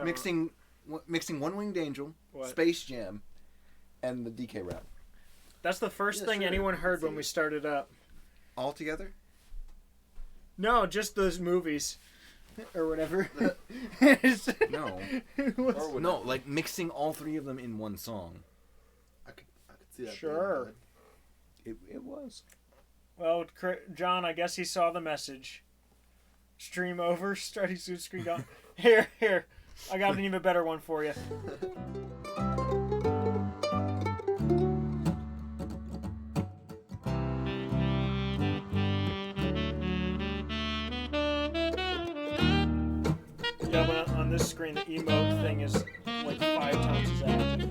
mixing One Winged Angel, Space Jam, and the DK rap. That's the first thing anyone heard when we started up. All together? No, just those movies. Or whatever. No, like mixing all three of them in one song. I could see that. Sure. It was. Well, John, I guess he saw the message. Stream over, starting soon, screen on. Here. I got an even better one for you. Yeah, but on this screen, the emote thing is like 5 times as active.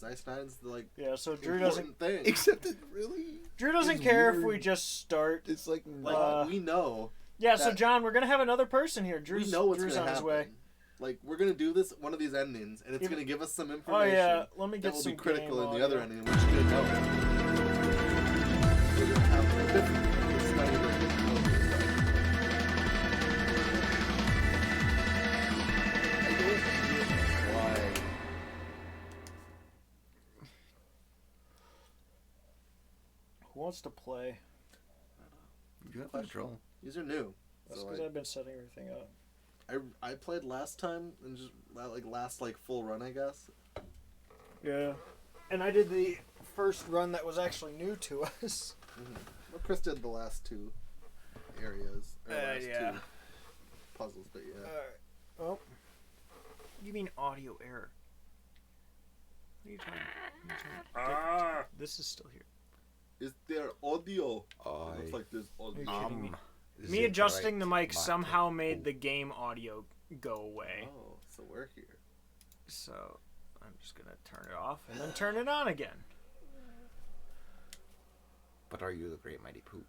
Einstein's the so Drew doesn't thing. Except it really Drew doesn't care if we just start. It's like we know. Yeah, so John, we're gonna have another person here. We know what's Drew's gonna on his happen. way. Like we're gonna do one of these endings, and it's gonna give us some information. Oh yeah, let me get that will some be critical game in the other audio. ending, which you're gonna know. We're gonna have a different study that we know. why. Who wants to play? You have control. These are new. That's because I've been setting everything up. I played last time and just last full run, I guess. Yeah, and I did the first run that was actually new to us. Mm-hmm. Well, Chris did the last 2 areas, or last 2 puzzles, but yeah. Oh, you mean audio error? What are you talking? This is still here. Is there audio? Oh, Looks like there's audio. Are you kidding me? Me adjusting the mic somehow made the game audio go away. Oh, so we're here. So I'm just gonna turn it off and then turn it on again. But are you the great mighty Pooh?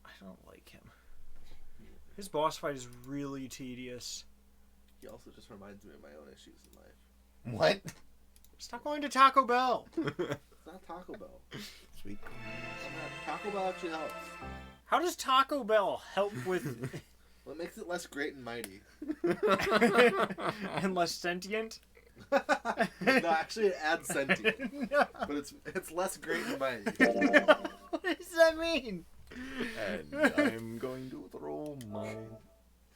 I don't like him. His boss fight is really tedious. He also just reminds me of my own issues in life. What? Stop going to Taco Bell. It's not Taco Bell. Sweet. Taco Bell actually helps. How does Taco Bell help with Well, it makes it less great and mighty. and less sentient? No, actually it adds sentient. No. But it's less great and mighty. What does that mean? And I'm going to throw mine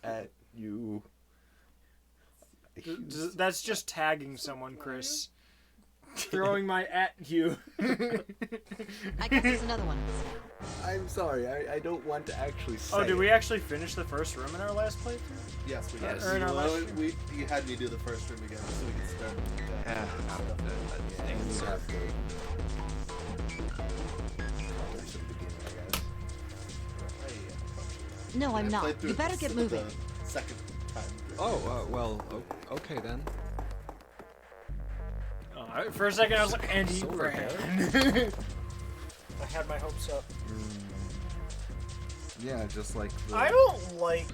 at you. That's just tagging someone, Chris. Throwing my at you. I guess there's another one. I'm sorry, I don't want to actually say Oh, did we actually finish the first room in our last playthrough? Yes, we did. Yes. Or in our last stream? You had me do the first room again so we could start with No, I'm not. Played through You better get moving. the second time. Okay then. For a second, I was like, Andy So Brand. I had my hopes up. Yeah, just like the... I don't like.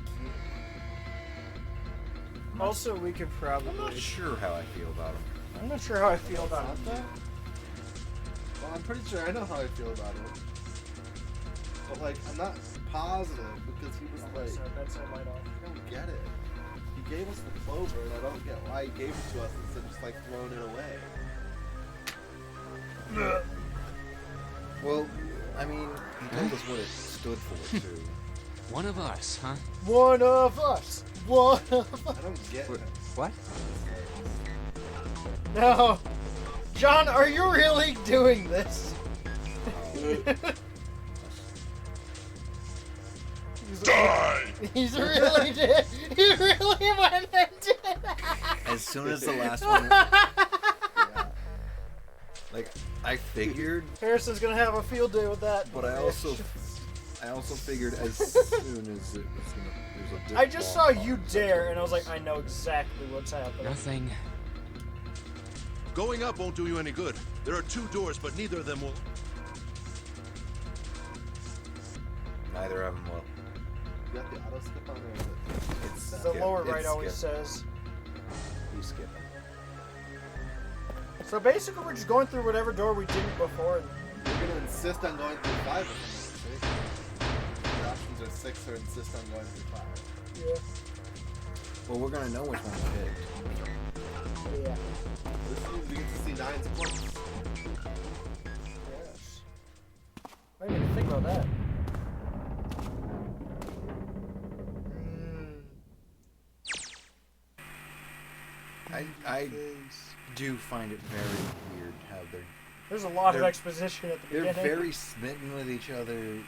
Also, we could probably. I'm not sure how I feel about him. I'm not sure how I feel about it. Well, I'm pretty sure I know how I feel about it. But, like, I'm not positive because he was like, I don't get it. He gave us the clover and I don't get why he gave it to us instead of just, like, throwing it away. Well, I mean, he told us what it stood for, too. One of us, huh? One of us. One of us. I don't get it. What? No. John, are you really doing this? He's really did. He really went and did that. As soon as the last one, like I figured, Harrison's gonna have a field day with that. but I also figured as soon as it was gonna, there's a dip I just saw bomb you on the dare, center. and I was like, I know exactly what's happening. Nothing. Going up won't do you any good. There are 2 doors, but neither of them will. Neither of them will. You got the auto skip on there? It's The skip. lower It's right always skip. says. You skip. So basically, we're just going through whatever door we didn't before. You're gonna insist on going through 5 of them, right? The options are 6 or insist on going through 5. Yeah. Well, we're gonna know which one we picked. Yeah. This means we get to see 9's points. Yes. I didn't even think about that. I do find it very weird how There's a lot of They're- exposition at the they're beginning. very smitten with each other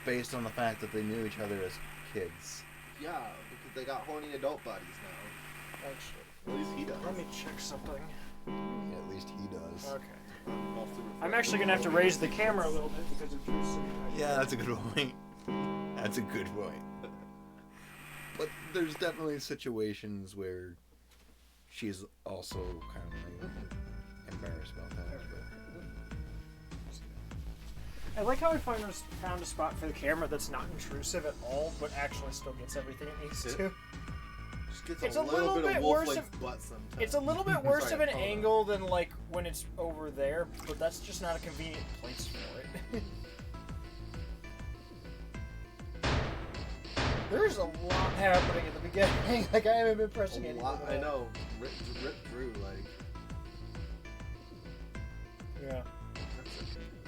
based on the fact that they knew each other as kids. Yeah, because they got horny adult bodies now. Actually, At least he does. let me check something. Yeah, at least he does. Okay. Also I'm actually gonna have to raise the camera a little bit because of Drew's. Yeah, that's a good point. That's a good point. But there's definitely situations where she's also kind of like embarrassed about that. I like how I found a spot for the camera that's not intrusive at all, but actually still gets everything it needs to. Just gets It's a a little little bit bit of worse Wolf if- Lake's butt sometimes. It's a little bit worse Sorry, of an hold on. angle than like when it's over there, but that's just not a convenient place for it. There's a lot happening at the beginning. Like I haven't been pressing A anything. lot, at I all. know. Rip Drew, like. Yeah.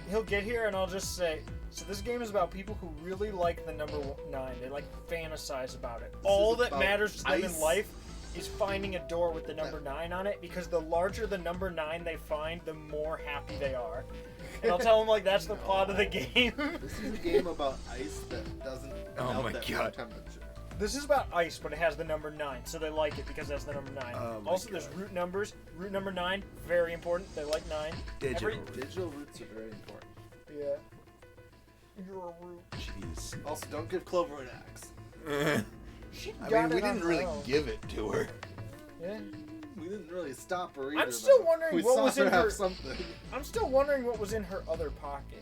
He'll get here and I'll just say, so this game is about people who really like the number 9. They like fantasize about it. All is that about matters to them in ice. life is finding a door with the number 9 on it, because the larger the number 9 they find, the more happy they are. And I'll tell them like that's the plot of the game. This is a game about ice that doesn't Oh melt my at God. room temperature. This is about ice, but it has the number 9, so they like it because that's the number 9. Oh my Also, there's God. root numbers. Root number 9, very important. They like 9. Digital. Digital roots are very important. Yeah. You're a root. Jeez. Also, don't give Clover an axe. She I got mean, we it on didn't her really own. give it to her. Yeah. We didn't really stop her either. I'm still though. wondering we what saw was her in have her- something. I'm still wondering what was in her other pocket.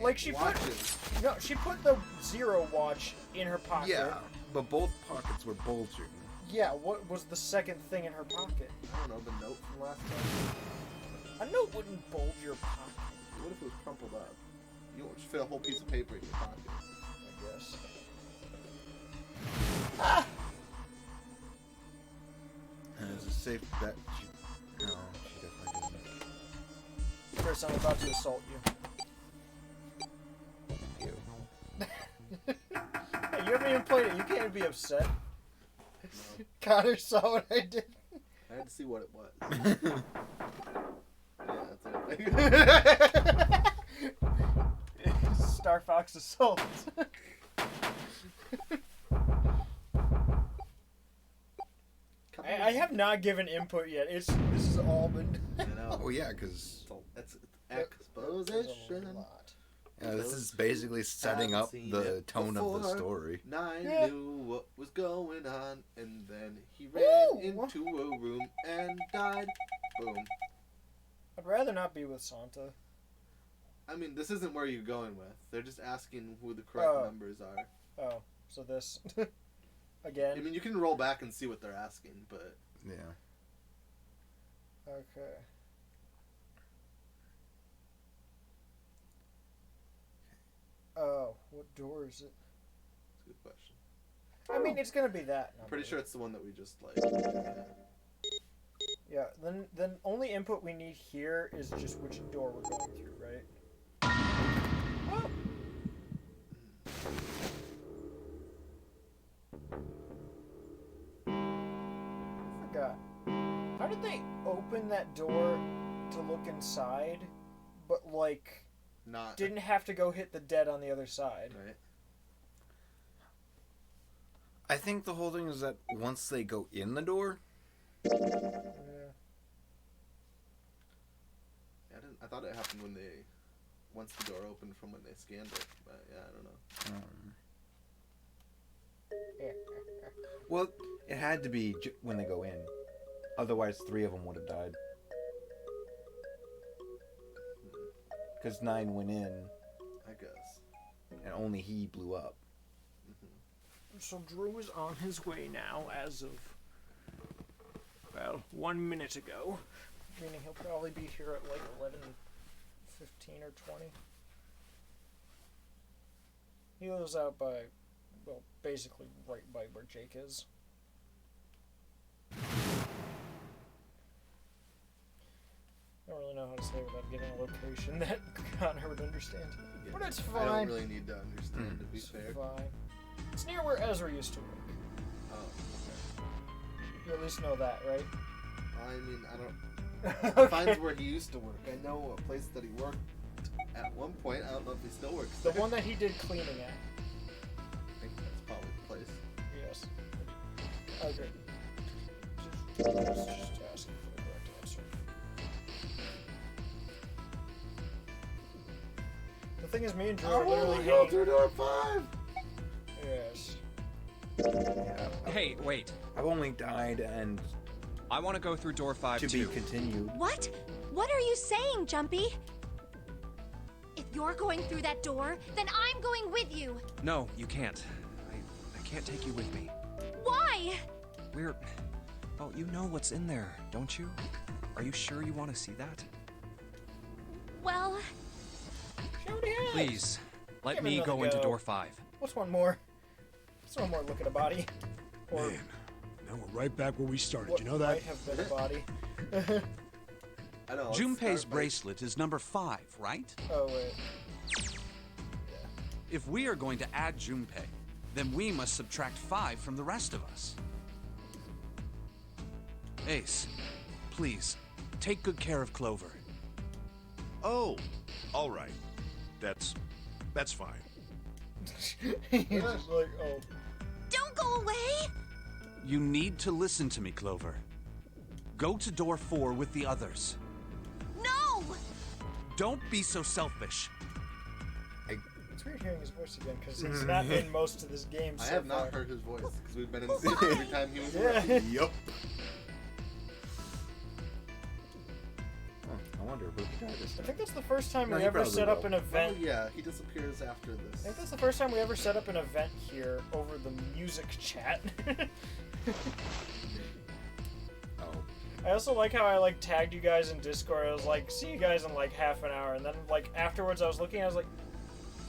Like she put Watches. no, she put the 0 watch in her pocket. Yeah, but both pockets were bulging. Yeah. What was the second thing in her pocket? I don't know, the note from last time. A note wouldn't bulge your pocket, What if it was crumpled up? You don't just fit a whole piece of paper in your pocket. I guess. And it's a safe bet. No, she definitely didn't. Chris, I'm about to assault you. Ew. Hey, you haven't even played it. You can't be upset. Connor saw what I did. I had to see what it was. Yeah, that's it. Star Fox Assault. I have not given input yet. This has all been. I know. Oh yeah, because It's exposition. this is basically setting up the tone of the story. 9 Yeah. knew what was going on, and then he ran Ooh. into a room and died. Boom. I'd rather not be with Santa. I mean, this isn't where you're going with. They're just asking who the correct Oh. numbers are. Oh, so this I again. mean, you can roll back and see what they're asking, but Yeah. Okay. Oh, what door is it? it's a good question. I mean, it's gonna be that number. I'm pretty sure it's the one that we just like. Yeah. Then only input we need here is just which door we're going through, right? Oh. I forgot. How did they open that door to look inside, but like not didn't have to go hit the dead on the other side. right. I think the whole thing is that once they go in the door, Yeah. I thought it happened when once the door opened from when they scanned it, but yeah, I don't know. well, it had to be when they go in. Otherwise, 3 of them would have died. Because 9 went in, I guess. and only he blew up. So Drew is on his way now as of, well, 1 minute ago. Meaning he'll probably be here at like 11:15 or 20. He lives out by, well, basically right by where Jake is. I don't really know how to say it without giving a location that Connor would understand. Yeah, But it's I don't fine. really need to understand, to be It's fair. fine. It's near where Ezra used to work. Oh, You at least know that, right? okay. I mean, I don't. Okay. Finds where he used to work. I know a place that he worked at one point. I don't know if he still works The there. one that he did cleaning at. I think that's probably the place. Yes. Okay. Just asking for the correct answer. The thing is, me and Drew are literally go hanging. through door 5! Yes. Yeah. Hey, wait. I've only died and I want to go through door 5 to too. be continued. What? What are you saying, Jumpy? If you're going through that door, then I'm going with you. No, you can't. I can't take you with me. Why? We're... Oh, you know what's in there, don't you? Are you sure you want to see that? Well, She already has. Please, let Give it me another go into go. door 5. What's one more? What's one more look at a body? Or Man, now we're right back where we started. what You know might that? have been a body. I know. let's Junpei's start by- bracelet is number 5, right? Oh, wait. If we are going to add Junpei, then we must subtract 5 from the rest of us. Ace, please, take good care of Clover. Oh, all right. That's fine. He's just like, oh. don't go away. You need to listen to me, Clover. Go to door 4 with the others. No. Don't be so selfish. It's weird hearing his voice again because he's not in most of this game so I have not far. heard his voice because we've been in the scene every time he was around. Yeah. Yup. I wonder if he died this I time. think that's the first time No, we he ever probably set up will. an Oh event. yeah, he disappears after I this. think that's the first time we ever set up an event here over the music chat. Oh. I also like how I like tagged you guys in Discord. I was like, see you guys in like half an hour, and then like afterwards I was looking, I was like,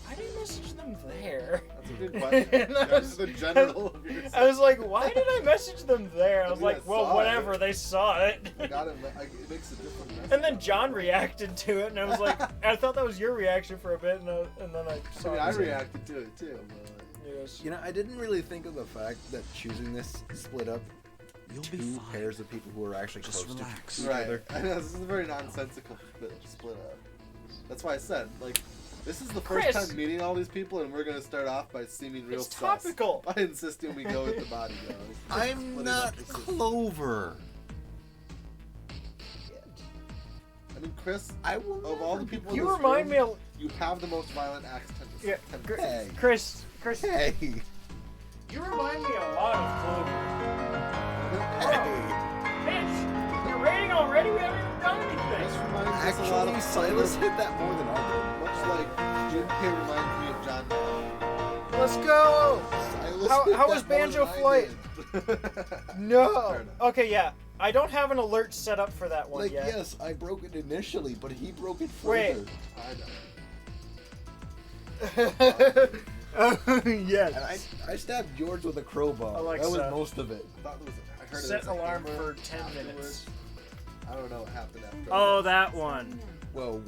why did I message them there? That's a good question. And I That's was- the general of your I was like, why did I message them there? I was I mean, like, I well, saw whatever, it. they saw it. it makes a different message. And then John reacted to it, and I was like, I thought that was your reaction for a bit, and then I I saw mean, it. I reacted to it too. But Yes. You know, I didn't really think of the fact that choosing this split up You'll be 2 fine. pairs of people who are actually Just close relax. to each right, other. I know this is a very nonsensical split up. That's why I said like. This is the first Chris! time meeting all these people, and we're gonna start off by seeming real It's sus topical. by insisting we go with the body goes. I'm Splitting not up the system. Clover. I mean, Chris, I will of all the people in You this remind me room, of you have the most violent acts. yeah, Hey. Chris. Hey. You remind me a lot of Clover. Hey. Bitch, you're rating already. We haven't even done This anything. reminds us a lot Actually, of Silas hit that more than I much like Junpei reminds me of John. Let's go. Silas How- hit how that was more Banjo than I Flight? did. No. Fair enough. Okay, yeah. I don't have an alert set up for that one Like, yet. yes, I broke it initially, but he broke it further. Wait. I know. Yes. And I stabbed George with a crowbar. Alexa. That was most of it. I thought it was. I heard Set it was a alarm hammer for 10 afterwards. minutes. I don't know what happened after. Oh, that one. Well,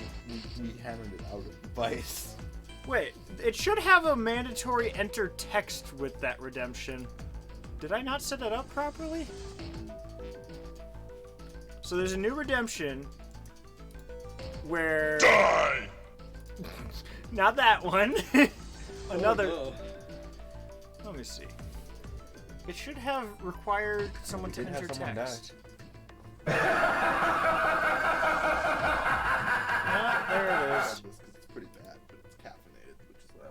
we hammered it out of the device. Wait, it should have a mandatory enter text with that redemption. Did I not set it up properly? So there's a new redemption where... Die! Not that one. Another. Oh, Let me see. It should have required someone to did have enter someone text. There it is. It's pretty bad, but it's caffeinated, which is what I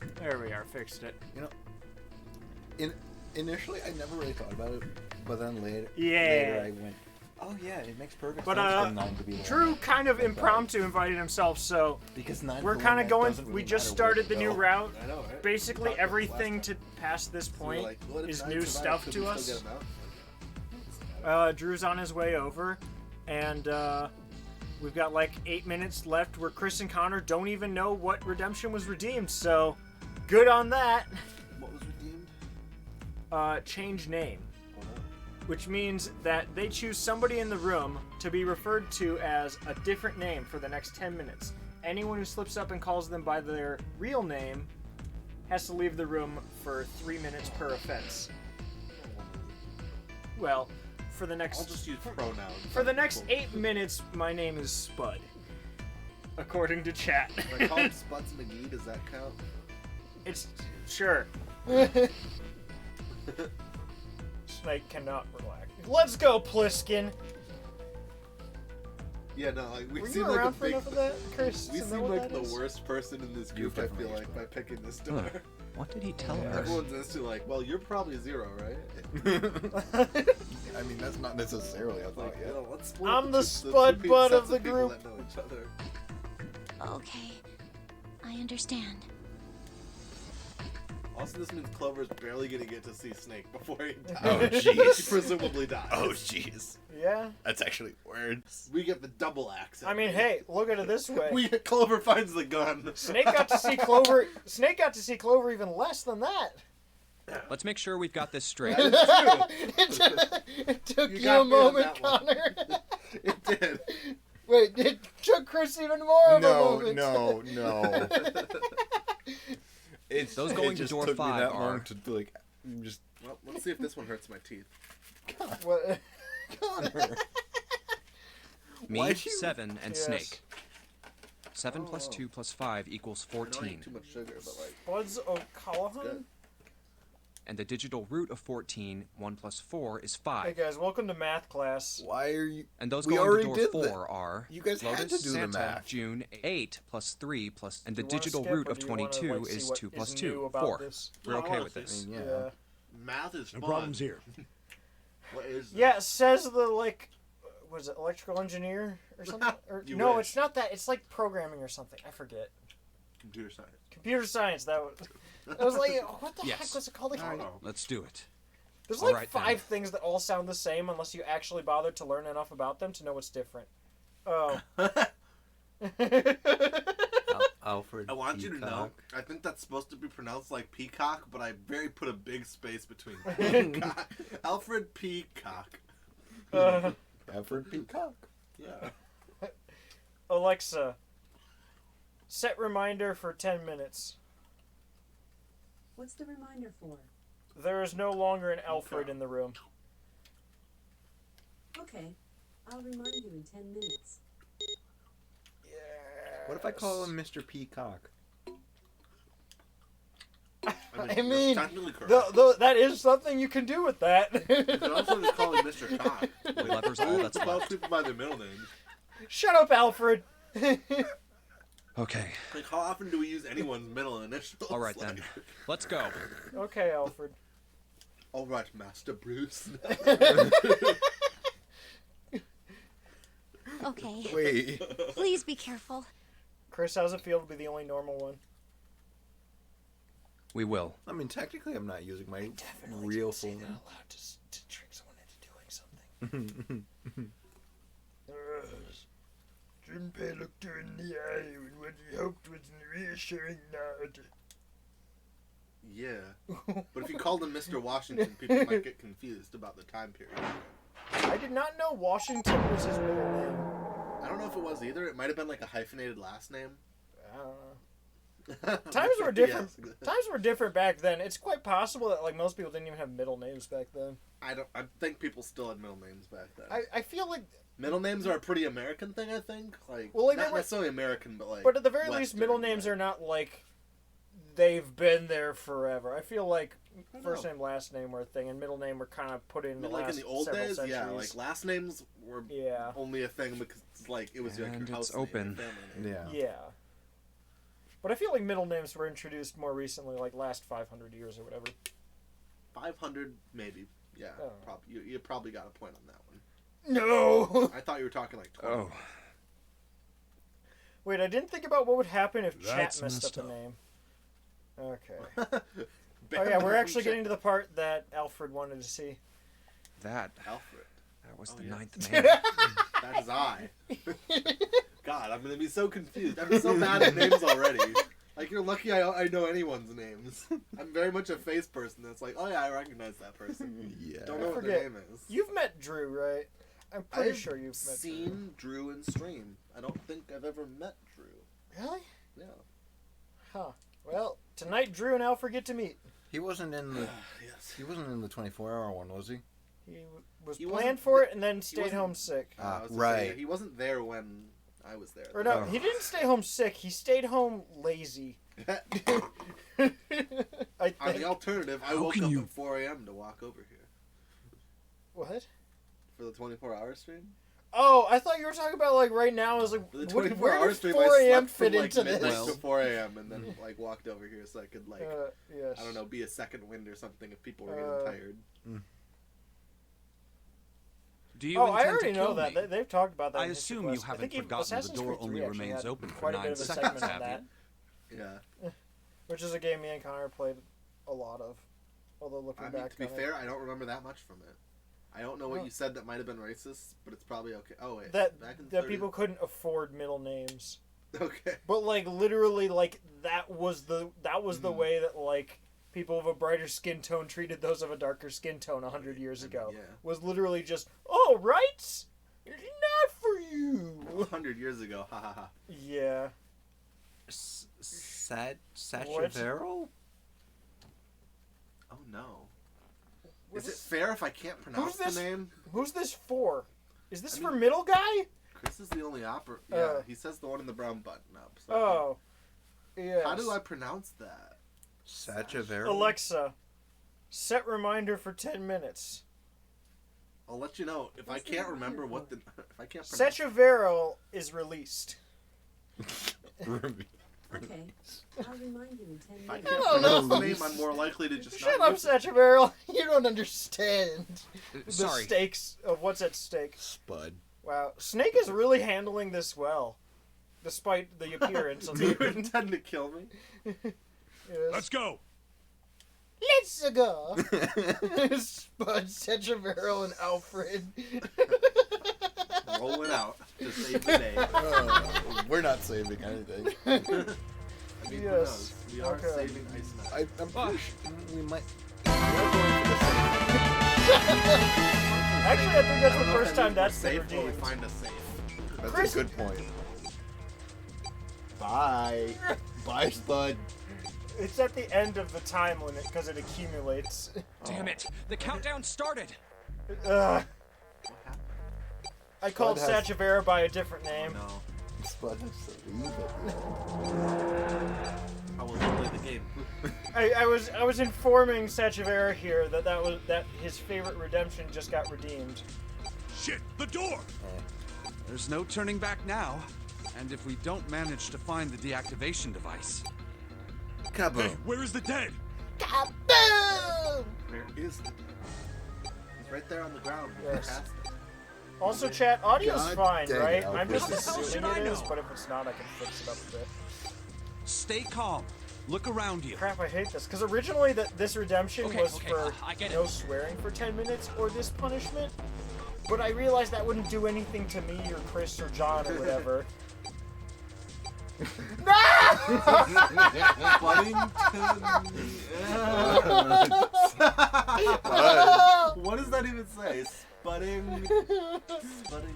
want. There we are. Fixed it. You know, initially I never really thought about it, but then later I went, oh yeah, it makes perfect But sense for 9 to be the Drew one. kind of impromptu invited himself, so Because 9 we're the kind one of that going. doesn't We really just matter started where the you new go. route. I know, right? Basically, We talked about this everything last to past this time. We were point like, what if is Nine new survives? stuff Could to we us. still get him out? Drew's on his way over, and we've got like 8 minutes left where Chris and Connor don't even know what redemption was redeemed, so good on that. What was redeemed? Change name, Oh, no. which means that they choose somebody in the room to be referred to as a different name for the next 10 minutes. Anyone who slips up and calls them by their real name has to leave the room for 3 minutes per offense. Well, for the next I'll just use pronouns. For the next 8 minutes, my name is Spud. According to chat. If I call him Spuds McGee, does that count? It's sure. Snake cannot relax. Let's go, Pliskin. Yeah, no, like we Were seem you like a around for big. enough of that, Chris? We to know seem what like that the is? worst person in this group. I definitely feel like explained. by picking this door. What did he tell her? Everyone's into like, well, you're probably 0, right? I mean, that's not necessarily a thought Like, yet. well, let's split I'm up the two Spud sets Bud of the people group. that know each other. Okay. I understand. Also, this means Clover's barely gonna get to see Snake before he dies. Oh, She jeez. presumably dies. Oh, jeez. Yeah. That's actually words. We get the double axe. I mean, hey, look at it this way. Clover finds the gun. Snake got to see Clover. Snake got to see Clover even less than that. Let's make sure we've got this straight. It took you got a me on moment, that one. Connor. It did. Wait, it took Chris even more of a moment. no. It's Those going it to just door took me 5 that are- long to like just Well, let's see if this one hurts my teeth. What? Connor. Me, Why'd you- 7, and Yes. Snake. 7 plus 2 plus 5 equals I know I eat 14. too much sugar, but like, Buds O'Callahan? good. And the digital root of 14, 1 plus 4, is Hey 5. guys, welcome to math class. Why are you? And those We going to already door did 4 that. are You guys had Lotus, to do the Santa, math. June, 8 plus 3 plus, and the Do you wanna digital skip, root or of do you wanna, 22 like, see is what 2 plus is new 2, about 4. this? We're No, I okay wanna with see. this. I mean, Yeah. Math is No fun. problems here. What is this? Yeah, it says the like, was it electrical engineer or something? Or, You no, wish. it's not that. It's like programming or something. I forget. Computer science. Computer science. That was. I was like, what the Yes. heck was it called again? I don't know. Let's do it. There's All like right, then. 5 things that all sound the same unless you actually bother to learn enough about them to know what's different. Oh. Alfred. I want you to know, Peacock. I think that's supposed to be pronounced like peacock, but I put a big space between peacock. Alfred Peacock. Alfred Peacock. Yeah. Alexa, set reminder for 10 minutes. What's the reminder for? There is no longer an Alfred in the room. Okay, I'll remind you in 10 minutes. What if I call him Mr. Peacock? I mean, technically correct. that is something you can do with that. You can also just call him Mr. Cock. Clever's all that's Call left. people by their middle names. Shut up, Alfred. Okay. Like, how often do we use anyone's middle initials? All right, then. Let's go. Okay, Alfred. All right, Master Bruce. Okay. Wait. Please be careful. Chris, how's it feel to be the only normal one? We will. I mean, technically, I'm not using my real full name. allowed to trick someone into doing something. Junpei looked her in the eye with what he hoped was a reassuring nod. Yeah. But if you called him Mr. Washington, people might get confused about the time period. I did not know Washington was his middle name. I don't know if it was either. It might have been like a hyphenated last name. I don't know. Times were different. Yes. Times were different back then. It's quite possible that like most people didn't even have middle names back then. I think people still had middle names back then. I feel like middle names are a pretty American thing. I think like Well, like, not they were- necessarily American, but like. But at the very least, Western, middle names like- are not like they've been there forever. I feel like I first know. name, last name were a thing, and middle name were kind of put in I the mean, like last in the old several days, centuries. yeah, like last names were Yeah. only a thing because like it was like And your house it's name, open. your family name. Yeah. Yeah. But I feel like middle names were introduced more recently, like last 500 years or whatever. 500 maybe. Yeah, Oh. probably. You probably got a point on that one. No. I thought you were talking like 20. Oh. Wait, I didn't think about what would happen if That's chat messed up messed the up. name. Okay. Oh yeah, we're actually getting to the part that Alfred wanted to see. That Alfred. was Oh, the yes. ninth man. That is I. God, I'm gonna be so confused. I'm so bad at names already. Like, you're lucky I know anyone's names. I'm very much a face person that's like, oh yeah, I recognize that person. Yeah. Don't know I what their forget. name is. You've met Drew, right? I'm pretty I've sure you've met seen Drew in stream. I don't think I've ever met Drew. Drew. Really? Yeah. Huh. Well, tonight Drew and Alfred get to meet. He wasn't in the. Yes. He wasn't in the 24-hour one, was he? He was He planned wasn't for th- it and then he stayed wasn't- home sick. I was gonna right. say, he wasn't there when I was there. Or no, Oh. he didn't stay home sick. He stayed home lazy. I On think. the alternative, I How woke can up you- at 4 a.m. to walk over here What? for the 24-hour stream. Oh, I thought you were talking about like right now. I was like, For the where 24-hour does stream, 4 I a.m. slept from fit like into midnight this? Well- to 4 a.m. and then like walked over here so I could like Yes. I don't know, be a second wind or something if people were Uh, getting tired. Do you Oh, intend I to already know kill that. me? They've talked about that. I in assume History you Quest. I haven't think even forgotten the Assassin's door Creed only 3 actually remains had open for quite a bit 9 of a seconds, segment on have that, you? Yeah. which is a game me and Connor played a lot of. Although looking I mean, back to be on fair, I don't remember that much from it. I don't know what Oh. you said that might have been racist, but it's probably okay. Oh wait, it, that back in that 30 people couldn't afford middle names. Okay. But like literally, like that was the Mm. way that like people of a brighter skin tone treated those of a darker skin tone 100 years I mean, ago. yeah. Was literally just, oh, rights, not for you. 100 years ago, ha ha ha. Yeah. Sachavarel? Oh no. What Is it fair if I can't pronounce this? the name? Who's this for? Is this I for mean- middle guy? Chris is the only opera. Yeah, Uh. he says the one in the brown button up. So Oh. Yeah. How do I pronounce that? Sachavarel? Alexa, set reminder for 10 minutes. I'll let you know if I What's the can't reminder remember what for? the if I can't pronounce. Sachavarel is released. Okay, I'll remind you in 10 If I minutes. can't don't pronounce the know. name, I'm more likely to just Shut not up, use it. Sachavarel. You don't understand the Sorry. stakes of what's at stake. Spud. Wow, Snake is really handling this well, despite the appearance of Do you the. intend to kill me? Yes. Let's go. Let's go. Spud, Sachavarel, and Alfred. Rolling out to save the day. We're not saving anything. I mean, who Yes. knows? We are Okay. saving Ice Mountain. I'm pretty sure we might. We're going for the same. Actually, I think that's I the don't know if first that time means that's we're been safe or we redeemed. find a safe. That's Chris- a good point. Bye. Bye, Spud. It's at the end of the time limit because it accumulates. Damn it! The countdown started! Ugh. What happened? I called has- Sachavarel by a different name. No. Spud has to leave it. I will play the game. I was informing Sachavarel here that his favorite redemption just got redeemed. Shit, the door! There's no turning back now. And if we don't manage to find the deactivation device, Kaboom. Hey, where is the dead? Kaboom! Where is it? He's right there on the ground. Yes. Past it. Also, chat, audio's God fine, dang it, right? Alfred. I'm just How the hell should assuming I it is, know? but if it's not, I can fix it up a bit. stay calm. Look around you. Crap, I hate this. Because originally this redemption Okay, was okay, for I get no it. swearing for 10 minutes or this punishment. But I realized that wouldn't do anything to me or Chris or John or whatever. What does that even say? Spudding. Spudding.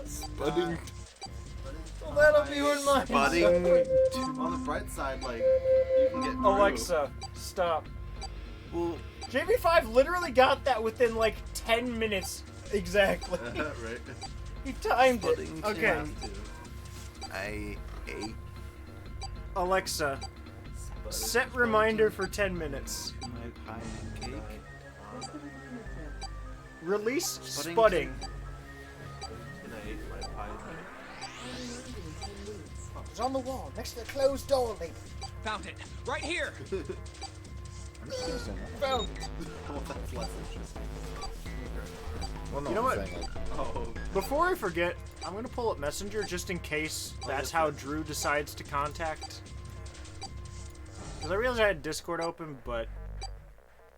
Spudding. Well, that'll be when mine. On the bright side, like, you can get Drew. Alexa, stop. Well, JB5 literally got that within like 10 minutes exactly. right. He timed it. Spudding Okay. I ate. Alexa, set reminder for 10 minutes. My pie and cake. What's the reminder for? Release Spudding Spudding. And I ate my pie. I'll remind you in 10 minutes. It's on the wall, next to the closed door, lady. Found it. Right here. I'm just gonna say nothing. Found. Well, that's less interesting. Well, no, You know I'm what? saying, like, Oh. Before I forget, I'm gonna pull up Messenger just in case that's how Drew decides to contact. Because I realized I had Discord open, but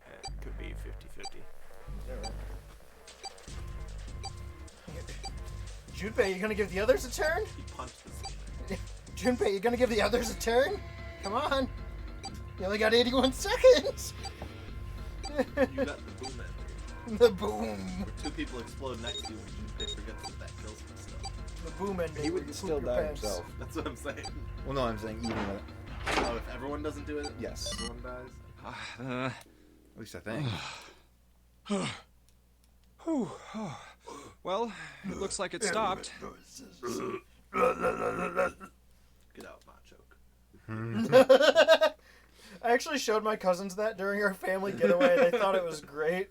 it could be 50-50. Junpei, you gonna give the others a turn? He punched the skin. Junpei, you gonna give the others a turn? Come on. You only got 81 seconds. You got the boom ending. The boom. Where two people explode next to you and Junpei forgets that kills himself. The boom ending. he where would you still poop your die pants. himself. That's what I'm saying. Well, no, I'm saying even with Oh, if everyone doesn't do it, Yes. everyone dies. at least I think. Whew. Well, it looks like it stopped. Get out, Machoke. I actually showed my cousins that during our family getaway. They thought it was great.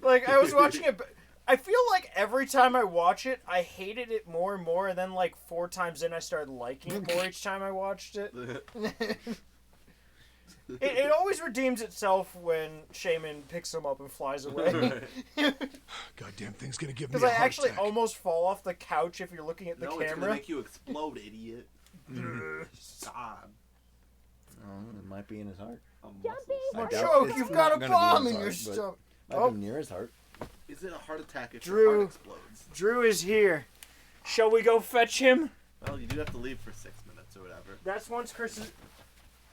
Like, I was watching it. I feel like every time I watch it, I hated it more and more. And then, like, 4 times in, I started liking it more each time I watched it. It always redeems itself when Shaman picks him up and flies away. Goddamn thing's gonna give me Because a I heart actually attack. almost fall off the couch if you're looking at the No, it's gonna camera. make you explode, idiot. God. Oh, it might be in his heart. Well, I doubt Choke, it's you've not got a gonna be bomb his in your heart, but stomach. Might Oh. be near his heart. Is it a heart attack if Drew. your heart explodes? Drew is here. Shall we go fetch him? Well, you do have to leave for 6 minutes or whatever. That's once Chris is...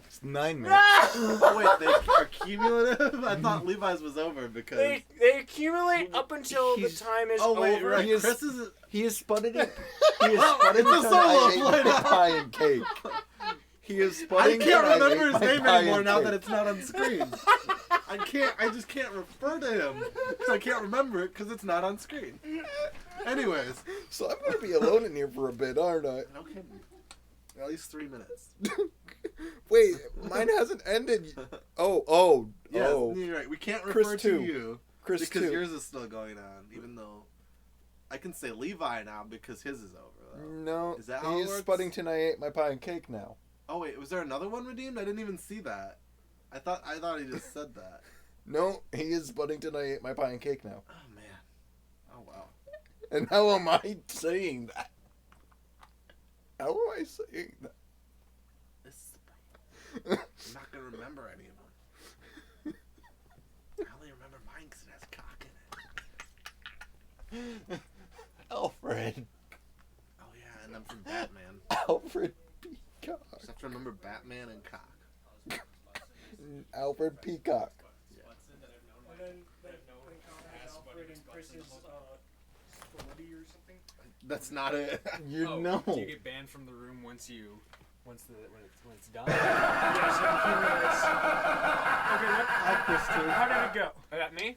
It's 9 minutes. Oh, wait, they are cumulative? I thought Levi's was over because... They accumulate up until the time is over. Right. He is- Chris is... He is spudding it. He is spudding It's a until I solo ate play my now. pie and cake. He is I spudding. can't and remember ate his my name pie anymore and now cake. that it's not on screen. I just can't refer to him. So I can't remember it because it's not on screen. Anyways. So I'm gonna be alone in here for a bit, aren't I? Okay. At least 3 minutes. Wait, mine hasn't ended. Oh. You're right. We can't refer Chris to 2. you. Chris because 2. yours is still going on, even though I can say Levi now because his is over. Though. No, Is that how he's it works? spudding I ate my pie and cake now. Oh wait, was there another one redeemed? I didn't even see that. I thought he just said that. No, he is Buddington. I ate my pie and cake now. Oh man. Oh wow. And how am I saying that? How am I saying that? This is the problem. I'm not gonna remember any of them. I only remember mine because it has cock in it. Alfred. Oh yeah, and I'm from Batman. Alfred Peacock. Just have to remember Batman and cock. Alfred Peacock. That's not it. You know. Do you get banned from the room once it's done? Okay, how did it go? That me?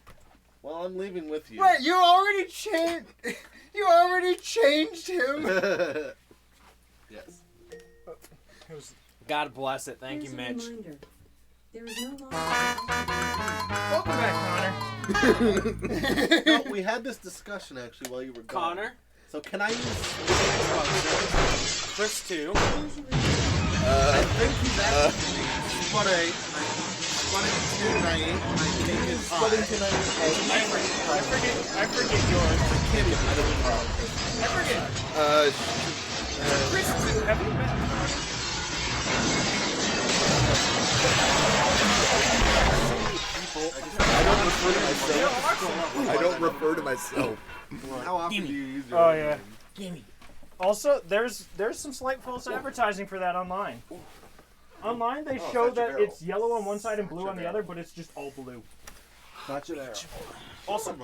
Well, I'm leaving with you. Wait, you already changed. You already changed him. Yes. God bless it. Thank Here's you, a Mitch. reminder. There is no longer... Welcome back, Connor. No, we had this discussion actually while you were gone. Connor? So can I use Chris 2. I think he's actually spudding 2 and I ate my cake and pie. I forget yours. Kitty, I don't know. I forget. Chris, have you met I don't refer to myself. How often do you use your Oh own yeah. name? Gimme. Also, there's some slight false advertising for that online. Online, they show Fetch a that barrel. it's yellow on one side and blue on the other, but it's just all blue. Not your arrow. Also,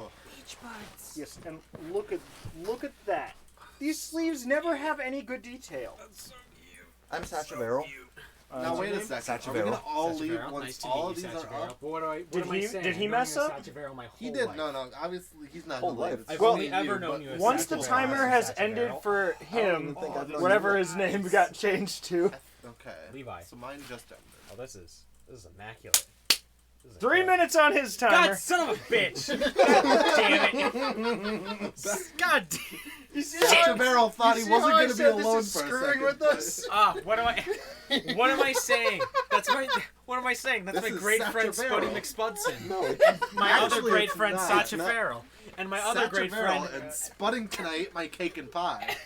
yes, and look at that. These sleeves never have any good detail. I'm Sacha Bareil. Now wait a second. Sacha Are we gonna Bareil. all Sacha leave Bareil. once Nice to all meet of you, these Sacha are Bareil. up? But what Did am I he- saying? did he I've known mess you as up? Sacha Bareil my whole He did. life. No. Obviously, he's not Whole who life. life. I've Well, only ever known you as Once Sacha the Bareil. timer has Sacha ended Bareil. for him, think I've known whatever you. his name got changed to. Okay. Levi. So mine just ended. Oh, this is immaculate. This is 3 good. minutes on his timer. God, son of a bitch! God damn it! God damn. You see Sacha Bareil thought he wasn't going gonna be alone for a second. with us? What am I? What am I saying? What am I saying? That's This my is great Sacha friend Bareil. Spuddy McSpudson. No, My other Actually, great it's friend not. Sacha It's not. Farrell. And my other Sacha great Bareil friend. and Spudding Tonight, my cake and pie.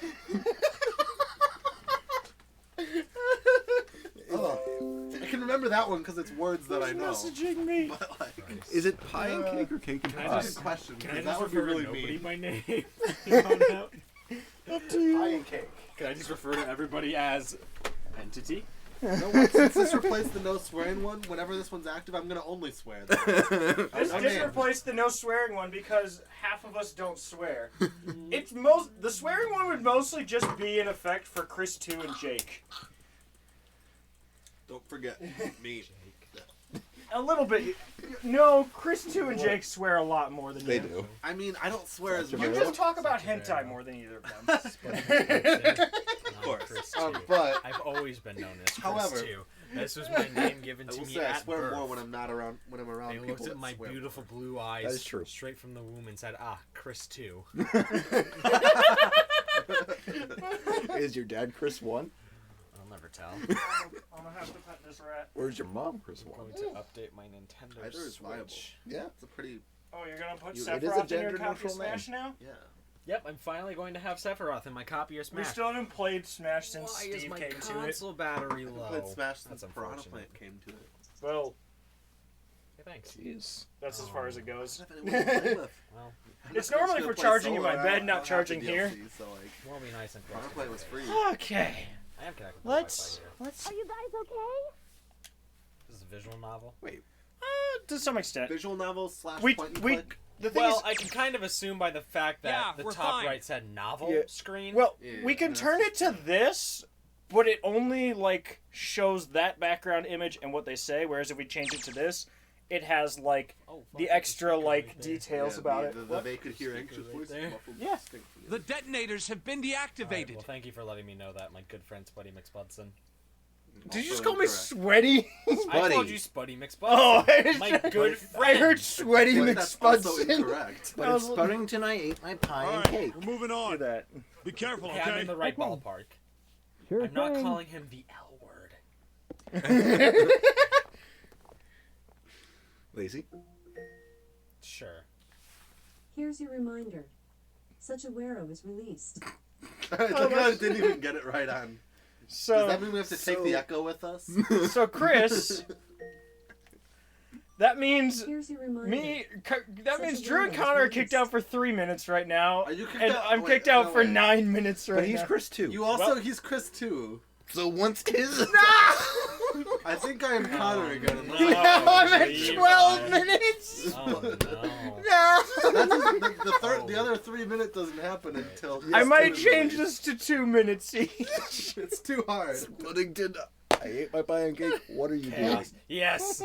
Oh, I can remember that one because it's words that I know. Messaging me. But like, is it pie and cake or cake and Can I pie? just- question. Can I Because just that would be refer to really nobody mean. by name? You know, now? Pie and cake. Can I just refer to everybody as entity? You know what? Since this replaced the no swearing one, whenever this one's active, I'm gonna only swear. This Okay. did replace the no swearing one because half of us don't swear. The swearing one would mostly just be in effect for Chris 2 and Jake. Don't forget me. A little bit. No, Chris 2 and Jake swear a lot more than They you. do. I mean, I don't swear as You much. just talk about hentai more than either of them. Of course. Chris But I've always been known as Chris However- too. This was my name given I to will me say I at swear birth. more when I'm not around. When I'm around They people. looked at that my swear beautiful blue eyes That is true. straight from the womb and said, Chris too. Is your dad Chris 1? I'll never tell. I'm gonna have to pet this rat. Where's your mom Chris I'm 1? going to update my Nintendo Either is viable. Switch. Yeah. It's a pretty. Oh, you're gonna put It is a Sephiroth in your copy gender-neutral of Smash now? Yeah. Yep, I'm finally going to have Sephiroth in my copy of We Smash. still haven't played Smash since Why is Steve my came to it. console battery I low? played Smash since That's Piranha unfortunate. Plant came to it. Well, Hey, thanks. Jeez. that's as far as it goes. I don't have anyone to play with. Well, I'm It's not normally gonna for play charging in solo. my I bed, don't not have charging the here. DLC, so like, won't be nice and close. Piranha to Plant was this. free. Okay. I am connected. Let's. Are you guys okay? This is a visual novel. To some extent. Visual novel / We point and we click. the thing Well, is, I can kind of assume by the fact that Yeah, the we're top fine. right said novel Yeah. screen. well, Yeah, we can that's turn it to this, but it only like shows that background image and what they say. Whereas if we change it to this, it has like Oh, fuck, the there's a extra speaker like right there. details Yeah, about it. the they could hear anxious right voices there. muffled Yeah. distinctly. The detonators have been All right, deactivated. well, thank you for letting me know that, my good friend Spuddy McSpudson. Did you just Also call me incorrect. sweaty? I called you Spuddy McSpudson. Oh, my good I friend. heard sweaty But that's also McSpudson. incorrect. But it's spudding tonight ate my pie All and right, cake. we're moving Do on. that. Be careful, Okay, I'm okay? in the right ballpark. Sure I'm not calling him the L word. Lazy. Sure. Here's your reminder. Such a Wero is released. I didn't even get it right on. So Does that mean we have to take the echo with us? So Chris, that means Here's your reminder. that means Drew and Connor are kicked out for 3 minutes right now, Are you kicked and out? I'm Wait, kicked out no, for wait. 9 minutes right But he's now. Chris too. You also, he's Chris too. So once his. I think I am Connor again. no. Now I'm at Levi. 12 minutes. Oh no. That doesn't, the other 3 minutes doesn't happen until. I might Yes, change this to 2 minutes each. It's too hard. Puddington. I ate my pie and cake. What are you doing? Chaos. Yes.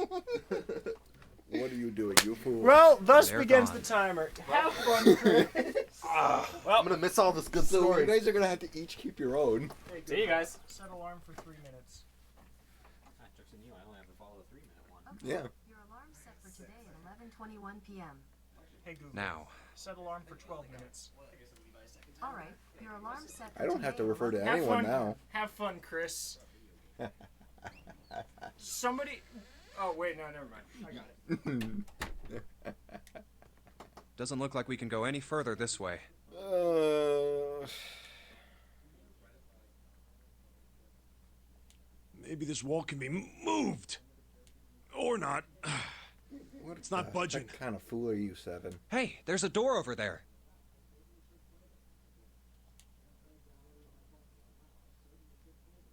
What are you doing, you fool? Well, thus They're begins gone. the timer. Have fun, Chris. I'm gonna miss all this good So you story. guys are gonna have to each keep your own. See you guys. Set alarm for 3 minutes. Jokes on you. I only have to follow the 3-minute one. Yeah. Your alarm's set for today at 11:21 p.m. Hey Google. Now, Set alarm for 12 minutes. All right, your alarm's set for I don't have to today refer to Have anyone fun. now. Have fun, Chris. Somebody. Oh wait, no, never mind. I got it. doesn't look like we can go any further this way. Maybe this wall can be moved. Or not. It's not budging. What kind of fool are you, Seven? Hey, there's a door over there.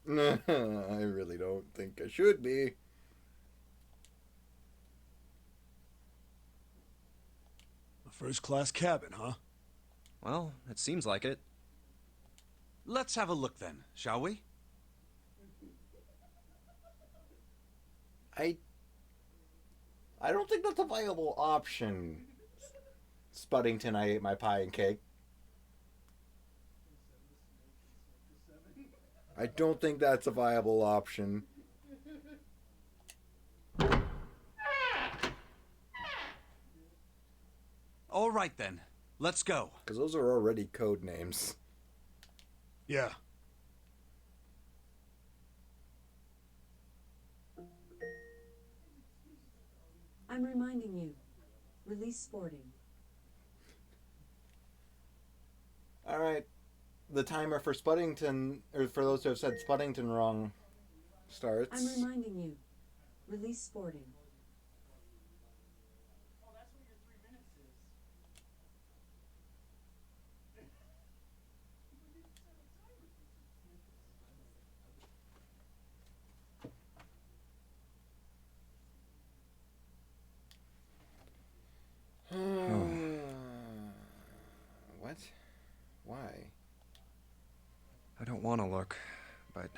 I really don't think I should be. A first-class cabin, huh? Well, it seems like it. Let's have a look then, shall we? I don't think that's a viable option. Spuddington, I ate my pie and cake. I don't think that's a viable option. All right then, let's go. Because those are already code names. Yeah. I'm reminding you. Release Sporting. Alright. The timer for Spuddington, or for those who have said Spuddington wrong, starts. I'm reminding you. Release Sporting. What? Why? I don't want to look, but...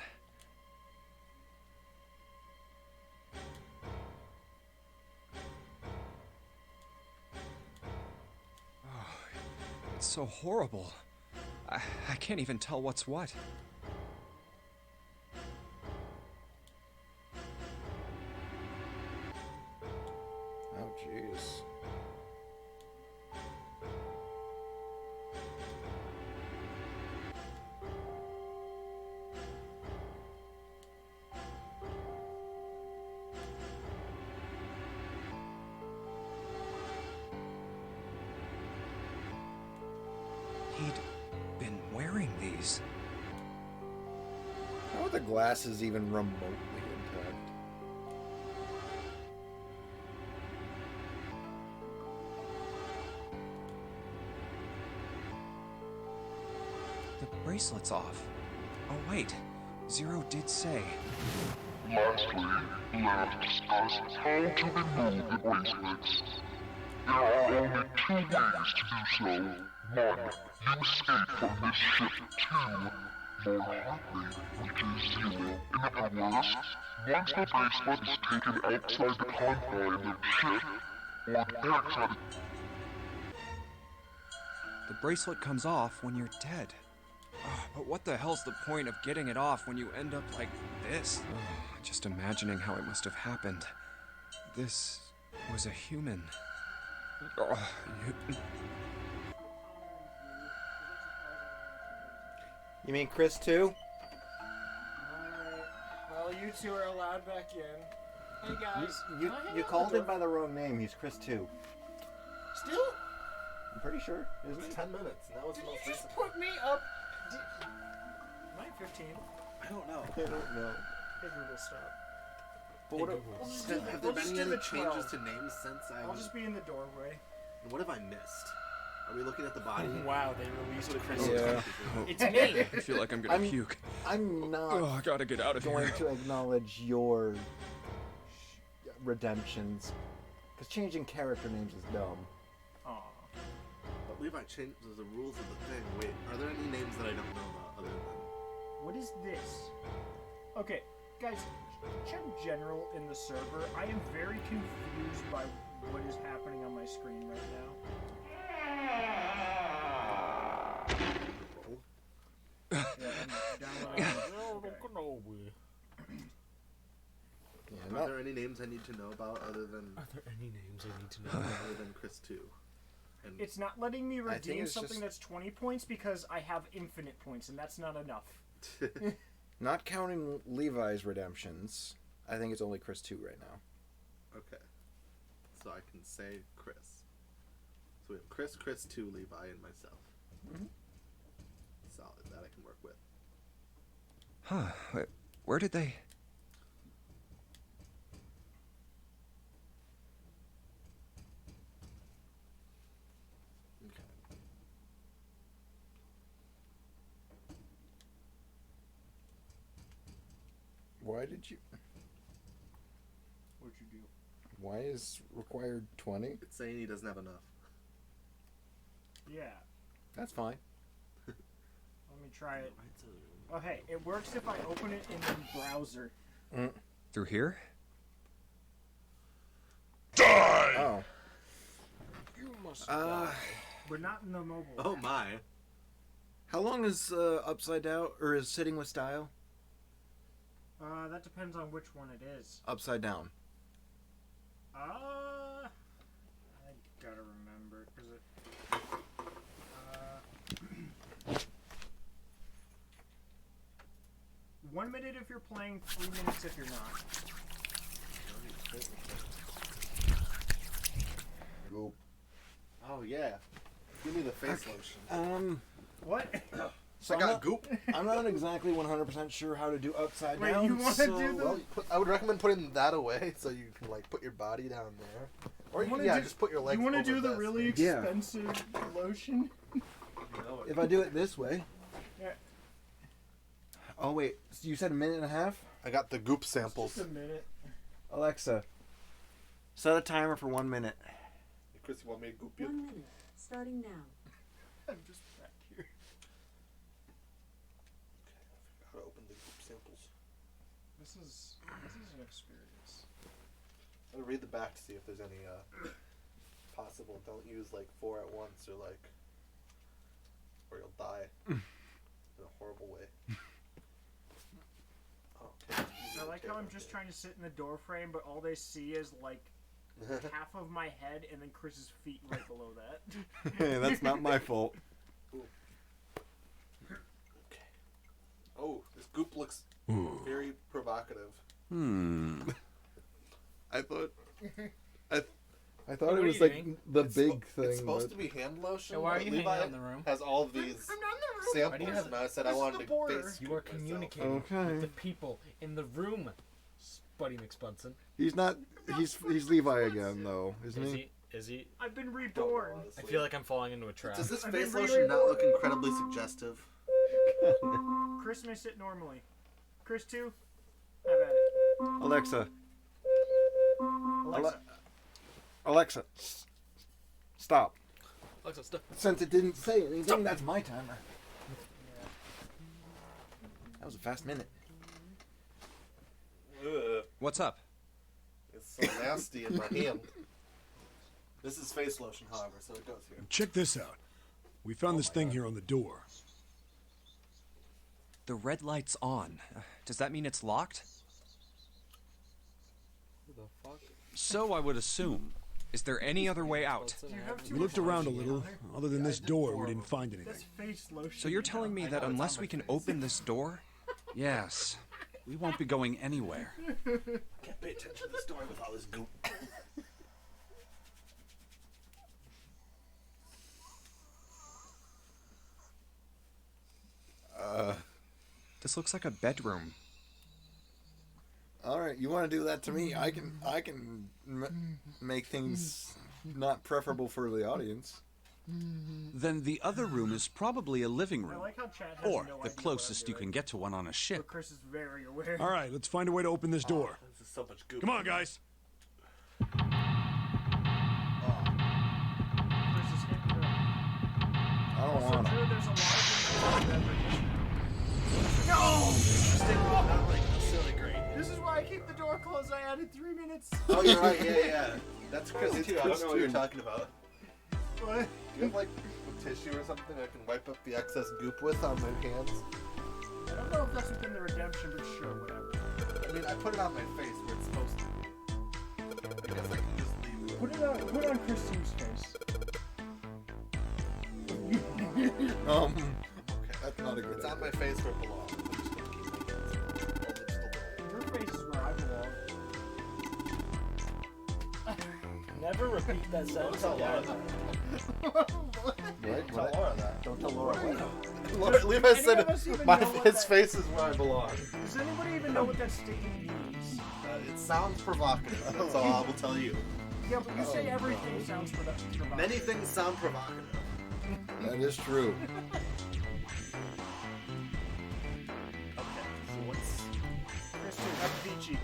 Oh, it's so horrible. I can't even tell what's what. Oh, jeez. He'd been wearing these. How are the glasses even remotely intact? The bracelet's off. Oh, wait. Zero did say. Lastly, let us discuss how to remove the bracelets. There are only two ways to do so. One, you escape from this ship. Two, more likely, which is zero. In other words, once the bracelet is taken outside the confines of the ship, or the outside. The bracelet comes off when you're dead. Oh, but what the hell's the point of getting it off when you end up like this? Oh, just imagining how it must have happened. This was a human. Oh, You mean Chris too? Alright. Well, you two are allowed back in. Hey guys. You called him by the wrong name. He's Chris too. Still? I'm pretty sure, isn't it? 10 minutes. That was the most Just recent. put me up. Am I 15? I don't know. I don't know. Hey Google, stop. But what We'll just Have do there the- been we'll any just do the changes 12. to names since I I'll just be in the doorway. And what have I missed? Are we looking at the body? Wow, they released a Chris. Yeah. It's me. I feel like I'm gonna puke. I'm not Oh, I gotta get out of going here. to acknowledge your redemptions. Because changing character names is dumb. Aw. But Levi changes the rules of the thing. Wait, are there any names that I don't know about other than... What is this? Okay, guys, check general in the server. I am very confused by what is happening on my screen right now. Yeah, I'm downloading. Are there any names I need to know about other than... Are there any names I need to know about other than Chris 2? And It's not letting me I think redeem it's something just- that's 20 points because I have infinite points, and that's not enough. Not counting Levi's redemptions, I think it's only Chris 2 right now. Okay. So I can say Chris. So we have Chris, Chris 2, Levi, and myself. Mhm. Solid. That I can work with. Huh. Wait, where did they... Okay. Why did you... What'd you do? Why is required 20? It's saying he doesn't have enough. Yeah. That's fine. Let me try it. Oh, hey, it works if I open it in the browser. Through here? Die! Oh. You must die. But not in the mobile. Oh my. How long is Upside Down or is Sitting with Style? That depends on which one it is. Upside Down. I gotta remember, cause it. 1 minute if you're playing, 3 minutes if you're not. Goop. Oh yeah. Give me the face lotion. What? So I got goop. I'm not exactly 100% sure how to do Upside Wait, Down. you want to do the? Well, I would recommend putting that away so you can like put your body down there, or you can, just put your legs. You want to over do the this. really expensive lotion? If I do it this way. Yeah. Oh wait, so you said 1.5 minutes? I got the goop samples. Just a minute. Alexa, set a timer for 1 minute. Hey, Chris, you want me to goop you? 1 minute, starting now. I'm just back here. How to open the goop samples? This is an experience. I'm gonna read the back to see if there's any possible. Don't use like 4 at once or you'll die in a horrible way. Okay. I like how I'm just trying to sit in the door frame, but all they see is like half of my head and then Chris's feet right below that. Hey, that's not my fault. Okay. Oh, this goop looks very provocative. I thought it What are was you like doing? the big thing. It's supposed but- to be hand lotion. So why are but you hanging Levi out in the room? has all of these Why do you samples, have- and I said I This is wanted the to border. face You are scoop myself. communicating Okay. with the people in the room, Buddy McSpunson. He's not. He's Levi again though, isn't Is he? he? Is he? I've been reborn. I feel like I'm falling into a trap. Does this I've face been lotion not look reborn. incredibly suggestive? Chris may sit normally. Chris 2, have at it. Alexa. Alexa. Alexa. Stop. Alexa, stop. Since it didn't say anything, that's my timer. That was a fast minute. Ugh, What's up? it's so nasty in my hand. This is face lotion, however, so it goes here. Check this out. We found this thing here on the door. The red light's on. Does that mean it's locked? Who the fuck? So I would assume. Is there any other way out? You have too We looked much around a lotion little. on there. Other than this door, we didn't find anything. That's face lotion. So you're telling me that unless we can open this door, Yes. We won't be going anywhere. Can't pay attention to this story with all this goop. this looks like a bedroom. All right, you want to do that to me? I can make things not preferable for the audience. Then the other room is probably a living I room. like how Chad has Or no the idea closest what you I'm can doing. get to one on a But ship. Chris is very aware. All right, let's find a way to open this door. This is so much goop. Come on, guys. Chris is hitting the... I don't Also want to. true, there's a lot of beverages. Not like necessarily great. This is why I keep the door closed. I added 3 minutes. Oh, you're right. Yeah. That's Chris too. I don't Chris know what you're too. talking about. What? Do you have like tissue or something I can wipe up the excess goop with on my hands? I don't know if that's within the redemption, but sure, whatever. I mean, I put it on my face where it's supposed to be. I guess I can just leave it. Put on Chris 2's face. Okay. That's not a good It's on idea. my face where it belongs. I'm just gonna keep my hands only just a little. Your face is where I belong. Never repeat that sentence Don't tell Laura again. that. Right? Don't tell Laura that. Don't tell Laura. Levi Any of said us even my know what his that- face is where I belong. Does anybody even know what that statement means? It sounds provocative. That's all I will tell you. Yeah, but you say everything sounds provocative. Many things sound provocative. That is true. Okay, so what's... Chris 2, have Vici.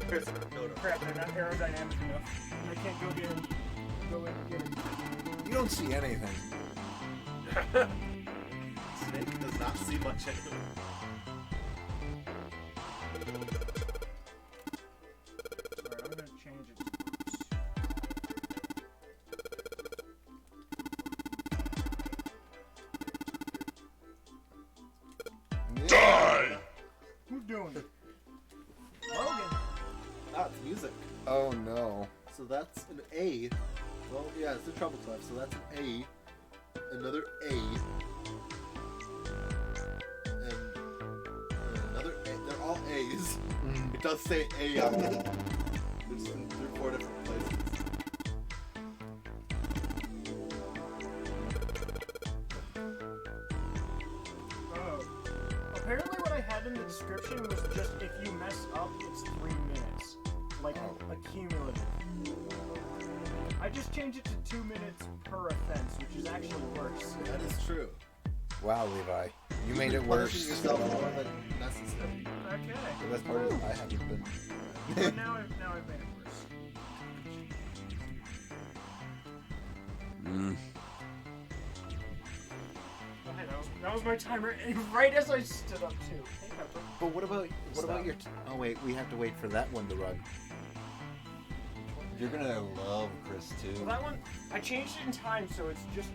There's no, no. Crap, they're not aerodynamic enough. I can't go get him. Go in and get him. You don't see anything. Snake does not see much anymore. Alright, I'm gonna change it. Die! Who's doing it? Logan. Ah, it's music. Oh no. So that's an A. Well, yeah, it's the treble clef, so that's an A. Another A. And another A. They're all A's. It does say A on them. It's in 3 or 4 different places. Oh. Apparently what I had in the description was just if you mess up, it's 3 minutes. Like, a cumulative. I just changed it to 2 minutes per offense, which is actually worse. That is true. Wow, Levi. You made it Punishing worse. yourself more than necessary. Okay. The best part is I haven't been. But now I've made it worse. Okay, that was my timer, and right as I stood up too. Hey, Pepper. But what about your? Oh wait, we have to wait for that one to run. You're gonna love Chris too. Well, that one I changed it in time, so it's just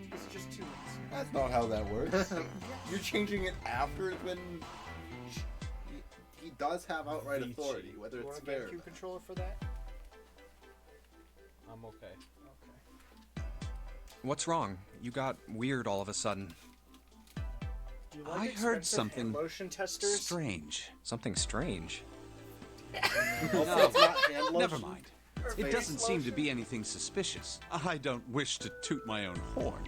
2 minutes. That's not how that works. You're changing it after it's been. He does have outright authority, whether You it's want a fair. GameCube controller for that? I'm okay. Okay. What's wrong? You got weird all of a sudden. Do you like I expensive heard something motion testers? strange. Something strange? No, It's not hand never lotion. mind. Or It face doesn't seem to lotion? be anything suspicious. I don't wish to toot my own horn.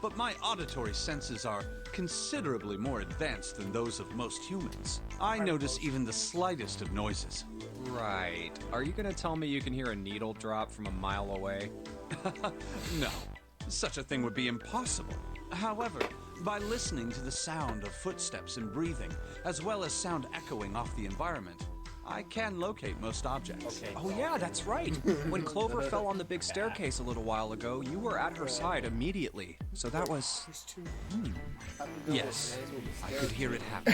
But my auditory senses are considerably more advanced than those of most humans. I notice even the slightest of noises. Right. Are you gonna tell me you can hear a needle drop from a mile away? No, such a thing would be impossible. However, by listening to the sound of footsteps and breathing, as well as sound echoing off the environment, I can locate most objects. Okay. Oh yeah, that's right. When Clover fell on the big staircase a little while ago, you were at her side immediately. So that was... Yes, I could hear it happen.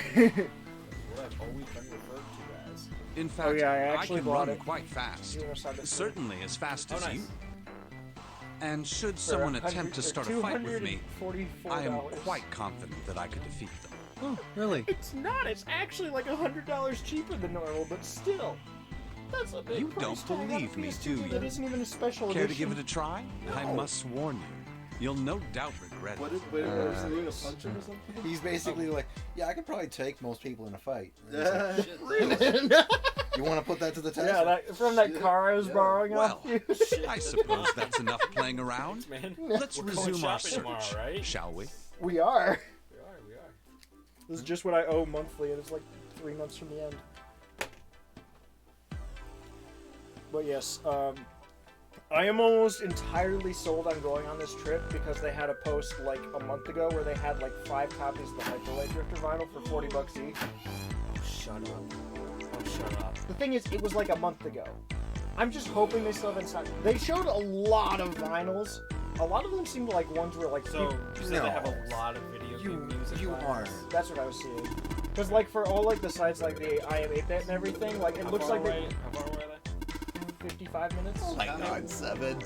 What I've always been referred to as. In fact, yeah, I I actually can bought run it. quite fast. You wanna start this Certainly as fast Oh, as nice. you. And should For someone 100 attempt to or start a fight with me, $244. I am quite confident that I could defeat them. Oh, really? It's not. It's actually like $100 cheaper than normal, but still. That's a big You price don't tag on a believe me, PS2 do game you? That isn't even a special Care to edition. give it a try? I must warn you, you'll no doubt regret it. What did you gonna punch him or something? He's basically like, yeah, I could probably take most people in a fight. And he's like, Really? you want to put that to the test? Yeah, that, from that car I was borrowing off Well, you. I suppose that's enough playing around. Man, Let's we're going resume our shopping search, tomorrow, right? shall we? We are. We are. This is just what I owe monthly, and it's like 3 months from the end. But yes, I am almost entirely sold on going on this trip because they had a post like a month ago where they had like 5 copies of the Hyperlight Drifter vinyl for $40 each. Shut up. Oh, shut up. The thing is, it was like a month ago. I'm just hoping they still have in stock. They showed a lot of vinyls. A lot of them seemed like ones where like So, you said No. they have a lot of video game music. You vinyls. aren't. that's what I was seeing. Because like for all like the sites like the I Am 8-Bit and everything, like it How looks far like away? How far away are they? 55 minutes. Oh my God, 7.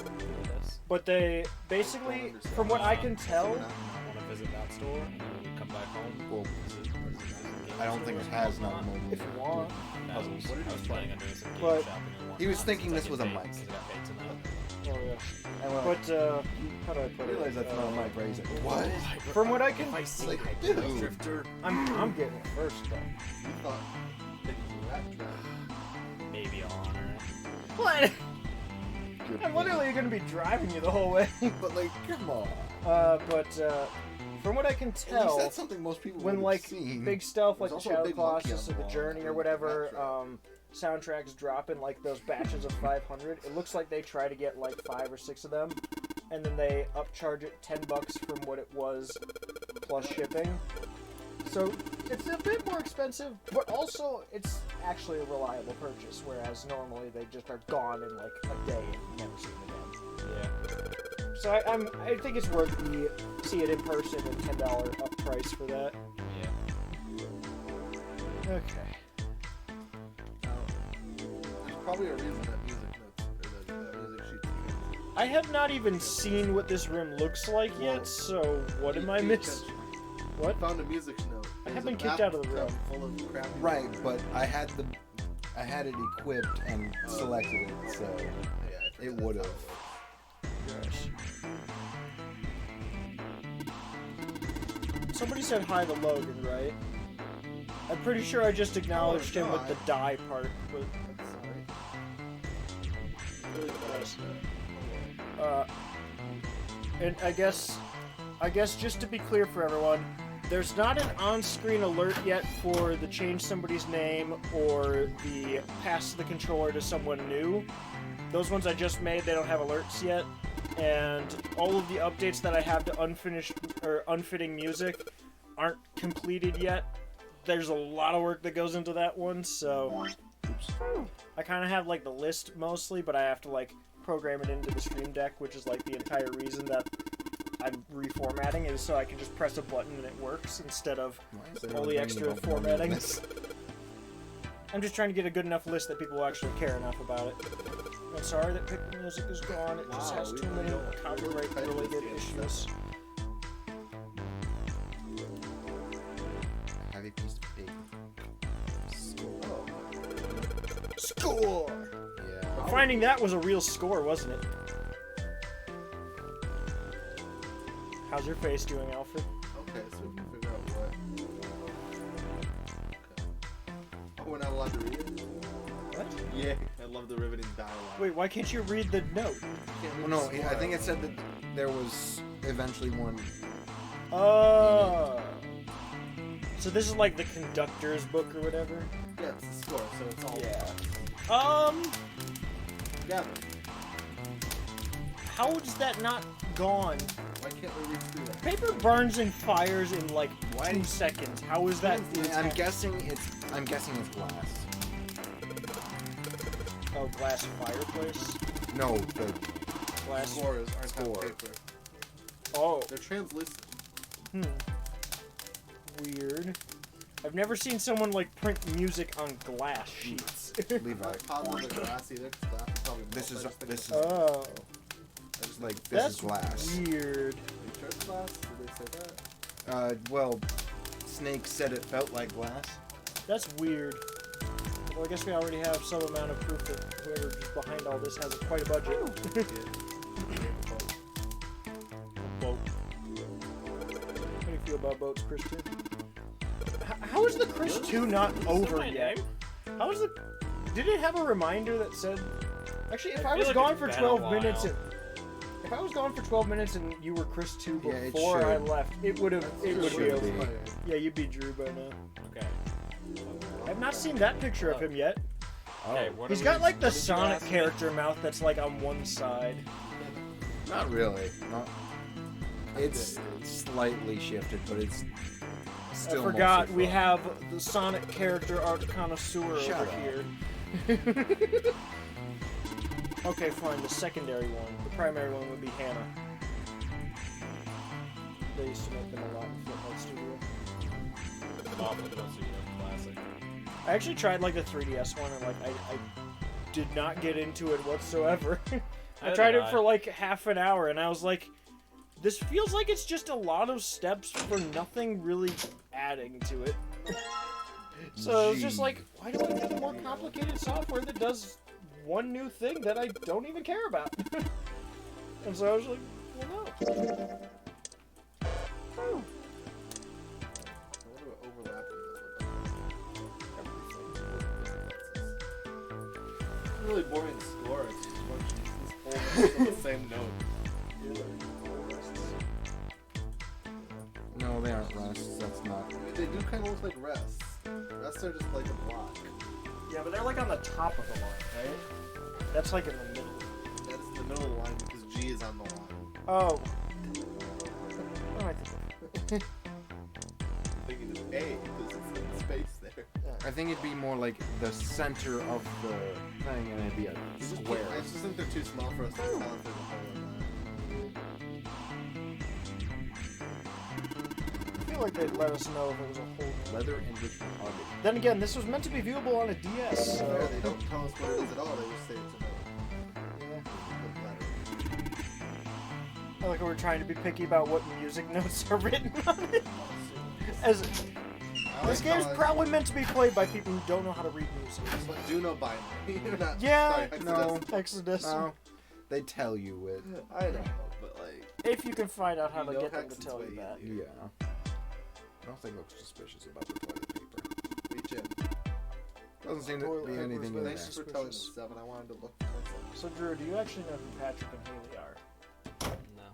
But they basically, from what I can tell, I want to visit that store and then come back home. Well, I don't think it has not mobile. if you want. No, I was planning on doing some game But- shopping and whatnot, He was thinking since I this get was a paid, mic. since I got paid tonight. Oh yeah. And when But how do I I put realize it? that's not a mic raise it. What? From what I can, If I see Like, Hyperlight dude. Drifter, I'm getting it first though. You thought that you were that drunk. maybe I'll honor it. What? I'm literally gonna be driving you the whole way. But like, come on. But from what I can At least tell, that's something most people when would like have seen. big stuff like There's the also a Shadow big monkey Colossus on or the the wall, Journey or like whatever, backtrack. soundtracks drop in like those batches of 500. It looks like they try to get like 5 or 6 of them, and then they upcharge it $10 from what it was plus shipping. So it's a bit more expensive, but also it's actually a reliable purchase. Whereas normally they just are gone in like a day and never seen again. Yeah. So I think it's worth the see it in person and $10 up price for that. Yeah. Okay. There's probably a reason that music notes or that music sheet. I have not even seen what this room looks like yet, so what am I missing? What? Found a music note. I have been kicked out of the room. Full of crappy Right, but I had it equipped and selected it, so it would have. Gosh. Somebody said hi to Logan, right? I'm pretty sure I just acknowledged him with the die part, but and I guess just to be clear for everyone, there's not an on-screen alert yet for the change somebody's name or the pass the controller to someone new. Those ones I just made, they don't have alerts yet. And all of the updates that I have to unfinished or unfitting music aren't completed yet. There's a lot of work that goes into that one, so I kind of have like the list mostly, but I have to like program it into the Stream Deck, which is like the entire reason that I'm reformatting is so I can just press a button and it works instead of all the extra formatting. I'm just trying to get a good enough list that people will actually care enough about it. I'm sorry that Pick Music is gone. It just has too many copyright-related issues. Heavy piece of paper. Score! Yeah. Finding that was a real score, wasn't it? How's your face doing, Alfred? Okay, so we can figure out what. Oh, we're not allowed to read it? What? Yeah, I love the riveting dialogue. Wait, why can't you read the note? Well, no, I think it said that there was eventually one. Oh. So this is like the conductor's book or whatever? Yeah, it's the score, so it's all. Yeah. Together. How is that not gone? Why can't we read through that? Paper burns and fires in like 2 seconds. How is that? I'm guessing it's glass. Oh, glass fireplace? No, the glass scores aren't score. paper. Oh. They're translucent. Weird. I've never seen someone like print music on glass sheets. Levi. Positive glass either. Glass is probably This is Oh. It's like this That's is glass. Weird. Are you sure it's glass? Did they say that? Well, Snake said it felt like glass. That's weird. Well, I guess we already have some amount of proof that whoever's behind all this has quite a budget. Boat. How do you feel about boats, Chris 2? How is the Chris 2 not over yet? How is the... Did it have a reminder that said... Actually, if I was gone for 12 minutes... If I was gone for 12 minutes and you were Chris 2 before I left, it would be over. Yeah, you'd be Drew by now. Okay. I've not seen that picture of him yet. Okay, He's got like the Sonic character mouth that's like on one side. Not really. It's slightly shifted, but it's still. I forgot we have the Sonic character art connoisseur over here. Okay, fine. The secondary one. The primary one would be Hannah. They used to make them a lot in Footnote Studio. Classic. I actually tried like the 3DS one and like I did not get into it whatsoever. I tried it for like half an hour and I was like, this feels like it's just a lot of steps for nothing really adding to it. So it's just like, why do I need more complicated software that does one new thing that I don't even care about? And so I was like, well, no. Really boring score. It's just a bunch of this whole the same note. No, they aren't rests. That's not. I mean, they do kind of look like rests. Rests are just like a block. Yeah, but they're like on the top of the line, right? That's like in the middle. That is in the middle of the line because G is on the line. Oh. Oh, I think. I'm thinking it's A because it's in space there. I think it'd be more like the center of the thing, and it'd be a square. I just think they're too small for us to tell if there's a hole in that. I feel like they'd let us know if it was a whole Leather enriched mahogany. Then again, this was meant to be viewable on a DS. So... Fair, they don't tell us what it is at all. They just say it's a note. I like how we're trying to be picky about what music notes are written on it. As this game's probably meant to be played by people who don't know how to read music. But do know binary. Yeah, sorry, no, Exodus. No, they tell you it. I know, but like... If you can find out how to know get them to Hexen's tell way you that. Yeah. I don't think it looks suspicious about the toilet paper. Reach in. Doesn't seem to Toilet be paper anything was in really there. Thanks for telling us, Seven. I wanted to look for myself. So, Drew, do you actually know who Patrick and Haley are? No.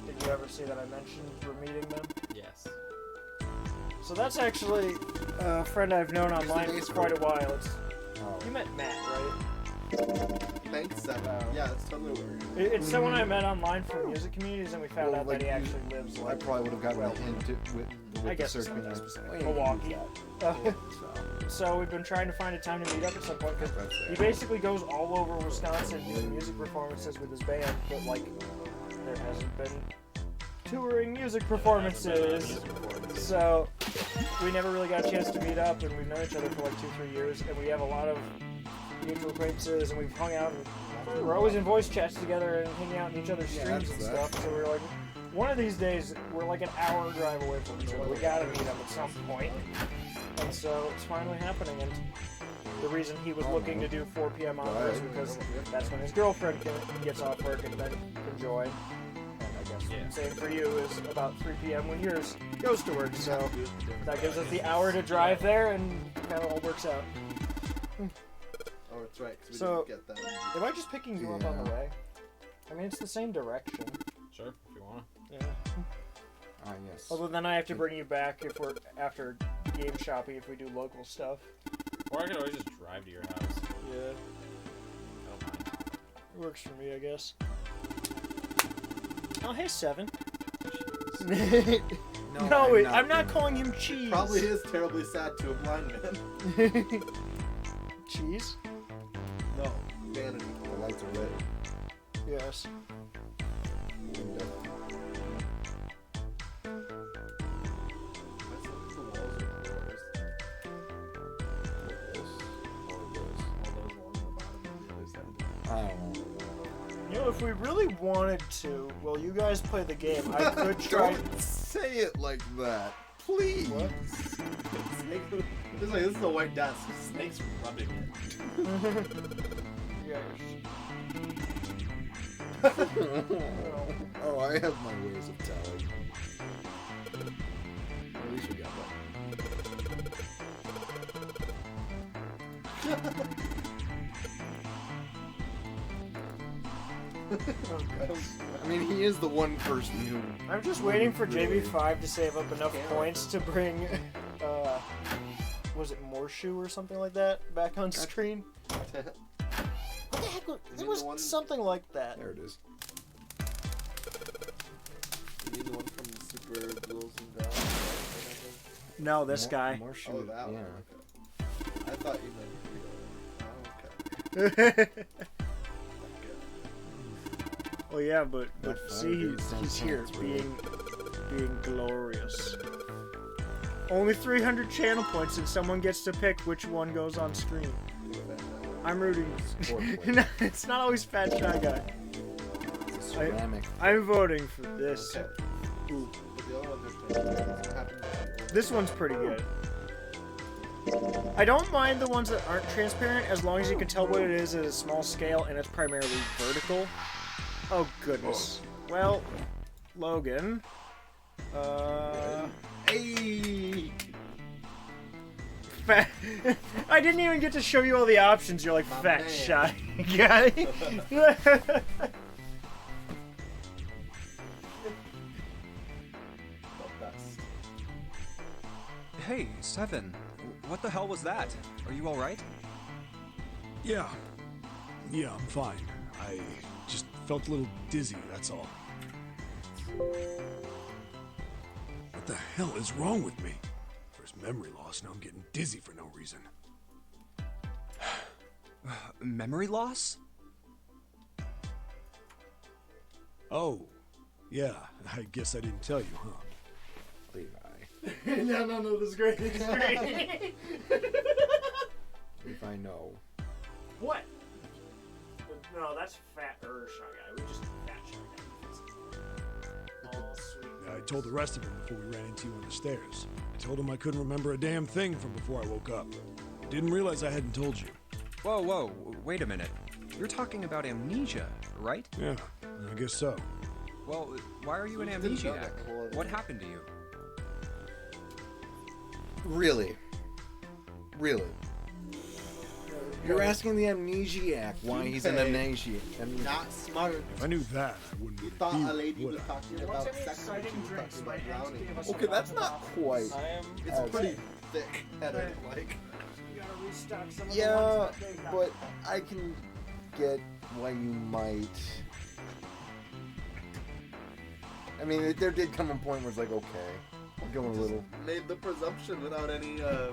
Did you ever see that I mentioned we're meeting them? Yes. So that's actually a friend I've known online for quite a while. It's, you met Matt, right? Thanks, Seven. Yeah, it's totally weird. It's someone I met online from music communities, and we found out that he actually lives. I probably would have gotten a hint with I the guess search it's being Milwaukee. So we've been trying to find a time to meet up at some point because he basically goes all over Wisconsin doing music performances with his band, but like there hasn't been touring music performances. So we never really got a chance to meet up, and we've known each other for like 2-3 years, and we have a lot of mutual acquaintances, and we've hung out, and we're always in voice chats together and hanging out in each other's streams and stuff. So we're like, one of these days, we're like an hour drive away from each other. We gotta meet up at some point. And so it's finally happening, and the reason he was looking to do 4 p.m. hours is because that's when his girlfriend gets off work and then can join. And I guess same for you is about 3 p.m. when yours goes to work, so that gives us the hour to drive there, and kind of all works out. Oh, that's right. So, we didn't get that. am I just picking you up on the way? I mean, it's the same direction. Sure, if you want. Yeah. Yes. Although then I have to bring you back if we're after game shopping if we do local stuff. Or I could always just drive to your house. Yeah. I don't mind. It works for me, I guess. Oh, hey, Seven. No, I'm not calling him Cheese. Probably is terribly sad to a blind man. Cheese? No, vanity. The lights are lit. Yes. Window. You know, if we really wanted to, well, you guys play the game. I could try. Don't say it like that, please. What? This is a white desk. Snake's rubbing it. Oh, I have my ways of telling. At least we got I mean, he is the one person who... I'm just waiting for JB5 to save up enough points to bring, was it Morshoe or something like that back on screen? What the heck was... It was something like that. There it is. You mean the one from Super Ghouls and Dolls? No, this guy. Morshoe, Oh, that one. yeah. Okay. I thought you meant... Oh, okay. Well, yeah, but see, he's here, being glorious. Only 300 channel points, and someone gets to pick which one goes on screen. I'm rooting. No, it's not always Fat Shy Guy. I'm voting for this. Ooh. This one's pretty good. I don't mind the ones that aren't transparent as long as you can tell what it is at a small scale and it's primarily vertical. Oh goodness. Well, Logan. Hey! Fat. I didn't even get to show you all the options. You're like, Fat Shy Guy. Hey, Seven. What the hell was that? Are you alright? Yeah. Yeah, I'm fine. I just felt a little dizzy, that's all. What the hell is wrong with me? First memory loss, now I'm getting dizzy for no reason. Memory loss? Oh, yeah, I guess I didn't tell you, huh? Levi. No, this is great. This is great. If I know. What? No, that's fat Shy Guy. We just do fat Shy Guy. Oh, sweet. I told the rest of them before we ran into you on the stairs. I told them I couldn't remember a damn thing from before I woke up. I didn't realize I hadn't told you. Whoa, wait a minute. You're talking about amnesia, right? Yeah, I guess so. Well, why are you an amnesiac? What happened to you? Really? You're asking the amnesiac why he's an amnesiac. Not smart. If I knew that, I wouldn't You be thought here, a lady would was I? talking about sex when she was talking about drowning. Okay, that's not quite. It's pretty thick-headed, like. Yeah, but I can get why you might. I mean, there did come a point where it's like, okay, I'm going a little. Made the presumption without any, yeah.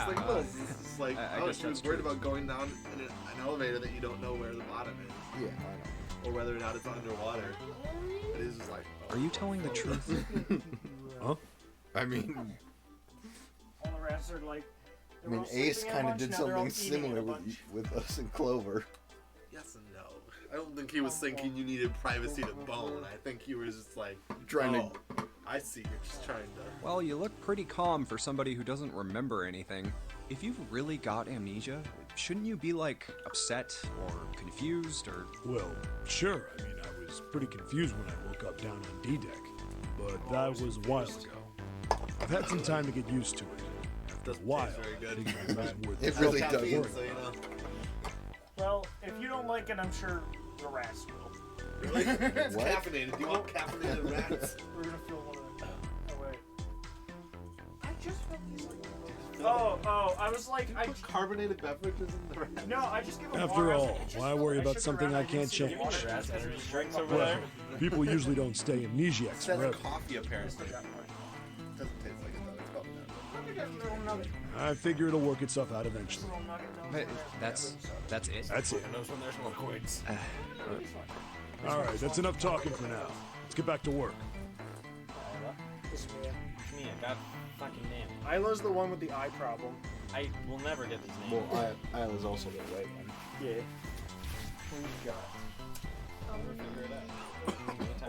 signals. It's just like, I guess she was that's worried true. about going down in an elevator that you don't know where the bottom is. Yeah, I know. Or whether or not it's underwater. It is just like. Are you telling the truth? Huh? I mean, All the rats are like. I mean, Ace kind of did something similar with us and Clover. Yes and no. I don't think he was thinking you needed privacy to bone. I think he was just like Trying to. I see. You're just trying to. Well, you look pretty calm for somebody who doesn't remember anything. If you've really got amnesia, shouldn't you be, like, upset or confused or... Well, sure. I mean, I was pretty confused when I woke up down on D-Deck. But that was a while ago. I've had some time to get used to it. After a while, very good. I think it wasn't worth It really does. Caffeine, so, you know. Well, if you don't like it, I'm sure the rats will. Really? It's What? caffeinated. Do you want caffeinated rats? We're gonna fill one of them. Oh wait. I just felt these like. Oh, I was like, I Put carbonated beverages in the rats. no, I just give them After water. all, why worry about something I can't change? Well, people usually don't stay amnesiacs Instead forever. of coffee, apparently. Doesn't taste like it though. It's probably not. I figure it'll work itself out eventually. But that's it? That's it. knows when there's more coins. Alright, that's enough talking for now. Let's get back to work. This man. Me, I got fucking name. Isla's the one with the eye problem. I will never get this name. Well, Isla's also the right one. Yeah.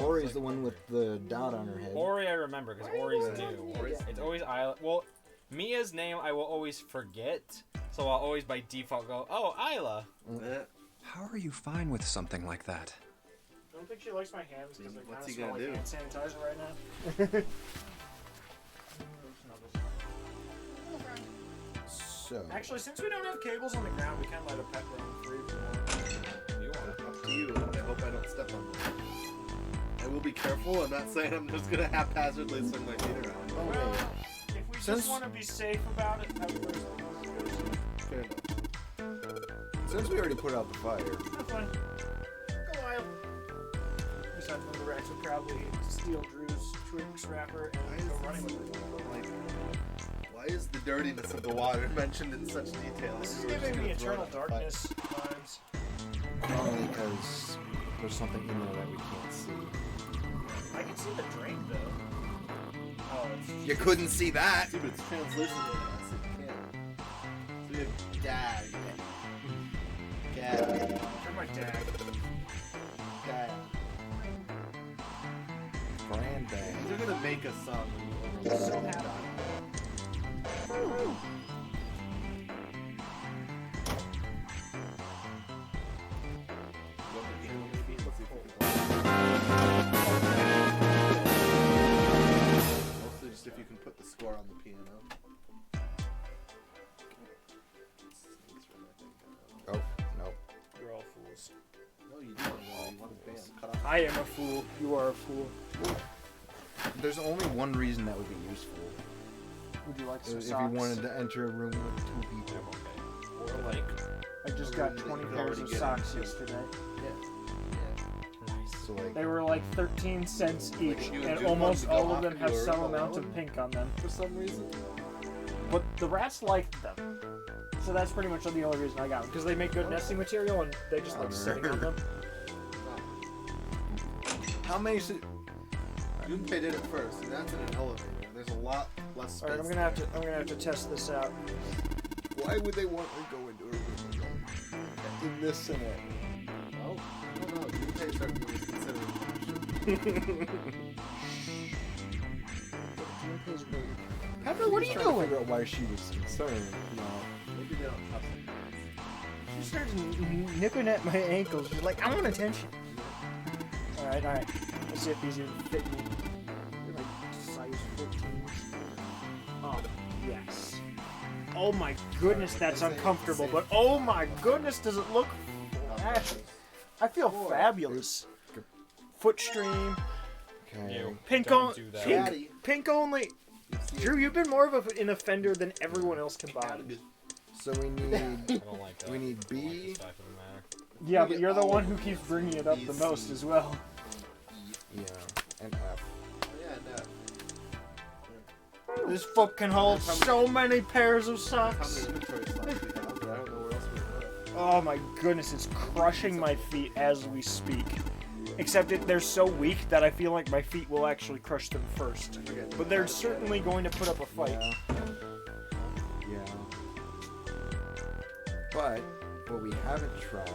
Ori's the one with the dot on her head. Ori, I remember because Ori's new. It's always Isla. Well, Mia's name I will always forget, so I'll always by default go, "Oh, Isla." How are you fine with something like that? I don't think she likes my hands because they kind What's of he smell gonna like do? hand sanitizer right now. So. Actually, since we don't have cables on the ground, we can let a pet roam free for more. You want it? Up to you. I hope I don't step on them. I will be careful. I'm not saying I'm just gonna haphazardly swing my feet around. Oh, Well, wait. if we Since- just want to be safe about it, that's where it's supposed to go. Fair enough. Since we already put out the fire, That's fine. Go wild. Besides, one of the rats would probably steal Drew's Twix wrapper and go running with it. Like, why is the dirtiness of the water mentioned in such detail? This is We were just giving me gonna throw it Eternal on the fire. Darkness vibes. probably because there's something in there that we can't see. I can see the drink though. Oh, it's You couldn't see that. See, but it's translucent in it, so you can't. So you have gag. Gag. for my dad. Gag. Brand bag. They're gonna make a song. I'm so happy. Mostly just if you can put the score on the piano. Oh, no. You're all fools. No, you don't. You want a band. Cut off. I am a fool. You are a fool. There's only one reason that would be useful. Would you like some If you socks? wanted to enter a room with two people. Or like, I just got 20 pairs of socks yesterday. So like, They were like 13 cents each, you and do almost want to go all of them off have your some own amount of pink on them. For some reason. But the rats liked them. So that's pretty much the only reason I got them. Because they make good nesting material and they just like sitting on them. how many? Junpei did it first, and that's in an elevator. There's a lot less space. Alright, I'm gonna have to test this out. Why would they want to go into a room alone? In this scenario? Well, I don't know. Junpei certainly was considering Pepper, what are you Trying to doing? figure out why she was concerned. No. Maybe they don't trust him. She starts nipping at my ankles. She's like, I want attention. Alright. Let's see if these even fit me. They're like size 14. Oh, yes. Oh my goodness, that's uncomfortable, but oh my goodness, does it look... I feel fabulous. Foot stream. Okay. Pink only. Drew, you've been more of an offender than everyone else combined. So we need... I don't like that. We need B. Yeah, but you're the one who keeps bringing it up the most as well. Yeah, and F. Yeah, no. This fucking holds so many pairs of How socks. many inventory slots we have, but I don't know where else we put it. Oh my goodness, it's crushing my feet as we speak. Except they're so weak that I feel like my feet will actually crush them first. But they're certainly going to put up a fight. Yeah. But what we haven't tried.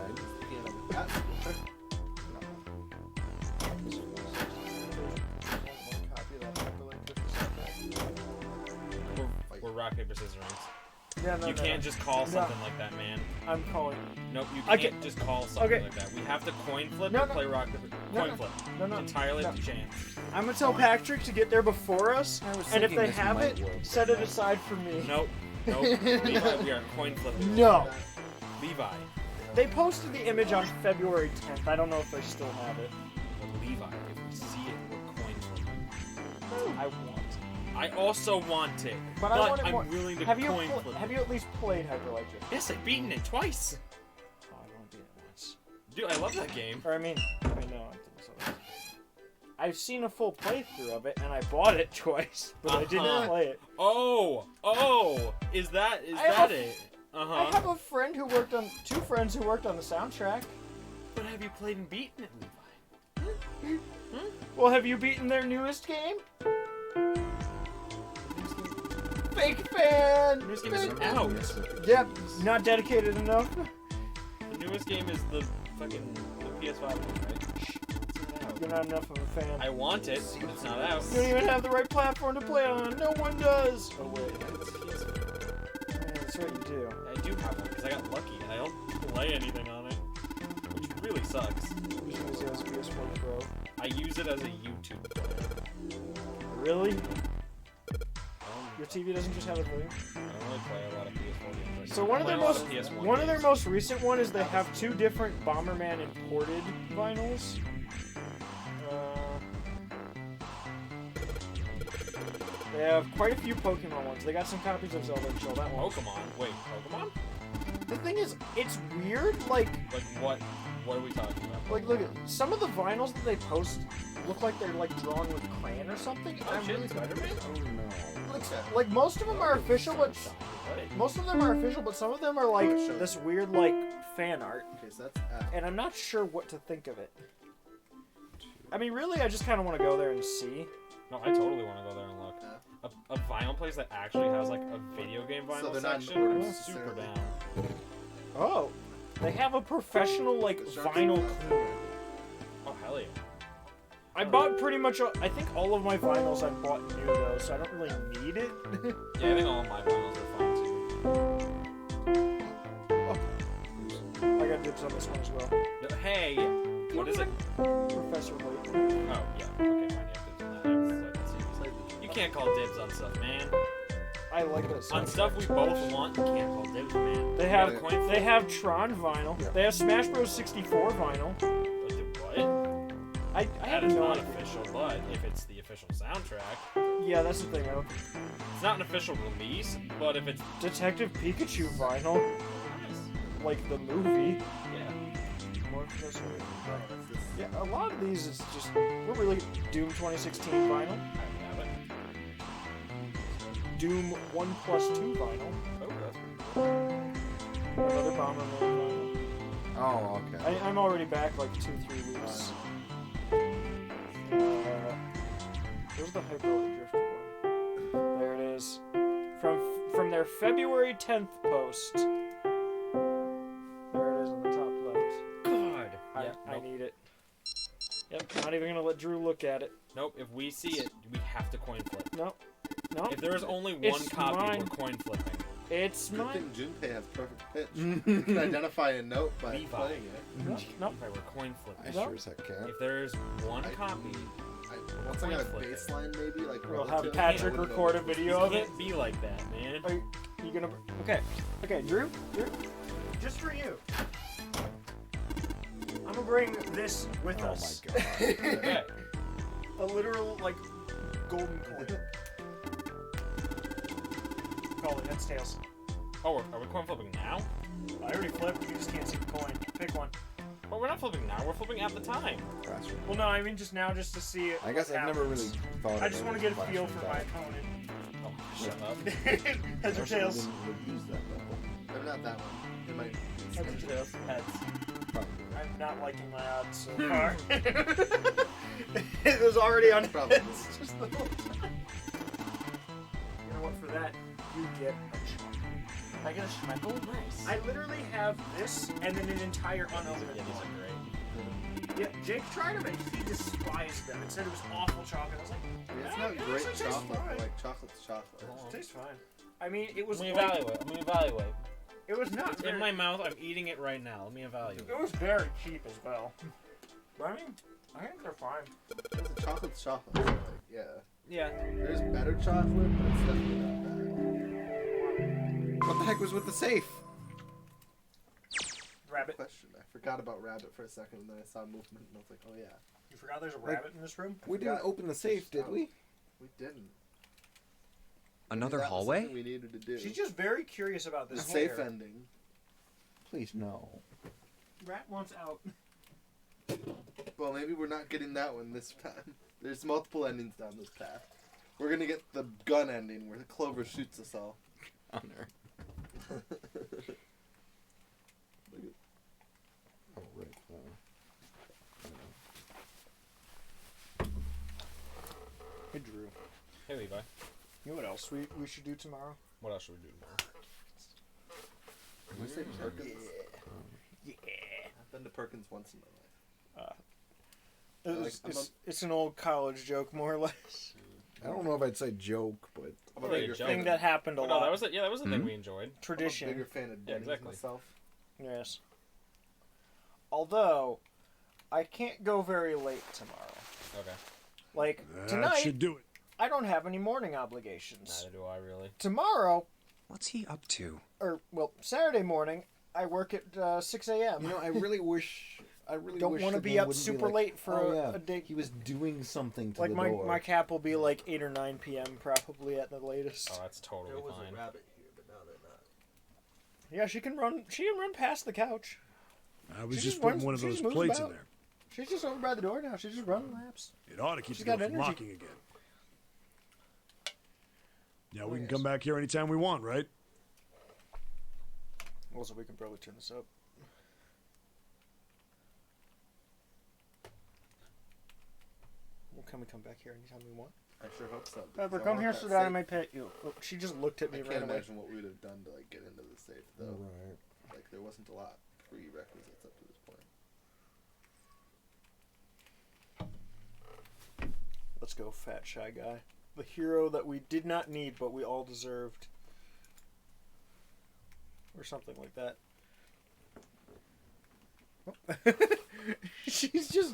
We're rock, paper, scissors. Yeah, You can't just call something like that, man. I'm calling. Nope, you can't just call something like that. We have to coin flip or play rock, paper. Coin flip. Entirely up to chance. I'm gonna tell Patrick to get there before us, and if thinking they this have might it, work. set it aside for me. Nope. Levi, we are coin flipping. No. Levi. They posted the image on February 10th. I don't know if they still have it. Levi, if we see it, we're coin flipping. I want it. I also want it, But I want it I'm more. willing to Have you coin flip. have you at least played Hyper Light Drifter? Yes, I've beaten it twice. Oh, I've only beaten it once. Dude, I love that game. Or I mean, no, I didn't. So I've seen a full playthrough of it, and I bought it twice, but I didn't play it. Oh, is that I have it? I have a friend who worked on two friends who worked on the soundtrack. But have you played and beaten it, Levi? Well, have you beaten their newest game? Fake fan! The newest game is out. Yep, not dedicated enough. The newest game is the fucking PS5 one, right? You're not enough of a fan. I want it, but it's not out. You don't even have the right platform to play on. No one does. Oh wait, that's what you do. I do have one because I got lucky and I don't play anything on it, which really sucks. You should use it as PS4 Pro. I use it as a YouTube player. Really? Your TV doesn't just have a thing? I don't really play a lot of PS4 games. Right So now. one of I their play a lot most PS1 one of their games. most recent one is they have two different Bomberman imported vinyls. They have quite a few Pokemon ones. They got some copies of Zelda and Chill. That one. Pokemon? Wait, Pokemon? The thing is, it's weird. Like what? What are we talking about? Like, look at some of the vinyls that they post look like they're like drawn with crayon or something. Oh, shit, Spider-Man? Oh no. Like most of them are official, but most of them are official, but some of them are like this weird like fan art. Okay, so that's F. And I'm not sure what to think of it. I mean, really, I just kind of want to go there and see. No, I totally want to go there and look. A vinyl place that actually has like a video game vinyl So they're not section. imported I'm super necessarily. down. Oh, they have a professional like vinyl cleaner. Oh hell yeah! I bought pretty much. I think all of my vinyls I bought new though, so I don't really need it. Yeah, I think all of my vinyls are fine too. I got dibs on this one as well. Hey, what is it? Professor Layton. Oh yeah. Okay, fine. You have dibs on that. I was like, seriously. You can't call dibs on stuff, man. I like this. On stuff we both want, you can't call dibs, man. They have Tron vinyl. Yeah. They have Smash Bros. 64 vinyl. What? I That have is no not idea. official, but if it's the official soundtrack, Yeah, that's the thing. it's not an official release. But if it's Detective Pikachu vinyl, like the movie. yeah, More Professor Layton. Yeah, a lot of these is just we're really Doom 2016 vinyl. I have it. Doom 1+2 vinyl. Oh, that's pretty cool. Another Bomberman vinyl. Oh, okay. I'm already back like 2-3 weeks. the Hyperbola Drifter one. There it is. From their February 10th post. There it is on the top left. God. I need it. Yep, not even gonna let Drew look at it. Nope, if we see it, we have to coin flip. Nope. Nope. If there is only one It's copy, mine. we're coin flipping. It's Good mine. thing Junpei has perfect pitch. You can identify a note by Levi. playing it. Nope. Nope. If I were coin flipping. I sure as heck can. If there's one copy, Once I got a Coin flip it. baseline, maybe like We'll have relative, Patrick I wouldn't know record a which was video of it it. can't be like that, man. Are you gonna? Okay. Okay, Drew. Just for you. I'm gonna bring this with us. Oh my god. Okay. A literal like golden coin. Call it heads tails. Oh, are we coin flipping now? I already flipped. You just can't see the coin. Pick one. But we're not flipping now. We're flipping at the time. Well, no, I mean just now, just to see it. I guess I've never really thought. I just want to get a feel for my opponent. Oh, shut up. Heads or tails? Maybe not that one. It might. Heads or tails? Heads. I'm not liking my odds so Hmm. far. It was already on Probably. heads. Just the whole time. You know what? For that, you get a Schmeckle. I get a Schmeckle? Nice. I literally have this and then an entire unopened Yeah, these one. are great. Yeah, Jake tried them and he despised them and said it was awful chocolate. I was like, It's not it great actually tastes chocolate, fine. but like chocolate's chocolate. It tastes fine. I mean, it was Let me like- evaluate. Let me evaluate. It was not It's very, in my mouth. I'm eating it right now. Let me evaluate. It was very cheap as well. But I mean, I think they're fine. It's chocolate's chocolate. So like, yeah. Yeah. There's better chocolate, but it's definitely not bad. What the heck was with the safe? Rabbit. Question. I forgot about Rabbit for a second, and then I saw movement, and I was like, oh yeah. You forgot there's a rabbit in this room? We didn't open the safe, did we? We didn't. Another That was hallway? something we needed to do. She's just very curious about The this safe hair. ending. Please no. Rat wants out. Well, maybe we're not getting that one this time. There's multiple endings down this path. We're gonna get the gun ending where Clover shoots us all. Honor. Oh, right. Hey, Drew. Hey, Levi. You know what else we should do tomorrow? What else should we do tomorrow? Can we say Perkins? Yeah. I've been to Perkins once in my life. It's an old college joke, more or less. I don't know if I'd say joke, but I'm a Really, bigger joke. Thing that happened a Oh, lot. no, that was a, yeah, that was the thing we enjoyed. Tradition. I'm a bigger fan of Denny's exactly. myself. Yes. Although, I can't go very late tomorrow. Okay. Like, That tonight, should do it. I don't have any morning obligations. Neither do I really. Tomorrow, What's he up to? or, well, Saturday morning, I work at 6 a.m. you know, I really wish. I really Don't wish want to the be game up wouldn't super like, late for oh, yeah, a date. He was doing something to Like, the my, door. my cap will be like 8 or 9 p.m. probably at the latest. Oh, that's totally There was fine. a rabbit here, but now they're not. Yeah, she can run past the couch. I was She just just putting runs- one of she those just moves plates in about. there. She's just over by the door now. She's just running laps. It ought to keep She's the door got from energy. locking again. Now we can come back here anytime we want, right? Also, we can probably turn this up. Well, can we come back here anytime we want? I sure hope so. Pepper, because I come want here that so that I safe. may pet you. Oh, she just looked at me I right can't away. imagine what we would have done to like get into the safe though. Right. Like there wasn't a lot prerequisites up to this point. Let's go, fat shy guy. The hero that we did not need, but we all deserved. Or something like that. she's just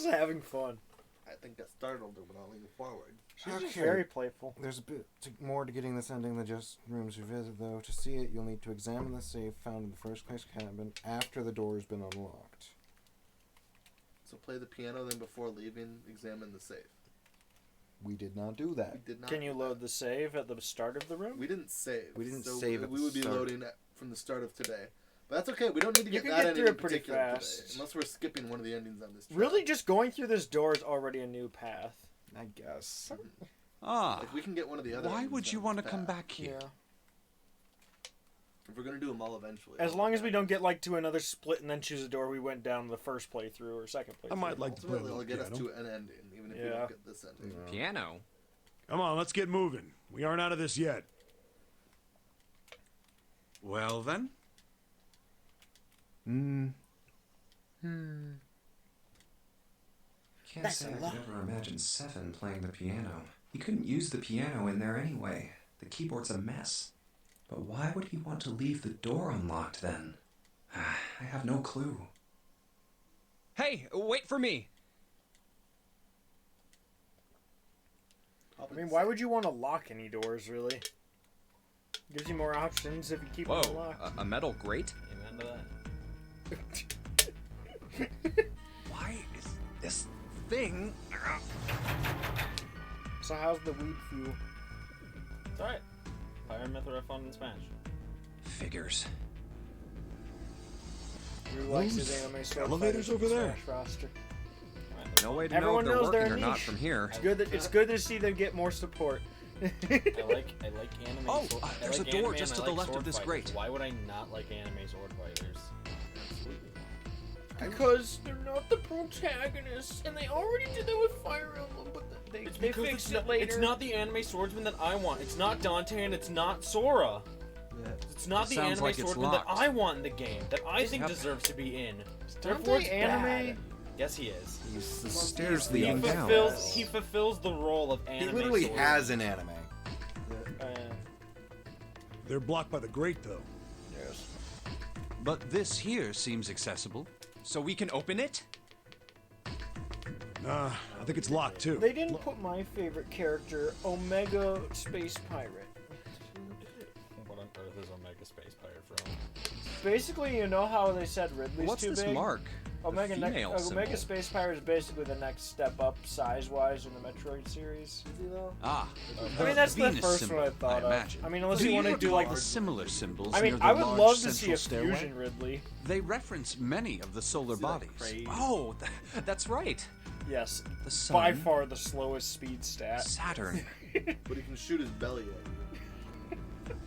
having fun. I think I startled her when I leaned forward. She's just very playful. There's a bit more to getting this ending than just rooms you visit, though. To see it, you'll need to examine the safe found in the first class cabin after the door has been unlocked. So play the piano, then before leaving, examine the safe. We did not do that. We did not. Can you do load the save at the start of the room? We didn't save. We didn't so save at We the would be start. loading from the start of today. But that's okay. We don't need to You get can that get ending through in it pretty particular fast. today, unless we're skipping one of the endings on this. Track. Really, just going through this door is already a new path. I guess. Ah, Like we can get one of the other. why endings would you on want to this come path. back here? If we're gonna do them all eventually. As long as we don't get like to another split and then choose a door we went down the first playthrough or second playthrough. I might like to play a Ultimately, little it'll get us piano. to an ending, even if we don't get this ending. Piano? Come on, let's get moving. We aren't out of this yet. Well then. Can't say I could ever imagine Seven playing the piano. He couldn't use the piano in there anyway. The keyboard's a mess. But why would he want to leave the door unlocked then? I have no clue. Hey, wait for me! I mean, why would you want to lock any doors, really? Gives you more options if you keep them locked. A metal grate? Amen to that. Why is this thing... So how's the weed fuel? It's alright. Fire method are fun and Smash. Figures. Drew likes his anime sword elevators fighters over in there. Smash roster. No way to Everyone know if knows they're they're working a or not niche. from here. It's good to see them get more support. I like anime. Oh, sword, there's I like a door anime just and to I the like left of sword this fighters. grate. Why would I not like anime sword fighters? Because they're not the protagonists, and they already did that with Fire Emblem, but they fixed it later. It's not the anime swordsman that I want. It's not Dante and it's not Sora. It's not the sounds anime like it's swordsman that locked. I want in the game, that I think Yep. deserves to be in. Dante Therefore, it's anime? bad. Yes, he is. He's the stairs the leading down. He fulfills the role of anime. He literally swordsman. has an anime. They're blocked by the grate, though. Yes. But this here seems accessible. So we can open it? Nah, I think it's locked, too. They didn't put my favorite character, Omega Space Pirate. What on earth is Omega Space Pirate from? Basically, you know how they said Ridley's What's too this big? mark? Omega, The female symbol. Omega Space Pirate is basically the next step up size-wise in the Metroid series. Ah, I mean, that's the Venus first symbol, one I thought of. imagine. I mean, unless Do you want to do recall like the similar symbols. I mean, near the I would large love to see central a stairway? fusion Ridley. They reference many of the solar bodies. Oh, that's right. Yes, The sun. by far the slowest speed stat. Saturn. But he can shoot his belly out.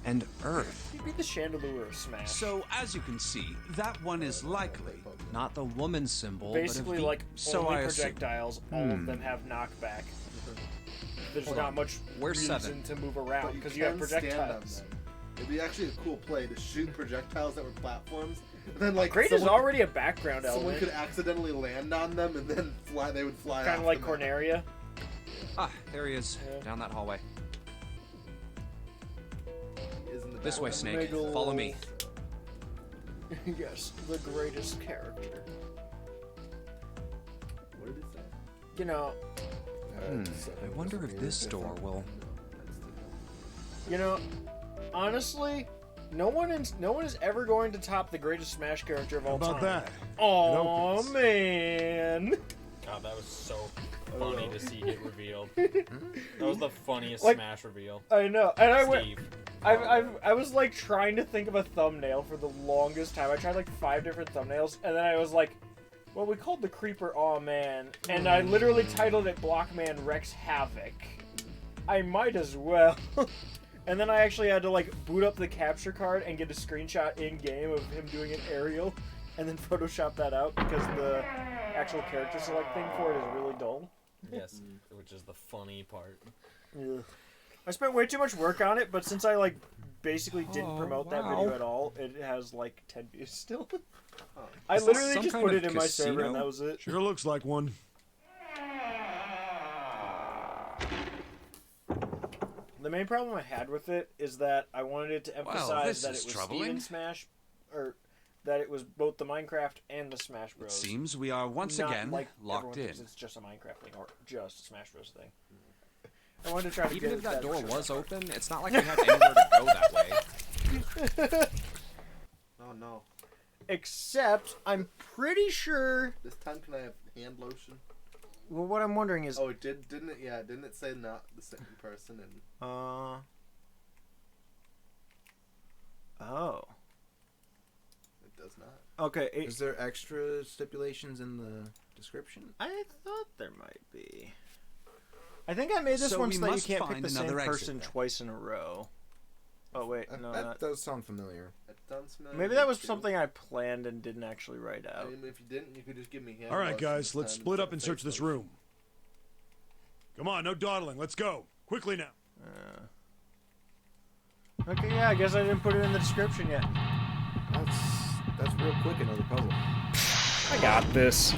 And Earth. He'd be the Chandelure of Smash. So, as you can see, that one is likely. Not the woman symbol, Basically, but a V. like, So only I assume. projectiles, all of them have knockback. There's Hold not on. much Where's reason Seven? to move around, But because you have can stand on projectiles. them. It'd be actually a cool play to shoot projectiles that were platforms. And then, like, Grate is someone- already a background Someone element. could accidentally land on them and then fly. They would fly. Kind of off like the map. Corneria. Ah, there he is. Yeah. Down that hallway. He is in the This way, back. Snake. Megalo. Follow me. Yes, the greatest character. What did it say? You know, I wonder if this door will... you know, honestly, no one is ever going to top the greatest Smash character of all How about time. that? Oh It opens. man! God, that was so funny to see get revealed. That was the funniest Like- Smash reveal. I know, and I went. Steve. I was like trying to think of a thumbnail for the longest time. I tried like 5 different thumbnails, and then I was like, well, we called the creeper Aw Man, and I literally titled it Blockman Wrecks Havoc. I might as well. And then I actually had to like boot up the capture card and get a screenshot in game of him doing an aerial, and then Photoshop that out because the actual character select thing for it is really dull. Yes, which is the funny part. Yeah. I spent way too much work on it, but since I like basically didn't Oh, promote that wow. video at all, it has like 10 views still. I Is this literally some just kind put of it in my server casino? and that was it. Sure looks like one. The main problem I had with it is that I wanted it to emphasize this that is it was troubling. Steven Smash, or that it was both the Minecraft and the Smash Bros. It seems we are once Not again like locked everyone in. thinks it's just a Minecraft thing or just a Smash Bros thing. I wanted to try to Even get if that door sure. was open, it's not like we had anywhere to go that way. Oh no! Except I'm pretty sure. This time, can I have hand lotion? Well, what I'm wondering is. Oh, it did, didn't it? Yeah, didn't it say not the same person? And Oh. it does not. Okay. Is there extra stipulations in the description? I thought there might be. I think I made this So one we so that you must can't pick find the same another exit person then. twice in a row. Oh wait, no, that does sound familiar. That sounds familiar. maybe that was something I planned and didn't actually write out. I mean, if you didn't, you could just give me hand. All right, guys, let's split up and search this room. Come on, no dawdling. Let's go. Quickly now. Okay, yeah, I guess I didn't put it in the description yet. That's real quick, another puzzle. I got this.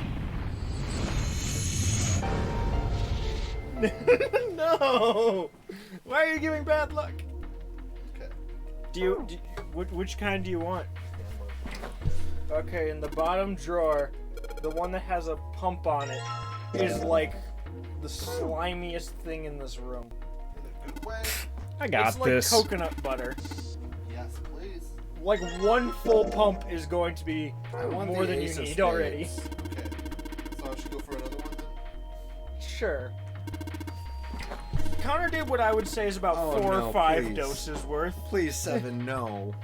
No! Why are you giving bad luck? Okay. Which kind do you want? Okay, in the bottom drawer, the one that has a pump on it is like the slimiest thing in this room. In a good way? I got this. It's like coconut butter. Yes, please. Like one full pump is going to be more than you need already. Okay. So I should go for another one then? Sure. Connor did what I would say is about 4 or 5 doses worth. Please, 7, no.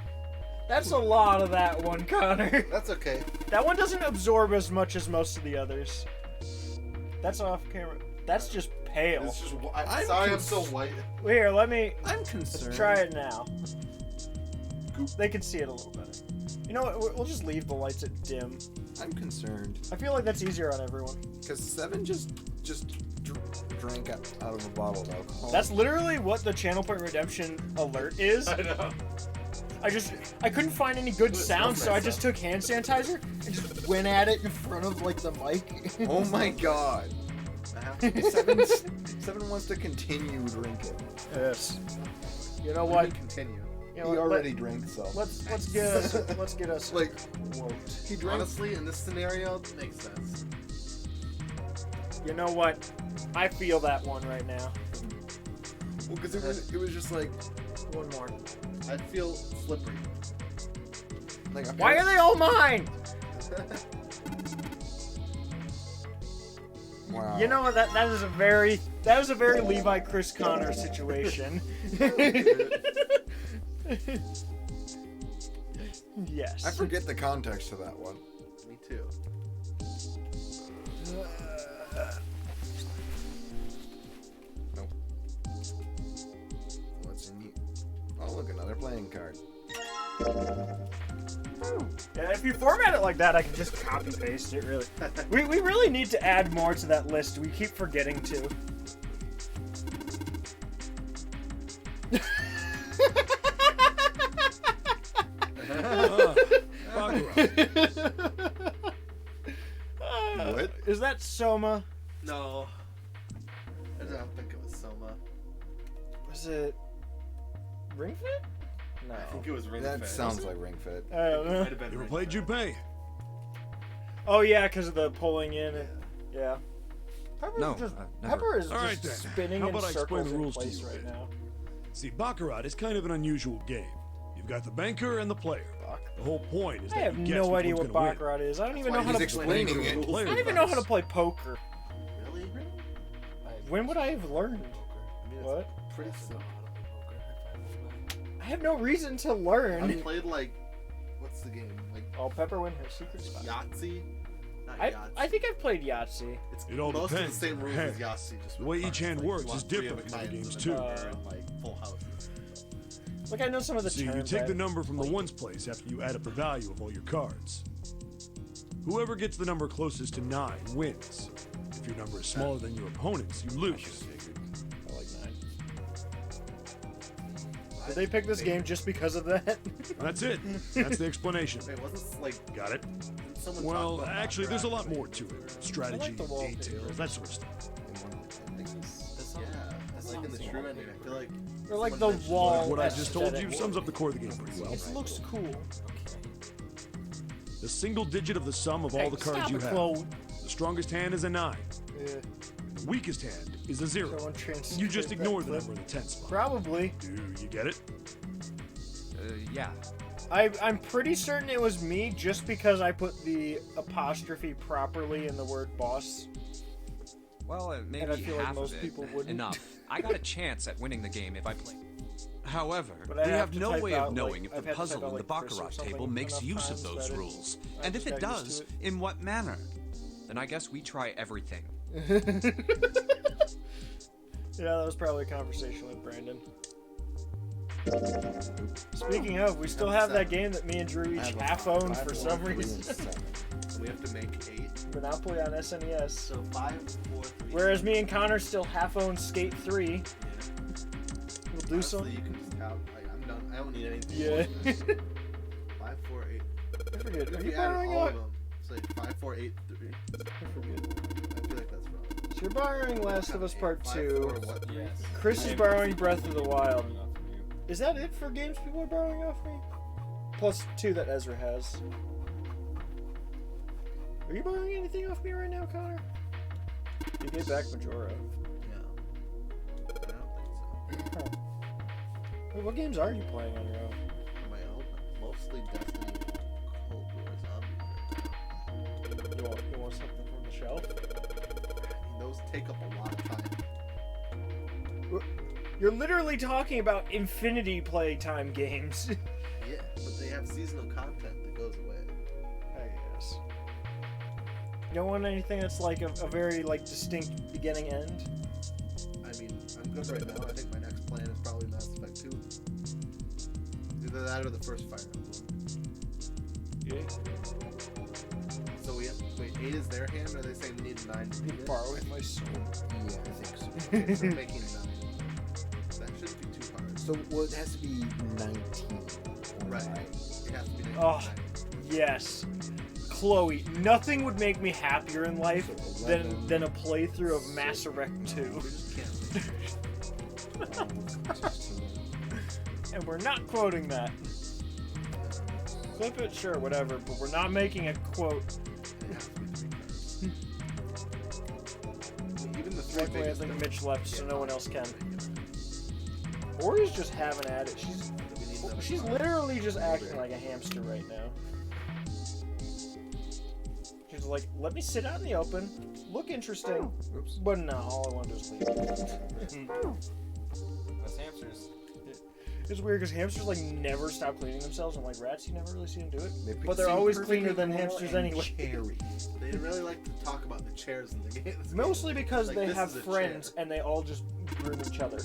That's a lot of that one, Connor. That's okay. That one doesn't absorb as much as most of the others. That's off camera. That's just pale. It's just, I'm sorry I'm so white. Here, let me... I'm concerned. Let's try it now. They can see it a little better. You know what? We'll just leave the lights at dim. I'm concerned. I feel like that's easier on everyone. Because 7 just drank out of a bottle of alcohol. That's literally what the Channel Point Redemption alert is. I know. I couldn't find any good sounds, so I just took hand sanitizer and just went at it in front of like the mic. Oh my god. 7 wants to continue drinking. Yes. You know what? Continue. You know He what? already drank some. Let's get us like quote. He drank. Honestly, in this scenario, it makes sense. You know what? I feel that one right now. Well, because it was just like one more. I feel slippery. Like why are they all mine? Wow. You know what? That was a very Levi Chris Connor situation. Yes. I forget the context of that one. Me too. Nope. What's in you? Oh, look, another playing card. Yeah, if you format it like that, I can just copy paste it. Really, we really need to add more to that list. We keep forgetting to. What? Is that Soma? No. I don't think it was Soma. Was it Ring Fit? No. I think it was Ring That Fit. sounds like Ring Fit. I don't know. Might have been You ever Ring played Fit. Junpei? Oh yeah, because of the pulling in. And, yeah. Pepper's No, just, never. Pepper is All right, just then. spinning How in about I explain circles the in rules to place you, right Ed? now. See, Baccarat is kind of an unusual game. You've got the banker and the player. The whole point is I that have you guess no which idea one's what gonna win. Baccarat is. I don't even know why how to. he's explaining it. I don't even know how to play poker. Really? When would I have learned? What? Pretty simple. I have no reason to I learn. played like, what's the game? Like Oh, Pepper win her secret spot. Yahtzee? Not I Yahtzee. think I've played Yahtzee. It's It all most depends of the same on rules your as hands. Yahtzee. Just The with way each cards. hand Like, works you is want 3 of different the in the kinds games, and too. then burn, like full houses. Like I know some of the See, terms. you take I- the number from the ones place after you add up the value of all your cards. Whoever gets the number closest to 9 wins. If your number is smaller than your opponent's, you lose. I like 9. Did they pick this game just because of that? That's it. That's the explanation. Wait, wasn't this like Got it? didn't someone Well, talk about actually, there's a lot Baccarat, more to it. Strategy, the wallpaper. details, that sort of stuff. Yeah, that's like in the true ending. I feel like Or like the someone mentioned wall. What I just told you aesthetic. sums up the core of the game pretty well. It looks cool. The single digit of the sum of all the cards you have. Chloe. The strongest hand is a 9. Yeah. The weakest hand is a 0. Someone transferred You just that ignore the clip. number in the 10th spot. Probably. Do you get it? Yeah. I'm pretty certain it was me just because I put the apostrophe properly in the word boss. Well, maybe And I feel like half most of it. people wouldn't. Enough. I got a chance at winning the game if I play. However, But I we have have to no type way out, of knowing like, if I've the had to puzzle type out, in the like, Chris or Baccarat something table makes enough use of times those that rules. I And if just it got used does, to it. in what manner? Then I guess we try everything. Yeah, that was probably a conversation with Brandon. Speaking of, we still have that game that me and Drew each half own for some reason. We have to make 8. Monopoly on SNES. So 5, 4, 3. Whereas me and Connor still half own Skate 3. Yeah. We'll do Honestly, some. you can just count. Like, I'm done. I don't need anything. Yeah. 5, 4, 8. I forget. If Are you you add borrowing all what? of them, it's like 5, 4, 8, 3. I forget. I feel like that's wrong. So you're borrowing Last of Us Part 2. Yes. Chris is borrowing Breath of the Wild. Is that it for games people are borrowing off me? Plus 2 that Ezra has. Are you borrowing anything off me right now, Connor? You gave back Majora. Yeah. I don't think so. Wait, what games are you playing on your own? On my own, mostly Destiny and Cold War Zombies. You want something from the shelf? I mean, those take up a lot of time. You're literally talking about infinity playtime games. Yeah, but they have seasonal content that goes away. I guess. You don't want anything that's like a very like distinct beginning end? I mean, I'm good right now. I think my next plan is probably Mass Effect 2. Either that or the first Fire Emblem. Yeah. So we have, wait, 8 is their hand, or are they saying we need 9 to beat it? Borrowing my soul. Yeah, I think so. Okay, so we're making 9. That shouldn't be too hard. So well, it has to be 19. Right. It has to be 19. Oh, yes. Chloe, nothing would make me happier in life than a playthrough of Mass Effect 2. We just can't And we're not quoting that. Clip it, sure, whatever, but we're not making a quote. It has to be 3 cards. Even the 3 Luckily, I biggest think ones. Mitch left, so no one else can. Ori's just having at it. She's literally just acting like a hamster right now. She's like, let me sit out in the open, look interesting. Oops. But no, all I want to do is leave. Those hamsters. It's weird because hamsters like never stop cleaning themselves, and like rats, you never really see them do it. They But they're seem always perfectly cleaner than normal hamsters and anyway. cherry. They really like to talk about the chairs in the game. Mostly because Like, they this have is a friends chair. and they all just groom each other.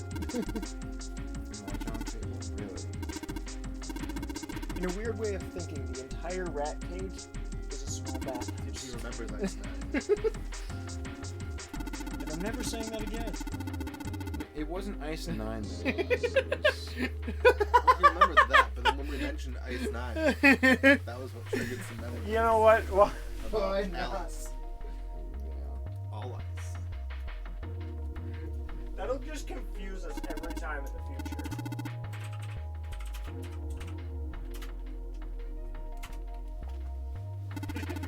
In a weird way of thinking, the entire rat cage is a small bathhouse. She remembers Ice 9. And I'm never saying that again. It wasn't Ice 9 though. She remembers that, but then when we mentioned Ice 9, that was what triggered some memories. You know what? Well, About Alice. All Ice. that'll just confuse us every time in the future.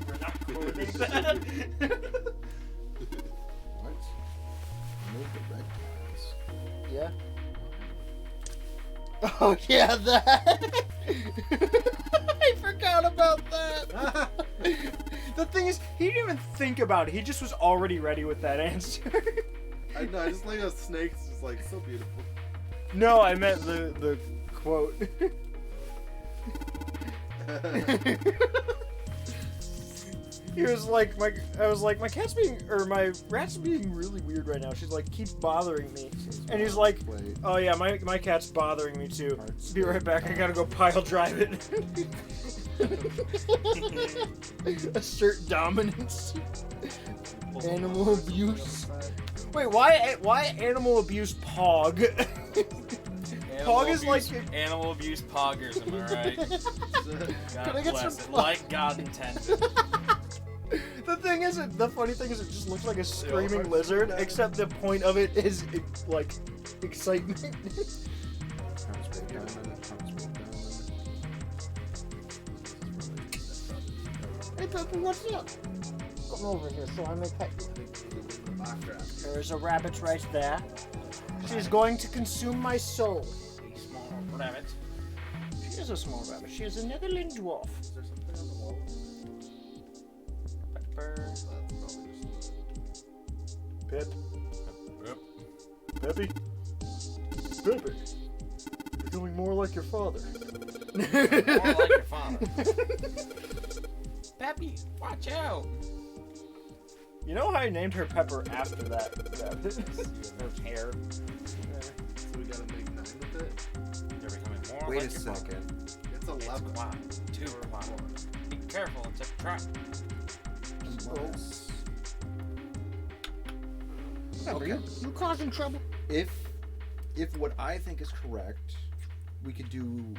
We're not quoting that. What? Move the red tiles. Yeah. Oh yeah, that. I forgot about that. The thing is, he didn't even think about it. He just was already ready with that answer. I know, I just think those snakes is like so beautiful. No, I meant the quote. He was like, I was like, my rat's being really weird right now. She's like, keeps bothering me. And he's like, oh yeah, my cat's bothering me too. Be right back, I gotta go pile drive it. Assert dominance. Animal abuse. Wait, why animal abuse Pog? Pog is like animal abuse poggers, am I right? Can I God get bless some it. Pog? Like God intended. The funny thing is, it just looks like a screaming lizard, except the point of it is like excitement. Hey Pepper, what's up? Come over here so I may pet you. There's a rabbit right there. She's going to consume my soul. A small rabbit. She is a small rabbit. She is a Netherland dwarf. Is there something on the wall? Pepper. That's probably Pip. just Peppy. Peppy. Becoming more like your father. More like your father. Peppy, watch out! You know how I named her Pepper after that her hair? So we gotta make 9 with it? There we go. Wait a like your phone. second. It's 11. Wow. 2 o'clock. Be careful, it's a trap. Unless... Whatever, Okay. you're causing trouble. If what I think is correct, we could do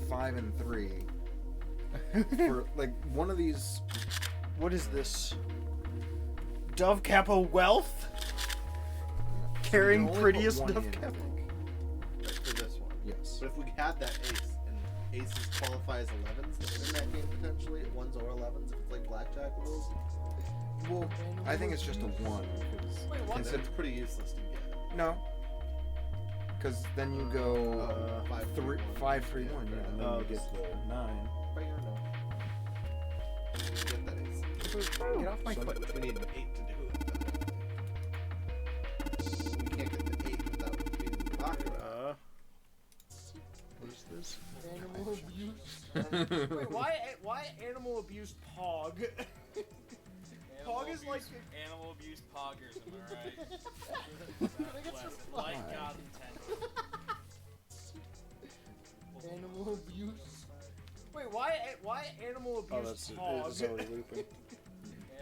5 and 3. For like one of these. What is this? Dove Capo Wealth? Carrying You only put prettiest one Dove in, I Capo. think. For this one. Yes. But if we had that ace, and aces qualify as 11s in that game potentially, 1s or 11s if it's like blackjack rules. Well, I think it's just a 1. Wait, what? It's pretty useless to get. No. Because then you go 5, 3, 1. Yeah, and then you get the 9. But you know. Get that ace. Get off my foot. We need an 8 to do it. We can't get the 8 without being baccarat. What is this? Animal abuse. Wait, why animal abuse Pog? Pog is like animal abuse poggers, am I right? Like God intended. Animal abuse. Wait, why animal abuse Pog? It's already looping.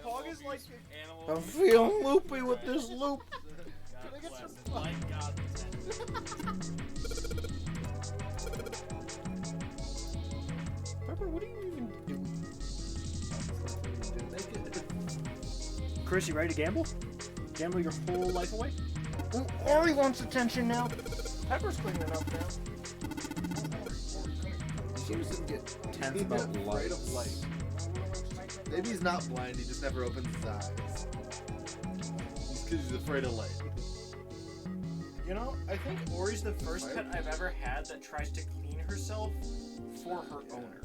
Pog is like Animal I'm feeling loopy with this loop. Can I get some like God intended. Pepper, what are you even doing? Chris, you ready to gamble? Gamble your whole life away? Ooh, Ori wants attention now. Pepper's cleaning up now. He seems to get tense He's about afraid of light. light. Maybe he's not blind, he just never opens his eyes. Because he's afraid of light. You know, I think Ori's the first pet I've ever had that tries to clean herself for her owner.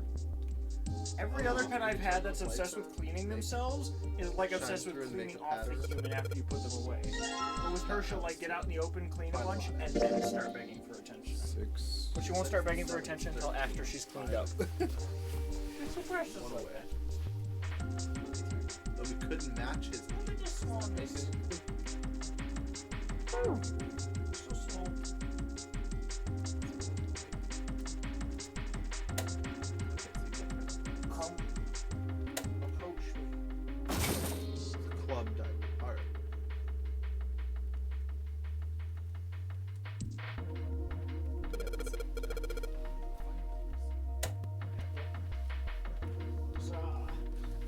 Every other pet I've had that's obsessed with cleaning themselves is like obsessed with cleaning off the human after you put them away. But with her, she'll like get out in the open, clean a bunch, and then start begging for attention. 6. But she won't start begging for attention until after she's cleaned up. It's so precious like that. But we couldn't match his needs. Oh, so small. Come, approach me. Club diamond. Alright.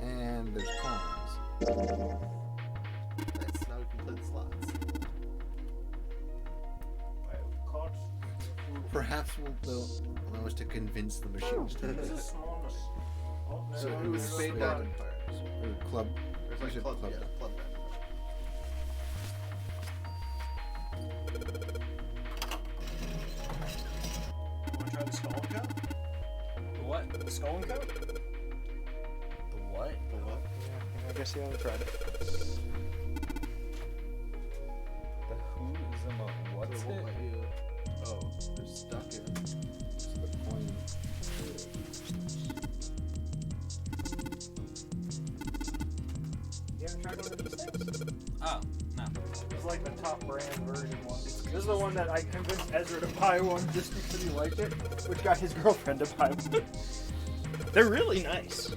And there's pawns. Nice, now we can play the slots. Perhaps they'll allow us to convince the machines to do This is this. smallness. Oh, So there it was is Spade spade. Diamond Pirates. Or club. There's You like said club, club yeah, diamond. club diamond. Want to try the skull and cup? The what? The skull and cup? The what? The what? Yeah, I guess you haven't tried it. The who is a what's So what it? might you... Oh, they're stuck in. It's the coin. You haven't tried one of these things? Oh, no. It's like the top brand version one. This is the one that I convinced Ezra to buy one just because he liked it, which got his girlfriend to buy one. They're really nice.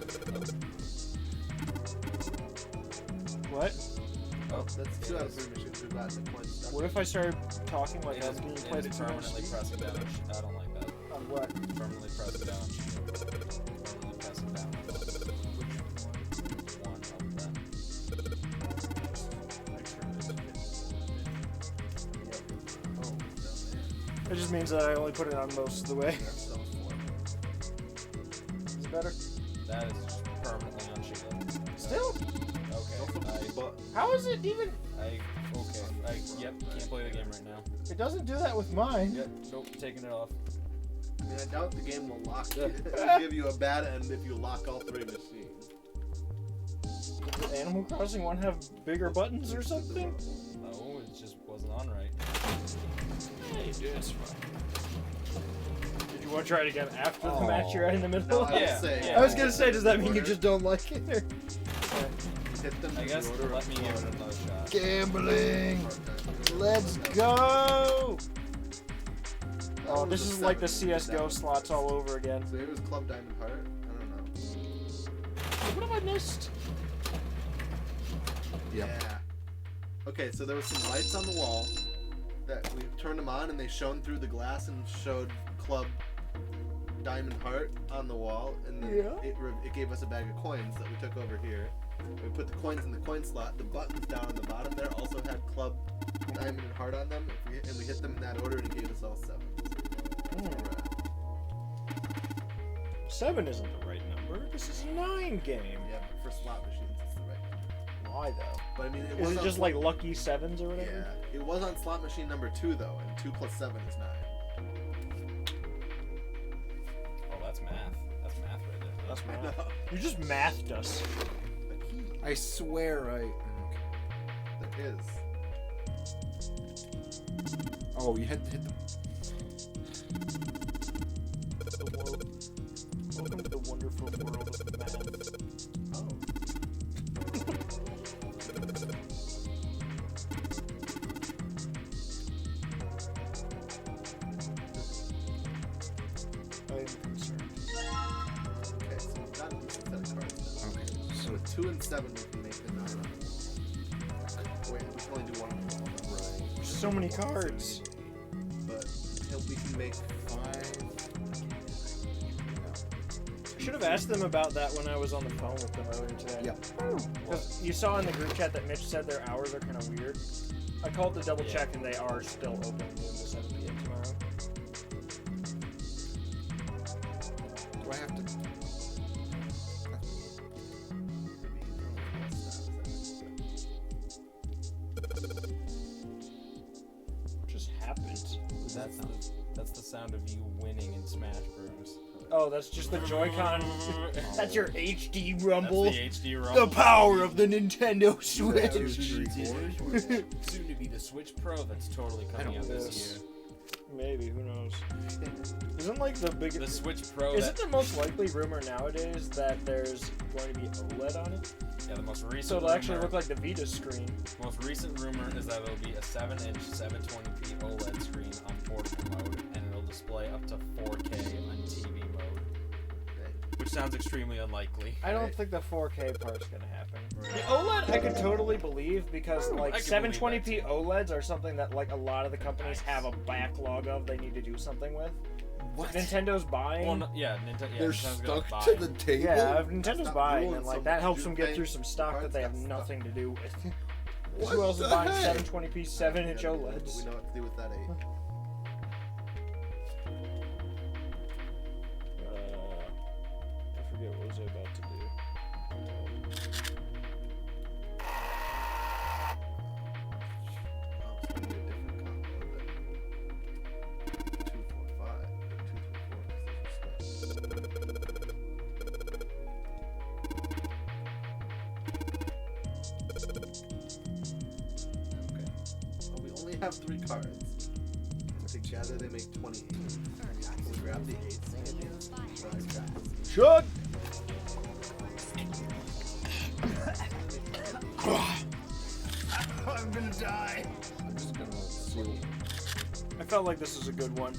What? Oh, that's 2 out of 3 machines we've got the coin stuck. What if I started talking like I was being played It's at permanently pressing down. I don't like that. On what? Permanently pressing down. Permanently pressing down. Which one of them? It just means that I only put it on most of the way. Is it better? That is just permanently unshielded. Still? Okay. How is it even? Yep, can't play the game right now. It doesn't do that with mine. Yep, nope, taking it off. I mean, I doubt the game will lock you. It'll give you a bad end if you lock all 3 machines. Does Animal Crossing one have bigger buttons or something? No, it just wasn't on right. Hey, dude, it's fine. Did you want to try it again after the match you're at in the middle? No, I was gonna say, does that mean you just don't like it? Or? Hit them I guess let me give it another shot. Gambling! Let's go! Oh, this is like the CS:GO slots all over again. So it was Club Diamond Heart. I don't know. What have I missed? Yeah. Okay, so there were some lights on the wall that we turned them on and they shone through the glass and showed Club Diamond Heart on the wall, and then it gave us a bag of coins that we took over here. We put the coins in the coin slot. The buttons down on the bottom there also had Club Diamond and Heart on them, and we hit them in that order and it gave us all 7s. 7 isn't the right number. This is a 9 game. Yeah, but for slot machines, it's the right number. Why though? But I mean, is it just like lucky 7s or whatever? Yeah, it was on slot machine number 2 though, and 2 plus 7 is 9. Oh, that's math. That's math right there. That's math. You just mathed us. I swear I... There is. Oh, you had to hit the... Welcome to the wonderful world of math. Oh. I am concerned. Okay, so we've got a decent set of cards now. Okay, So with 2 and 7, we can make the 9 on the wall. Wait, we can only do 1 on the wall. right. There's so many cards. But we can make 5. I should have asked them about that when I was on the phone with them earlier today. Yep. Because you saw in the group chat that Mitch said their hours are kind of weird. I called to double check and they are still open noon to 7 p.m. tomorrow. Do I have to... What just happened? That's the sound of you winning in Smash Bros. Oh, that's just the Joy-Con. That's your HD Rumble. That's the HD Rumble. The power of the Nintendo Switch. Soon to be the Switch Pro that's totally coming out this year. Maybe, who knows? Isn't like the biggest... The Switch Pro... Isn't the most likely rumor nowadays that there's going to be OLED on it? Yeah, the most recent So it'll actually look like the Vita screen. The most recent rumor is that it'll be a 7-inch 720p OLED screen on portable mode, and it'll display up to 4K on TV mode. Which sounds extremely unlikely. I don't think the 4K part's gonna happen. The OLED I could totally believe because like 720p OLEDs are something that like a lot of the companies have a backlog of they need to do something with. What? Nintendo buying. Well, no, yeah, They're Nintendo's stuck to the table? Yeah, if Nintendo's Stop buying, ruling and like so that much. helps them get You're through some stock that cards they have got stuck. nothing to do with. What Who else is the buying heck? 720p 7-inch But OLEDs? we know what to do with that 8. I forget what was I about to do. Oh, it's gonna be a different combo than 2, 4, 5. 2, 3, 4. Okay. Well, we only have 3 cards. And together they make 28. So grab the 8s. Chug! I'm gonna die. I'm just gonna seal. I felt like this was a good one.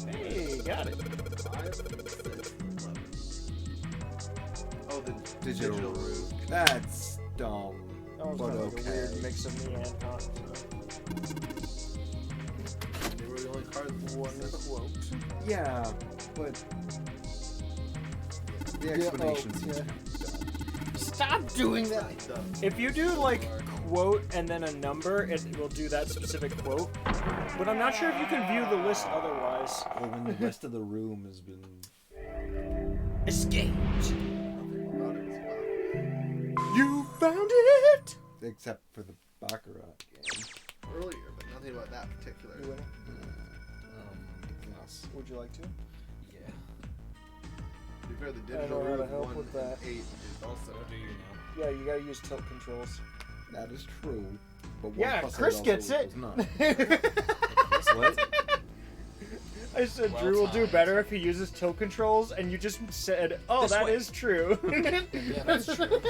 Hey, got it. 5, 6, 11. Oh, the Digital digital root. root. That's dumb. That was But kind of like a okay. weird mix of me and Hunt. They were the only cards. One quote. Yeah, but the explanation seems kind of dumb. Stop doing that! If you do like quote and then a number, it will do that specific quote. But I'm not sure if you can view the list otherwise. Well, when the rest of the room has been Escaped! You found it! except for the Baccarat game. Earlier, but nothing about that particular. Yes. Would you like to? Yeah. To be fair, the I digital don't know how to root help 1 with that. and 8 is also. Do you now? Yeah, you gotta use tilt controls. That is true. But 1 Yeah, plus 8 Chris also gets it. equals 9. What? I said Well Drew will do timed. better if he uses tilt controls, and you just said, "Oh, This that way. is true." Yeah, that's true.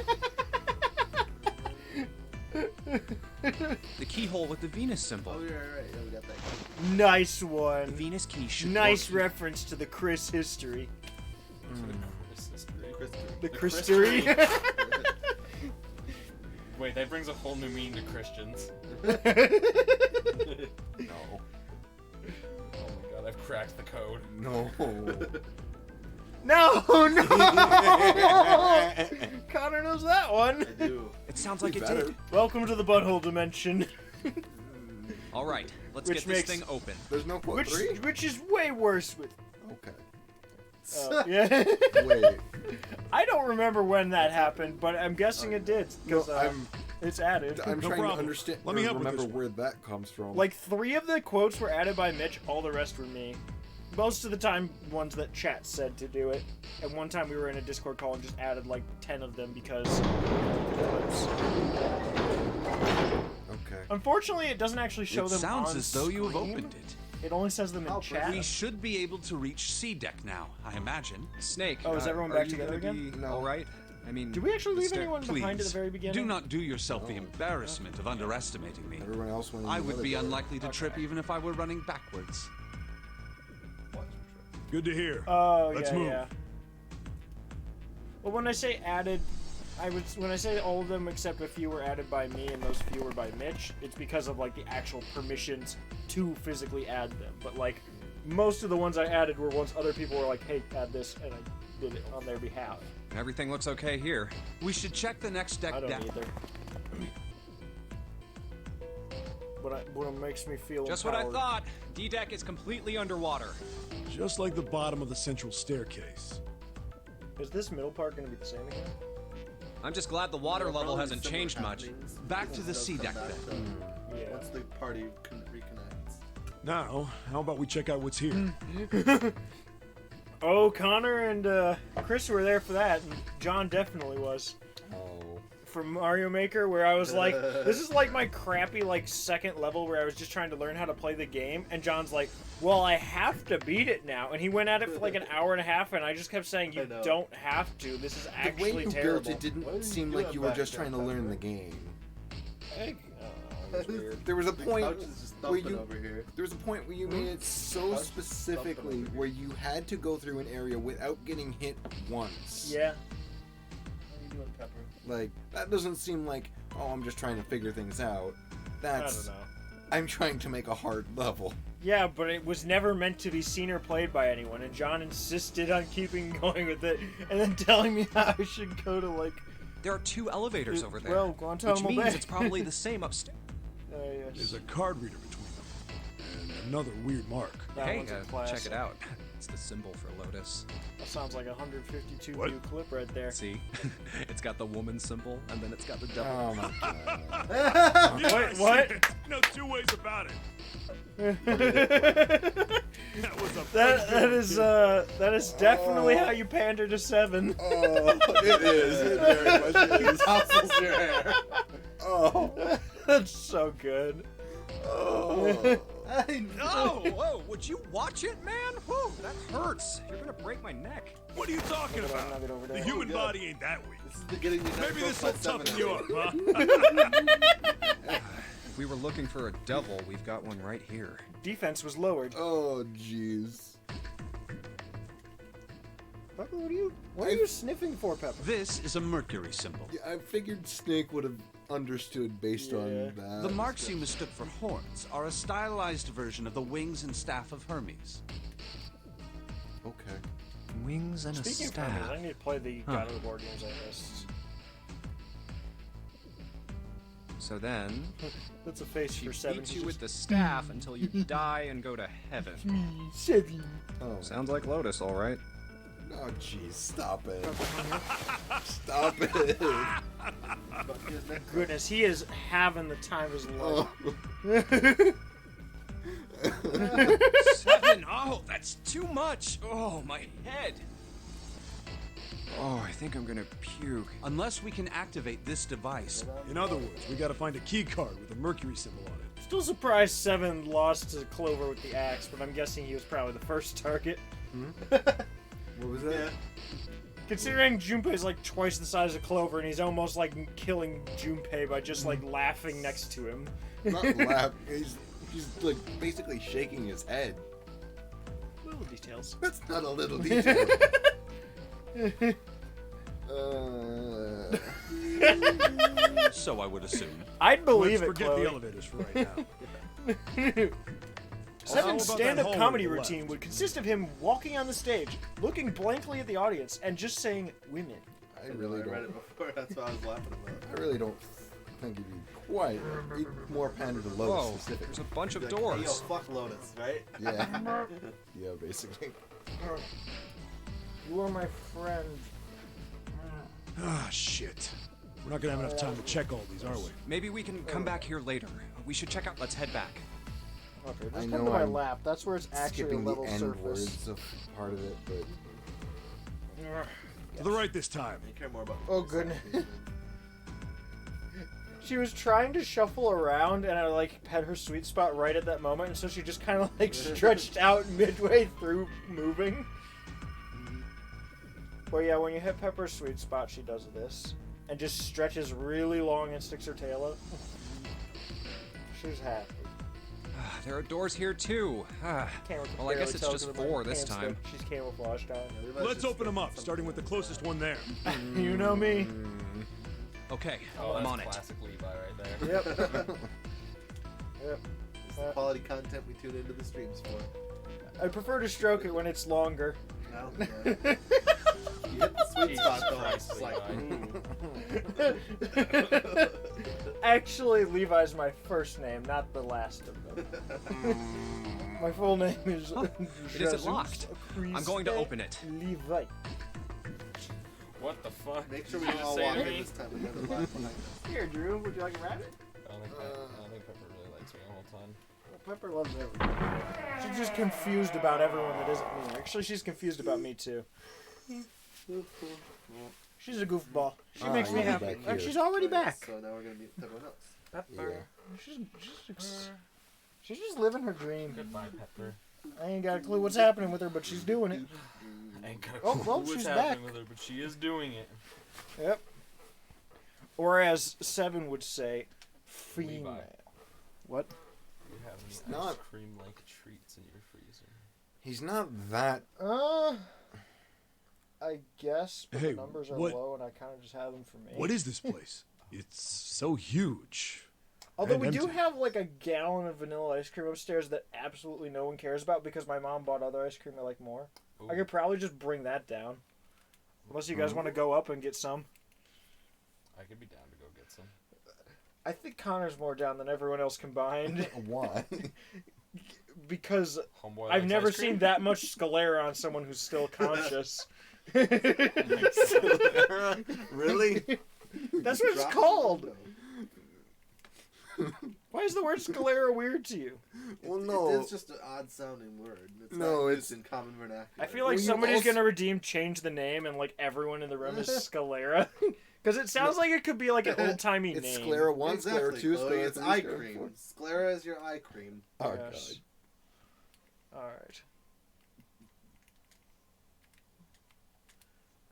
The keyhole with the Venus symbol. Oh, yeah, right. Yeah, we got that. Nice one. The Venus key should Nice work. reference to the Chris history. The Chris Christery. Wait, that brings a whole new meaning to Christians. No. Oh my god, I've cracked the code. No. No, no! Connor knows that one. I do. It sounds like We it better. did. Welcome to the butthole dimension. All right, let's Which get this makes- thing open. There's no quote Which 3? which is way worse with. Okay. Yeah. Wait. I don't remember when that happened, but I'm guessing it did No, because it's added. I'm No trying to problem. understand. Let me help with remember this where that comes from. Like 3 of the quotes were added by Mitch, all the rest were me. Most of the time, ones that chat said to do it. And one time we were in a Discord call and just added like 10 of them because. Okay. Unfortunately, it doesn't actually show It them sounds on as though you have screen. opened it. It only says them in chat. We should be able to reach C deck now, I imagine. Snake. Oh, is everyone are back you together gonna again? be No. all right? I mean, Did we actually leave the stair- anyone behind at the Please, very beginning? do not do yourself the embarrassment of underestimating me. Everyone else went in I the would other be door. unlikely to trip even if I were running backwards. Good to hear. Oh, Let's yeah, move. yeah. Well, when I say added, when I say all of them except a few were added by me and those few were by Mitch, it's because of like the actual permissions to physically add them. But like most of the ones I added were ones other people were like, "Hey, add this," and I did it on their behalf. Everything looks okay here. We should check the next deck I don't down. either. What makes me feel Just empowered. what I thought. D-deck is completely underwater. Just like the bottom of the central staircase. Is this middle part going to be the same again? I'm just glad the water There are level probably hasn't similar changed much. happenings Back once to it the does C come deck back then. Yeah. Once the party reconnects. Now, how about we check out what's here? Oh, Connor and Chris were there for that, and John definitely was. Oh. From Mario Maker, where I was like, this is like my crappy like second level where I was just trying to learn how to play the game, and John's like, well, I have to beat it now, and he went at it for like an hour and a half, and I just kept saying, you don't have to. This is The actually way you terrible. built it didn't seem like you were just trying to learn the game. There was a point Couch is just where thumping you over here. there was a point where you made it so specifically where you had to go through an area without getting hit once. Yeah. What are you doing, Pepper? Like that doesn't seem like, oh, I'm just trying to figure things out. That's I don't know. I'm trying to make a hard level. Yeah, but it was never meant to be seen or played by anyone, and John insisted on keeping going with it, and then telling me how I should go to like. There are 2 elevators over there. Well, Guantanamo which means Bay. it's probably the same upstairs. Yes. There's a card reader between them. And another weird mark. That Hey, one's a check classic. it out. It's the symbol for Lotus. That sounds like a 152 What? view clip right there. See? It's got the woman symbol, and then it's got the devil. Oh my god. What? What? No 2 ways about it. That was a that is definitely how you pander to 7. Oh, it is. It very much is. Tousles your hair. Oh. That's so good. Oh. Oh, whoa, would you watch it, man? Whoa, that hurts. You're gonna break my neck. What are you talking Hold on, about? knock it over The there. human God. body ain't that weak. This is the getting these Maybe this episodes will by toughen 7 you up, huh? If we were looking for a devil, we've got one right here. Defense was lowered. Oh jeez. Pepper, what are you sniffing for, Pepper? This is a Mercury symbol. Yeah, I figured Snake would have understood based on that. The marks you mistook for horns are a stylized version of the wings and staff of Hermes. Okay. Wings and Speaking a of staff. Hermes, I need to play the God of the Board games I missed. So then, That's a face she for 7. beats you with the staff until you die and go to heaven. 7. Oh. Sounds like Lotus, all right. Oh jeez, stop it. Stop it. Goodness, he is having the time of his life. Oh. 7? Oh, that's too much. Oh, my head. Oh, I think I'm gonna puke. Unless we can activate this device. In other words, we gotta find a key card with a Mercury symbol on it. Still surprised 7 lost to Clover with the axe, but I'm guessing he was probably the first target. What was that? Considering Junpei's like twice the size of Clover, and he's almost like killing Junpei by just like laughing next to him. Not laugh. He's like basically shaking his head. Little details. That's not a little detail. So I would assume. I'd believe Let's it. forget Chloe. the elevators for right now. Seven's about that stand-up hallway comedy to the routine left? would consist of him walking on the stage, looking blankly at the audience, and just saying "women." I really I read don't. it before. That's what I was laughing about. I really don't think he'd be quite. He'd more pander to Lotus Whoa, specific. there's a bunch of Like, hey, doors. yo, fuck Lotus, right? Yeah. Yeah, basically. You are my friend. Ah, shit. We're not gonna have enough time to check all these, are we? Maybe we can come back here later. We should check out. Let's head back. Okay, I just know come to my I'm lap. That's where it's actually a Skipping level the end surface. words of part of it, but To the right this time. You care more about Oh goodness. She was trying to shuffle around, and I like had her sweet spot right at that moment, and so she just kind of like stretched out midway through moving. Well, yeah, when you hit Pepper's sweet spot, she does this and just stretches really long and sticks her tail out. She's happy. There are doors here too. Can't Well, I guess barely it's tell just 'cause of my 4 this hand time. stick. She's camouflaged on. Let's open them up, starting with the closest one there. You know me. Okay, Oh, I'm that's on it. classic Levi right there. Yep. Yep. It's the quality content we tune into the streams for. I prefer to stroke it when it's longer. No, yeah. You hit the sweet Jesus spot though. Christ, It's like, Levi. Actually, Levi's my first name, not the last of them. My full name is. It isn't locked. I'm going to open it. Levi. What the fuck? make sure we Did don't you all say walk to in me? this time. We got the black behind us. Here, Drew. Would you like a rabbit? I don't think Pepper really likes me the whole time. Pepper loves everyone. She's just confused about everyone that isn't me. Actually, she's confused about me too. She's a goofball. She makes me you'll be happy. back And here. she's already back. So now we're gonna meet everyone else. Pepper. She's just living her dream. Goodbye, Pepper. I ain't got a clue what's happening with her, but she's doing it. I ain't got a Oh, clue well, what's she's happening back. with her, but she is doing it. Yep. Or as Seven would say, female. Levi. What? You have any ice not- cream-like treats in your freezer? he's not that. I guess, but Hey, the numbers are what- low, and I kind of just have them for me. What is this place? It's so huge. Although and we do empty. have like a gallon of vanilla ice cream upstairs that absolutely no one cares about because my mom bought other ice cream I like more. I could probably just bring that down. Unless you guys want to go up and get some. I could be down to go get some. I think Connor's more down than everyone else combined. Why? Because Homeboy I've likes never ice cream? seen that much sclera on someone who's still conscious. Really? That's what it's Drop called. the Why is the word sclera weird to you? Well, window. no. It is just an odd sounding word. It's No, not it's- used in common vernacular. I feel like Well, you somebody's also- gonna change the name, and like everyone in the room is sclera, because it sounds like it could be like an old timey It's name. sclera 1, Exactly, sclera 2, Chloe, sclera it's 3, eye sclera cream. 4. Sclera is your eye cream. Oh, Yes. All right.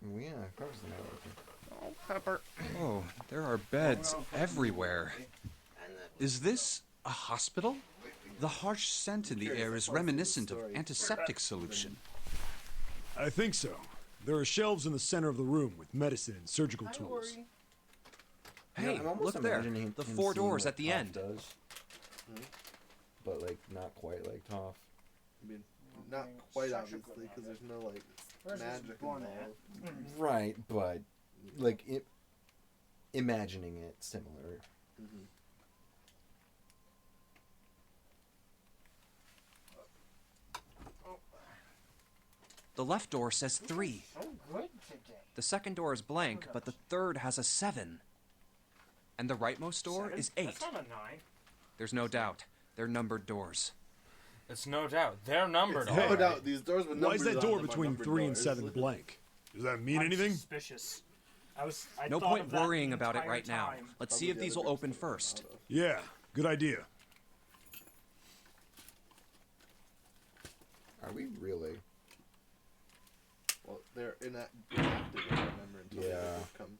God. Yeah, Pepper's not open. Oh, Pepper. Oh, there are beds everywhere. Is this a hospital? The harsh scent in the air is reminiscent of antiseptic solution. I think so. There are shelves in the center of the room with medicine and surgical tools. Hey, I'm almost look there. imagining The him 4 seeing doors what at the Toph end. Does, but like not quite like Toph. I mean, not quite obviously, because there's no like magic involved. Right, but like imagining it similar. Mm-hmm. The left door says 3. So good today. The second door is blank, but the third has a 7. And the rightmost door is 8. That's not a 9. There's no doubt. They're numbered doors. It's no doubt. They're numbered. No alright. doubt these doors with Why is numbers that on door them are between numbered 3 and doors. 7 blank? Does that mean I'm anything? Suspicious. I No thought point of that worrying the about it entire right now. time. Let's see if these will open first. Yeah, good idea. Are we really? Well, they're inactive, I remember, until the other group comes.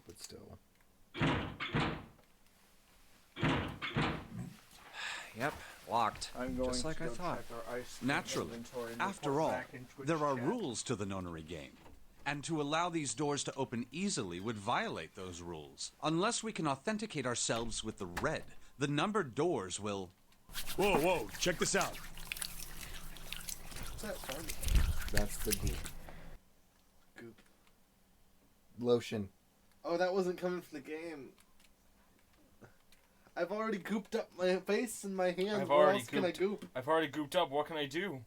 But still. Yep, locked. I'm going Just like to I go thought. check our ice Naturally. inventory and After report all, back in Twitch there are chat. rules to the nonary game. And to allow these doors to open easily would violate those rules. Unless we can authenticate ourselves with the red, the numbered doors will... Whoa, whoa, check this out. What's that sound? That's the goop. Goop. Lotion. Oh, that wasn't coming from the game. I've already gooped up my face and my hands. Where else can I goop? I've already gooped up. What can I do?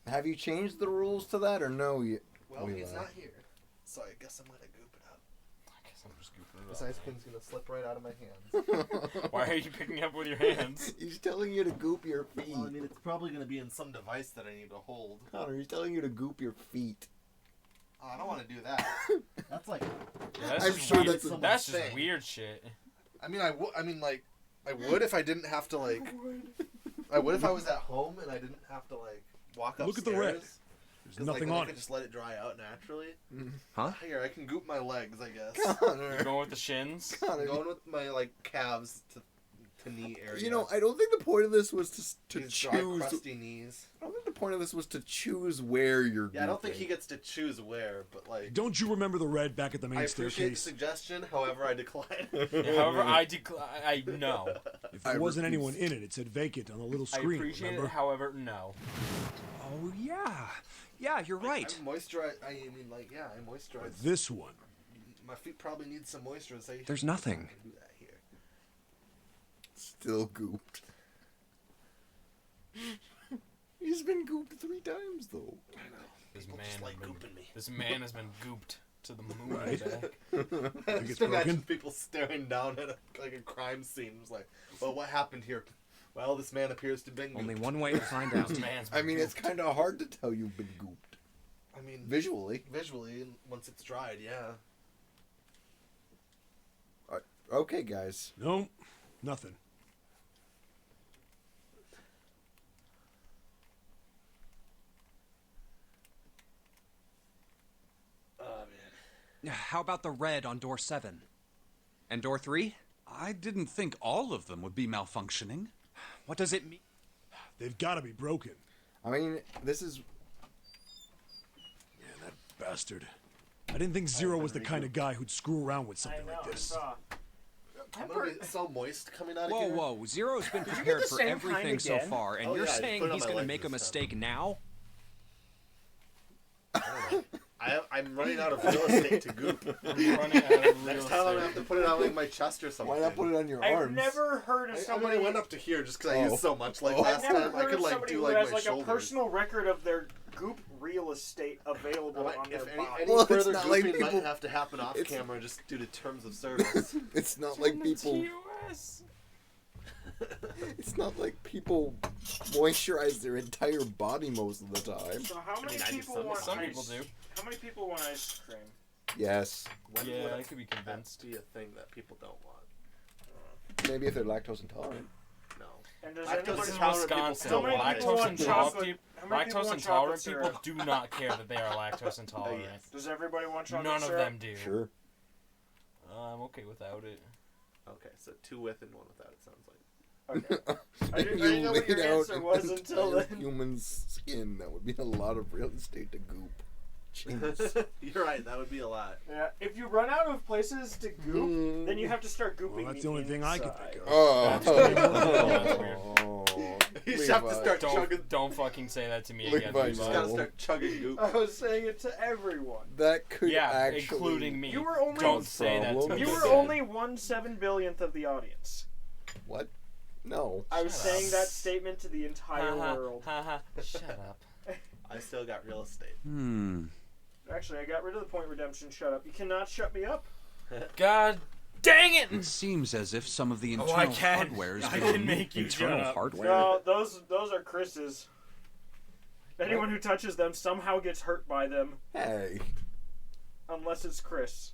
Have you changed the rules to that or no? Well, he's not here, so I guess I'm gonna goop it up. I guess I'm just gooping it This up. ice cream's gonna slip right out of my hands. Why are you picking up with your hands? He's telling you to goop your feet. Well, I mean, it's probably gonna be in some device that I need to hold. Connor, he's telling you to goop your feet. Oh, I don't want to do that. That's like. Yeah, that's I'm just sure weird. that's That's just weird shit. I mean, I would if I didn't have to like. I would if I was at home and I didn't have to like walk upstairs. Look at the red. There's nothing I on could it. just let it dry out naturally. Huh? Here, I can goop my legs, I guess. You're going with the shins? I'm going with my like calves to knee area. You know, I don't think the point of this was to These dry, choose. crusty knees. I don't think the point of this was to choose where you're. Yeah, I don't think gooping. he gets to choose where, but like. Don't you remember the red back at the main I appreciate the staircase? suggestion, however, I decline. However, I no. If there wasn't anyone in it, it said vacant on the little I screen, appreciate remember? it, however, no. Oh, yeah. Yeah, you're right. I moisturize. I mean, like, yeah, I moisturize. This one. My feet probably need some moisturization. There's nothing. I can do that here. Still gooped. He's been gooped 3 times though. I know. This People man, just like has been, gooping me. this man has been gooped to the moon Right. and back. I it's just imagine broken? people staring down at like a crime scene. It's like, well, what happened here? Well, this man appears to have been gooped. Only one way to find out. This man's I been mean, it's gooped. kind of hard to tell you've been gooped. I mean, Visually. once it's dried, yeah. Okay, guys. No, nothing. Oh, man. How about the red on door 7? And door 3? I didn't think all of them would be malfunctioning. What does it mean? They've got to be broken. I mean, this is. Yeah, that bastard. I didn't think Zero was the kind of guy who'd screw around with something like this. I'm gonna be so moist coming out of Whoa, here. whoa. Zero's been Did you get prepared the for same kind everything so again? far, and Oh, you're yeah, I just saying put it on he's my going to legs make a this mistake now? I'm running out of real estate to goop. I'm running out of real Next time I'm gonna have estate. to put it on like my chest or something. Why not put it on your I've arms? never heard of I somebody. went up to here just because I Oh. used so much. Like Oh. last I've never time, I heard could of like somebody do who like has my like shoulders. a personal record of their goop real estate available on their If body. any Well, it's further not gooping like might people- have to happen off it's- camera just due to terms of service. It's not like people. TOS. It's not like people moisturize their entire body most of the time. So how many mean, I do people some- want some ice? people do. How many people want ice cream? Yes. When Yeah, would I could be that convinced. be a thing that people don't want? Maybe if they're lactose intolerant. No. And does Lactose anybody This is intolerant people Wisconsin. still How many want people Lactose want intolerant chocolate? people, How many people lactose want intolerant chocolate people syrup? do not care that they are lactose intolerant. yes. Does everybody want chocolate None of syrup? them do. Sure. I'm okay without it. Okay, so 2 with and 1 without. It sounds like. Okay. I If didn't know what laid your out answer an was until entire then. human's skin, that would be a lot of real estate to goop. Jeez. You're right. That would be a lot. Yeah, if you run out of places to goop, then you have to start gooping. Well, that's the only thing I can inside. think of. Oh. You just have to Levi. start chugging. Don't fucking say that to me Levi, again. no. You just gotta start chugging goop. I was saying it to everyone. That could Yeah, actually. including me. You were only Don't say that to problem. me. You were again. only 1/7 billionth of the audience. What? No. I was Shut saying up. that statement to the entire world. Shut up. I still got real estate. Actually, I got rid of the point redemption. Shut up. You cannot shut me up. God dang it! It seems as if some of the Oh, internal I can. hardware is I being can make you Internal shut up. hardware? No, those are Chris's. Anyone who touches them somehow gets hurt by them, Hey. unless it's Chris,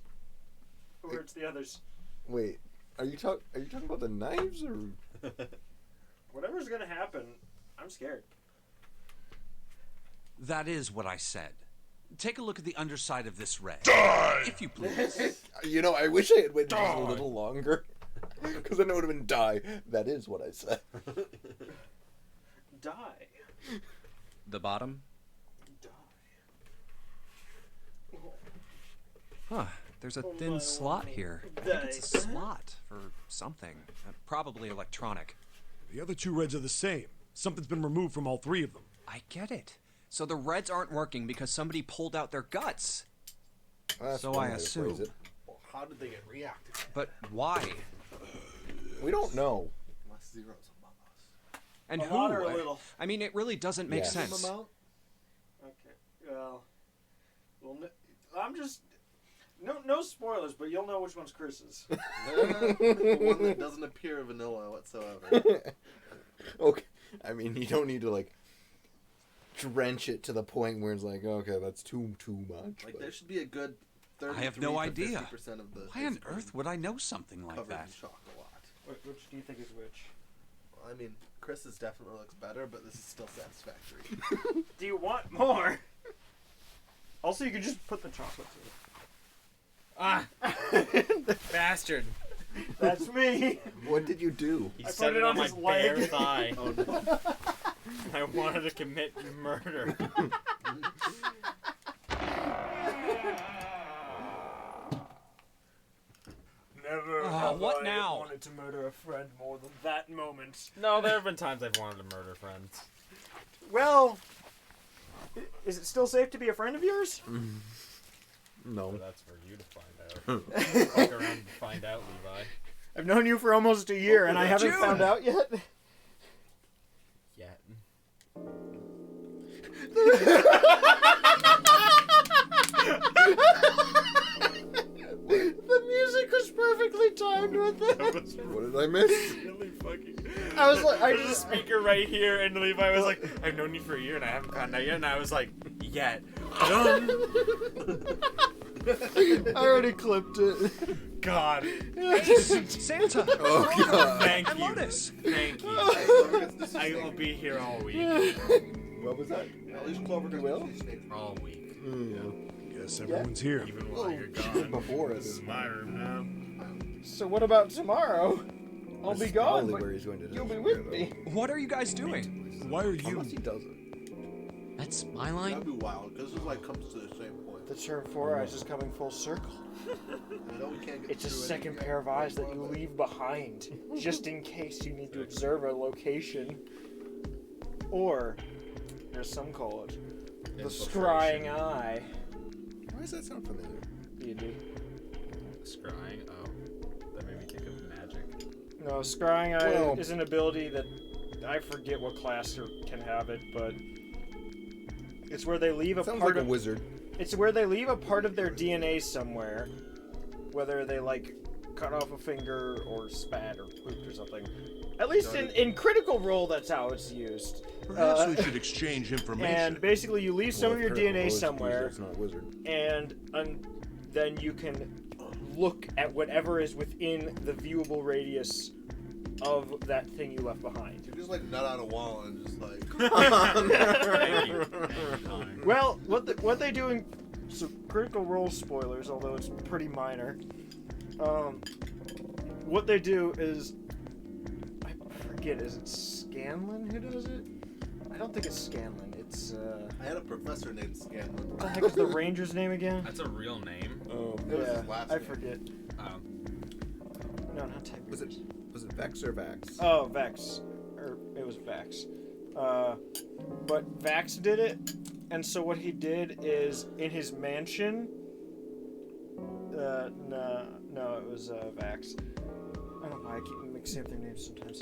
who hurts the others. Wait. Are you talking about the knives or? Whatever's gonna happen, I'm scared. That is what I said. Take a look at the underside of this ray. Die! If you please. You know, I wish I had waited just a little longer. Because then it would have been die. That is what I said. Die. The bottom? Huh. There's a thin slot here. I think it's a slot for something. Probably electronic. The other two reds are the same. Something's been removed from all three of them. I get it. So the reds aren't working because somebody pulled out their guts. So I assume. Well, how did they get reactivated? But why? We don't know. Unless Zero's among us. And A who? lot or a little? I mean, it really doesn't make Yes. sense. Okay. Well, I'm just no spoilers, but you'll know which one's Chris's. The one that doesn't appear vanilla whatsoever. Okay. I mean, you don't need to, like, drench it to the point where it's like, okay, that's too much. Like, but- there should be a good 33 I have no to idea. 50% of the Why on ice cream earth would I know something like covered that? in chocolate. Which do you think is which? Well, I mean, Chris's definitely looks better, but this is still satisfactory. Do you want more? Also, you can just put the chocolate to it. Ah! Bastard. That's me. What did you do? He I set put it it on on my his bare leg. thigh. Oh, no. I wanted to commit murder. Never have what I now? wanted to murder a friend more than that moment. No, there have been times I've wanted to murder friends. Well, is it still safe to be a friend of yours? No. So that's for you to find out. Fuck around and find out, Levi. I've known you for almost a year, and I haven't June! found out yet. Yet. The music was perfectly timed with it. What did I miss? Really fucking. I was like, There's a speaker right here, and Levi was like, "I've known you for a year, and I haven't found out yet." And I was like, "Yet." Done. I already clipped it. God. Santa! Oh, God. Thank And you. Lotus! Thank you. I will be here all week. What was that? At least Clover doesn't Will? see snakes. All week. Guess everyone's here. Even while you're gone. Before This is my room now. So what about tomorrow? I'll This be is gone, probably but where he's going to you'll be disappear, with me. What are you guys doing? Why are you? Unless he does it. That's my line? That'd be wild, because this like comes to the same point. The term Four Eyes is coming full circle. I know we can't get It's a through it second yet, pair of eyes that but- you leave behind, just in case you need to observe a location. Or, as some call it, the scrying eye. Why does that sound familiar? D&D. Scrying? Oh. That made me think of magic. No, scrying eye Well- is an ability that I forget what class can have it, but it's where they leave a Sounds part like a of wizard. It's where they leave a part of their DNA somewhere, whether they like cut off a finger or spat or pooped or something. At least in Critical Role, that's how it's used. Perhaps we should exchange information. And basically, you leave some Well, of your Critical Role DNA is somewhere, It's not a wizard. and then you can look at whatever is within the viewable radius of that thing you left behind. You just like nut out a wall and just like. Thank you. Well, what they do in so Critical Role spoilers, although it's pretty minor. What they do is, I forget, is it Scanlan who does it? I don't think it's Scanlan. It's I had a professor named Scanlan. what the heck is the Ranger's name again? That's a real name. Oh, It was Yeah, his last I name. forget. Oh. No, not Tiberius. was it Vex or Vax? Oh, Vex. Or it was Vax. But Vax did it, and so what he did is in his mansion. No, it was Vax. I don't know why I keep mixing up their names sometimes.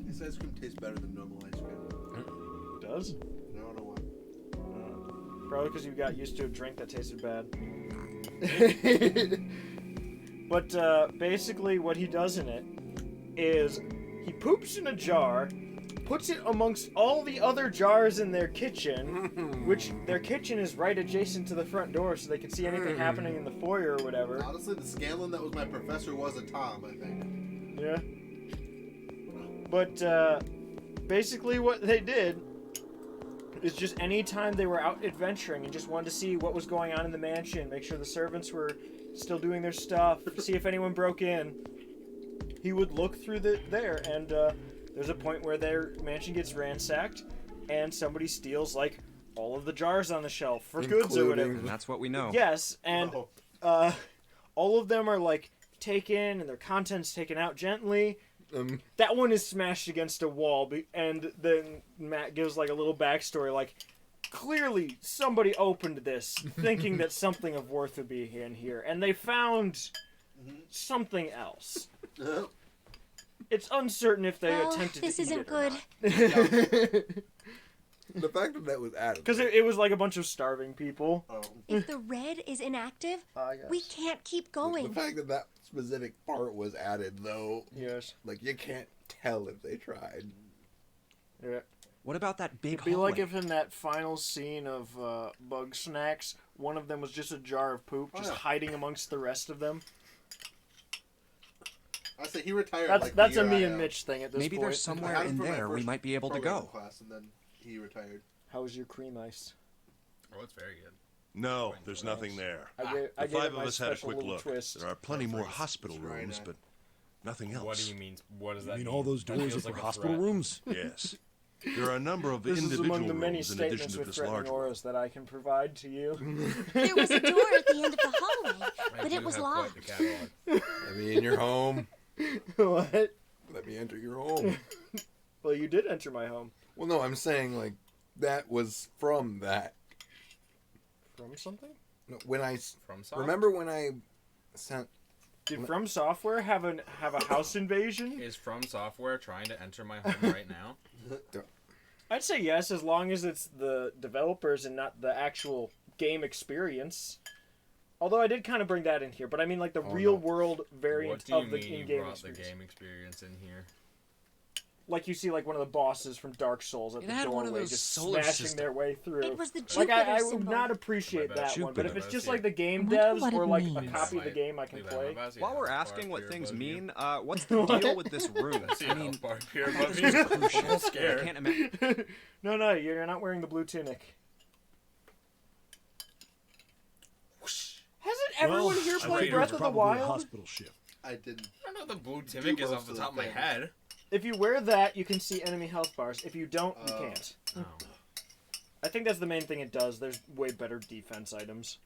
This ice cream tastes better than normal ice cream. Does? I don't know why. Probably because you got used to a drink that tasted bad. But basically, what he does in it is he poops in a jar, puts it amongst all the other jars in their kitchen, which their kitchen is right adjacent to the front door, so they can see anything happening in the foyer or whatever. Honestly, the Scanlan that was my professor was a Tom, I think. Yeah. But basically, what they did It's just anytime they were out adventuring and just wanted to see what was going on in the mansion, make sure the servants were still doing their stuff, see if anyone broke in, he would look through there, and there's a point where their mansion gets ransacked, and somebody steals, like, all of the jars on the shelf for goods or whatever. And that's what we know. Yes, and all of them are, like, taken, and their contents taken out gently. That one is smashed against a wall, and then Matt gives like a little backstory, like, clearly somebody opened this thinking that something of worth would be in here, and they found something else. It's uncertain if they attempted this to eat isn't it good. The fact that was added. Because it was like a bunch of starving people. If the red is inactive, we can't keep going. The fact that that specific part was added, though. Yes. Like, you can't tell if they tried. Yeah. What about that big It'd be hallway? like if in that final scene of Bug Snacks, one of them was just a jar of poop, just hiding amongst the rest of them. I say he retired. That's a me and Mitch thing at this Maybe point. there's somewhere in there we might be able to go. Class, and then he retired. How was your cream ice? Oh, it's very good. No, there's nothing there. I The gave it five my of us had a special quick little look. twist. There are plenty more hospital rooms, but nothing else. What do you mean? What does that You mean? mean all those That doors are feels for like a hospital threat. rooms? Yes. There are a number of This is individual among the many rooms in addition statements to with this threatening large one. auras that I can provide to you. There was a door at the end of the hallway, I but do it was have quite locked. the catalog. Let me in your home. What? Let me enter your home. Well, you did enter my home. Well, no, I'm saying, like, that was from that. From something? No, when I... From Software? Remember when I sent... Did From Software have a house invasion? Is From Software trying to enter my home right now? I'd say yes, as long as it's the developers and not the actual game experience. Although I did kind of bring that in here, but I mean like the real world variant of the in-game you brought experience. the game experience in here? Like you see like one of the bosses from Dark Souls at It the had one of doorway those just solar smashing system. their way through. It was the Like Jupiter I would symbol. not appreciate that one, but if it's just like the game I wonder devs what or it like a means. copy of the game I can play. While we're asking what things mean, what's the deal with this room? I mean, here above this you. is crucial. I'm scared. I can't imagine. No, you're not wearing the blue tunic. Hasn't everyone here I played think Breath it's of the probably a Wild? hospital ship. I didn't. I don't know the blue tunic is off the top of my head. If you wear that, you can see enemy health bars. If you don't, you can't. Oh. I think that's the main thing it does. There's way better defense items.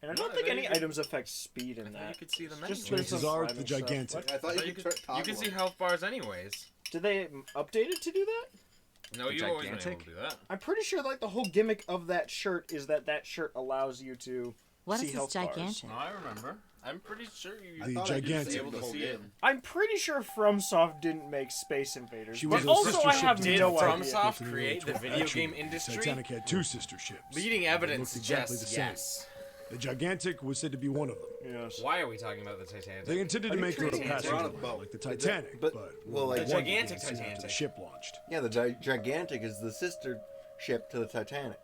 And I don't think any items affect speed in that. You could see them Just anyways. there's Chances some are sliding the gigantic. stuff. I thought you could You can see health bars anyways. Did they update it to do that? No, The you've always been able gigantic? to do that. I'm pretty sure like the whole gimmick of that shirt is that shirt allows you to What see is health this bars. gigantic? No, I remember. I'm pretty sure you. The thought I could gigantic. save the whole game. I'm pretty sure FromSoft didn't make Space Invaders. She But was a also sister I ship have to the Did no idea. FromSoft create the video Actually, game industry? Titanic had two sister ships. Leading They evidence looked exactly suggests the same. yes. The gigantic was said to be one of them. Yes. Why are we talking about the Titanic? They intended to make her a passenger on a liner boat. like the Titanic, But- but well, like- one The gigantic began soon after Titanic. the ship launched. Yeah, the Gigantic is the sister ship to the Titanic.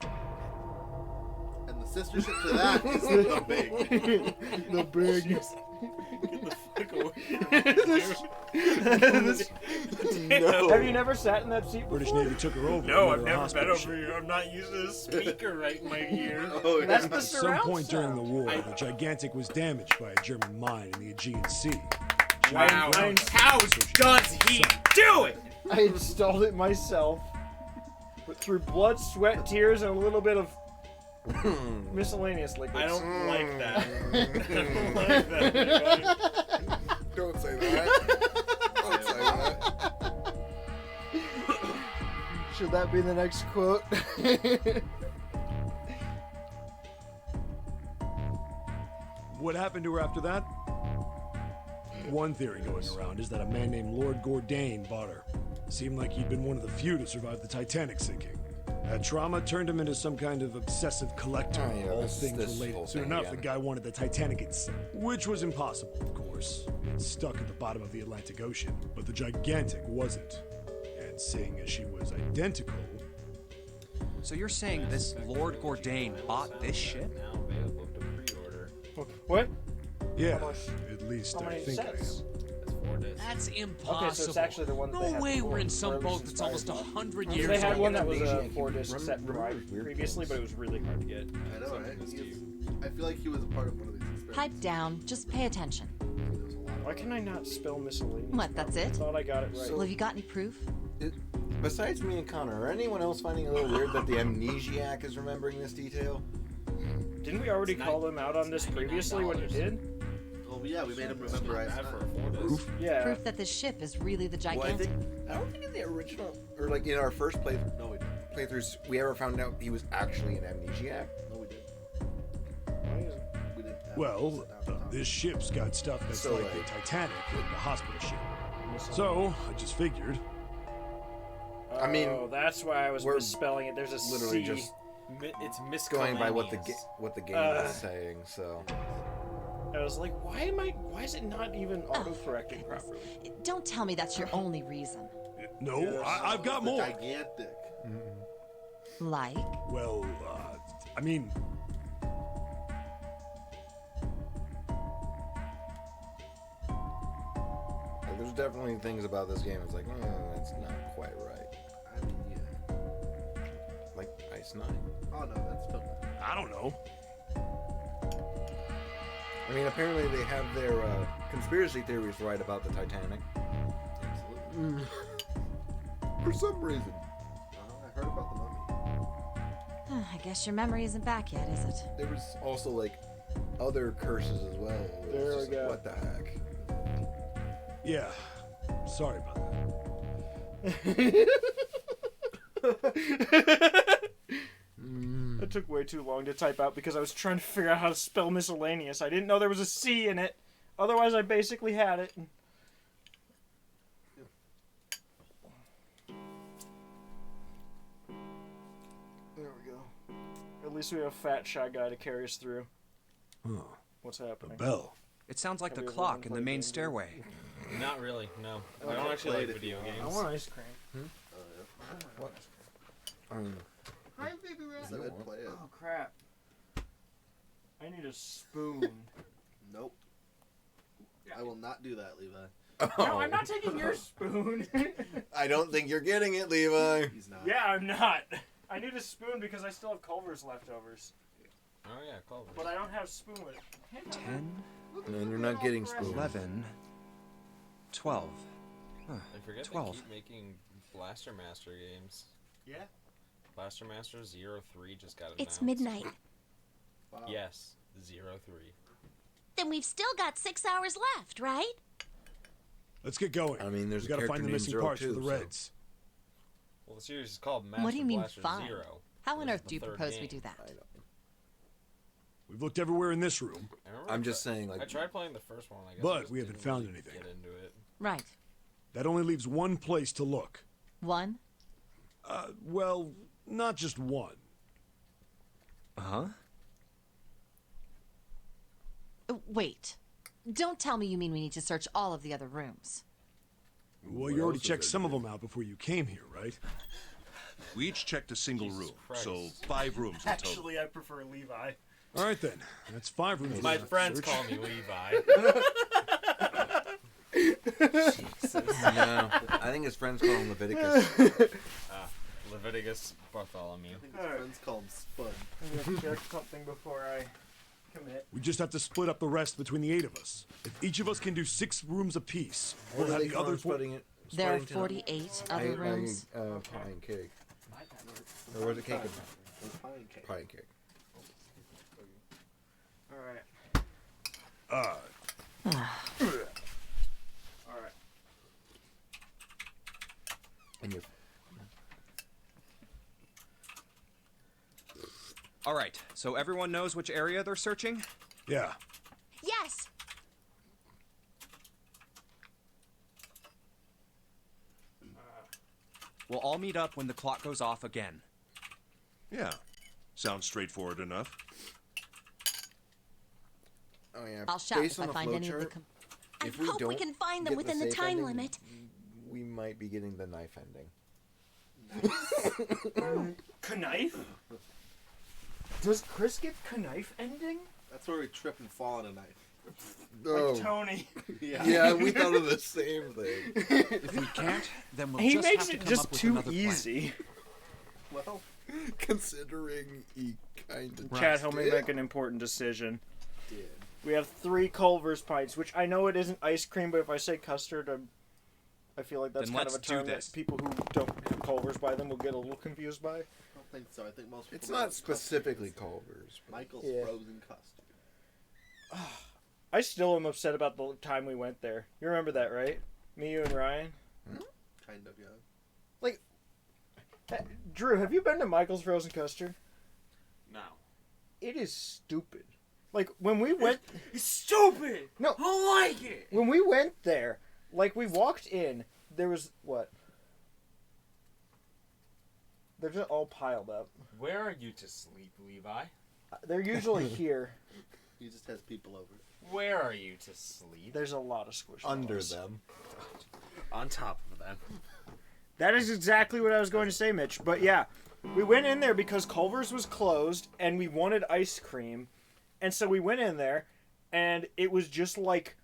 And the sister ship to that is the big. The big. No. Have you never sat in that seat before? British Navy took her over. No, and made I've her a never been hospital over ship. here. I'm not using a speaker right in my ear. Oh, yeah. That's the At some surround point during sound. the war, the Gigantic was damaged by a German mine in the Aegean Sea. Wow. I- How does he do it? I installed it myself. But through blood, sweat, tears, and a little bit of miscellaneous liquids. I don't like that. I don't like that. Anybody? Don't say that. Don't say that. Should that be the next quote? What happened to her after that? One theory going around is that a man named Lord Gordain bought her. Seemed like he'd been one of the few to survive the Titanic sinking. That trauma turned him into some kind of obsessive collector Oh, yeah, of all this things whole related. Soon thing enough, again. the guy wanted the Titanic itself, which was impossible, of course. It's stuck at the bottom of the Atlantic Ocean, but the Gigantic wasn't. And seeing as she was identical, So you're saying this Lord Gordain bought this ship? Now available to pre-order. What? yeah, How much- at least How I many think I sets? am. That's 4 discs. That's impossible. Okay, so it's actually the one that they No had way before, we're in some or at boat least that's almost inspired 100 by. years They had old. one that was a Amnesiac, 4-disc remember- set remember drive Weird previously, but it was really hard to get. I know, right? I feel like he was a part of one of these experiments. Pipe down. Just pay attention. Why can I not spell miscellaneous? What, that's it? I thought I got it right. Well, have you got any proof? Besides me and Connor, are anyone else finding a little weird that the amnesiac is remembering this detail? Didn't we already call him out on this previously when you did? Oh yeah, we made him remember I Bad for a 4 disc. Yeah. Proof that this ship is really the Well, gigantic. I don't think in the original, or like in our first playthroughs, we ever found out he was actually an amnesiac. No, we didn't. We didn't. Well, this ship's got stuff that's So, like the Titanic and the hospital ship. So, I just figured. I mean, Oh, that's why I was we're misspelling it. There's a literally C. just It's going by what the miscellaneous. game is saying. So I was like, why is it not even autocorrecting properly? Don't tell me that's your only reason. No, I've got more. Gigantic. Like? Well, I mean, like, there's definitely things about this game. It's like, that's not quite right. I mean, yeah. Like Ice 9. Oh no, that's fun. I don't know. I mean, apparently they have their conspiracy theories right about the Titanic. Absolutely. For some reason. I heard about the mummy. I guess your memory isn't back yet, is it? There was also like other curses as well. It was There we just go. like, what the heck? Yeah. Sorry about that. It took way too long to type out because I was trying to figure out how to spell miscellaneous. I didn't know there was a C in it. Otherwise, I basically had it. There we go. At least we have a fat, shy guy to carry us through. Huh. What's happening? Bell. It sounds like Have the you ever clock in played the main games? stairway. Not really, no. I I don't actually played like it video if you games. I want ice cream. What? Hi, baby rat. So I'd play it. Oh, crap. I need a spoon. Nope. I will not do that, Levi. No, I'm not taking your spoon. I don't think you're getting it, Levi. He's not. Yeah, I'm not. I need a spoon because I still have Culver's leftovers. Oh yeah, Culver. But I don't have spoon with it. 10, And you're not getting spoons. 11, 12. Huh, I forget 12. they keep making Blaster Master games. Yeah. Blaster Master 03 just got announced. It's midnight. Wow. Yes, 03. Then we've still got 6 hours left, right? Let's get going. I mean, there's we a gotta character find the named missing Zero parts for too, the so- Reds. Well, the series is called Master What do you mean Blaster find? Zero. How on This is earth the do you third propose we game. do that? We've looked everywhere in this room, I remember I'm I just tri- saying, like, I tried playing the first one, I guess. But I just we haven't didn't found really anything. Get into it. Right. that only leaves one place to look. One? Well, not just one. Huh? Wait. Don't tell me you mean we need to search all of the other rooms. Well, What you already else is checked there some to of do? them out before you came here, right? We each checked a single Jesus room, Christ. so 5 rooms in total. Actually, I prefer Levi. All right then. That's 5 rooms. My left to friends search. call me Levi. No, I think his friends call him Leviticus. Leviticus Bartholomew. I think his friends call him Spud. I'm gonna check something before I commit. We just have to split up the rest between the 8 of us. If each of us can do 6 rooms apiece, What we'll do have they the call other him, 4. splitting it? There are Splitting tonight? 48 other rooms. Pie and cake. Or was it cake and Pie and cake. pie and cake? Alright. Alright. And you. All right, so everyone knows which area they're searching? Yeah. Yes. We'll all meet up when the clock goes off again. Yeah, sounds straightforward enough. Oh yeah. I'll shout Based if on I the find any of the. flowchart, I if we hope we don't can find them get within the safe time ending, limit. we might be getting the knife ending. Knife? Does Chris get knife ending? That's where we trip and fall on a knife. No. Like Tony. Yeah, we thought of the same thing. If we can't, then we'll He just makes have to it come just up with too another plan. easy. Well, considering he kind of Chad, help me make an important decision. Did. We have 3 Culver's pints, which I know it isn't ice cream, but if I say custard, I feel like that's Then kind of a let's do term that this. people who don't have Culver's by them will get a little confused by. I don't think so. I think most people. It's know not what specifically custard is. Culver's. But Michael's Yeah. frozen custard. I still am upset about the time we went there. You remember that, right? Me, you, and Ryan? Kind of, yeah. Drew, have you been to Michael's Frozen Custard? No. It is stupid. Like, when we went... It's stupid! No. I don't like it! When we went there, like, we walked in, there was... What? They're just all piled up. Where are you to sleep, Levi? They're usually here. He just has people over. Where are you to sleep? There's a lot of squishy Under balls. them. On top of them. That is exactly what I was going to say, Mitch. But yeah, we went in there because Culver's was closed and we wanted ice cream. And so we went in there and it was just like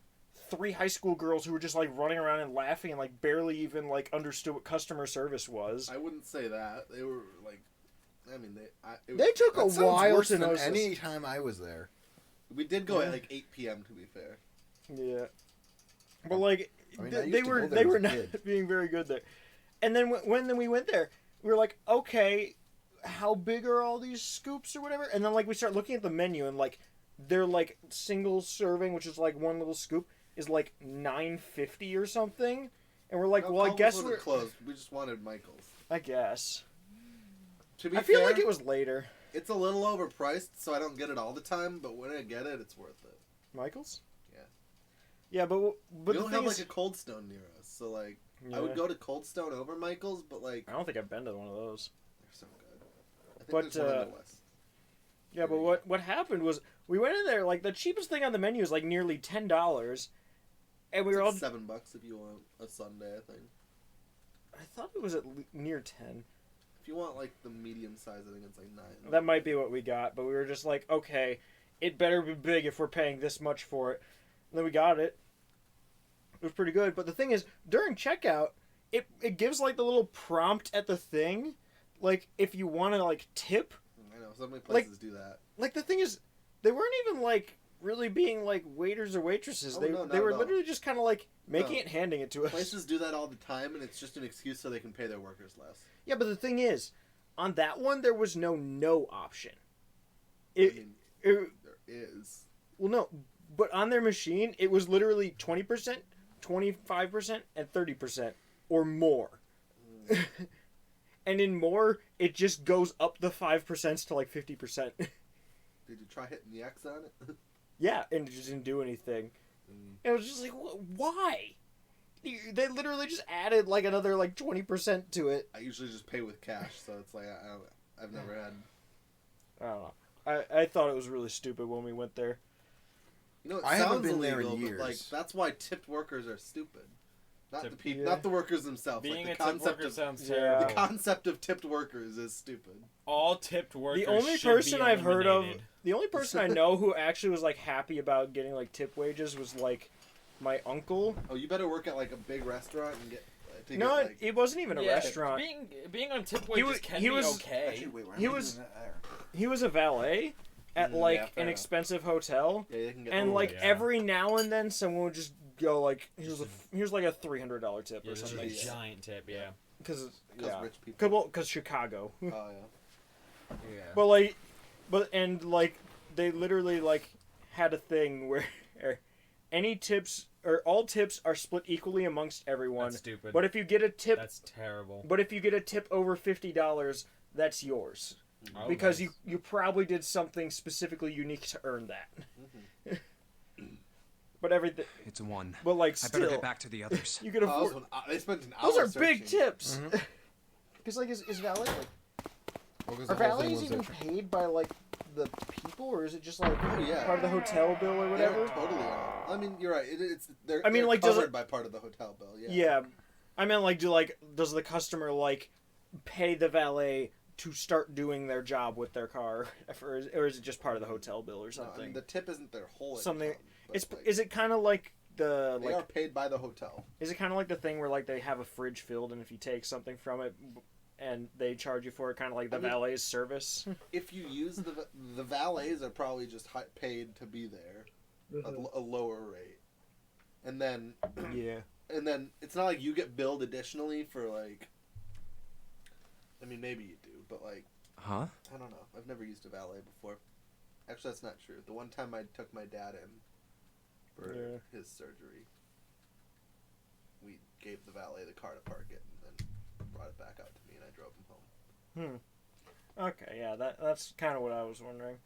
3 high school girls who were just like running around and laughing and like barely even like understood what customer service was. I wouldn't say that. They were like, I mean, They took a That sounds while worse to than notice. any time I was there. We did go at like 8 p.m. to be fair. Yeah. But like I mean, I used they to were go there they as were a not kid. being very good there. And then when we went there, we were like, okay, how big are all these scoops or whatever? And then like we start looking at the menu and like they're like single serving, which is like one little scoop, is like $9.50 or something. And we're like, No, well, I Culver's guess wasn't we're closed. We just wanted Michael's. I guess. To be I feel fair, like it was later. It's a little overpriced, so I don't get it all the time. But when I get it, it's worth it. Michael's? Yeah. Yeah, but We the don't thing have is, like a Cold Stone near us, so like I Yeah. would go to Cold Stone over Michael's, but like I don't think I've been to one of those. they're so good. I think But, there's one in the West. Yeah, but what happened was we went in there like the cheapest thing on the menu is like nearly $10, and we It's were like all. $7 if you want a Sunday, I think. I thought it was near 10. If you want like the medium size, I think it's like 9. That might be what we got, but we were just like, okay, it better be big if we're paying this much for it. And then we got it. It was pretty good, but the thing is, during checkout, it gives like the little prompt at the thing, like if you want to like tip. I know so many places do that. Like the thing is, they weren't even like really being like waiters or waitresses. Oh, they no, not they were at all. literally just kind of like making No. it, handing it to us. Places do that all the time, and it's just an excuse so they can pay their workers less. Yeah, but the thing is, on that one there was no option. It, I mean, it there is. well no, but on their machine it was literally 20%, 25%, and 30% or more. And in more, it just goes up the 5% to like 50%. Did you try hitting the X on it? Yeah, and it just didn't do anything. And it was just like, why? They literally just added like another like 20% to it. I usually just pay with cash, so it's like I've never had. I don't know. I thought it was really stupid when we went there. You know, it I haven't sounds been there in illegal, but like years. that's why tipped workers are stupid. Not Tip- the people, yeah. not the workers themselves. Being like a the tipped concept worker of sounds Yeah. terrible. the concept of tipped workers is stupid. All tipped workers. The only should person be I've heard of, eliminated. the only person I know who actually was like happy about getting like tip wages was like my uncle. Oh, you better work at like a big restaurant and get. To No, get, like, it wasn't even a Yeah, restaurant. Being on tip He wages was- can he be was- okay. Actually, wait, why He am I was- doing that there? He was a valet at Mm, like yeah, fair an enough. expensive hotel, Yeah, they can get. and like yeah. every now and then someone would just go like, here's like a $300 tip Yeah, or just something. a like that. giant tip, yeah. Because rich people. Because Chicago. Oh yeah. But like they literally like had a thing where any tips or all tips are split equally amongst everyone. That's stupid. But if you get a tip, That's terrible. but if you get a tip over $50, that's yours Oh, because nice. you probably did something specifically unique to earn that. But everything, It's 1. but like I still, better get back to the others. you can Oh, afford. they spent an hour. Those are searching. big tips. Because like is valet like Well, 'cause are the whole thing valets was even that- paid by like the people or is it just like yeah. part of the hotel bill or whatever? Yeah, totally. I mean, you're right. It's they're. I mean, they're like, does covered it- by part of the hotel bill. Yeah. Yeah, I meant like does the customer like pay the valet to start doing their job with their car, or is it just part of the hotel bill or No, something? I mean, the tip isn't their whole. Something. income. It's is it kind of like the They are paid by the hotel. Is it kind of like the thing where like they have a fridge filled and if you take something from it and they charge you for it, kind of like the valet's service? If you use the valets are probably just paid to be there, a lower rate, and then yeah, and then it's not like you get billed additionally for like. I mean, maybe you do, but like. Huh? I don't know. I've never used a valet before. Actually, that's not true. The one time I took my dad in for his surgery, we gave the valet the car to park it and then brought it back out to me and I drove him home. Okay, yeah, that's kind of what I was wondering.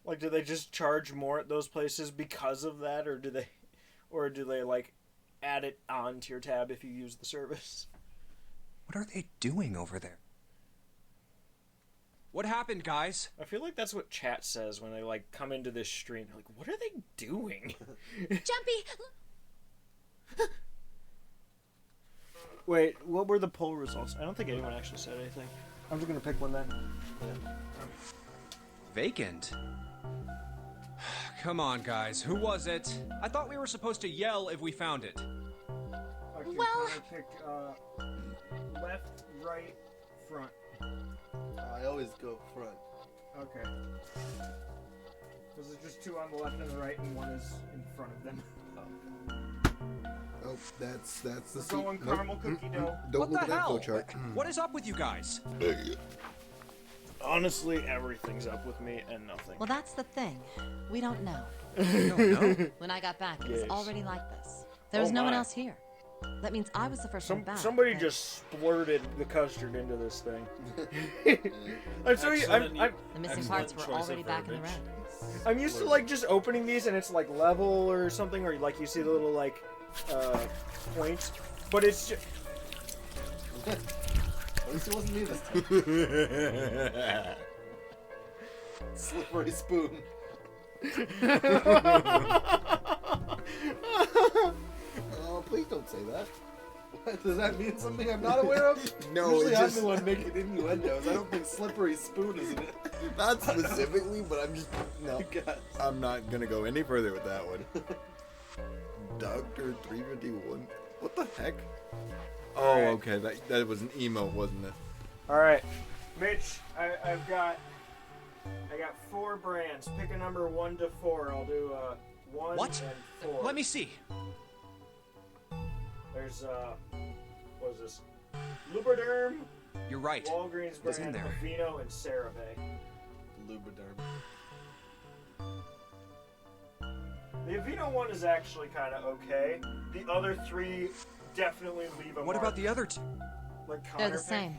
Like, do they just charge more at those places because of that, or do they like add it on to your tab if you use the service? What are they doing over there? What happened, guys? I feel like that's what chat says when they like come into this stream. They're like, what are they doing? Jumpy! Wait, what were the poll results? I don't think anyone actually said anything. I'm just gonna pick one then. Vacant? Come on, guys. Who was it? I thought we were supposed to yell if we found it. Okay, well... I pick left, right, front. I always go front. Okay. Because there's just two on the left and the right, and one is in front of them. Oh, that's the We're going caramel cookie dough. Don't look What at the that hell? flowchart. What is up with you guys? Honestly, everything's up with me and nothing. Well, that's the thing. We don't know. You don't know? When I got back, it was Yes. already like this. There was no one else here. That means I was the first one back. Somebody but- just splurted the custard into this thing. I'm sorry. The missing parts were already back in the room. I'm used to like just opening these and it's like level or something, or like you see the little like points, but it's just. At least it wasn't me this time. Slippery spoon. Oh, please don't say that. What, does that mean something I'm not aware of? No, Usually it I'm just... the one making innuendos. I don't think slippery spoon is in it. Not specifically, but I'm just... No, God. I'm not going to go any further with that one. Dr. 351? What the heck? Oh, Alright. okay, that was an emote, wasn't it? Alright, Mitch, I got 4 brands. Pick a number 1 to 4. I'll do 1 What? and 4. Let me see. There's what is this? Lubriderm, You're right. Walgreens It's in brand, there. Aveeno, and CeraVe. Lubriderm. The Aveeno one is actually kind of okay. The other 3 definitely leave a What mark. about the other two? Like They're the Connor same.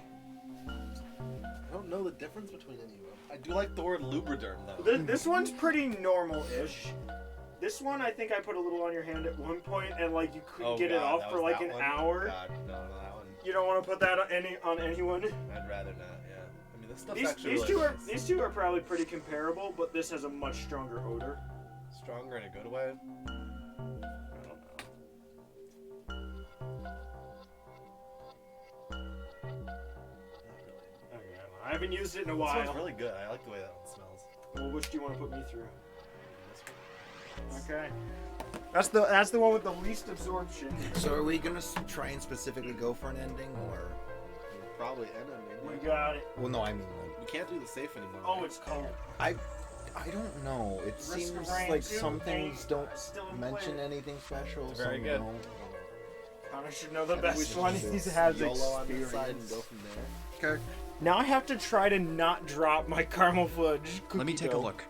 I don't know the difference between any of them. I do like the word lubriderm, though. This one's pretty normal-ish. This one, I think I put a little on your hand at one point, and like you couldn't get it off for like an hour. God, no, that one. You don't want to put that on anyone. I'd rather not. Yeah. I mean, this stuff's These actually two really are these two are probably pretty comparable, but this has a much stronger odor. stronger in a good way. I don't know. I haven't used it in a This while. one's really good. I like the way that one smells. Well, which do you want to put me through? This one. Okay. That's the one with the least absorption. So are we going to try and specifically go for an ending, or... Probably end ending. We got it. Well, no, I mean, like... We can't do the safe anymore. Oh, it's cold. I don't know. It Risk seems of rain like too, some things paint, don't still in mention play. anything special. Very some good. don't. Connor should know the I think we best should one. just He has YOLO on this side and experience. go from there. Okay. Now I have to try to not drop my caramel fudge cookie Let me take a dough. look.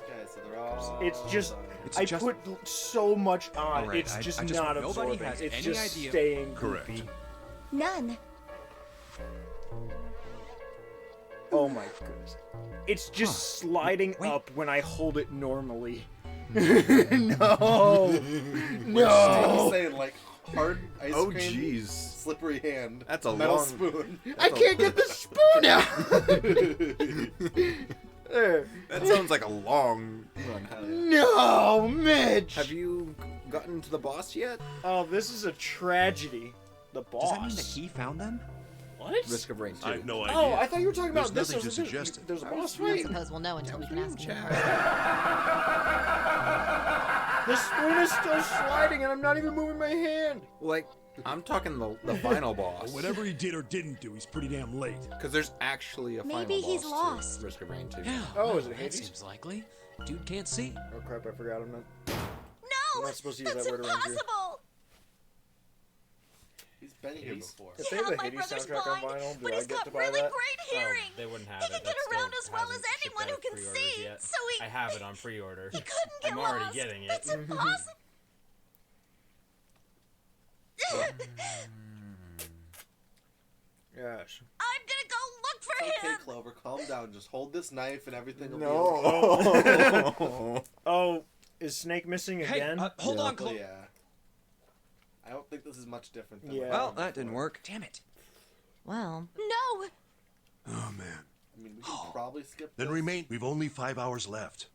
Okay, so they're all... It's just It's I just- put so much on. Alright, It's I just just not nobody absorbing. has It's any just idea. staying Correct. goopy. None. Oh my goodness. It's just sliding Wait. up when I hold it normally. no. You're No. saying like hard ice Oh, cream, jeez. slippery hand. That's a metal long- spoon. I can't get the spoon out. There. That sounds like a long run. No, Mitch. Have you gotten to the boss yet? Oh, this is a tragedy. The boss. Does that mean that he found them? What? Risk of Rain 2. I have no idea. Oh, I thought you were talking There's about this. nothing to There's a- suggest it. There's a boss I fight. suppose we'll know until we can ask him. The spoon is still sliding, and I'm not even moving my hand. Like, I'm talking the final boss. Whatever he did or didn't do, he's pretty damn late. Because there's actually a Maybe final he's boss lost. to Risk of Rain 2. Yeah. Oh, is it that Hades? seems likely. Dude can't see. Oh crap! I forgot I'm not. No, I'm not supposed to use that's that word around you. impossible. He's been here before. If they have the my Hades brother's soundtrack on blind, vinyl, do but I he's get got to buy really that? great hearing. They wouldn't have He it. can That get around still as well as hasn't shipped anyone out who of can pre-orders see. yet. So he I have it on pre-order. couldn't get I'm lost. already getting it. That's impossible. Yes. I'm gonna go look for It's okay, him. Clover. Calm down. Just hold this knife and everything will No. be okay. Oh, is Snake missing Hey, again? hold on, Well, Chloe. yeah. I don't think this is much different than Yeah. Well, that didn't work. Damn it. Well, No. Oh, man. I mean, we could probably skip Then this. remain. We've only 5 hours left.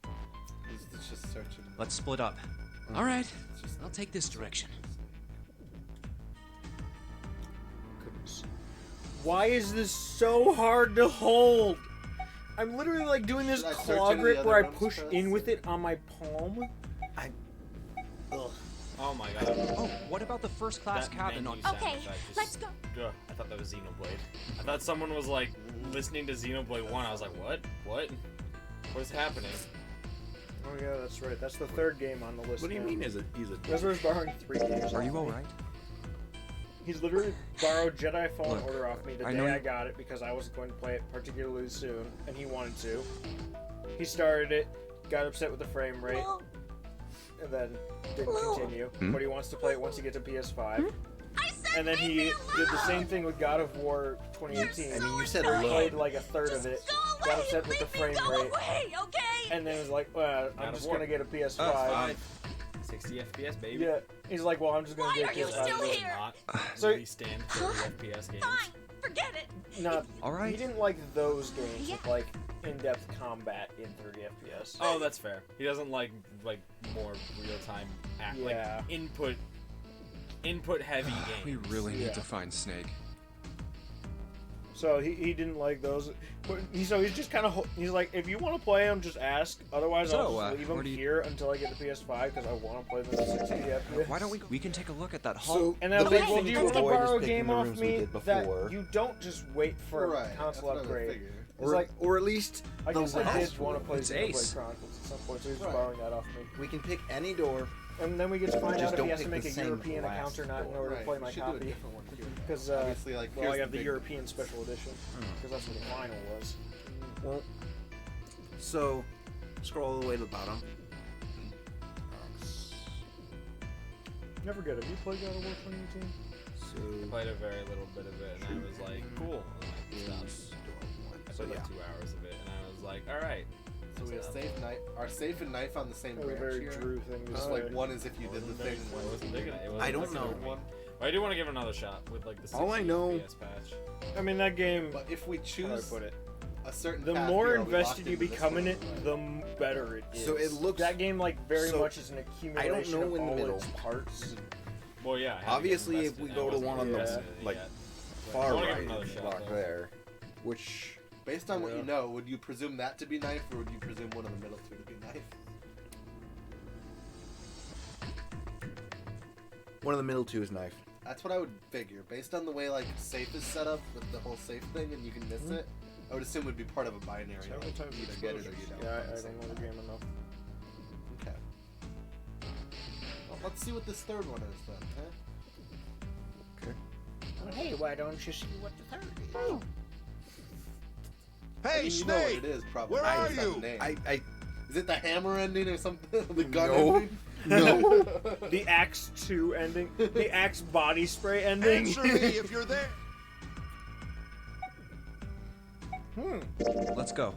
Let's just search it. Let's split up. All right. I'll take this direction. Why is this so hard to hold? I'm literally like doing this Should I search claw any grip other where I rooms push first? in with it on my palm. Oh my god. Oh, what about the first class That cabin menu on... sound Okay, effect just- let's go. Ugh, I thought that was Xenoblade. I thought someone was like listening to Xenoblade 1. I was like, what? What? What is happening? Oh yeah, that's right. That's the third game on the list. What do you now. mean he's a Ezra's borrowing 3 games. Are off you me. alright? He's literally borrowed Jedi Fallen Look, Order off me the I day know I you- got it because I wasn't going to play it particularly soon, and he wanted to. He started it, got upset with the frame rate, Mom, and then didn't continue. Hmm? But he wants to play it once he gets a PS5. I said And then leave he me did the alone. same thing with God of War 2018. I mean, you said Just low. Played like a third Just of it, go away. got upset with the Leave me frame go rate, away, okay? and then was like, well, I'm God of just War. gonna get a PS5. Fine. 60 FPS, baby. Yeah, he's like, well, I'm just gonna Why get are a you PS5. still Does here? not So- really stand for FPS games. Fine, forget it. Not, Alright. he didn't like those games Yeah. with like in-depth combat in 30 FPS. Oh, that's fair. He doesn't like more real-time Yeah. like input heavy We games. really need Yeah. to find Snake. So he didn't like those. But he's just kind of he's like, if you want to play them, just ask. Otherwise, So, I'll just leave where them do you- here until I get the PS5 because I want to play them at 60 FPS. Why don't we can take a look at that hall? So And then the like, big well, thing do you to want to avoid is borrow a picking game the off rooms we me did that before. you don't just wait for Right, a console that's what I upgrade? figured. It's like, or at least I the guess I last did want to room. play It's Xenoblade Ace. Chronicles at some point, so he's Right. borrowing that off me. We can pick any door. And then we get to find Just out if don't he has to pick make the a same European last account or not in door. order to Right, play we my should do a copy. different one here. Because Obviously, like, well, here's I the got the big- European special edition because that's what the vinyl was. Well, so scroll all the way to the bottom. Never good. Have you played God of War 2018? I So played a very little bit of it, and I was like, cool. And then I stopped. I So played yeah. like 2 hours of it, and I was like, all right. So we have safe knife. Our safe and knife on the same That was a branch very here. Drew thing to Just say. like one is if you did the thing. I one is wasn't if you digging it. didn't. It I wasn't don't clicking know. with me. But I do want to give it another shot with like the 60 All I know- FPS patch. I mean, that game. But if we How do I choose put it? a certain The path more here, are we invested locked you into this become in one? it, the better it is. So it looks- that game like very so much is an accumulation know of in the all middle. its parts. Well, yeah. I had to get Obviously, if invested, we and go I to wasn't one on the invested in it like yet. far I wanna give right, it another it's shot, locked though. there, which Based on what Yeah. you know, would you presume that to be knife, or would you presume one in the middle two to be knife? one of the middle two is knife. That's what I would figure. Based on the way like safe is set up with the whole safe thing, and you can miss it, I would assume it would be part of a binary. Several Like, times you either get it or you don't. Yeah, I don't know the game enough. Okay. Well, let's see what this third one is then, huh? Okay. Well, hey, why don't you see what the third is? Hey, You know what Snake! it is, probably. Where are It's not the you? name. I Is it the hammer ending or something? The gun No. ending? no. The Axe 2 ending, the Axe body spray ending. Answer me if you're there. Let's go.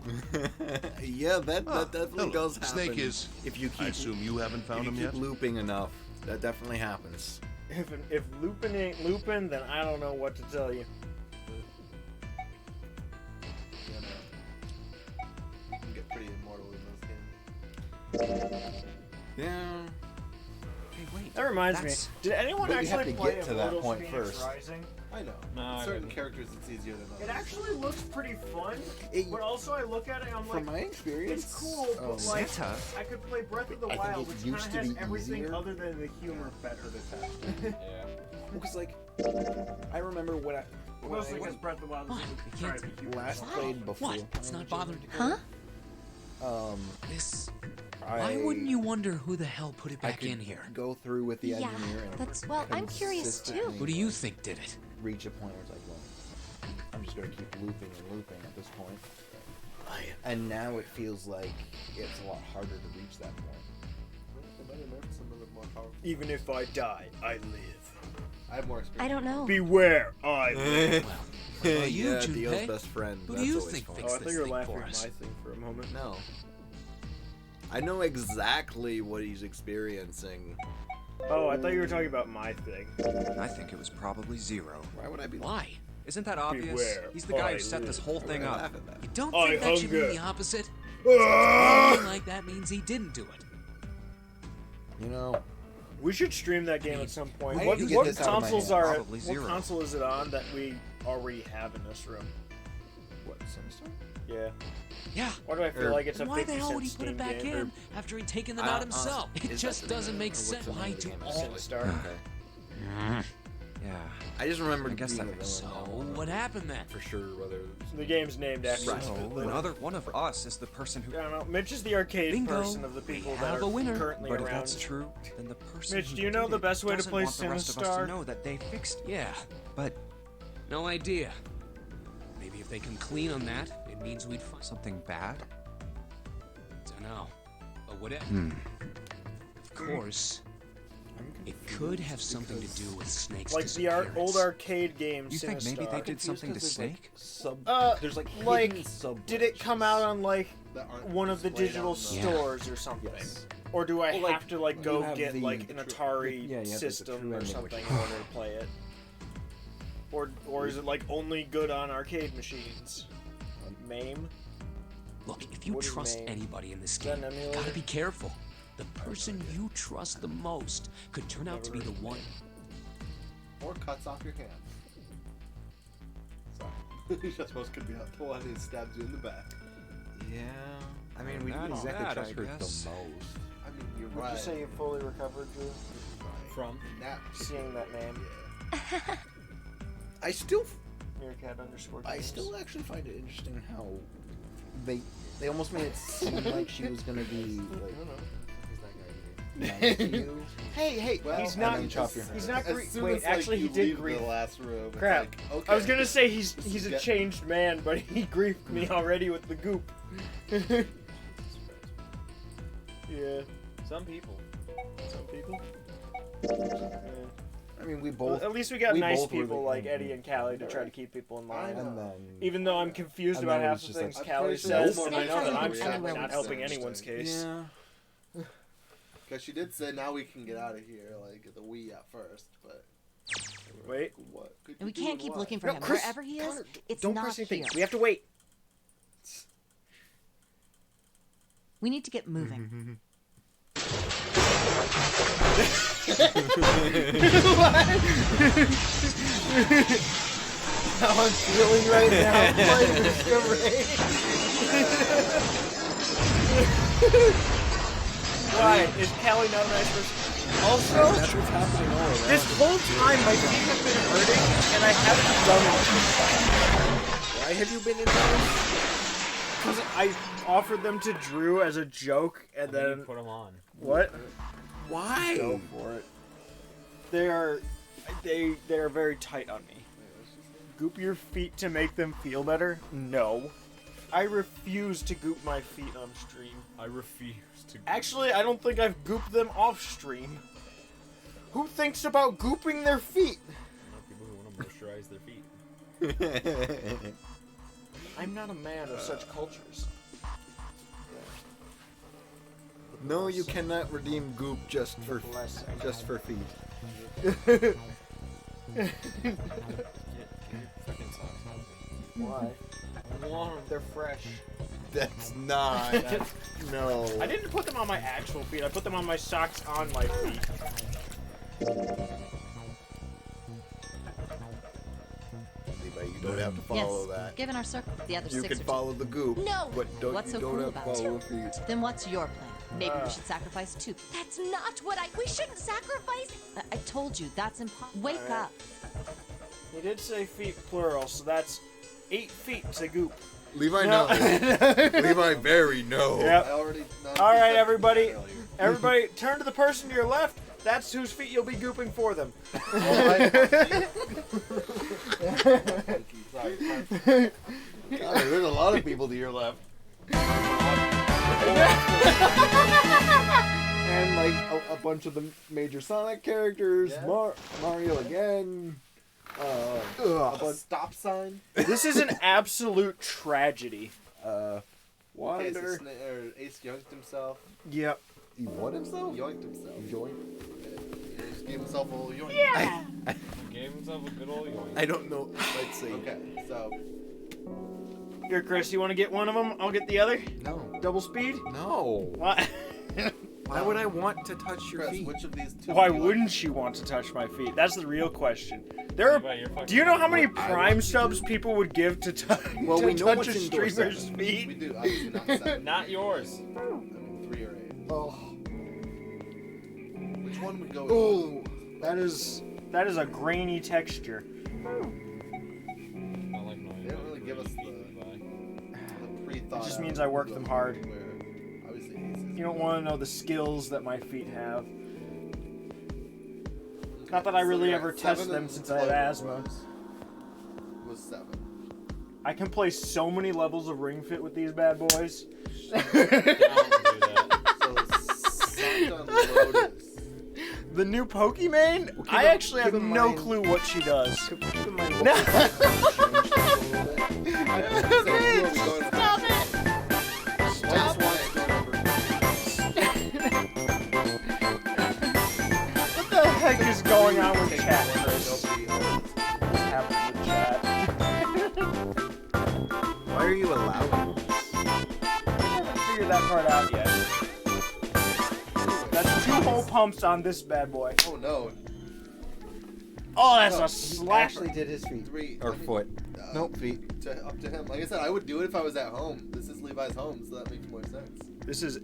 Yeah, that Ah, definitely hello. does happen. Snake is. If you I keep assume you haven't found if him you yet. keep looping enough, that definitely happens. If Lupin ain't Lupin, then I don't know what to tell you. Yeah, no. You can get pretty immortal in those games. Yeah. Hey, wait. That reminds That's- me. Did anyone But you have actually to play get to that Immortals point Phoenix first. Rising? I know. No, I Certain didn't. characters it's easier than others. It actually looks pretty fun, but also I look at it and I'm From like, my experience, it's cool, but like, Santa? I could play Breath of the I think Wild, it which used kind to of has be everything easier. other than the humor better. Yeah. Because like, I remember when I Mostly because Breath of the Wild is trying to be humorous. last played before. What? It's not bothering you. Huh? This. Why wouldn't you wonder who the hell put it I back could in here? go through with the Yeah, engineer and that's- well, I'm curious, too. consistently Who do you think did it? reach a point where it's like, well, I'm just gonna keep looping and looping at this point. And now it feels like it's a lot harder to reach that point. Even if I die, I live. I have more experience. I don't know. Beware, I live. What about you, Yeah, Junpei? Dio's best friend. Who do That's you always think fun. fixed Oh, I thought this you were thing laughing for at us? my thing for a moment. No. I know exactly what he's experiencing. Oh, I thought you were talking about my thing. I think it was probably Zero. Why would I be? Why? Isn't that obvious? Beware, He's the guy I who set this live. whole thing Why would I up. laugh at that? You don't I think that should mean hunger. the opposite? Ah! Something like that means he didn't do it. You know, We should stream that game at some point. I What, need to get what this out of my consoles head. are? Probably What Zero. console is it on that we already have in this room? what Sunstar? Yeah. Yeah. Why do I feel Or- like it's a Why 50 the hell cent would he put Steam it back game? in after he'd taken them out himself? It is just that the doesn't name make of- sense. what's the Why name of the do game? all Sinstar. Okay. Yeah. I just remember I guess being that a makes villain. So what happened then? For sure, whether The game's named after. Right. So, another one of us is the person who. I don't know. Mitch is the arcade Bingo. person of the We people that have are a winner. currently But if around. that's true, then the person Mitch, who do you know did the it best way to doesn't play want the rest of us Sinistar? to know that they fixed it. Yeah, But no idea. Maybe if they come clean on that, it means we'd find something bad? Dunno. But whatever. Hmm. Of course, it could have something to do with Snake's Like the disappearance. old arcade game. You think maybe Sinistar. they did something to Snake? there's like like, hidden sub did it come out on like That aren't one of the displayed digital on the- stores or something? Yes. Or do I Well, like, have to like you go have get the like an true- Atari yeah, you have, like, the system true or ending, something which- in order to play it? Or is it like only good on arcade machines? MAME? Look, if you What is trust MAME? anybody in this Is that game, an you emulator? gotta be careful. The person you trust the most could turn out to be the one. Or cuts off your hand. Sorry. You're just supposed to be up the one who stabs you in the back. Yeah. I mean, we Not didn't all exactly that, trust I her the guess. most. I mean, you're Would right. you say you fully recovered, Drew? From? That Seeing that name? I still, Meerkat _. I still actually find it interesting how they almost made it seem like she was gonna be like nice to you. Hey, Well, he's and not. then chop your He's head. not. As Gre- soon wait, as, like, actually, you he did leave grief. the last room. It's Crap. like, okay. I was gonna say he's a get- changed man, but he griefed me already with the goop. Yeah. Some people. Some people. Yeah. I mean, we Well, both. at least we got we nice both were people the- like Eddie and Callie to try to keep people in line. And then Even though I'm confused And about then it half was the just things like- Callie I'm pretty sure says, no and more I know that than I'm we certainly have not to helping understand. anyone's case. Yeah. Because she did say now we can get out of here, like at the Wii at first, but. Wait. What? Could And we you do can't and keep what? looking for No, him. Chris, Wherever he is, Connor, it's don't not press anything. here. We have to wait. We need to get moving. How I'm feeling right now playing this charade. Why? Is Callie not a nice person? Also, That's what's happening all around. this whole time my feet have been hurting, and I haven't done it. Why have you been in those? Because I offered them to Drew as a joke, and then put them on. what? Why? Go for it. They are very tight on me. Goop your feet to make them feel better? No. I refuse to goop my feet on stream. I refuse to. Actually, I don't think I've gooped them off stream. Who thinks about gooping their feet? People who want to moisturize their feet. I'm not a man of such cultures. No, you cannot redeem goop just for feet. Why? I want them. They're fresh. That's not. No. I didn't put them on my actual feet. I put them on my socks on my feet. Levi, you don't have to follow yes. that. Given our circle, the other You 6 can are to- follow the goop. No. But don't, What's you so don't cool have to about follow it? feet. Then what's your plan? Maybe we should sacrifice 2. That's not what we shouldn't sacrifice. I told you, that's impossible. Wake up. He did say feet plural, so that's 8 feet to goop. Levi No. knows. Levi very knows. Yep. I already. All right, everybody. Everybody, turn to the person to your left. That's whose feet you'll be gooping for them. Sorry. God, there's a lot of people to your left. And like a bunch of the major Sonic characters, Yeah. Mario again. A stop sign. This is an absolute tragedy. Okay, so Wander. Ace yoinked himself. Yep. He what himself? Yoinked himself. Joint. He just gave himself a little yoink. Yeah. Gave himself a good old yoink. I don't know. Let's see. Okay, so Here, Chris, you want to get one of them? I'll get the other. No. Double speed? No. Why? Why would I want to touch your Chris, feet? which of these two? Why do you wouldn't you want to touch my feet? That's the real question. There are. Levi, you're fucking Do you know how many I Prime would- subs people would give to, Well, to we know touch what's a in door streamer's 7. We feet? do. Obviously not 7. Not yours. I mean 3 or 8. Oh, Which one would go? oh, that is a grainy texture. I like mine. They don't really give us the pre-thought. It just out means I work look them hard. where obviously Ace is- You don't want to know the skills that my feet have. Okay, Not that I so really you're ever at test 7 them and since I have Clover asthma. Was 7. I can play so many levels of Ring Fit with these bad boys. So sucked on Lotus. The new Pokemon? I actually have no clue what she does. Keep in mind. No. Stop it. What the heck is going on with chat, Chris? What's happening with chat? Why are you allowing this? I haven't figured that part out yet. That's 2 whole pumps on this bad boy. Oh no. Oh, that's No, a He slapper. actually did his feet. 3 Or foot. Nope, feet. Up to him. Like I said, I would do it if I was at home. This is Levi's home, so that makes more sense. This is.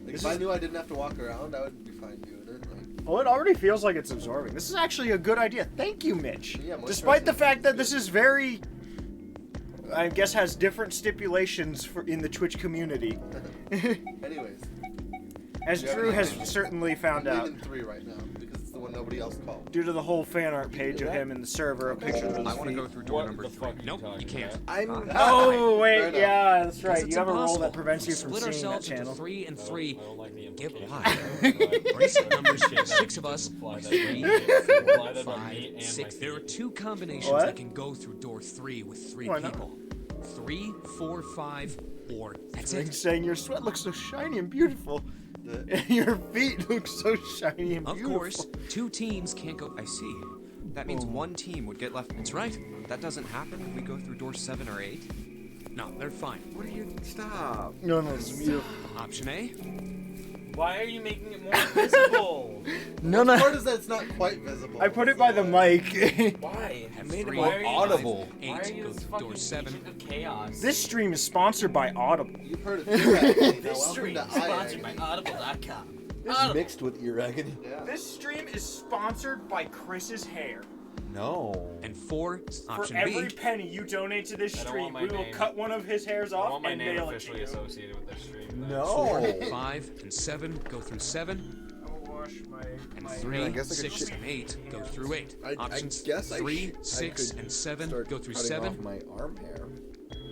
Like, This if I is- knew I didn't have to walk around, I would be fine doing it. Like, Well, it already feels like it's absorbing. This is actually a good idea. Thank you, Mitch. Yeah, moisturizing Despite the is fact that good. this is very, I guess, has different stipulations for in the Twitch community, anyways, as Yeah, Drew has I'm certainly found I'm out. leaving 3 right now because it's the one nobody else called. Due to the whole fan art page of him in the server, a picture of his I want to feet. go through door What number the 3. fuck are you Nope, talking you can't. about? I'm. Oh Fair wait, enough. yeah, that's right. It's You have a rule impossible. that prevents you from Split seeing that ourselves into channel. 3 and 3. I don't like the Get implication. why? Bracelet numbers, 6 of us. Imply that 3, imply that 4, about me 5, and 6. my There are feet. 2 combinations What? that can go through door 3 with 3 Why not? people. 3, 4, 5, or that's Like it. saying your sweat looks so shiny and beautiful. Your feet look so shiny and Of beautiful. course, 2 teams can't go. I see. That means one team would get left. That's right. That doesn't happen if we go through door 7 or 8. No, they're fine. What are you? Stop. No, it's beautiful. Option A. Why are you making it more visible? No, The part no. is that it's not quite visible. I put it by the mic. Why? Have Made it 3, more 5, audible. 8 Why are you go this through fucking door 7. agent of chaos? This stream is sponsored by Audible. You've heard of it. This stream is sponsored by Audible.com. It's mixed with ear agony. Yeah. This stream is sponsored by Chris's hair. No. And 4, For option every B. penny you donate to this I don't stream, want my we will name. cut one of his hairs I off want my and name mail it to officially you. associated with this stream. then. No. 4, 5, and 7 go through 7. I will wash my. And my 3, I guess I could 6, sh- and 8 go through 8. Options I guess 3, I 6, could and 7 start go through cutting 7. off my arm hair.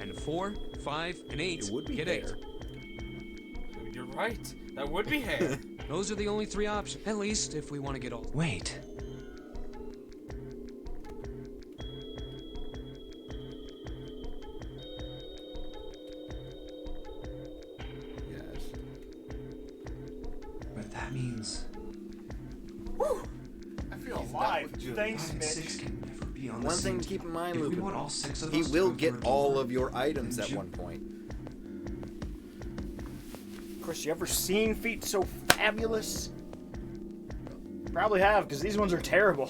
And 4, 5, and 8 It would be get hair. 8. You're right. That would be hair. Those are the only 3 options. At least if we want to get all. Wait. Yes. But that means I feel alive. Thanks, 5 and 6 Mitch. can never be on the One same thing to keep in mind, If we Lupin. want all 6 of He us to will go get through a all door, of your items at Ju- one point. Chris, you ever seen feet so fabulous? Probably have, because these ones are terrible.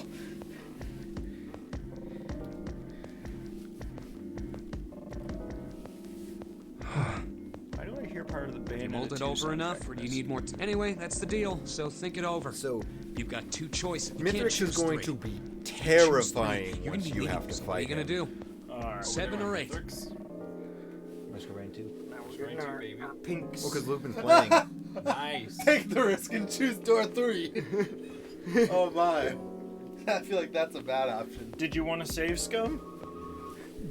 Why do I hear part of the band? Mulled it over enough, or do you need more? Anyway, that's the deal. So think it over. So you've got two choices. You can't Mithrix choose is going three. to be Choose terrifying three. You're once gonna be you have leaving, to so what are you fight gonna do? Alright, 7 or 8? Risk of Rain 2. Now we're getting our pinks. Well, because Lupin's playing. Nice. Take the risk and choose door 3. Oh my. I feel like that's a bad option. Did you want to save Scum?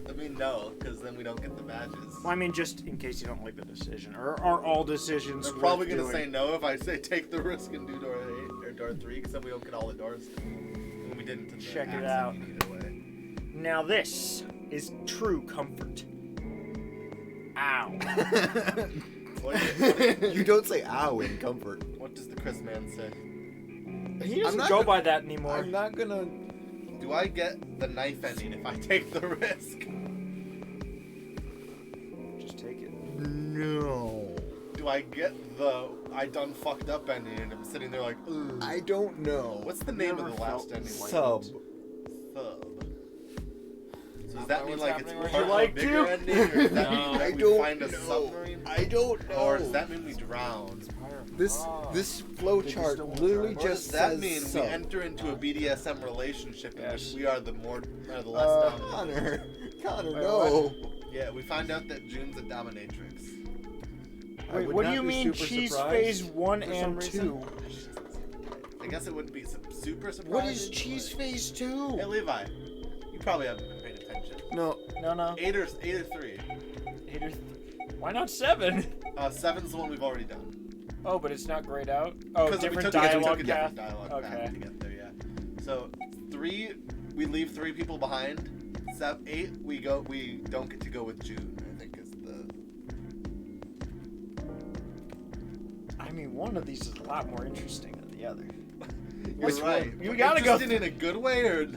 I mean, no, because then we don't get the badges. Well, I mean, just in case you don't like the decision. Or are all decisions They're probably worth going to doing? say no if I say take the risk and do door 8 or door 3, because then we don't get all the doors. And we didn't. In the Check it accent out. either way. Now this is true comfort. Ow. You don't say ow in comfort. What does the Chris man say? He doesn't go by that anymore. I'm not gonna. Do I get the knife ending if I take the risk? Just take it. No. Do I get the I done fucked up ending and I'm sitting there like, ugh. I don't know. What's the name of the last ending? Sub. Sub. So does that mean like it's Would part you like of a bigger to? ending, or does that mean I that we don't find a know. submarine? I don't know. Or does that mean we drown? This flow chart literally Or just does that says mean sub. we enter into a BDSM relationship in which we are the more the less dominant? Connor, no. Yeah, we find out that June's a dominatrix. Wait, what do you mean cheese phase 1 and 2? I guess it wouldn't be super surprising. What is cheese phase 2? Hey Levi, you probably haven't been paying attention. No. No. 8 or 3. Why not 7? 7's the one we've already done. Oh, but it's not grayed out? Oh, Because different we took dialogue a path? different dialogue Okay. path to get there, yeah. So 3, we leave 3 people behind. 8, we don't get to go with June. I think is the. I mean, one of these is a lot more interesting than the other. You're Which right. one? You gotta go. Interested in a good way, or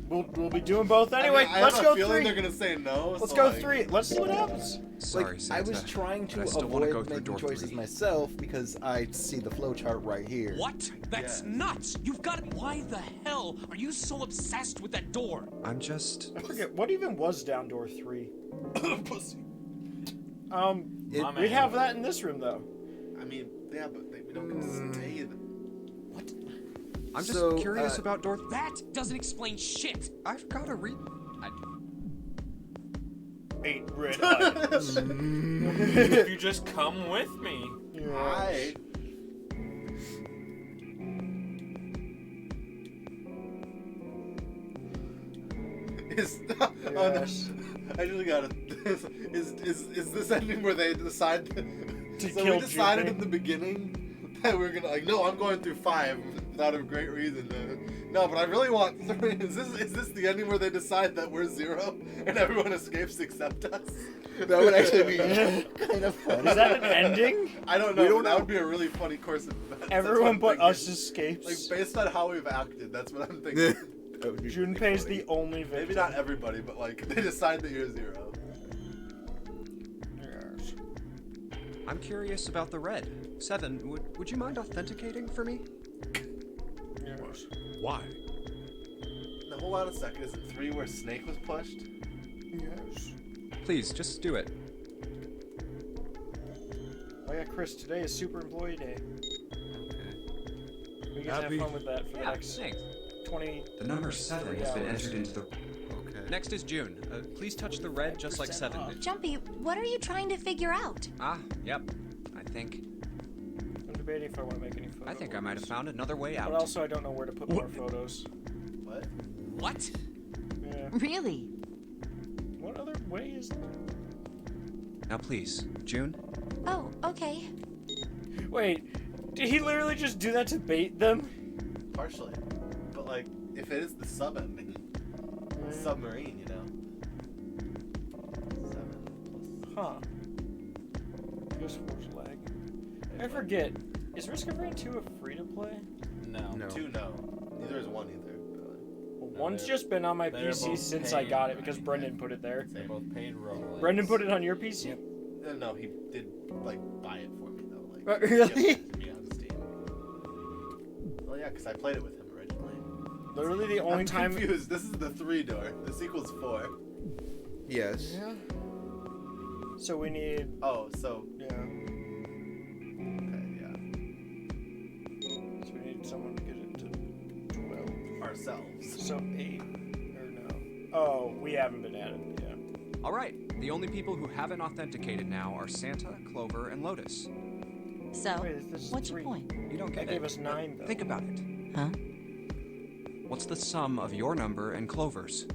We'll be doing both anyway. I Let's have go a feeling 3. they're gonna say no. Let's so go like, 3. Let's see what happens. Sorry, I Santa, was trying to but I still wanna avoid go through making door choices 3. myself because I see the flow chart right here. What? That's nuts! You've got it. Why the hell are you so obsessed with that door? I'm just. I forget what even was down door 3. Pussy. We have that in this room though. I mean, yeah, but we don't get to stay. What? I'm just curious uh, about door. That doesn't explain shit. I've got to read. 8 red items. If you just come with me. Hi. Is Yes. I just got it. Is this ending where they decide so kill we decided Junpei? in the beginning that we were gonna no, I'm going through 5 without a great reason. No, but I really want 3. Is this the ending where they decide that we're 0 and everyone escapes except us? That would actually be kind of funny. Is that an ending? I don't know. We don't but that know. would be a really funny course of events. That's what Everyone I'm but thinking. us escapes. Like based on how we've acted, that's what I'm thinking. That would be Junpei's funny. the only victim. Maybe not everybody, but like they decide that you're 0. Yes. I'm curious about the red. 7, would you mind authenticating for me? Yes. Why? Now hold on a second. Is it 3 where Snake was pushed? Yes. Please, just do it. Oh yeah, Chris, today is Super Employee Day. We get to have Happy? fun with that for the Yeah, next thanks. 20. The number 7 has been hours. entered into the. Okay. Next is June. Please touch the red just like 7 did. Jumpy, what are you trying to figure out? Ah, yep. I think. I'm debating if I want to make any photos. I think I might have found another way But out. also, I don't know where to put more photos. What? What? Yeah. Really? What other way is there? Now, please, June. Oh, okay. Wait, did he literally just do that to bait them? Partially. But like, if it is the sub ending, submarine, you know. 7 Huh. Ghost Force lag. I forget. Is Risk of Rain 2 a free to play? No. No. 2, no. Neither is 1 either. Well, No, one's they're- just been on my they're PC both since I paid. got it because Brendan put it there. They both paid roguelikes. Brendan put it on your PC? No, he did like buy it for me though. Like, Really? gift it to me on Steam. Well, yeah, because I played it with him originally. Literally the only I'm time. confused. This is the 3 door. This equals 4. Yes. Yeah. So we need. Oh, so. Yeah. Okay, yeah. So we need someone to get it to 12. Ourselves. So 8 or no? Oh, we haven't been added. Yeah. All right. The only people who haven't authenticated now are Santa, Clover, and Lotus. So, Wait, this is what's 3. your point? You don't get That it. gave us 9 though. Think about it. Huh? What's the sum of your number and Clover's?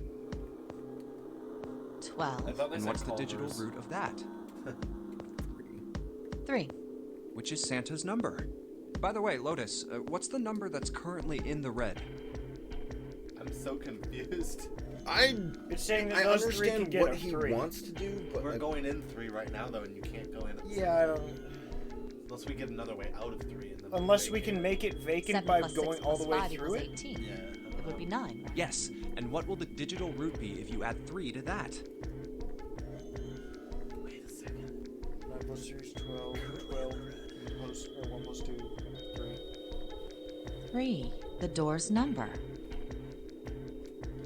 12. I thought they And said what's the digital Culver's. root of that? 3. Which is Santa's number. By the way, Lotus, what's the number that's currently in the red? I'm so confused. It's saying that I those 3 can understand get what a he 3. wants to do, but We're like, going in 3 right now, though, and you can't go in at the same Yeah, I don't. Unless we get another way out of 3. And then Unless we can make it vacant 7 by plus going 6 all plus the way 5 through equals it. 18. Yeah. It would be 9. Yes, and what will the digital root be if you add 3 to that? Wait a second. 9 plus 3 is 12. 12. 1 plus 2. 3. 3. The door's number.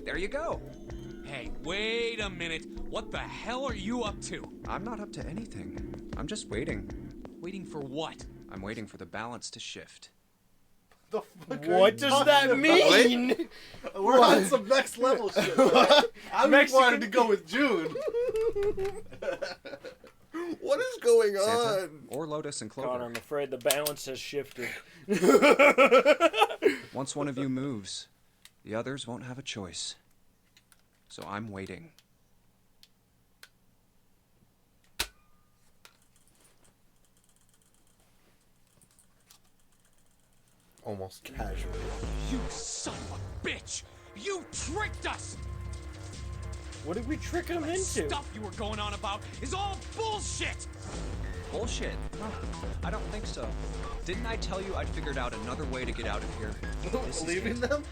There you go. Hey, wait a minute. What the hell are you up to? I'm not up to anything. I'm just waiting. Waiting for what? I'm waiting for the balance to shift. The fuck What does that mean? We're on some next level shit. Right? I wanted to go with June. what is going Santa, on? or Lotus and Clover. Connor, I'm afraid the balance has shifted. Once one of you moves, the others won't have a choice. So I'm waiting. Almost casually. You son of a bitch! You tricked us! What did we trick him The into? stuff you were going on about is all bullshit! Bullshit. No, I don't think so. Didn't I tell you I'd figured out another way to get out of here? This is Leaving it. them?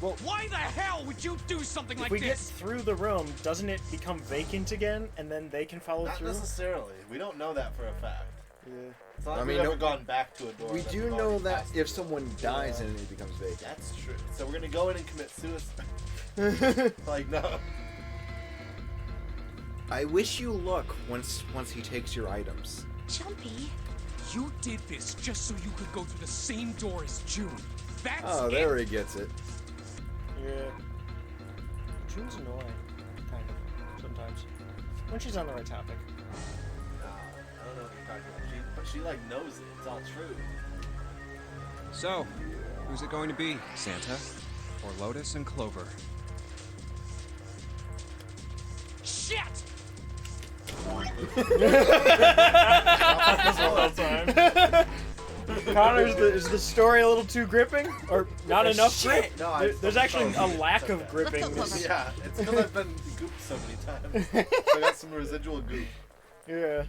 Well, Why the hell would you do something if like we get this? through the room, doesn't it become vacant again, and then they can follow Not through? necessarily. We don't know that for a fact. Yeah. It's not like I mean, we've no- ever gone back to a door. We that do we've know already that passed if through. someone dies and it becomes vacant. That's true. So we're gonna go in and commit suicide. Like, no. I wish you luck once he takes your items. Jumpy. You did this just so you could go through the same door as June. That's Oh, there he gets it. Yeah. June's annoying. Kind of. Sometimes. When she's on the right topic. I don't know what you're talking about. But she like knows it. It's all true. So, who's it going to be? Santa? Or Lotus and Clover? Shit! Connor, is the story a little too gripping? Or not enough grip? No, There's actually a lack of gripping. Yeah, it's because I've been gooped so many times. So I got some residual goop. Yeah.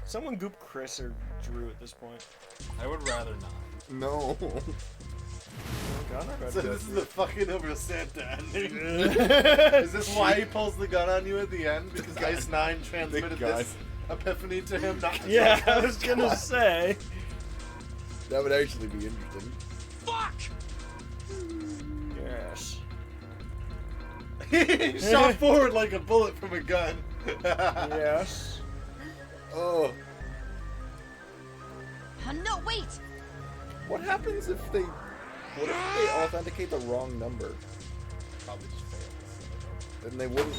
Someone goop Chris or Drew at this point. I would rather not. No. So this is the fucking over Santa ending. Is this why he pulls the gun on you at the end? Because Ice 9 transmitted this epiphany to him? Not to Yeah, try I was gonna say. That would actually be interesting. Fuck! Yes. He shot forward like a bullet from a gun. Yes. Oh. No, wait! What happens if they authenticate the wrong number? Probably just fails. Then they wouldn't.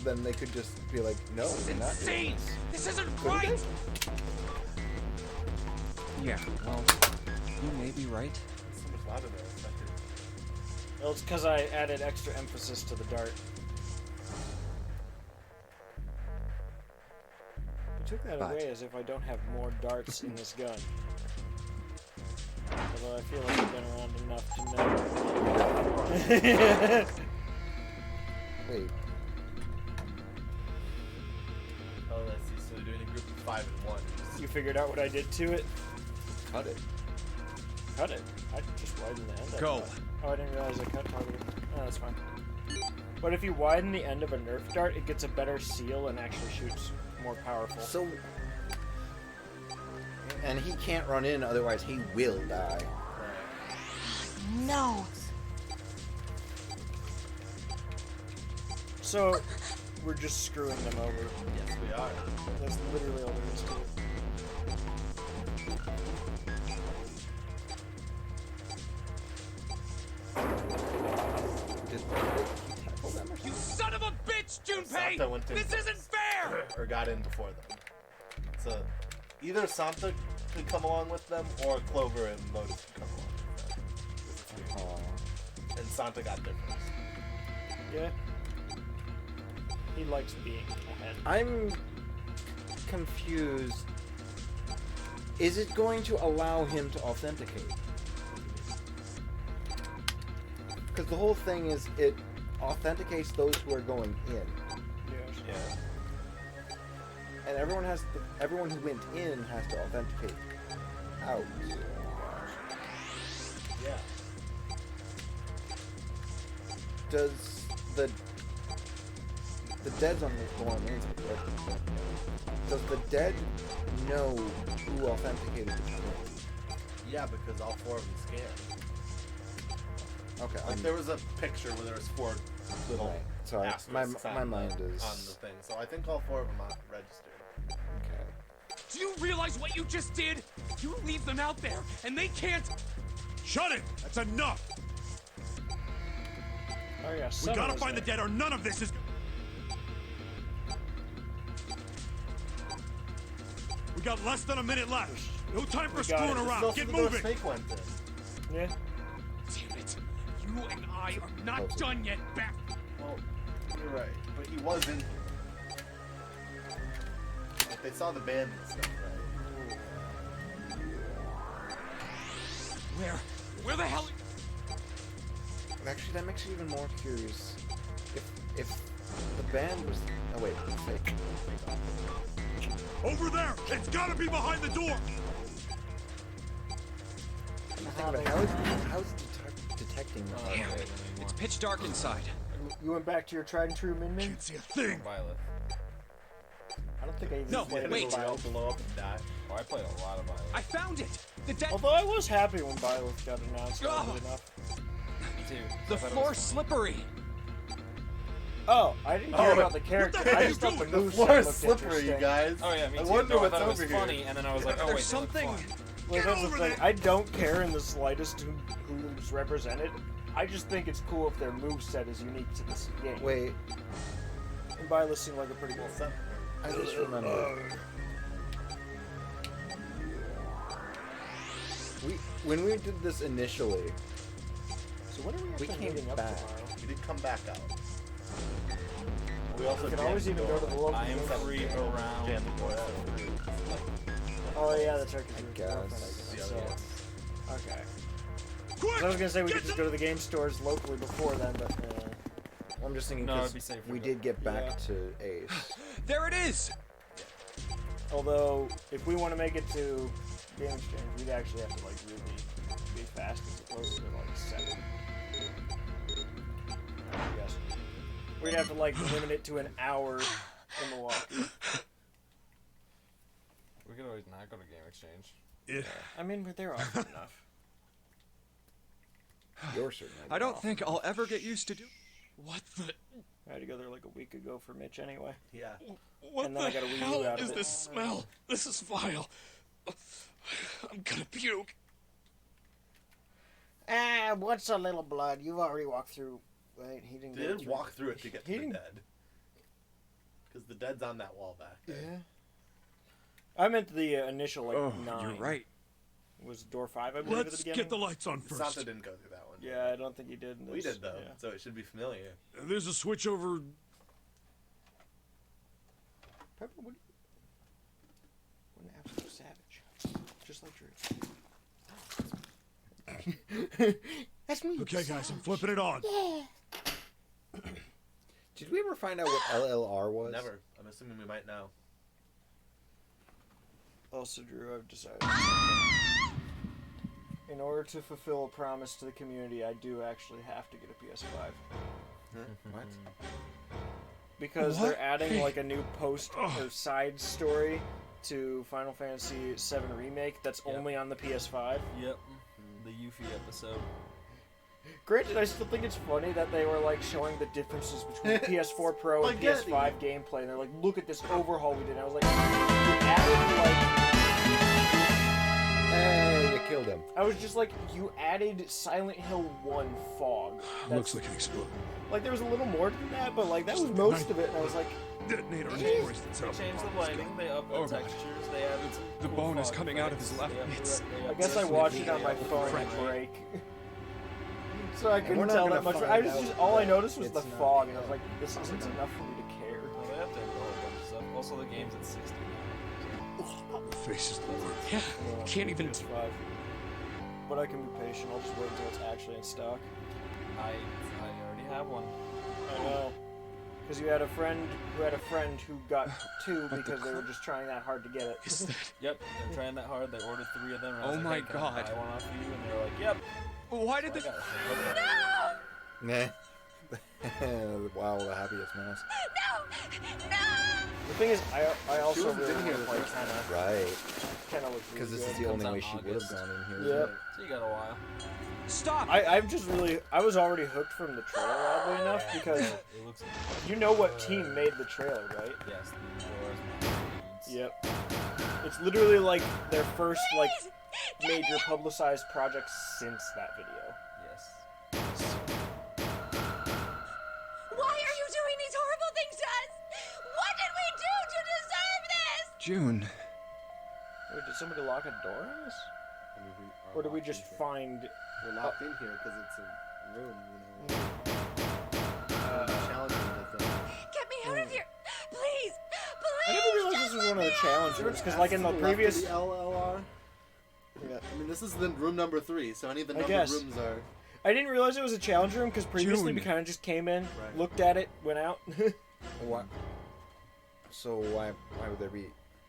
Then they could just be like, no, we're not doing Insane! this. This isn't Couldn't right! Yeah, well, you may be right. So much louder than I expected. Well, it's because I added extra emphasis to the dart. You took that But- away as if I don't have more darts in this gun. Although I feel like I've been around enough to know. Wait. Oh, let's see. So they're doing a group of 5 and 1. You figured out what I did to it? Cut it. Cut it? I just widened the end of Go. it. Oh, I didn't realize I cut part of it. Oh, that's fine. But if you widen the end of a Nerf dart, it gets a better seal and actually shoots more powerful. So. And he can't run in, otherwise he will die. no! So, we're just screwing them over. Yes, we are. That's literally all there is to it. You son of a bitch, Junpei! Santa went in This isn't fair! or got in before them. So either Santa could come along with them, or Clover and Lotus could come along with them. And Santa got there first. Yeah. He likes being ahead. I'm confused. Is it going to allow him to authenticate? Because the whole thing is it authenticates those who are going in. Yeah. And everyone who went in has to authenticate out. Yeah. Does the dead's on the one in, but does the dead know who authenticated the twins? Yeah, because all four of them scanned. Okay. Like there was a picture where there was 4 little Right. Sorry, asterisks my on mind the, is- on the thing. So I think all 4 of them are registered. Okay. Do you realize what you just did? You leave them out there, and they can't... Shut it! That's enough! Oh yeah, We gotta find the dead or none of this is... We got less than a minute left. No time for screwing around. Get moving! Snake went in. Yeah. Damn it. You and I are not done yet, back. Well, you're right, but he wasn't. Like, they saw the band and stuff, right? Where the hell... And actually, that makes it even more curious. If the band was... Oh wait, it's fake. Over there! It's gotta be behind the door! How is detecting that? Damn it. It's pitch dark inside. You went back to your tried and true Min Min? Can't see a thing! Violet. I don't think I even No, played wait. it. I'll blow up and die. Oh, I played a lot of Violet. I found it! The dead... Although I was happy when Violet got announced, Ugh. oddly enough. Me too. The floor's slippery! Oh, I didn't care Oh, about the character. what the heck I are just you thought the doing? The moveset floor is looked slippery, you interesting. guys. Oh yeah, me I too. wonder No, I what's thought it was over here. funny, and then I was like, oh There's wait, something... They look fun. Like, Get that's the over thing. there. I don't care in the slightest who's represented. I just think it's cool if their moveset is unique to this game. Wait, And Violet seemed like a pretty cool set. I just remember. When we did this initially, So when are we we actually came meeting up back. tomorrow? He did come back out. We also We can jammed always the even door. go to the local I am game free store. around. Jammed the door. Oh yeah, that's right. 'Cause I you're a girlfriend, guess. I guess. The other So, okay. Quick! So I was gonna say we Get could just go to the game stores locally before then, but I'm just thinking No, because it'd be safer we to- did get back Yeah. to Ace. There it is! although if we want to make it to Game Exchange, we'd actually have to like really be fast as opposed to like 7. Yes. We'd have to like limit it to an hour in Milwaukee. We could always not go to Game Exchange. Yeah. I mean, but they're often enough. You're certainly. I don't think I'll ever get used to do... What the... I had to go there like a week ago for Mitch anyway. Yeah. What And then I got a Wii U hell out of is it. this smell? This is vile. I'm gonna puke. Ah, what's a little blood? You've already walked through. Wait, he didn't. They did walk through it to get to the dead. Because the dead's on that wall back there. Yeah. I meant the initial like Oh, 9. you're right. Was door 5? I believe at the Let's beginning. get the lights on first. Santa didn't go through that one. Yeah, I don't think he did. In We this. did though, Yeah. so it should be familiar. There's a switch over... Pepper, what? What an absolute savage. Just like Drew. That's me. Okay, guys, I'm flipping it on. Did we ever find out what LLR was? Never. I'm assuming we might now. Also, Drew, I've decided. In order to fulfill a promise to the community, I do actually have to get a PS5. What? Because What? they're adding like a new post or side story to Final Fantasy VII Remake that's only on the PS5. Yep. The Yuffie episode. Granted, I still think it's funny that they were like showing the differences between PS4 Pro and PS5 gameplay. And they're like, look at this overhaul we did. And I was like, you added Hey, you killed him. I was just like, you added Silent Hill 1 fog. Looks like it exploded. Like there was a little more to that, but like that was most of it. And I was like, Detonator They changed the lighting, they upped the textures, they added some The cool bone is fog coming out of effects, his left. they upped It's- the- they I upped guess the I watched smoothie, it on they my upped the phone frame at rate. break. So I couldn't tell that much. I was just all I noticed was the fog, and I was like, this isn't enough for me to care. Well, they updated a whole bunch of stuff. Also, the game's at 60 now. The face is the word. Can't even. PS5. But I can be patient. I'll just wait until it's actually in stock. I already have one. I know. Because you had a friend who had a friend who got two because they were just trying that hard to get it. Yep, they're trying that hard. They ordered 3 of them. And I was Oh like, my hey, can I God. buy one off of you? And they were like, yep. Why did this? Nah. Wow, the happiest mouse. The thing is, I also She was really in here want to the play first time. Right. Kenna looks Because really this is good. the only Comes way out she in would have August. gone in here. Yep. So you got a while. Stop! I'm just really, I was already hooked from the trailer, oddly enough, because It looks you know what team made the trailer, right? Yes, the Doors Mountains. Yep. It's literally like their first like major publicized project since that video. Yes. Why are you doing these horrible things to us? What did we do to deserve this? June. Wait, did somebody lock a door on us? Or did we just find? We're locked in here because it's a room, you know. Challenging, I think. Get me out of here, please, I never realized this was one of the challengers because, like in the Left of previous. the LLR. Yeah. I mean, this is the room number 3, so any of the I numbered guess. rooms are. I didn't realize it was a challenge room because previously we June. kind of just came in, Right. looked at it, went out. What? So why would there be,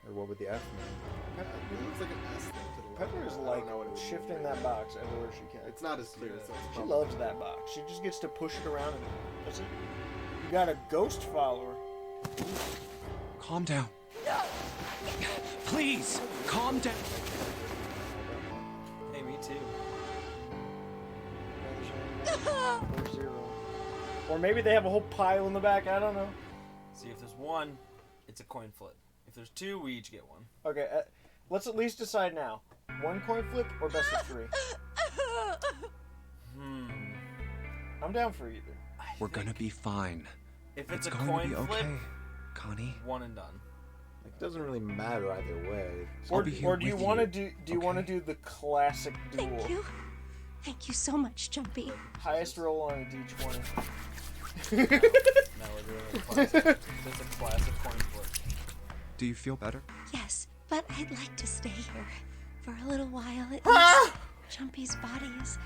or what would the F mean? It looks like an S thing to the left. Pepper is I don't like know what it would shifting mean. that box everywhere she can. It's not as clear as that. She loves that box. She just gets to push it around and that's it. You got a ghost follower. Calm down. Please, calm down. Hey, me too. Or 0. Or maybe they have a whole pile in the back. I don't know. See, if there's 1, it's a coin flip. If there's 2, we each get 1. Okay, let's at least decide now. 1 coin flip or best of 3. I'm down for either. We're gonna be fine. If it's a going coin to be flip, okay, Connie. 1 and done. Like, it doesn't really matter either way. I'll Or be here do you with want to you, do you want to do the classic duel? Thank you. Thank you so much, Jumpy. Highest roll on a d20. Now we're doing a classic. That's a classic coin flip. Do you feel better? Yes, but I'd like to stay here for a little while at Ah! least. Jumpy's body is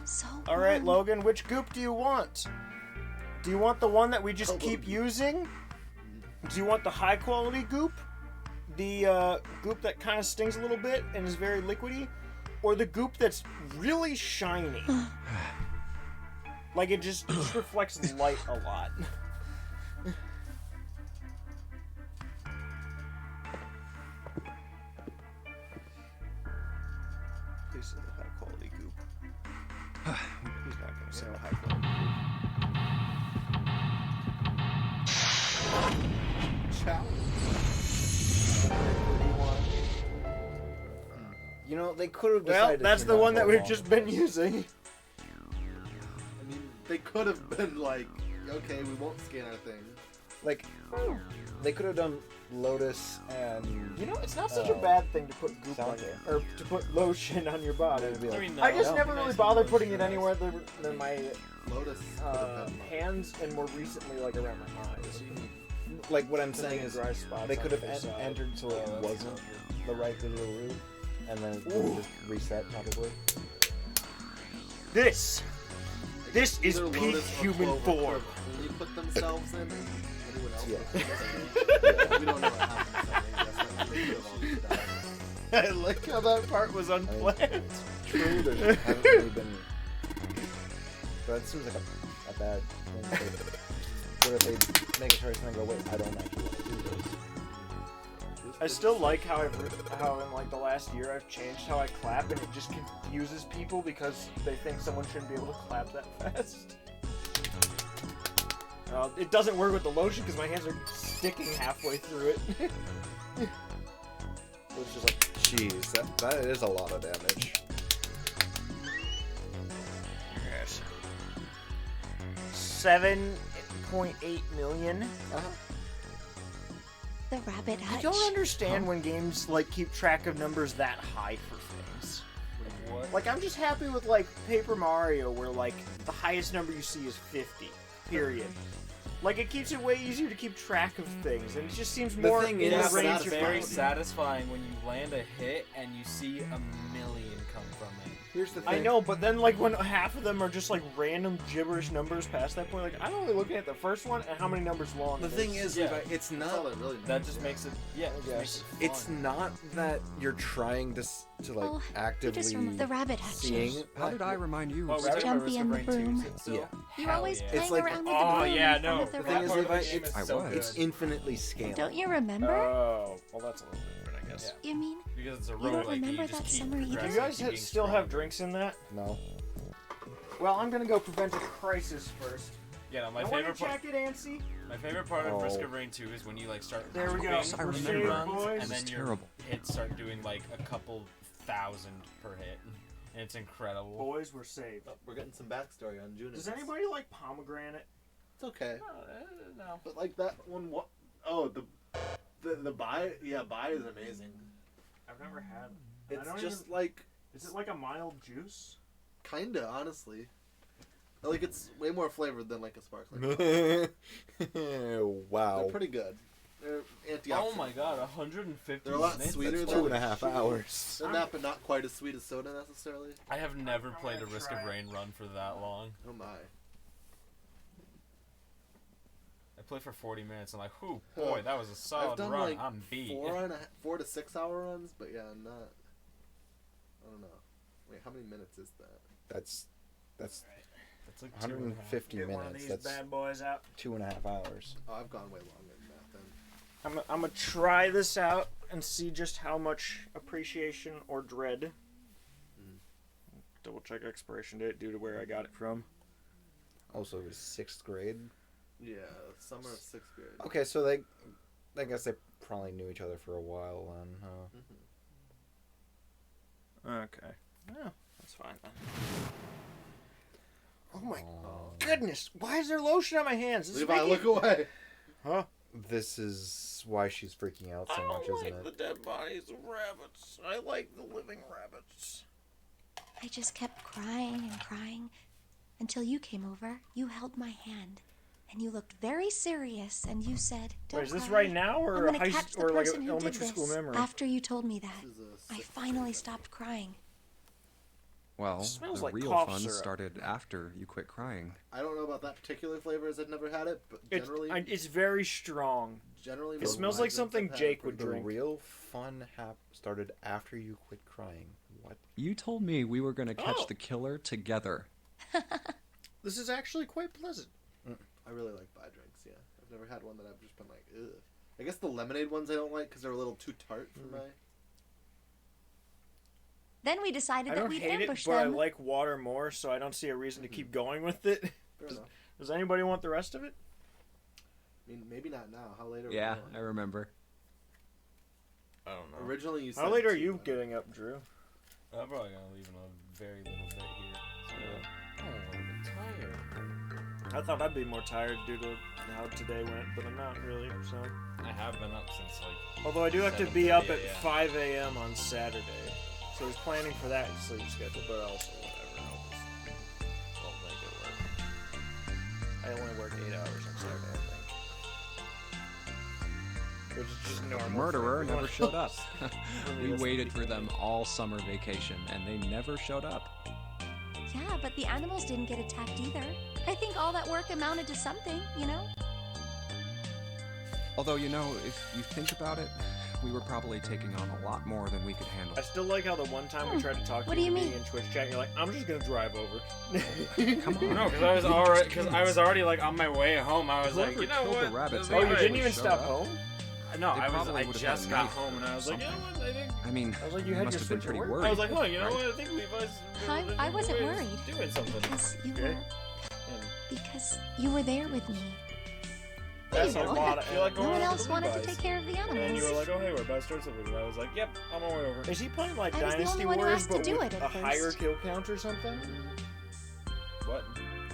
so All right, warm. Logan, which goop do you want? Do you want the one that we just keep using? Do you want the high quality goop? The goop that kind of stings a little bit and is very liquidy? Or the goop that's really shiny? Like it just reflects light a lot. Please say the high quality goop. He's not gonna say the high quality You know, they could have Well, decided. that's to the not one that go we've long. just been using. I mean, they could have been like, okay, we won't scan our thing. Like, they could have done Lotus and. You know, it's not such a bad thing to put goop on Sound your, or to put lotion on your body. It'd be like, I mean, I just no. never really bothered putting it anywhere than my Lotus could have been. hands and more recently like around my eyes. like what I'm To saying make is, dry spots they on could have either side. entered so it wasn't the right digital route, and then it would just reset probably. This is Either peak Lotus or human Clover form. could only put themselves in. Anyone else? Yeah. We don't know what happened. So they could have all just died. I like how that part was unplanned. True, there haven't really been. But that seems like a bad thing. What if they make a choice and then go, wait, I don't actually want to do this? I still like how in like the last year I've changed how I clap, and it just confuses people because they think someone shouldn't be able to clap that fast. It doesn't work with the lotion because my hands are sticking halfway through it. It's just like, jeez, that is a lot of damage. yes. 7.8 million. The rabbit hutch. I don't understand when games like keep track of numbers that high for things. What? Like, I'm just happy with like Paper Mario, where like the highest number you see is 50. Period. Like, it keeps it way easier to keep track of things, and it just seems more thing in is, the range it's of very fun. satisfying when you land a hit and you see a million come from it. Here's the thing. I know, but then like when half of them are just like random gibberish numbers past that point, like I'm only looking at the first one and how many numbers long. The it thing is. is, Levi, it's not. That just makes it. Yeah, it just makes it fun. It's not that you're trying to like Oh, actively you just removed the rabbit hutch. seeing. How did I remind you? Well, Jumpy and the broom. Yeah. You're always yeah. playing It's like- around with oh, the broom yeah, in front no. of the The thing is, rabbit. Levi, game is I so was. it's infinitely scaled. Don't you remember? Oh, well, that's a little different, I guess. You mean Because it's a you road don't like remember you just that keep summer either? Do progressing, you guys keep getting still have stronger. drinks in that? No. Well, I'm gonna go prevent a crisis first. Yeah, no, my I want favorite to part. check it, Ansi. My favorite part of Oh. Risk of Rain 2 is when you like start. There we go. doing I We're remember. saved, runs, boys. and then This is your terrible. hits start doing like a couple thousand per hit, and it's incredible. Boys, we're saved. We're getting some backstory on June. Does anybody like pomegranate? It's okay. No. But like that one, what? Oh, the buy. Yeah, buy is amazing. I've never had it. I It's don't just even- like Is it like a mild juice? kinda honestly. Like it's way more flavored than like a sparkling. Wow. They're pretty good. They're antioxidant. Oh my god, 150 They're a lot minutes? sweeter That's than 2.5 hours. They're not, but not quite as sweet as soda necessarily. I have never played a Risk of Rain run for that long. Oh my. I played for 40 minutes and like, whew, boy, that was a solid I've done run. like I'm beat. 4 to 6 hour runs, but yeah, not. I don't know. Wait, how many minutes is that? That's That's like 150 Get one of minutes. these That's bad boys out. 2.5 hours. Oh, I've gone way longer than that then. I'm gonna try this out and see just how much appreciation or dread. Double check expiration date due to where I got it from. Also, it was 6th grade. Yeah, summer of 6th grade. Okay, so I guess they probably knew each other for a while then, huh? Okay. Yeah, that's fine then. Oh my goodness! Why is there lotion on my hands? This is Levi, making- look away. Huh? This is why she's freaking out so much, isn't it? dead bodies of rabbits. I like the living rabbits. I just kept crying and crying until you came over. You held my hand, and you looked very serious, and you said, "Don't Wait, is this cry. right now or I'm gonna high catch the or like person an who did elementary school this." memory? After you told me that, This is a I 6th finally grade. stopped crying. Well, smells the like real cough fun syrup. started after you quit crying. I don't know about that particular flavor as I've never had it, but It's, generally, it's very strong. generally It most smells wine like drinks something I've had Jake are would pretty The drink. real fun started after you quit crying. What? You told me we were gonna catch Oh. the killer together. This is actually quite pleasant. I really like buy drinks. Yeah, I've never had one that I've just been like, ugh. I guess the lemonade ones I don't like because they're a little too tart for my. Then we decided I that don't we'd hate it, ambush but I them. like water more, so I don't see a reason to keep going with it. Fair enough. Does anybody want the rest of it? I mean, maybe not now. How late are we Yeah, going? I remember. I don't know. Originally, you said. How late are 2, you though. getting up, Drew? I'm probably gonna leave in a very little bit here. So, I thought I'd be more tired due to how today went, but I'm not really, so. I have been up since like. Although I do have to 7:30 be up at a.m. 5 a.m. on Saturday. So I was planning for that sleep schedule, but also whatever. I'll make it work. I only work 8 hours on Saturday, I think. Which is just normal. The for murderer everyone never showed up. else. We waited for them all summer vacation, and they never showed up. Yeah, but the animals didn't get attacked either. I think all that work amounted to something, you know? Although, you know, if you think about it, we were probably taking on a lot more than we could handle. I still like how the one time we tried to talk What to do you me mean? in Twitch chat, you're like, I'm just gonna drive over. Come on. No, because I was already like on my way home. I was like, Whoever you know killed what? the rabbits, Oh, you They didn't actually even showed stop up. home? No, They I probably would've had a just got knife home and I was like, you know something. what? I think. I mean, I was like, you you had must your have been Switch at pretty work? worried. I was like, oh, you know right? what? I think Levi's. I wasn't worried. Doing something. Because you Okay. were. Because you were there with me. That's You a know, lot. You're like, no going one over else to wanted to Levi's. take care of the animals. And you were like, oh, hey, we're about to start something. And I was like, yep, I'm on my way over. Is he playing like I was the Dynasty only one who Warriors, asked to but do with it a at higher first. kill count or something? What?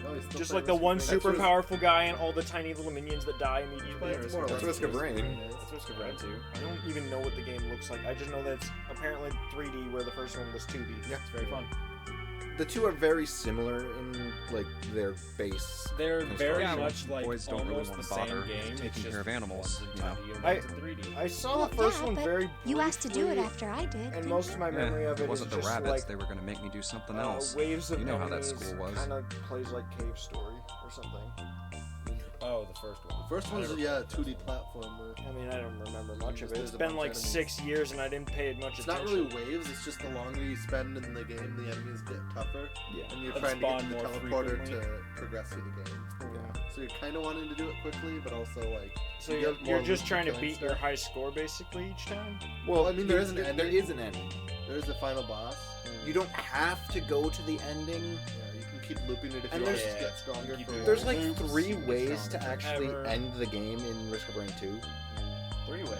No, he's still Just playing like the Risk of one Rain. super That's powerful guy and all the tiny little minions that die immediately. It's more or That's less Risk of Rain. That's Risk of Rain 2. I don't even know what the game looks like. I just know that it's apparently 3D, where the first one was 2D. Yeah. It's very fun. The two are very similar in like their base. They're very Yeah, much like boys don't really almost want the to same bother game. taking It's care just of animals, one's in you know. 2D and I- one's in 3D. I saw Well, the first yeah, one but very You asked to do it briefly, after I did. and most of my memory of it it wasn't is the just rabbits. like they were going to make me do something else. waves of You know how that enemies, school was. Kind of plays like Cave Story or something. Oh, the first one. The first one's I never yeah, played 2D platformer. I mean, I don't remember much of it. There's It's a been bunch like of enemies. 6 years, and I didn't pay much It's not attention. really waves. It's just the longer you spend in the game, the enemies get tougher. Yeah. And you're And trying to get spawn to the more teleporter frequently. to progress through the game. Yeah. So you're kind of wanting to do it quickly, but also like. So you you're, get more you're just loot trying to killing beat your stuff. high score basically each time. Well, I mean, there is an there ending. is an ending. There is the final boss. You don't have to go to the ending. Yeah, you can keep looping it if And you want there's- to get stronger. you For do. There's a while. like 3 ways to actually Ever. end the game in Risk of Rain 2. 3 ways.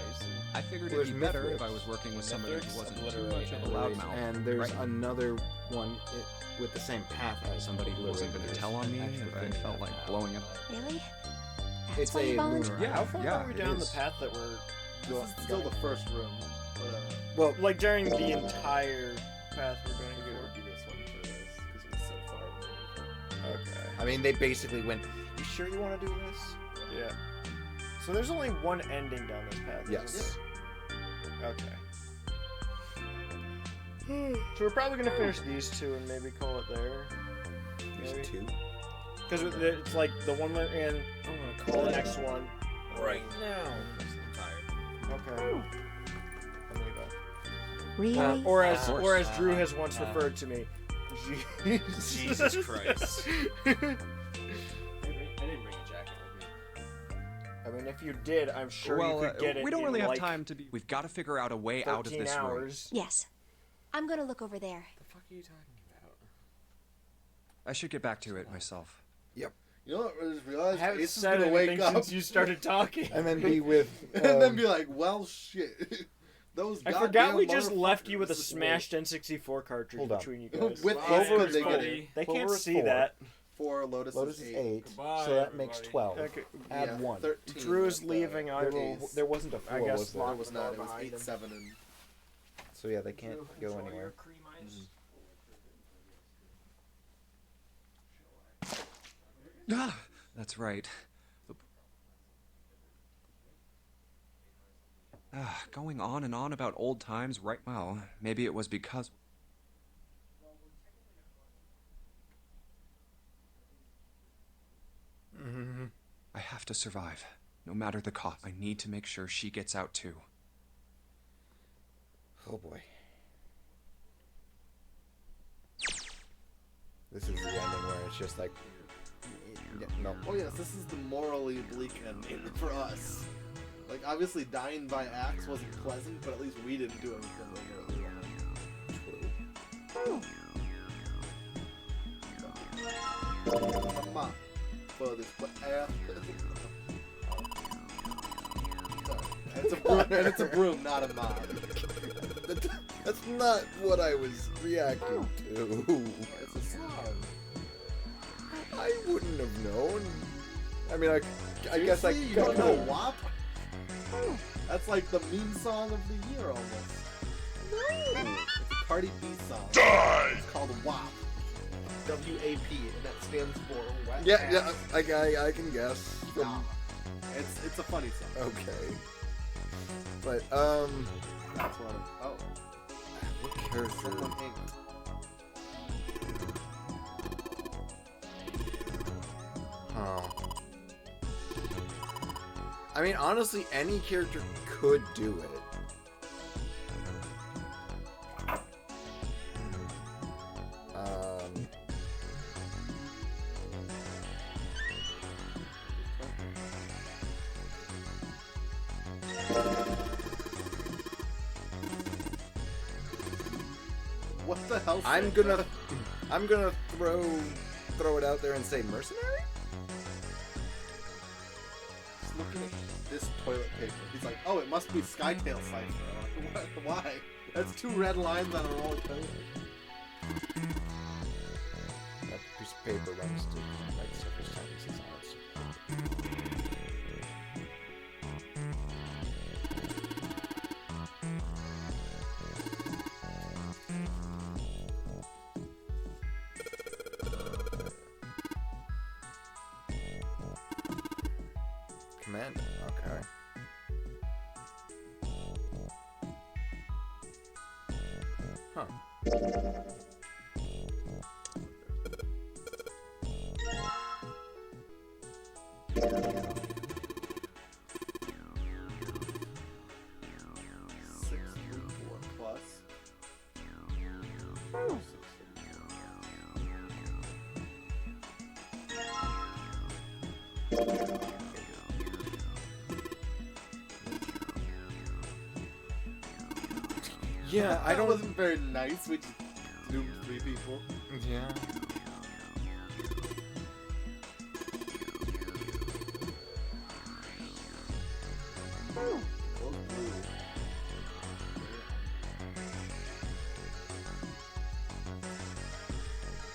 I figured There's it'd be better Mythrix. if I was working with somebody who Mythrix, wasn't too Obliterate, much of a and loudmouth. And there's Right. another one with the same path as Somebody who wasn't going to There's tell on me an extra if I thing felt like blowing it. Really? That's It's why you a volunteered? lunar. How far yeah, are we it down the is. path that we're This is still the first room. But, Well, like during the entire path we're going I'm to gonna do this one for this because it's so far removed. Okay. I mean, they basically went, "You sure you want to do this?" Yeah. So there's only one ending down this path. Yes. Isn't there? Okay. So we're probably gonna finish these two and maybe call it there. There's Maybe. 2. Because it's like the one we're in. I'm gonna call the next one Right now. I'm tired. Okay. I'm gonna go. Really? Or as Of or as course. Drew has once referred to me. Jesus Christ. I didn't bring a jacket with me. I mean, if you did, I'm sure well, you could get it. we don't in really have like time to be. We've got to figure out a way out of 13 this room. hours. Yes. I'm gonna look over there. What the fuck are you talking about? I should get back to it myself. You know what? I just realized I haven't Ace is said gonna wake anything up since you started talking. And then be with. and then be like, "Well, shit." Those. I forgot goddamn we just left you with a motherfuckers. smashed N64 cartridge Hold on. between you guys. With Bye, Ace, could they get everybody. it? They can't Clover is see 4. that. 4, Lotus, Lotus is is 8. 8, Goodbye, so that makes everybody. 12. Okay. Add Yeah, 1. 13 Drew was is the leaving. I will. There wasn't a 4, I guess was there? There lock was the not. door It was behind 8, him. 7, and So yeah, they can't go Enjoy anywhere. your cream ice. Ah, that's right. Going on and on about old times, right? Well, maybe it was because. I have to survive. No matter the cost, I need to make sure she gets out too. Oh boy. This is the ending where it's just like, no. oh yes, this is the morally bleak ending for us. Like obviously, dying by axe wasn't pleasant, but at least we didn't do anything early on. Come on, for this ass. It's a broom, and it's a broom, not a mop. That's not what I was reacting to. It's a song. I wouldn't have known. I mean, I guess I Seriously? You don't know could. WAP? That's like the meme song of the year almost. It's a Cardi B song. Die! It's called WAP. WAP, and that stands for wet Yeah, ass. yeah, I can guess. Nah. It's a funny song. Okay. But, That's what oh. what character? Someone inked. Huh. I mean, honestly, any character could do it. What the hell? I'm gonna throw it out there and say mercenary. Just looking at this toilet paper, he's like, "Oh, it must be Skytail Cipher." Like, why? That's 2 red lines on a roll of toilet. That piece of paper runs to the right surface time. This is how it's. Command. Okay. Huh. Yeah, I don't. Wasn't very nice. We just doomed 3 people. Yeah.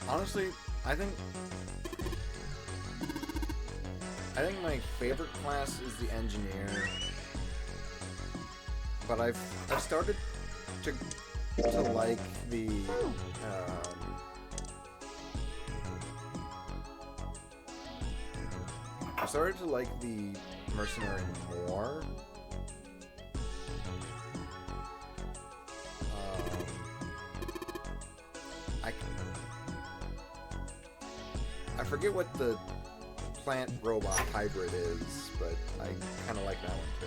Honestly, I think my favorite class is the engineer, but I've started to like the I started to like the mercenary more. I forget what the plant robot hybrid is, but I kind of like that one too.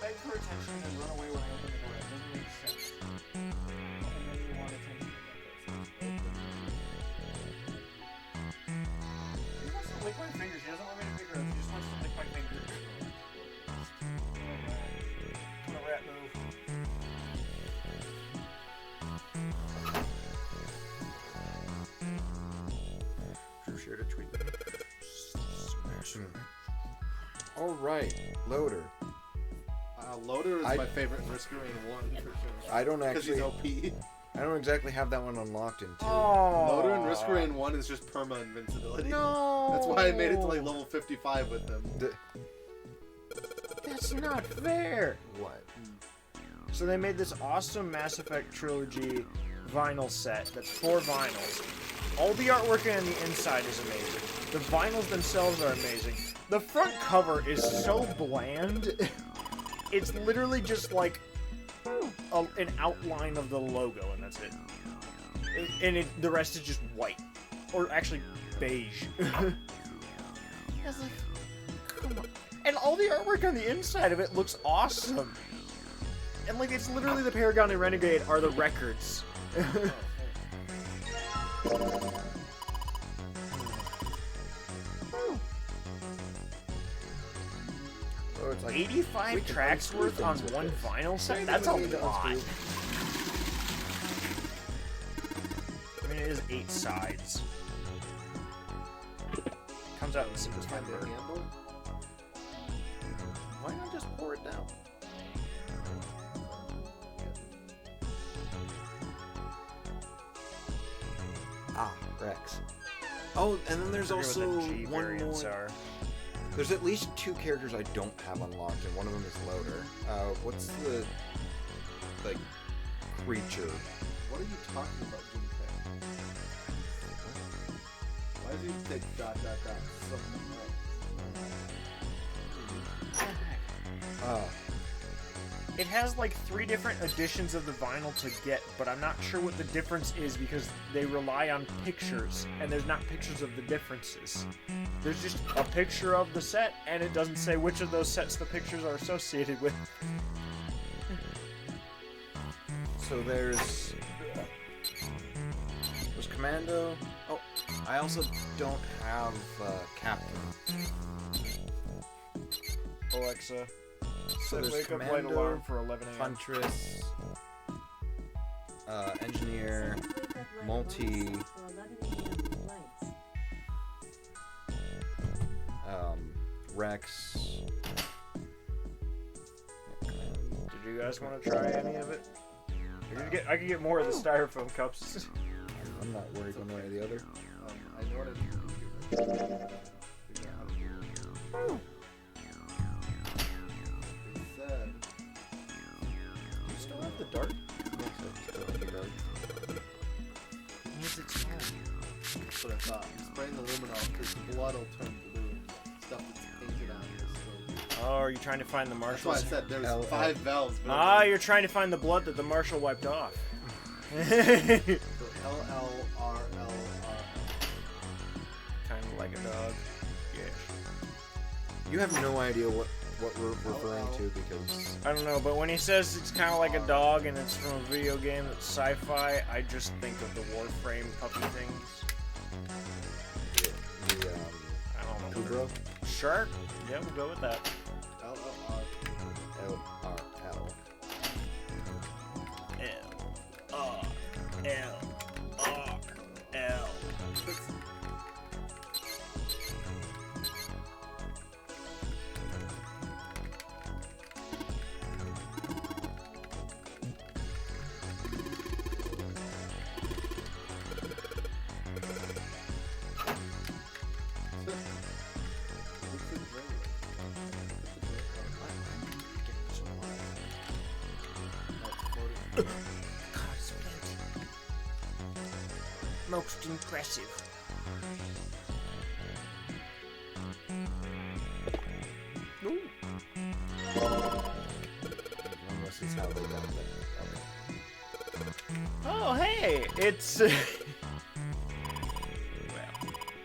Beg for attention and run away when I open the door. That doesn't make sense. And then you want attention again. He wants to lick my fingers. He doesn't want me to pick her up. He just wants to lick my fingers. What a rat move. Drew shared a tweet. Alright, Loader. Loader is my favorite Risk Arena 1 for sure. I don't actually. Because he's OP. I don't exactly have that one unlocked in 2. Loader in Risk Arena 1 is just perma invincibility. No! That's why I made it to like level 55 with him. That's not fair! What? So they made this awesome Mass Effect Trilogy vinyl set that's 4 vinyls. All the artwork on the inside is amazing. The vinyls themselves are amazing. The front cover is so bland. It's literally just like an outline of the logo, and that's it. The rest is just white. Or actually, beige. I was like, come on. And all the artwork on the inside of it looks awesome. And like, it's literally the Paragon and Renegade are the records. Oh, it's like 85 tracks worth on one vinyl set? That's a lot. I mean, it is 8 sides. Comes out in simplified version. Why not just pour it down? Ah, Rex. Oh, and then there's also one more. There's at least 2 characters I don't have unlocked, and one of them is Loader. What's the like creature? What are you talking about, Junpei? Why does he say ... something else? Oh. It has like 3 different editions of the vinyl to get, but I'm not sure what the difference is because they rely on pictures, and there's not pictures of the differences. There's just a picture of the set, and it doesn't say which of those sets the pictures are associated with. So there's Commando. Oh, I also don't have Captain. Alexa, So set there's wake up light Commando, alarm for 11 a.m. Huntress, Engineer, Multi, Rex. Did you guys want to try any of it? I could get more of the styrofoam cups. I'm not worried one way or the other. I know what I do. It said. You still have the dart? Yes, I still have the dart. What's it smell? That's what I thought. Spraying the luminol because the blood will turn blue. Stuff that's painted on this. Oh, are you trying to find the marshal? That's why I said there's 5 valves. Ah, you're trying to find the blood that the marshal wiped off. So LLRLR. Kind of like a dog. Yeah. You have no idea what we're referring to because I don't know, but when he says it's kind of like a dog and it's from a video game that's sci-fi, I just think of the Warframe puppy things. the I don't know. Kubro. Sure. Yeah, we'll go with that. LRL. L-R-L-R-L. Most impressive. Ooh. Unless it's how they got that. Oh, hey! It's. Well,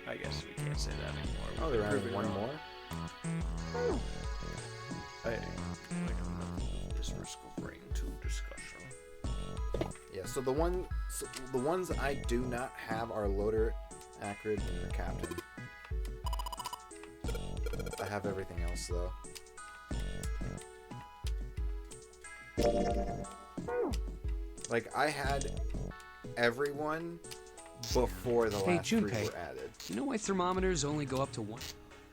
I guess we can't say that anymore. Oh, they're adding one more? Hey, this risk will bring to discussion. Yeah, so the ones I do not have are Loader, Acrid, and the Captain. I have everything else though. Like I had everyone before the Hey, last 3 Junpei, were added. you know why thermometers only go up to 1?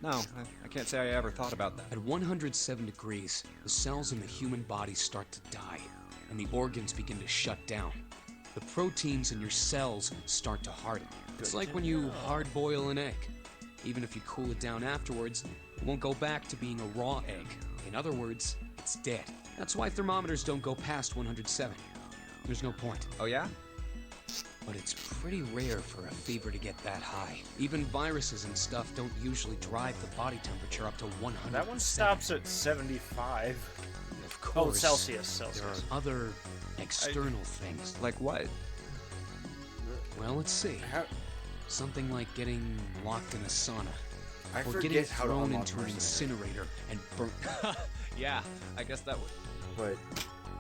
No, I can't say I ever thought about that. At 107 degrees, the cells in the human body start to die, and the organs begin to shut down. The proteins in your cells start to harden. It's like when you hard-boil an egg. Even if you cool it down afterwards, it won't go back to being a raw egg. In other words, it's dead. That's why thermometers don't go past 107. There's no point. Oh yeah? But it's pretty rare for a fever to get that high. Even viruses and stuff don't usually drive the body temperature up to 100. That one stops at 75. Of course. Oh, Celsius. There are other external things. Like what? Well, let's see. Something like getting locked in a sauna. I or forget getting how to thrown unlock into an incinerator and burnt. Yeah, I guess that would. But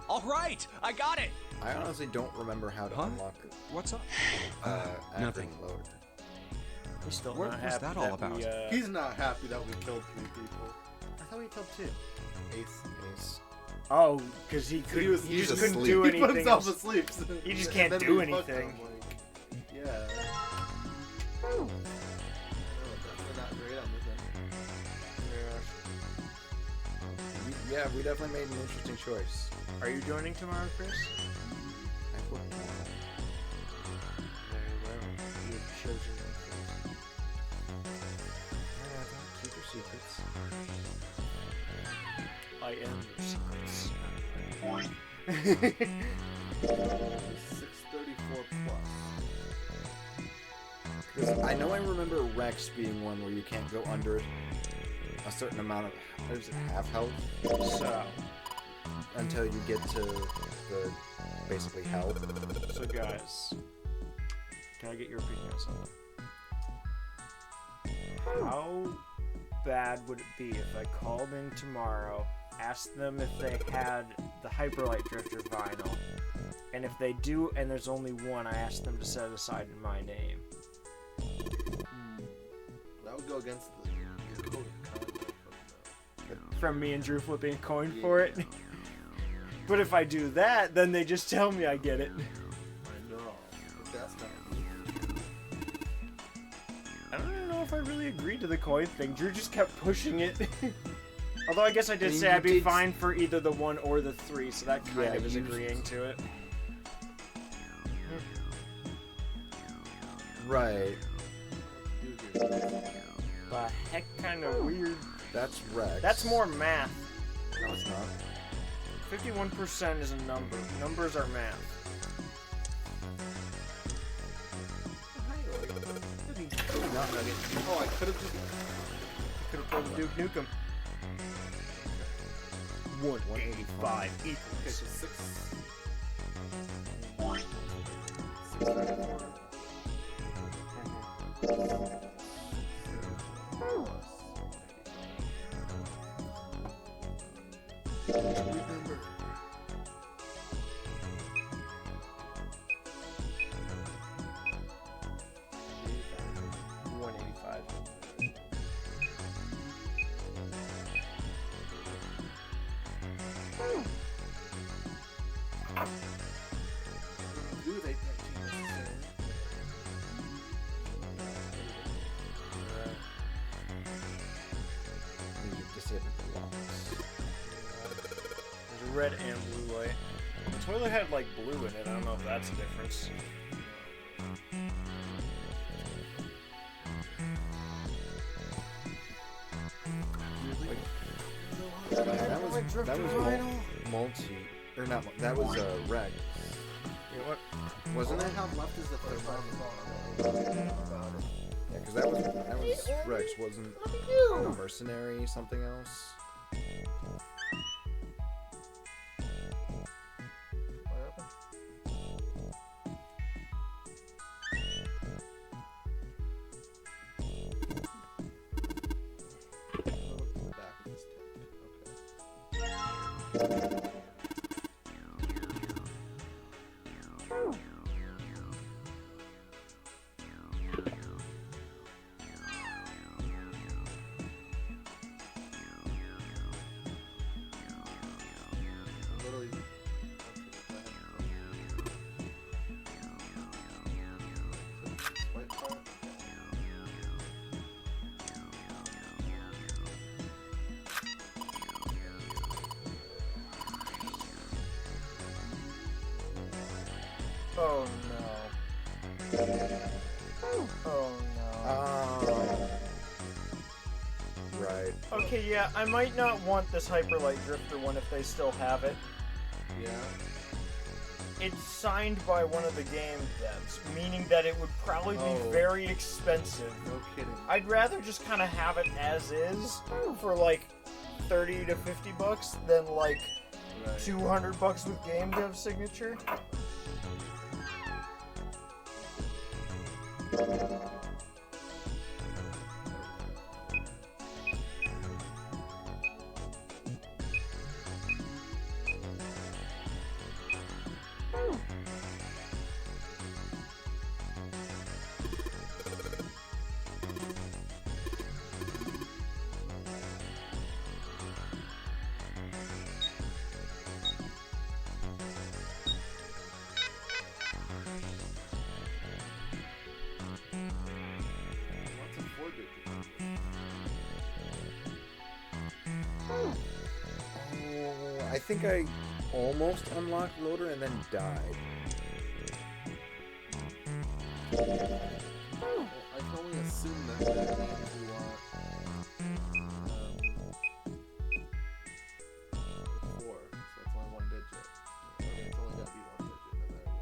All right, I got it. I honestly don't remember how to unlock it. What's up? Nothing. Loader. He's still What not was happy that all about? We, He's not happy that we killed 3 people. I thought we killed 2. Ace. Oh, because he just couldn't do anything. He put himself asleep. He just And can't then do we fucked anything. him, like, yeah. Oh, definitely not great on this end. Yeah, we definitely made an interesting choice. Are you joining tomorrow, Chris? I flipped tomorrow. Very well. You've chosen your Keep your secrets. I am your secrets. 634 plus. Because I know I remember Rex being one where you can't go under a certain amount of, there's half health, So, until you get to the basically health. so guys, can I get your opinion on something? How bad would it be if I called in tomorrow, asked them if they had the Hyperlight Drifter vinyl, And if they do, and there's only one, I ask them to set it aside in my name. That would go against the code of conduct From me and Drew flipping a coin for it. But if I do that, then they just tell me I get it. I know, but that's not. I don't know if I really agreed to the coin thing. Drew just kept pushing it. Although I guess I did say I'd be fine for either the 1 or the 3, so that kind of is agreeing to it. Right. The heck kind of weird. That's Rex. That's more math. No, it's not. 51% is a number. Numbers are math. Oh, I could have just. Could have pulled Duke Nukem. 185 equals. Okay, so 6. 185. Do they Disable the locks. There's a red and blue light. The toilet had like blue in it. I don't know if that's a difference. That was multi, or not? That was Rex. You know what? Wasn't it how left is the third one? Yeah, because that was Rex, wasn't a mercenary something else? Oh no. Oh no. Oh. Right. Okay, yeah, I might not want this Hyperlight Drifter one if they still have it. Yeah. It's signed by one of the game devs, meaning that it would probably be very expensive. No kidding. I'd rather just kind of have it as is for like 30 to 50 bucks than like 200 bucks with game dev signature. I think I almost unlocked Loader and then died. Well, I can only assume that that means you want 4, so that's only 1 digit. Okay, it's only gotta be 1 digit no matter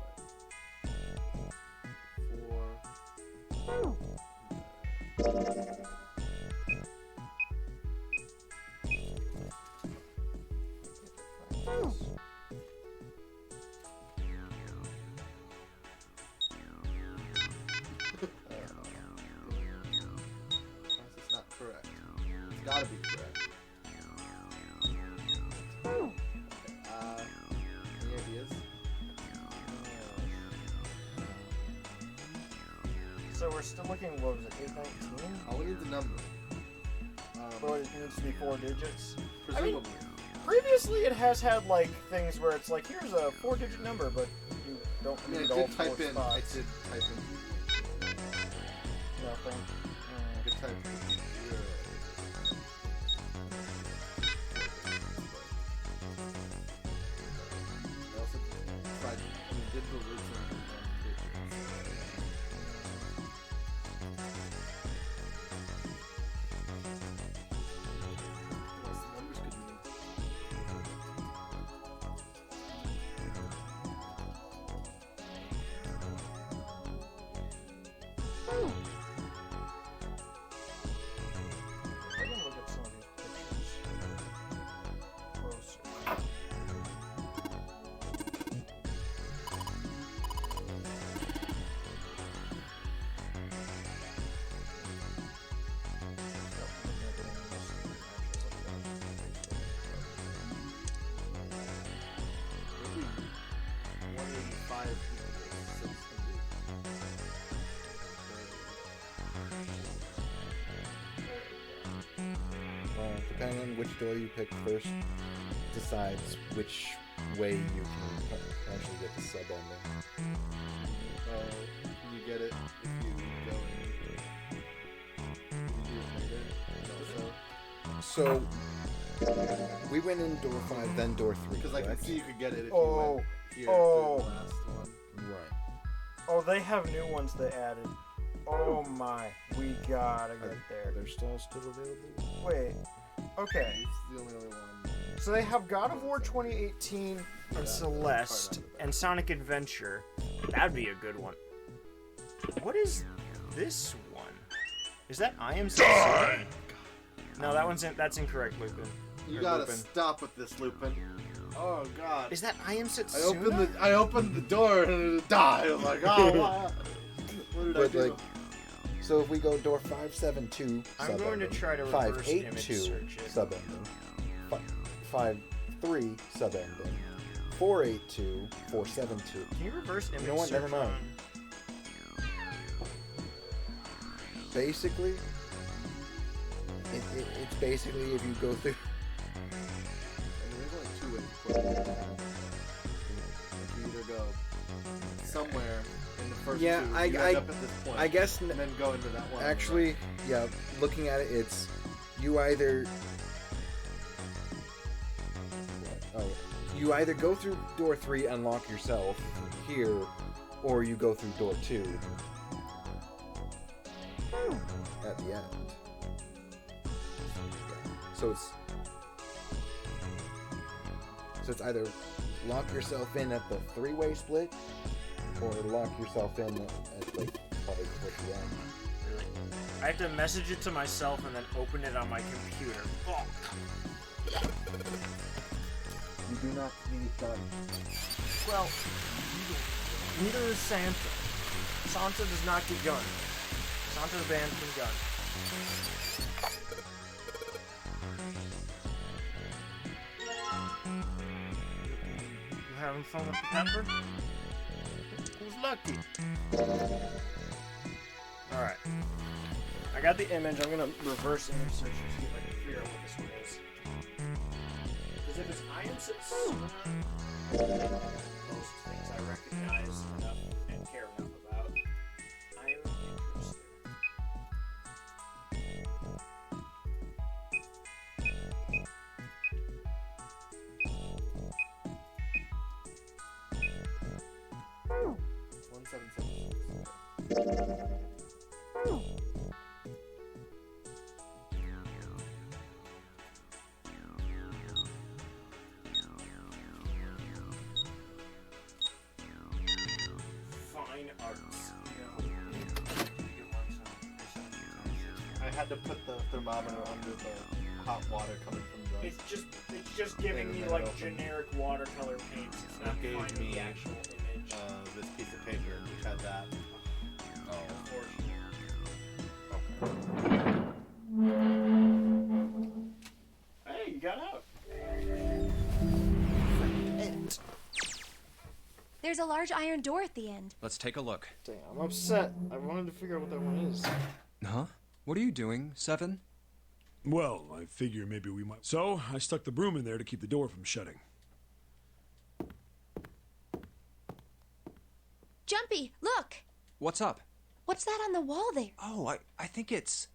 what. 4. It's not correct. It's gotta be correct. Okay, any ideas? So we're still looking, what was it, 819? Oh, we need the number. Well, it needs to be 4 digits. Presumably. Previously it has had, like, things where it's like, here's a 4-digit number, but you don't I mean, need I all did 4 type in. spots. I did type in. Nothing. I could type in 0. I also tried. I mean, digital roots are numbers could mean. I can look at some of these pictures closer. Maybe 185 equals 600. Depending on which door you pick first, decides which way you can potentially get the sub ending. You get it if you go in. You do it later. Also, So we went in door 5, then door 3. because I can correct? see you could get it if Oh, you went here oh. to the last one. Right. Oh, they have new ones they added. Oh my, we gotta get there. Their stalls still available? Wait, okay. It's the only other one. So they have God of War 2018 and Celeste and Sonic Adventure. That'd be a good one. What is this one? Is that I Am Setsuna? No, that's incorrect, Lupin. You Or gotta Lupin. stop with this, Lupin. Oh God. Is that I Am Setsuna? I opened the door and it died. I was like, oh, wow. What did I But do? like, so if we go door 572, I'm going to try to reverse image 582 search it. sub ending, 53 sub ending, 482, 472. Can you reverse image You know what? search Never mind. on- Basically, it's basically if you go through. I mean, there's only 2 ways to put it. Like you either go somewhere in the first Yeah, 2, you I end up at this point, I guess and then go into that one. Actually, yeah, looking at it, it's you either you either go through door 3, unlock yourself here, or you go through door 2 at the end. So it's either lock yourself in at the 3-way split, or lock yourself in at like probably towards the end. Really? I have to message it to myself and then open it on my computer. Oh. You do not need gun. Well, neither is Santa. Santa does not get guns. Santa's banned from guns. You having fun with the pepper? Who's lucky? Alright. I got the image. I'm gonna reverse image search to see if I can figure out what this one is. Because if it's I Am Setsuna, most things I recognize enough and care enough about, I am interested. Fine arts. I had to put the thermometer under the hot water coming from the. It's just giving me like generic watercolor paints. It's not It gave finding me the actual image. This piece of paper which had that. Hey, you got out. There's a large iron door at the end. Let's take a look. Dang, I'm upset. I wanted to figure out what that one is. Huh? What are you doing, Seven? Well, I figure maybe we might. So, I stuck the broom in there to keep the door from shutting. Jumpy, look! What's up? What's that on the wall there? Oh, I think it's...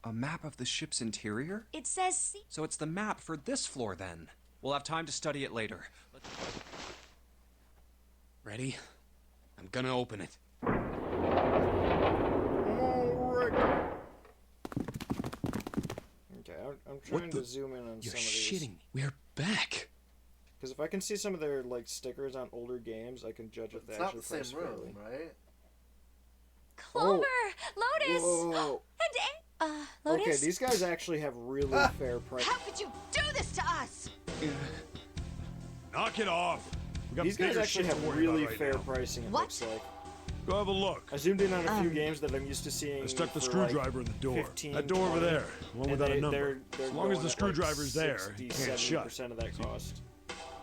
a map of the ship's interior? It says... So it's the map for this floor, then. We'll have time to study it later. Ready? I'm gonna open it. Okay, I'm trying to zoom in on You're some of these. shitting me. We're back. Because if I can see some of their like stickers on older games, I can judge if they It's not actually the same price room, fairly. right? Clover! Lotus! Whoa. Lotus? Okay, these guys actually have really fair prices. How could you do this to us? Knock it off! We got These guys bigger actually shit to have worry about really right fair now. pricing, it What? looks like. Go have a look. I zoomed in on a few games that I'm used to seeing. I stuck the for, screwdriver like, in the door. 15, That door over 20, there, the one and without a they- number. they're As long as going the at, screwdriver's like, there, 60, it can't shut. 70% of that cost.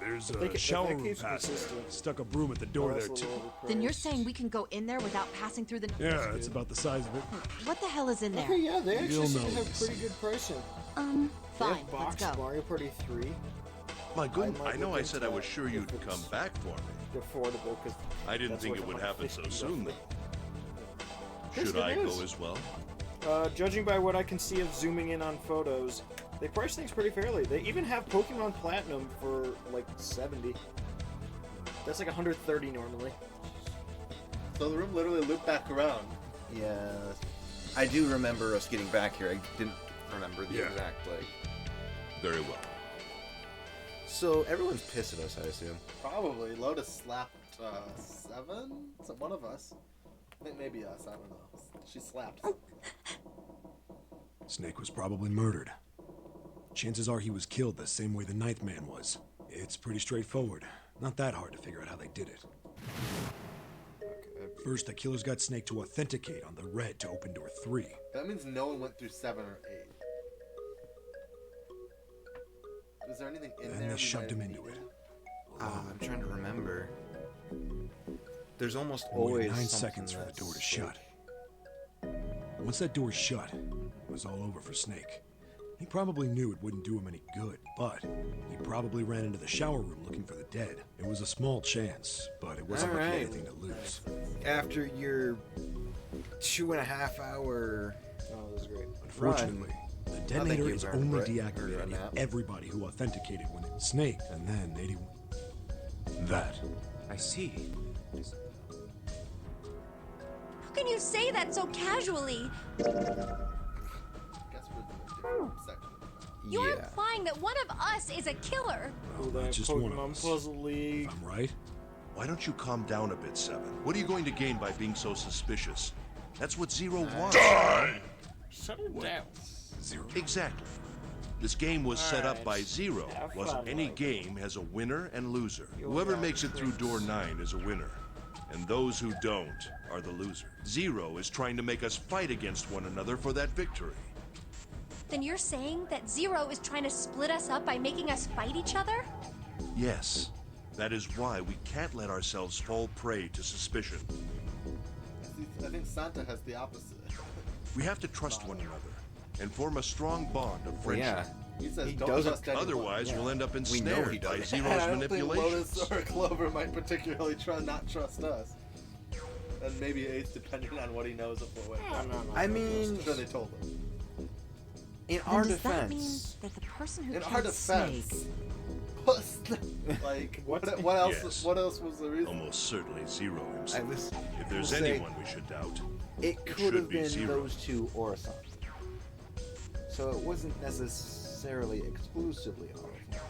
There's If they a ca- if shower that room keeps past it. consistent. Stuck a broom at the door that's there, a too. little Then you're overpriced. saying we can go in there without passing through the... Yeah, it's about the size of it. What the hell is in there? Okay, yeah, they actually You'll seem know to have this. pretty good pricing. They Fine, have boxed let's go. Mario Party 3. My goodness, might I know look I said I into was that sure if you'd it's come back for me. Affordable, because I didn't think it would happen so soon, though. Yes, Should it I is. go as well? Judging by what I can see of zooming in on photos, they price things pretty fairly. They even have Pokemon Platinum for like 70. That's like 130 normally. So the room literally looped back around. Yeah, I do remember us getting back here. I didn't remember the exact like. Very well. So everyone's pissed at us, I assume. Probably. Lotus slapped Seven? So one of us. I think maybe us. I don't know. She slapped. Snake was probably murdered. Chances are he was killed the same way the Ninth Man was. It's pretty straightforward. Not that hard to figure out how they did it. First, the killers got Snake to authenticate on the red to open door 3. That means no one went through 7 or 8. Is there anything in there? Then they we shoved might him have into it. needed? I'm trying to remember. There's almost And waited always 9 something seconds for the that's door to fake. shut. Once that door shut, it was all over for Snake. He probably knew it wouldn't do him any good, but he probably ran into the shower room looking for the dead. It was a small chance, but it wasn't like he had Alright. anything to lose. After your 2.5 hour. Oh, this is great. Unfortunately, the detonator you, is Baron only Brett, for deactivated doing if that. everybody who authenticated when it Snake, and then 81. That. I see. How can you say that so casually? Guess we're in a different section. You're implying that one of us is a killer. Well, they have just one of Pokemon us. Puzzle League. I'm right? Why don't you calm down a bit, Seven? What are you going to gain by being so suspicious? That's what Zero wants. Settle down. Zero. Exactly. This game was set up by Zero. Have Wasn't fun, any Mike. game has a winner and loser. You're Whoever not makes it through Prince. door 9 is a winner. And those who don't are the loser. Zero is trying to make us fight against one another for that victory. Then you're saying that Zero is trying to split us up by making us fight each other? Yes. That is why we can't let ourselves fall prey to suspicion. I think Santa has the opposite. We have to trust one another and form a strong bond of Well, friendship. yeah. He says He don't doesn't- trust anyone. Otherwise, we'll end up We know ensnared he by doesn't. Zero's I don't think manipulations. Lotus or Clover might particularly not trust us. And maybe Ace, depending on what he knows of what went on. I mean, I'm sure they told him. in Then our does that mean defense, that the person who In our killed defense. Snake... Like, What? what else? Yes. What else was the reason? Almost certainly Zero himself. I was- If there's will say- anyone we should doubt, it could should have be been Zero. those two or something. So it wasn't necessarily exclusively our fault.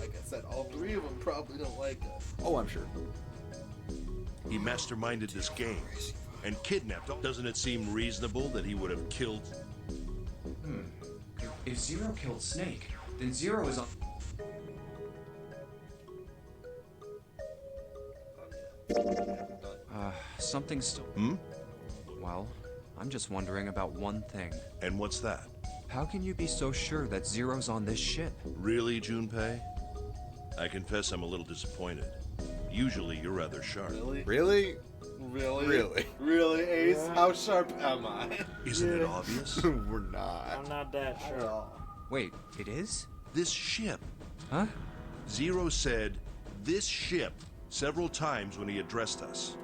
Like I said, all 3 of them probably don't like us. Oh, I'm sure. he masterminded this game and kidnapped. Doesn't it seem reasonable that he would have killed? If Zero killed Snake, then Zero is on... Something's still... Well, I'm just wondering about one thing. And what's that? How can you be so sure that Zero's on this ship? Really, Junpei? I confess I'm a little disappointed. Usually you're rather sharp. Really? Really? Really? Really? Really, Ace? Yeah. How sharp am I? Isn't it obvious? We're not. I'm not that sure. Wait, it is? This ship. Huh? Zero said, this ship, several times when he addressed us.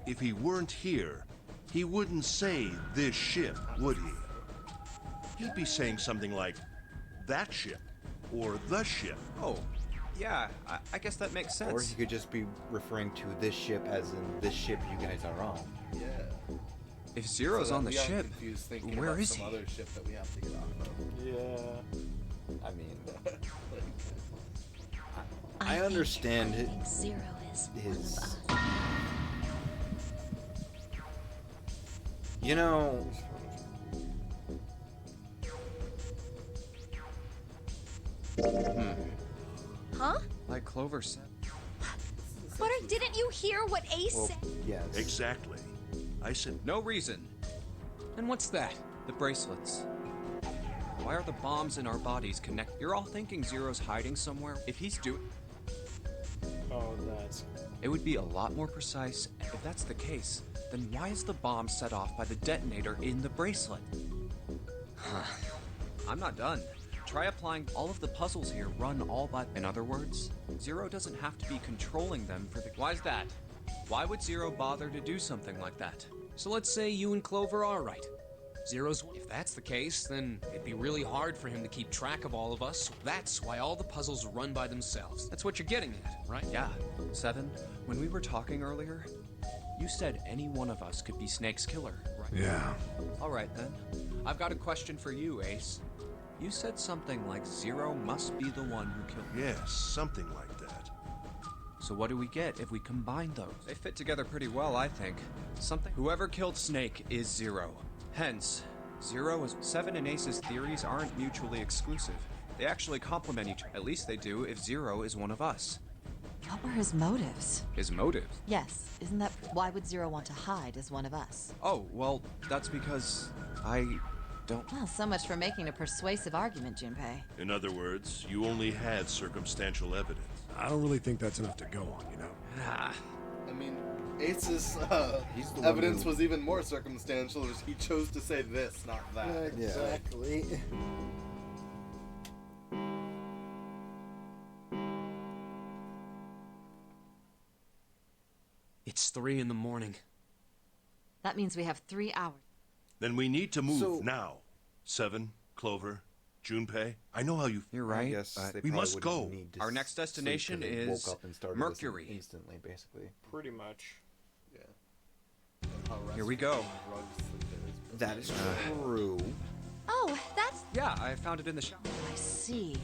If he weren't here, he wouldn't say this ship, would he? He'd be saying something like, that ship, or the ship. Oh, yeah, I guess that makes sense. Or he could just be referring to this ship as in this ship you guys are on. Yeah. If Zero's So that on the we aren't ship, confused thinking where about is some he? other ship that we have to get off of. Yeah. I mean, I understand Zero is his. one of us. You know, Huh? Like Clover said. Butter, didn't you hear what Ace well, said? yes. Exactly. I said, No reason. And what's that? The bracelets. Why are the bombs in our bodies connected? You're all thinking Zero's hiding somewhere. If he's doing... Oh, that's. It would be a lot more precise. If that's the case, then why is the bomb set off by the detonator in the bracelet? I'm not done. Try applying all of the puzzles here run all by... In other words, Zero doesn't have to be controlling them for the... Why's that? Why would Zero bother to do something like that? So let's say you and Clover are right. Zero's. If that's the case, then it'd be really hard for him to keep track of all of us. That's why all the puzzles run by themselves. That's what you're getting at, right? Yeah. Seven, when we were talking earlier, you said any one of us could be Snake's killer, right? Yeah. All right, then. I've got a question for you, Ace. You said something like Zero must be the one who killed me. yes, something like that. So what do we get if we combine those? They fit together pretty well, I think. Something. Whoever killed Snake is Zero. Hence, Zero is... Seven and Ace's theories aren't mutually exclusive. They actually complement each other. At least they do if Zero is one of us. What were his motives? His motives? Yes, isn't that why would Zero want to hide as one of us? Oh, well, that's because I don't... Well, so much for making a persuasive argument, Junpei. In other words, you only had circumstantial evidence. I don't really think that's enough to go on, you know? Ah. I mean, Ace's He's the one evidence who- was even more circumstantial. He chose to say this, not that. Exactly. It's 3 in the morning. That means we have 3 hours. Then we need to move So- now. Seven, Clover, Junpei, I know how you... You're I right. guess but they we probably must wouldn't go. need to Our next sleep 'cause destination they is woke up and started Mercury. this instantly, basically. Pretty much. Yeah. And how Here we restless go. and drugs it is. That is true. Oh, that's. Yeah, I found it in the shower. I see.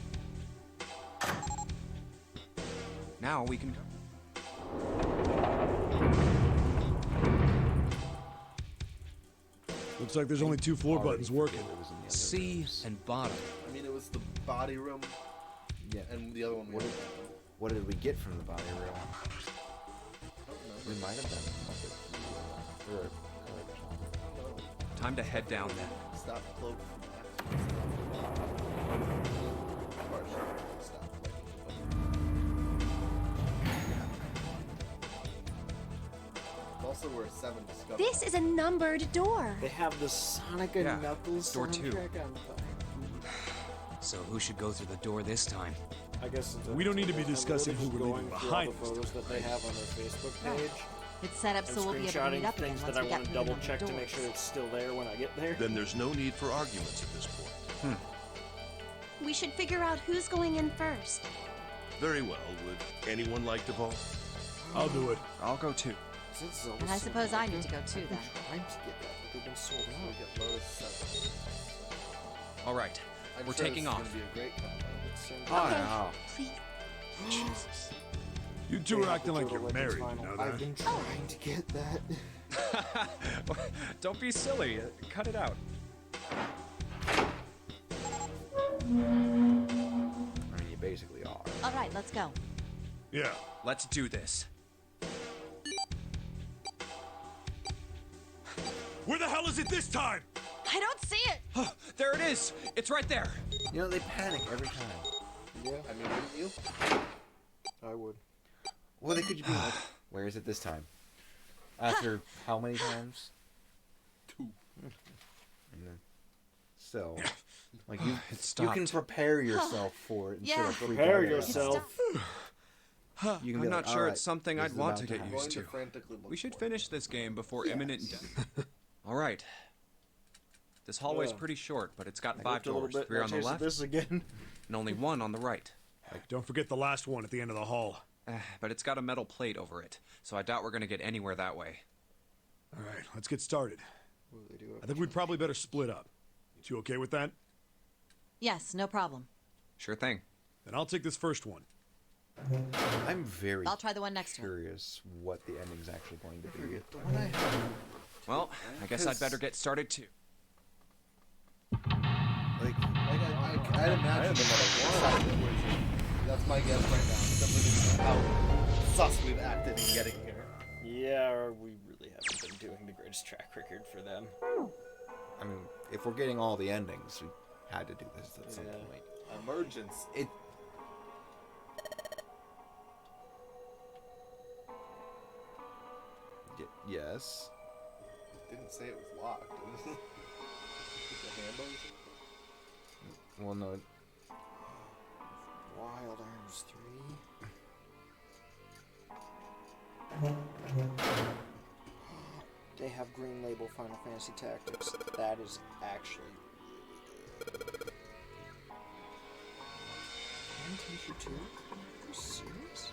Now we can go. Looks like there's only 2 floor buttons working. C and bottom. I mean, it was the body room, Yeah. and the other one. What did, what did we get from the body room? We might have done it. Time to head down then. Stop Clover from Stop. Also, we're a 7 discovery. This is a numbered door. They have the Sonic and Yeah, Knuckles door 2. soundtrack on So who should go through the door this time? I guess it's We don't need to be I'm discussing really who we're just leaving going through behind all the this photos that they have on their Facebook page. It's set up And so we'll be able to meet screenshotting up again things once that I we want get to through the double check to doors. make sure it's still there when I get there. Then there's no need for arguments at this point. We should figure out who's going in first. Very well. Would anyone like to vote? I'll do it. I'll go too. And I suppose I need to go too then. Trying to get that, but they've been sold We out. get Lotus 7. All right, I'm we're sure taking this is off. gonna be a great combo. Wow. Please. Jesus. You two are acting like you're married, you know I've that? been trying to get that. Don't be silly. Cut it out. I mean, you basically are. All right, let's go. Yeah. Let's do this. Where the hell is it this time? I don't see it. Oh, there it is. It's right there. You know, they panic every time. Yeah, I mean, wouldn't you? I would. Well, they could be like, where is it this time? After how many times? 2. And then, still, like you can stopped. prepare yourself for it. Instead Yeah. of freaking Prepare out about it. yourself. You can I'm be not like, sure "Alright, it's something this I'd is want about to get happen." used Going to to. frantically look We should for finish this game before imminent death. All right. This hallway's Ugh. pretty short, but it's got I 5 looked a little doors. bit, 3 I on the tasted left this again. and only 1 on the right. Don't forget the last one at the end of the hall. But it's got a metal plate over it, so I doubt we're gonna get anywhere that way. All right, let's get started. I think we'd probably better split up. You okay with that? Yes, no problem. Sure thing. Then I'll take this first one. I'm very I'll try the one next to it. curious what the ending's actually going to be. Well, I guess I'd better get started too. I'd imagine that's my guess right now. Simply because of how sus we've acted in getting here. Yeah, we really haven't been doing the greatest track record for them. I mean, if we're getting all the endings, we had to do this at some point. Emergence. It. Yes. It didn't say it was locked. Did it? The handle or something? Well, no. Wild Arms 3. They have Green Label Final Fantasy Tactics. That is actually. Fantasia 2? Are you serious?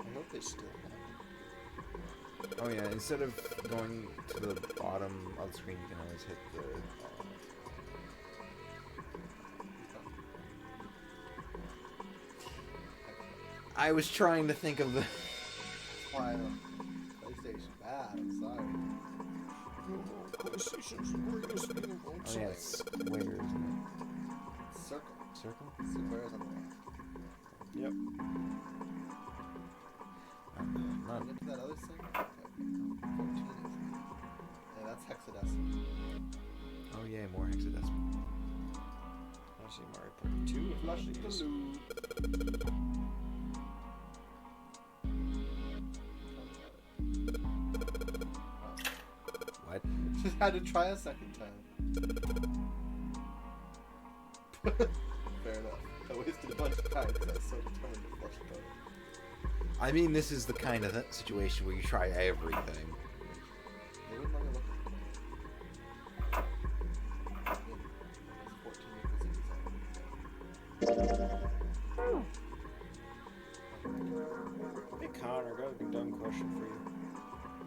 I hope they still have it. Oh yeah, instead of going to the bottom of the screen, you can always hit the... I was trying to think of the... That's why PlayStation bad, I'm sorry. PlayStation's greatest thing of all Oh yeah, it's square, isn't it? Circle. Circle? Squares on the left. Yep. None. Get to that other thing? Okay. 14 is. Yeah, that's hexadecimal. Oh yeah, more hexadecimal. I see Mario Party 2 Flush and the these. loop. What? Just had to try a second time. Fair enough. I wasted a bunch of time because I was so determined to flush the toilet. I mean, this is the kind of situation where you try everything. They wouldn't let me look at it. I mean, it's 14 years old. Hey Connor, got a dumb question for you.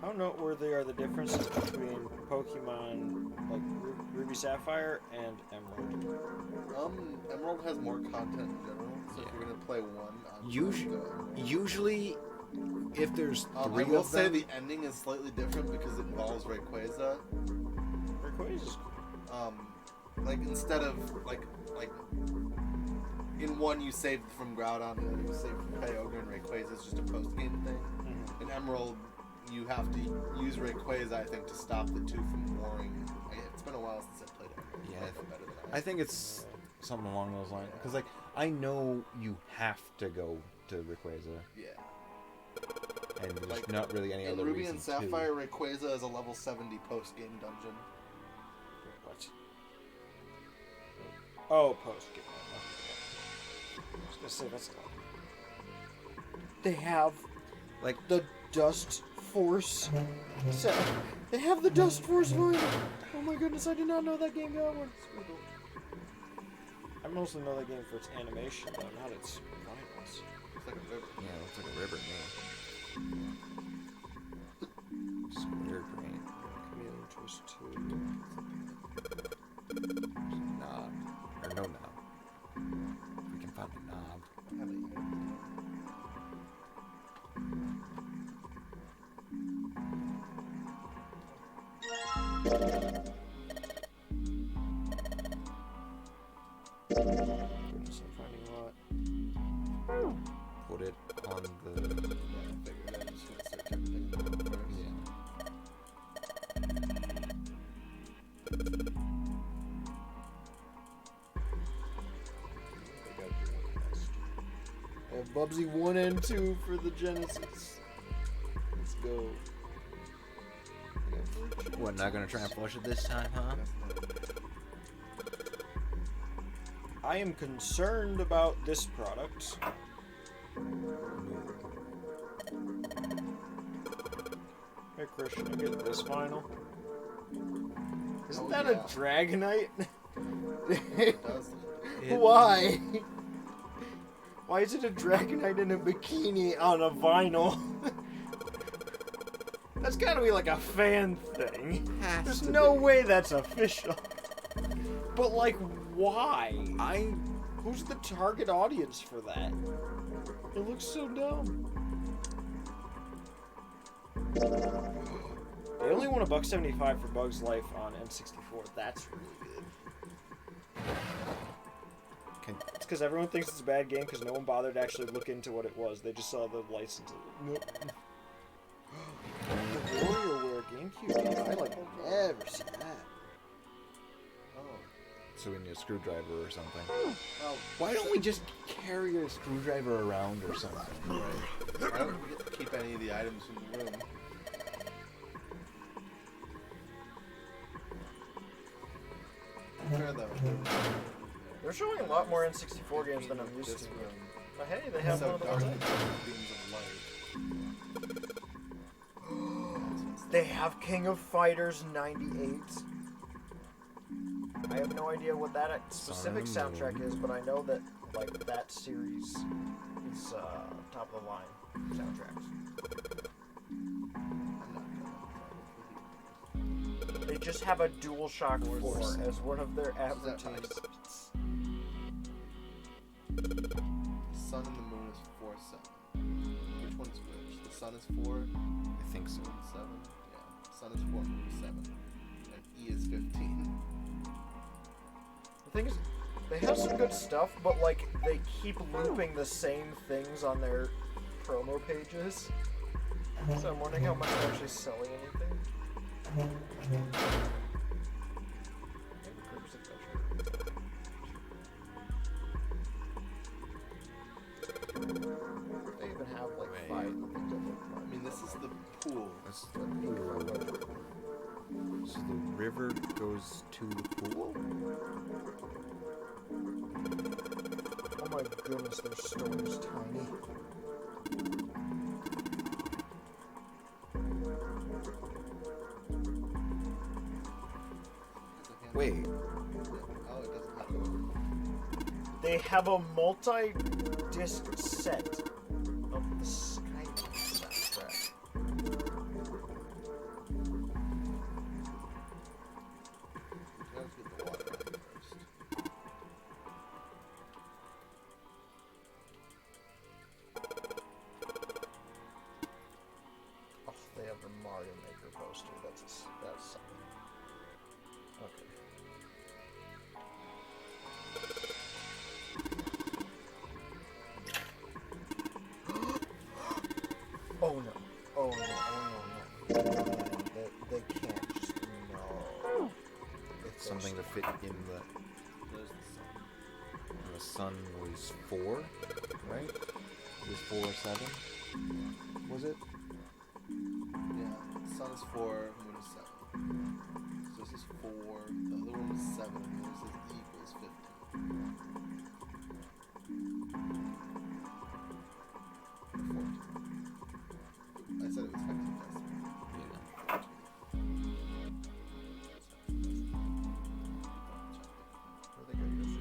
How noteworthy are the differences between Pokemon like Ruby Sapphire and Emerald? Emerald has more content in general, so if you're gonna play one, Usually, if there's I three will of say them, the ending is slightly different because it involves Rayquaza. Rayquaza's cool. Like instead of like in one you saved from Groudon, and you saved from Kyogre, and Rayquaza is just a post game thing. Mm-hmm. In Emerald, you have to use Rayquaza, I think, to stop the two from warring. It's been a while since I played Emerald. Yeah, I know better than I I think it's something along those lines. Because like I know you have to go to Rayquaza. Yeah. And there's Like, not really any in other Ruby reason and Sapphire, Rayquaza is a level 70 post game dungeon. What? Oh, post game. Okay. I was gonna say that's a lot. They have like the Dust Force set. They have the Dust Force line. Oh my goodness, I did not know that game got one. I mostly know that game for its animation, though, not its violence. Looks like a river. Yeah, it looks like a river to me. Square drain. Chameleon Twist 2. Knob. Or no knob. We can find a knob. Goodness, I'm finding a lot. Put it on the... Yeah, I figured I just gonna search everything first. Yeah. Bubsy 1 and 2 for the Genesis. Let's go. What, not gonna try and flush it this time, huh? I am concerned about this product. Hey Christian, you get this vinyl? Isn't that a Dragonite? It does. Why? Why is it a Dragonite in a bikini on a vinyl? That's gotta be like a fan thing. There's no way that's official. But like, why? Who's the target audience for that? It looks so dumb. They only want $1.75 for Bugs Life on N64. That's really good. It's because everyone thinks it's a bad game because no one bothered to actually look into what it was. They just saw the license. Nope. The WarioWare GameCube game. I like never seen that. So we need a screwdriver or something. Why don't we just carry a screwdriver around or something? Right. I don't get to keep any of the items in the room. Fair though. They're showing a lot more N64 games than I'm used to. But hey, they have one of those. They have King of Fighters 98. I have no idea what that specific soundtrack is, but I know that like that series is top of the line soundtracks. They just have a DualShock 4 as one of their advertisements. Sun and the Moon is 4-7. Which one is which? The Sun is 4. I think so. 7. Yeah. Sun is 4. Moon is 7. And E is 15. The thing is, they have some good stuff, but like they keep looping the same things on their promo pages. So I'm wondering how much they're actually selling anything. They even have like 5 things of it. I mean, this is the pool. That's the pool. So the river goes to the pool? Oh my goodness, their store is tiny. Wait. Oh, it doesn't have. They have a multi-disc set of the Skyrim soundtrack. Let's get the water out first. Oh, they have the Mario Maker poster. That's something. Okay. Oh no. Oh no. Oh no. They can't just. No. It's something to fit in the. There's the sun. And the sun was 4, right? It was 4 or 7? Was it? Yeah. Sun is 4. Moon is 7. So this is 4. The other one is 7. And this is equals 15. 14. I said it was hexadecimal. Yeah.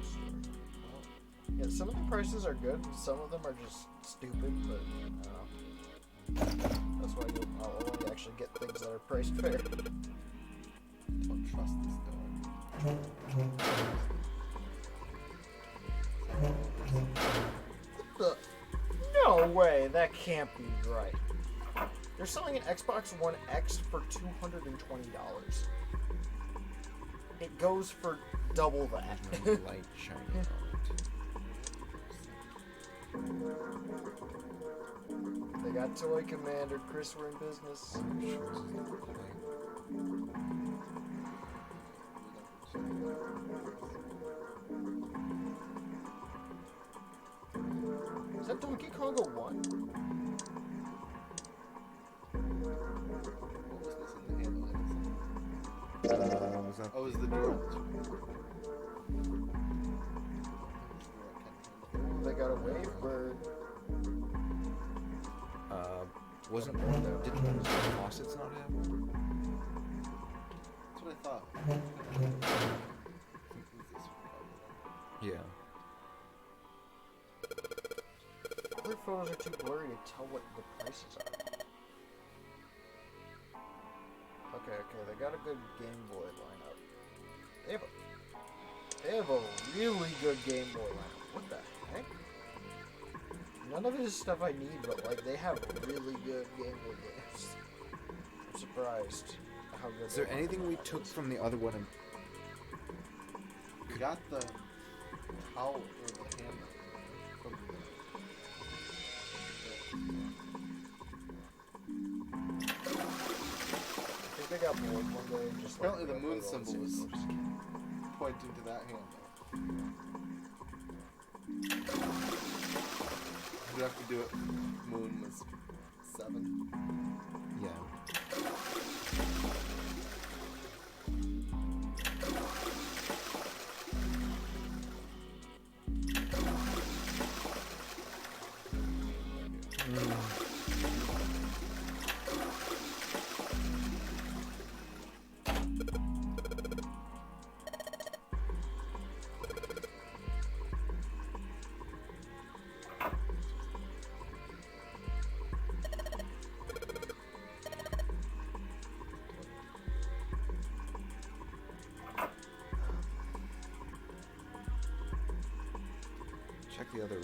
14. Yeah, some of the prices are good, and some of them are just stupid, but that's why I'll only actually get things that are priced fair. Don't trust this door. No way, that can't be right. They're selling an Xbox One X for $220. It goes for double that. No light shining They got Toy Commander. Chris, we're in business. Is that Donkey Kong Congo 1? What was missing the handle? Was that? Oh, it was the door. Oh, they got a wave bird. Wasn't one though? Didn't one of the faucets not have one? That's what I thought. Yeah. Other photos are too blurry to tell what the prices are. Okay, they got a good Game Boy lineup. They have a really good Game Boy lineup. What the heck? None of this stuff I need, but like they have really good Game Boy games. I'm surprised how good. Is there anything we took from the other one? And... We got the towel or the handle from I think they got more one day. Just apparently like, the moon symbol was pointing to that handle. We have to do it. Moon was 7. Yeah. Check the other room.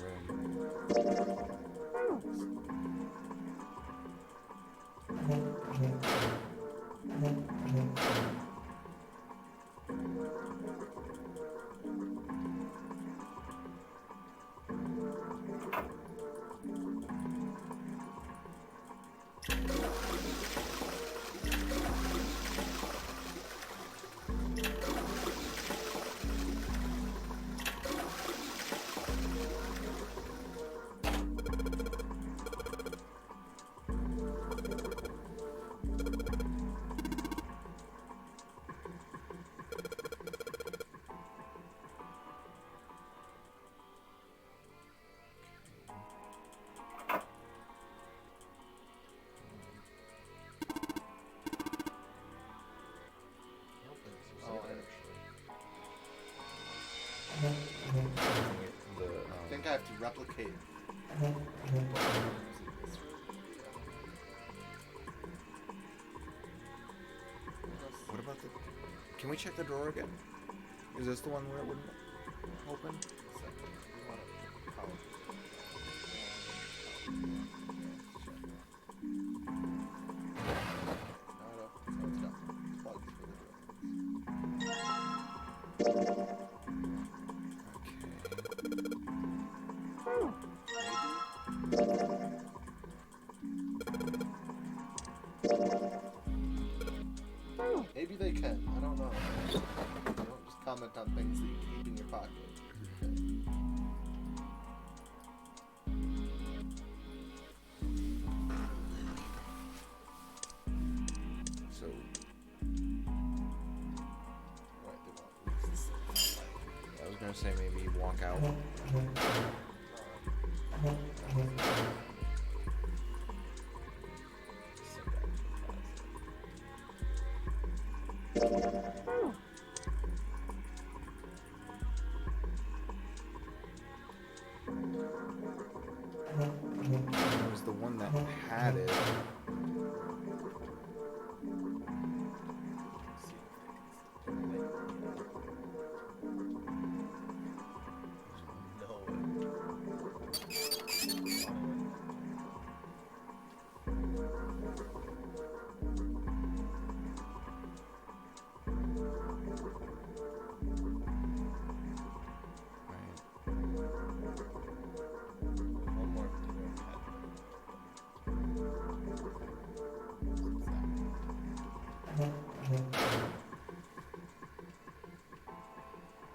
I think I have to replicate. What about the... Can we check the drawer again? Is this the one where it wouldn't open? Maybe they can. I don't know. You don't just comment on things that you keep in your pocket. So... I was gonna say maybe walk out. It was the one that had it.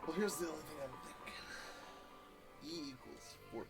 Well, here's the only thing I'm thinking. E equals 14.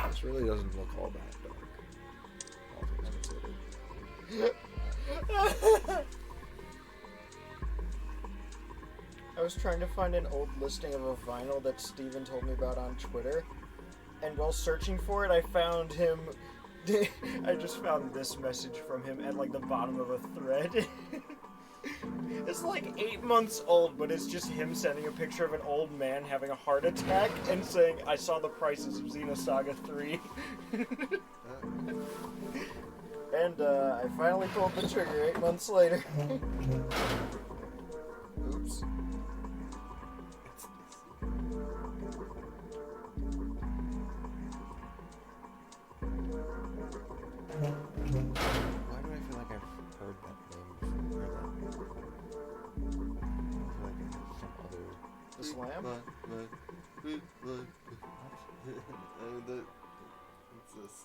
This really doesn't look all that dark. All things considered. I was trying to find an old listing of a vinyl that Steven told me about on Twitter, and while searching for it, I found him. I just found this message from him at like the bottom of a thread. It's like 8 months old, but it's just him sending a picture of an old man having a heart attack and saying, "I saw the prices of Xenosaga 3." And I finally pulled the trigger 8 months later. Oops. Why do I feel like I've heard that name before? I feel like it's some other. The Slam? What's this?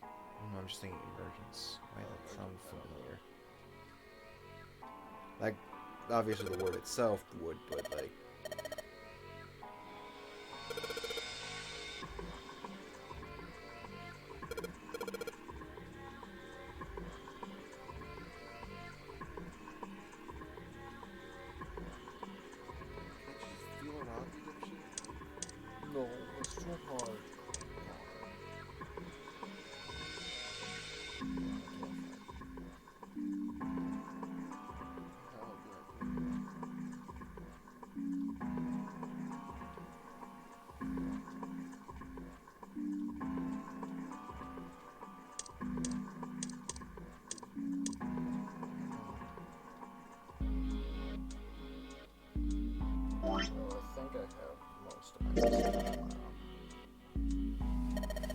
I'm just thinking Emergence. Why that sounds familiar? Like, obviously the word itself would, but like. No, it's too hard. I think I have most of my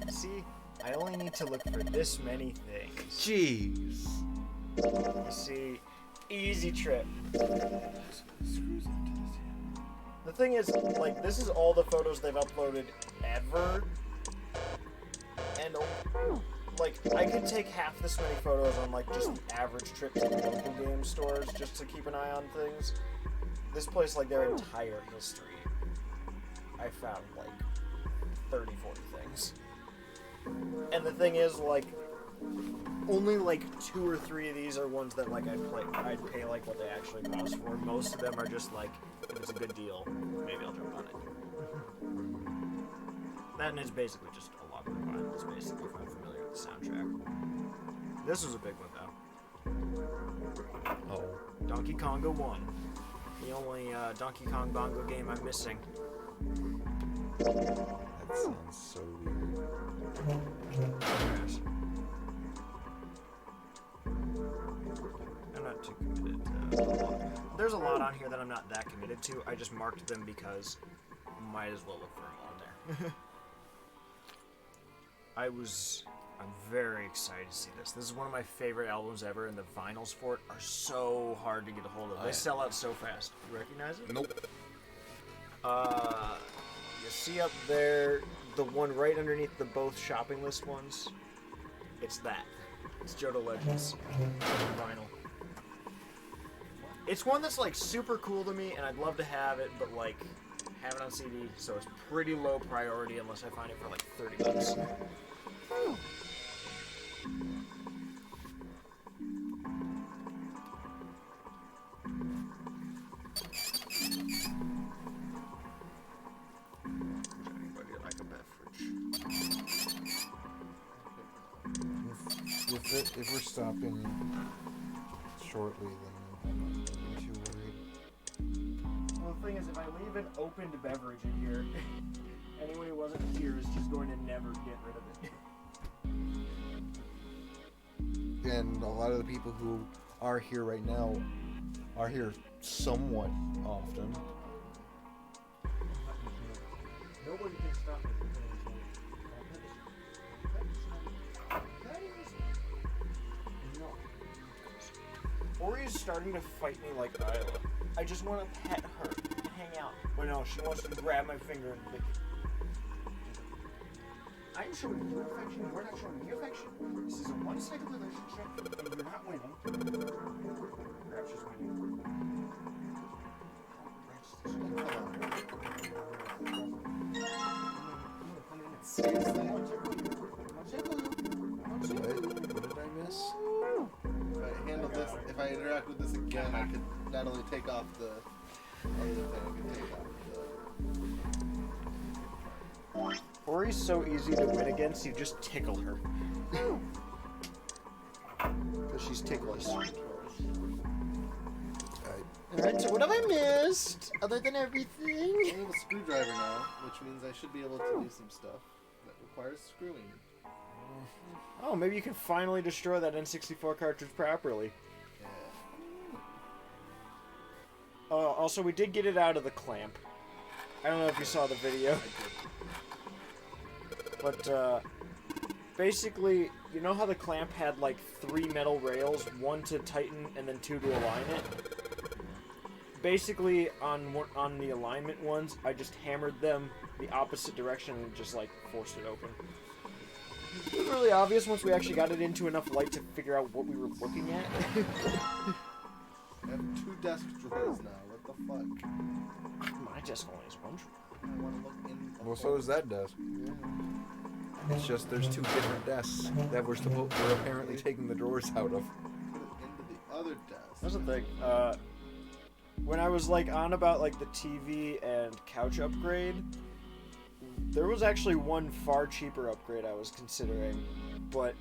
stuff. See, I only need to look for this many things. Jeez. You see, easy trip. The thing is, like, this is all the photos they've uploaded ever. And, like, I could take half this many photos on, like, just the average trip to the local game stores just to keep an eye on things. This place, like, their entire history, I found, like, 30, 40 things. And the thing is, like, only, like, 2 or 3 of these are ones that, like, I'd pay, like, what they actually cost for. Most of them are just, like, if it's a good deal, maybe I'll jump on it. That is basically just a lot of the vinyls, basically, if I'm familiar with the soundtrack. This was a big one, though. Oh. Donkey Konga 1. The only Donkey Kong Bongo game I'm missing. That sounds so weird. I'm not too committed to a lot. There's a lot on here that I'm not that committed to. I just marked them because might as well look for them on there. I'm very excited to see this. This is one of my favorite albums ever, and the vinyls for it are so hard to get a hold of. They sell out so fast. You recognize it? Nope. You see up there, the one right underneath the both shopping list ones? It's that. It's Johto Legends vinyl. It's one that's, like, super cool to me, and I'd love to have it, but, like, have it on CD, so it's pretty low priority unless I find it for, like, $30. Anybody like a beverage? If we're stopping shortly, then I'm not too worried. Well, the thing is, if I leave an opened beverage in here, anyone who wasn't here is just going to never get rid of it. And a lot of the people who are here right now are here somewhat often. Nobody can stop me from Ori's starting to fight me like Isla. I just want to pet her, hang out. But no, she wants to grab my finger and lick it. I'm showing you affection, you're not showing me affection. This is a one-sided relationship, and you're not winning. Perhaps she's winning. Seriously? What did I miss? If I handle this, if I interact with this again, I could not only take off the other thing, I could take off the... Ori's so easy to win against, you just tickle her. Because she's ticklish. Alright, so what have I missed? Other than everything? I have a screwdriver now, which means I should be able to do some stuff that requires screwing. Oh, maybe you can finally destroy that N64 cartridge properly. Yeah. Also, we did get it out of the clamp. I don't know if you saw the video. But, basically, you know how the clamp had, like, 3 metal rails, 1 to tighten and then 2 to align it? Basically, on the alignment ones, I just hammered them the opposite direction and just, like, forced it open. It was really obvious once we actually got it into enough light to figure out what we were looking at. I have 2 desk drawers now, what the fuck? My desk only has 1 drawer. I want to look in the Well, so is that desk. Yeah. It's just there's 2 different desks that we're apparently taking the drawers out of. Put it into the other desk. That's the thing. When I was like on about like the TV and couch upgrade, there was actually one far cheaper upgrade I was considering, but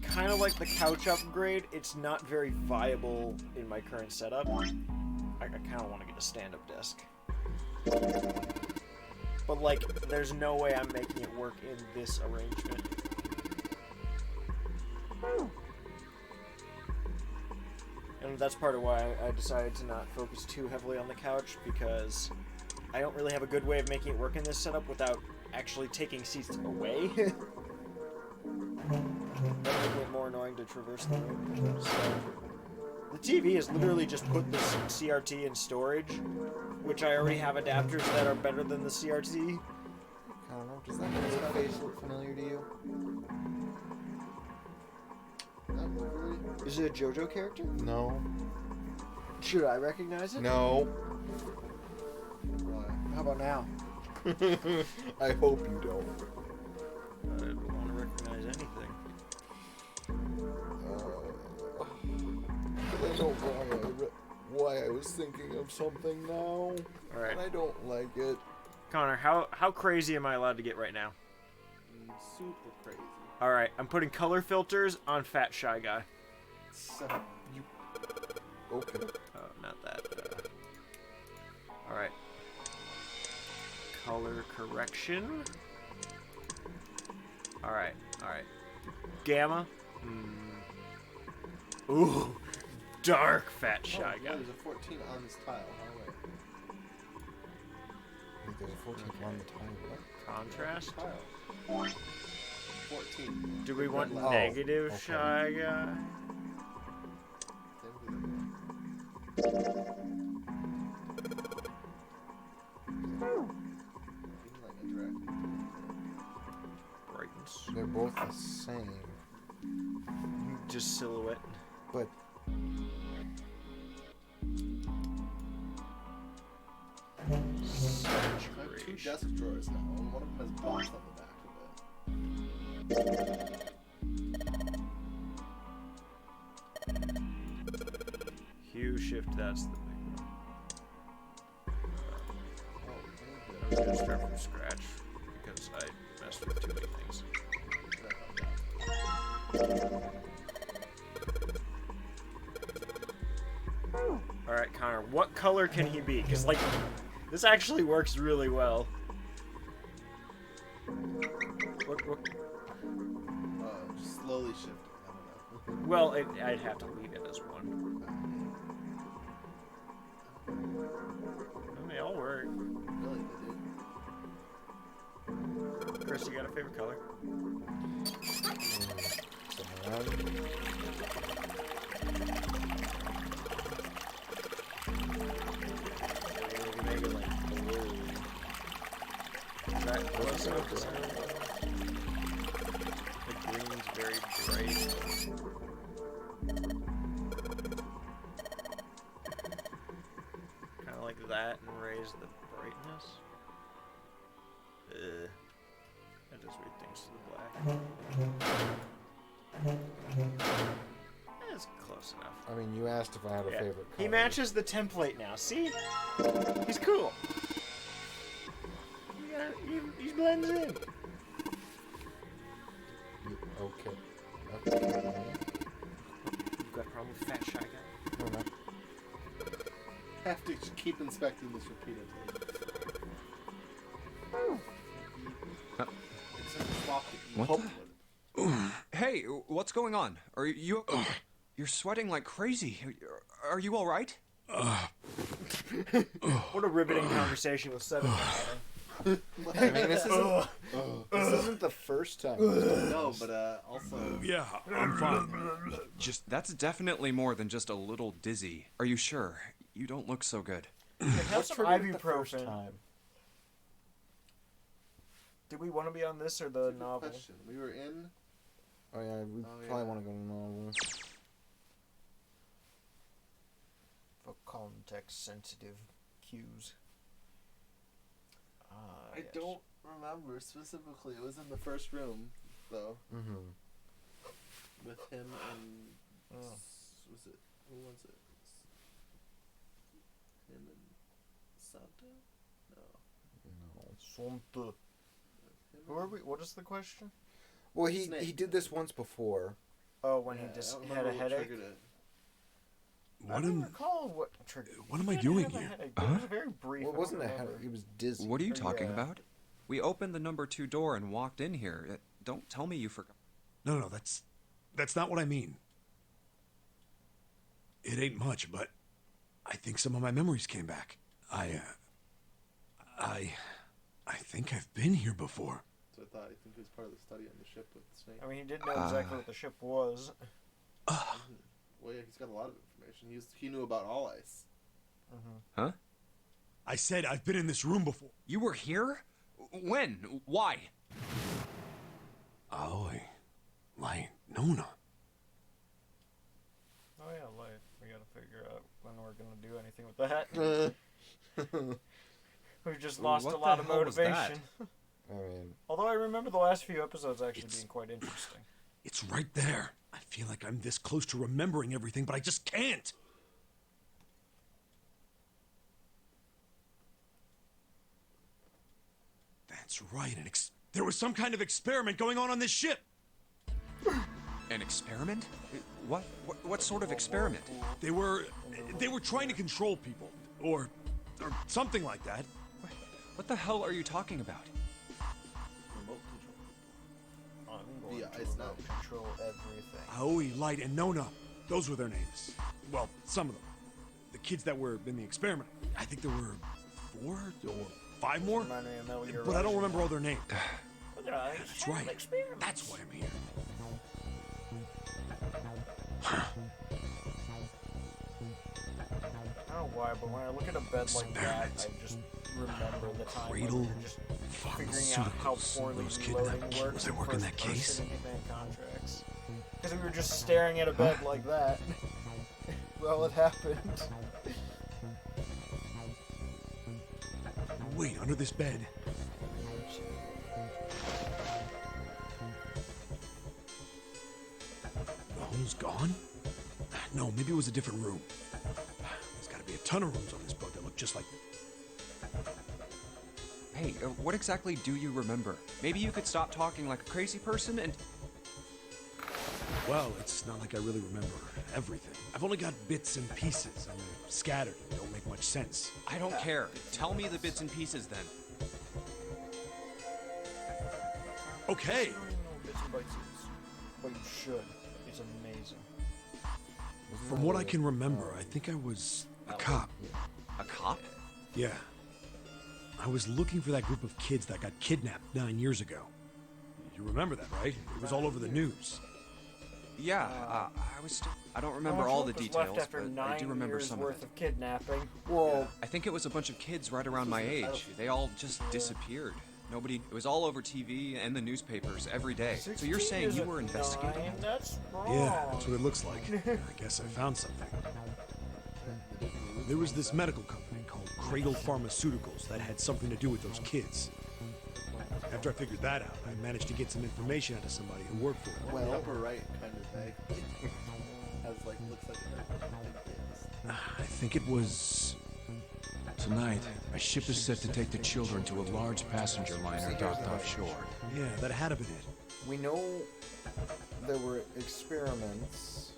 kind of like the couch upgrade, it's not very viable in my current setup. I kind of want to get a stand-up desk. But like, there's no way I'm making it work in this arrangement. And that's part of why I decided to not focus too heavily on the couch, because I don't really have a good way of making it work in this setup without actually taking seats away. That would make it more annoying to traverse the room. So, the TV is literally just put this CRT in storage, which I already have adapters that are better than the CRT. I don't know, does that face look familiar to you? Not really. Is it a JoJo character? No. Should I recognize it? No. Why? How about now? I hope you don't. I don't want to recognize anything. I don't know why I was thinking of something now. Alright. And I don't like it. Connor, how crazy am I allowed to get right now? Super crazy. Alright, I'm putting color filters on Fat Shy Guy. So, you... Okay. Oh, not that. Alright. Color correction. Alright, alright. Gamma. Ooh. Dark Fat Shy Guy. There's a 14 on this tile. Oh, wait. Wait, there's a 14 on the tile. What? Contrast. Tile. 14. Do we want Oh, negative okay. Shy Guy? Brightness. They're both the same. Just silhouette. But I have 2 desk drawers now, and one of them has box on the back of it. Hue shift, that's the big one. Oh, I was gonna start from scratch because I messed with too many things. Alright, Connor, what color can he be? Because, like, this actually works really well. What? Just slowly shift it. I don't know. Well, I'd have to leave it as one. They all work. Really, they do. Chris, you got a favorite color? Maybe like blue. Is that close enough to sound? The green's very bright. Kind of like that and raise the brightness. change to the black. That's close enough. I mean, you asked if I had a favorite color. He matches the template now. See? He's cool. He blends in. Okay. You've got a problem with fat shy guy? No, no. Have to just keep inspecting this repeatedly. What the? Hey, what's going on? Are you... You're sweating like crazy. Are you all right? What a riveting conversation with Seven. I mean, this isn't the first time. No, but also... Yeah, I'm fine. That's definitely more than just a little dizzy. Are you sure? You don't look so good. Have some ibuprofen. Did we want to be on this or the novel? Question. We were in... Oh yeah, we probably want to go to the novel. For context-sensitive cues. I don't remember specifically. It was in the first room, though. Mm-hmm. With him and... Was it... Who was it? Him and Santa? No. Santa. Who are we? What is the question? Well, he did this once before. Oh, when he just had a headache? What I don't recall what triggered. What am I doing here? It was very brief. Well, it wasn't a headache. It was dizzy. What are you talking about? We opened the number 2 door and walked in here. Don't tell me you forgot. No, that's not what I mean. It ain't much, but I think some of my memories came back. I think I've been here before. So I thought. I think it was part of the study on the ship with Snake. I mean, he didn't know exactly what the ship was. Well, yeah, he's got a lot of information. He knew about all ice. Huh? I said I've been in this room before. You were here? When? Why? Aoi. Light. Nona. Oh yeah, light. We gotta figure out when we're gonna do anything with that. We've just lost a lot of motivation. I mean... Although I remember the last few episodes actually being quite interesting. It's right there. I feel like I'm this close to remembering everything, but I just can't. That's right. There was some kind of experiment going on this ship. An experiment? What sort of experiment? They were trying to control people, or something like that. What the hell are you talking about? Remote control. I'm going to control everything. Aoi, Light, and Nona. Those were their names. Well, some of them. The kids that were in the experiment. I think there were 4 or 5 more. But I don't remember all their names. That's right. That's why I'm here. I don't know why, but when I look at a bed like that, I just remember the time when we were just figuring out how poorly reloading works. Was I working that case? Contracts. Because we were just staring at a bed like that while it happened. Wait, under this bed. The hole's gone? No, maybe it was a different room. There's gotta be a ton of rooms on this boat that look just like... Hey, what exactly do you remember? Maybe you could stop talking like a crazy person and... Well, it's not like I really remember everything. I've only got bits and pieces, and they're scattered and don't make much sense. I don't care. Tell me the bits and pieces then. Okay. But you should. It's amazing. From what I can remember, I think I was a cop. A cop? Yeah. I was looking for that group of kids that got kidnapped 9 years ago. You remember that, right? It was all over the news. Yeah, I don't remember all the details, but I do remember some worth of kidnapping. Whoa. I think it was a bunch of kids right around my age. They all just disappeared. Nobody... It was all over TV and the newspapers every day. So you're saying you were investigating? That's wrong. Yeah, that's what it looks like. I guess I found something. There was this medical company called Cradle Pharmaceuticals that had something to do with those kids. After I figured that out, I managed to get some information out of somebody who worked for it. Well, upper right kind of thing. Has like looks like I think it was... Tonight, a ship is set to take the children to a large passenger liner docked offshore. Yeah, that had to be it. We know there were experiments,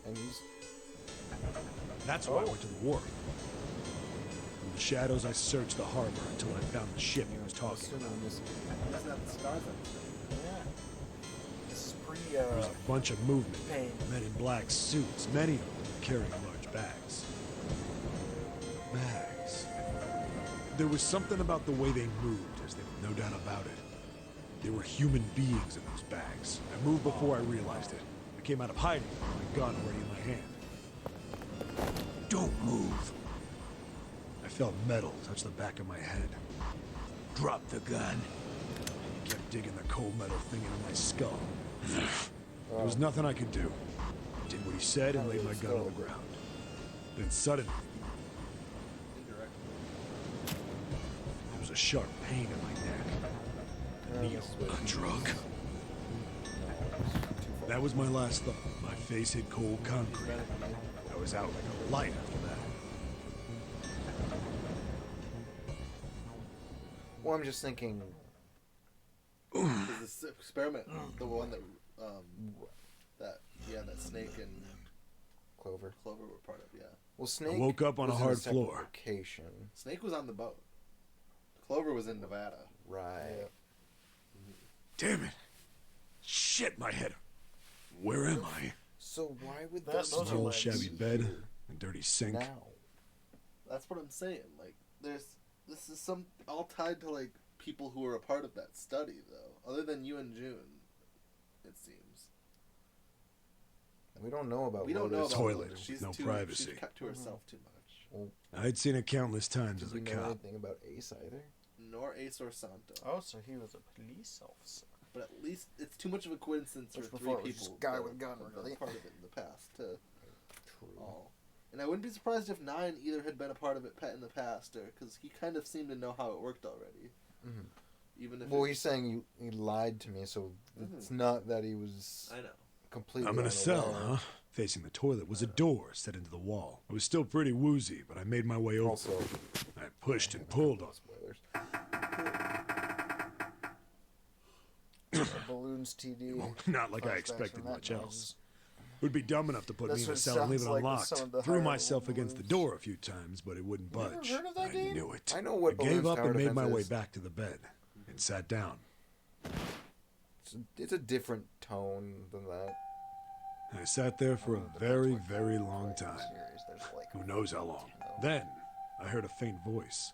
and he's... That's why I went to the wharf. In the shadows, I searched the harbor until I found the ship he was talking about. Doesn't have the stars on it. Yeah. This is pre. There was a bunch of movement. Pain. Men in black suits, many of them carrying large bags. Bags. There was something about the way they moved, as there was no doubt about it. There were human beings in those bags. I moved before I realized it. I came out of hiding with my gun already in my hand. Don't move. I felt metal touch the back of my head. Drop the gun. He kept digging the cold metal thing into my skull. There was nothing I could do. I did what he said and laid my gun on the ground. Then suddenly, there was a sharp pain in my neck. A needle, a drug. That was my last thought. My face hit cold concrete. I was out like a light after that. Well, I'm just thinking... This experiment, the one that, that Snake and Clover were part of, yeah. Well, Snake I woke up on a was in hard separate floor. Location. Snake was on the boat. Clover was in Nevada. Right. Damn it. Shit, my head. Where am I? So why would Those this are Old legs. shabby bed, a dirty sink. now? That's what I'm saying. Like, this is all tied to like people who were a part of that study, though. Other than you and June, it seems. We don't know about We don't know Lotus. about Toilet, Lotus. She's no too, privacy. She's kept to herself too much. Well, I'd seen it countless times did as we a know cop. anything about Ace either? Nor Ace or Santo. Oh, so he was a police officer. But at least it's too much of a coincidence for Which three before it was people. just guy that with gun, have been really. part of it in the past to True. all. And I wouldn't be surprised if 9 either had been a part of it in the past, or because he kind of seemed to know how it worked already. Mm-hmm. Even if Well, he's saying he lied to me, so it's not that he was I know. completely I'm in a cell, unaware. huh? Facing the toilet was a door set into the wall. I was still pretty woozy, but I made my way over. Also, I pushed and pulled on it. spoilers. Balloons TD. Not like I Flashbacks expected from that much noise. else. Would be dumb enough to put That's me in a what it cell and leave it sounds like with unlocked. some of the Threw higher myself level against the balloons. door a few times, but it wouldn't You budge. ever heard of that I game? knew it. I know what I gave Balloons up Tower and made my Defense way is. back to the bed and sat down. It's a different tone than that. I sat there for a very, very long time. Series, there's like Who knows how long? Then, I heard a faint voice.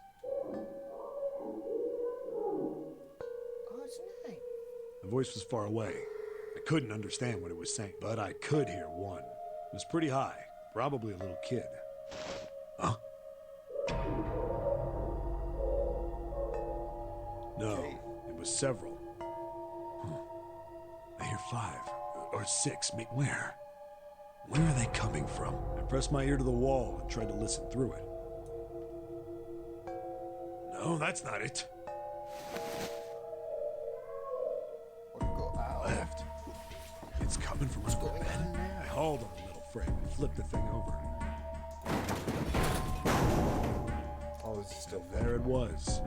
Oh, it's nice. The voice was far away. I couldn't understand what it was saying, but I could hear one. It was pretty high, probably a little kid. Huh? No, it was several. I hear 5 or 6. Where? Where are they coming from? I pressed my ear to the wall and tried to listen through it. No, that's not it. Left. It's coming from under the bed. I hauled on the metal frame and flipped the thing over. Oh, it's still There it was.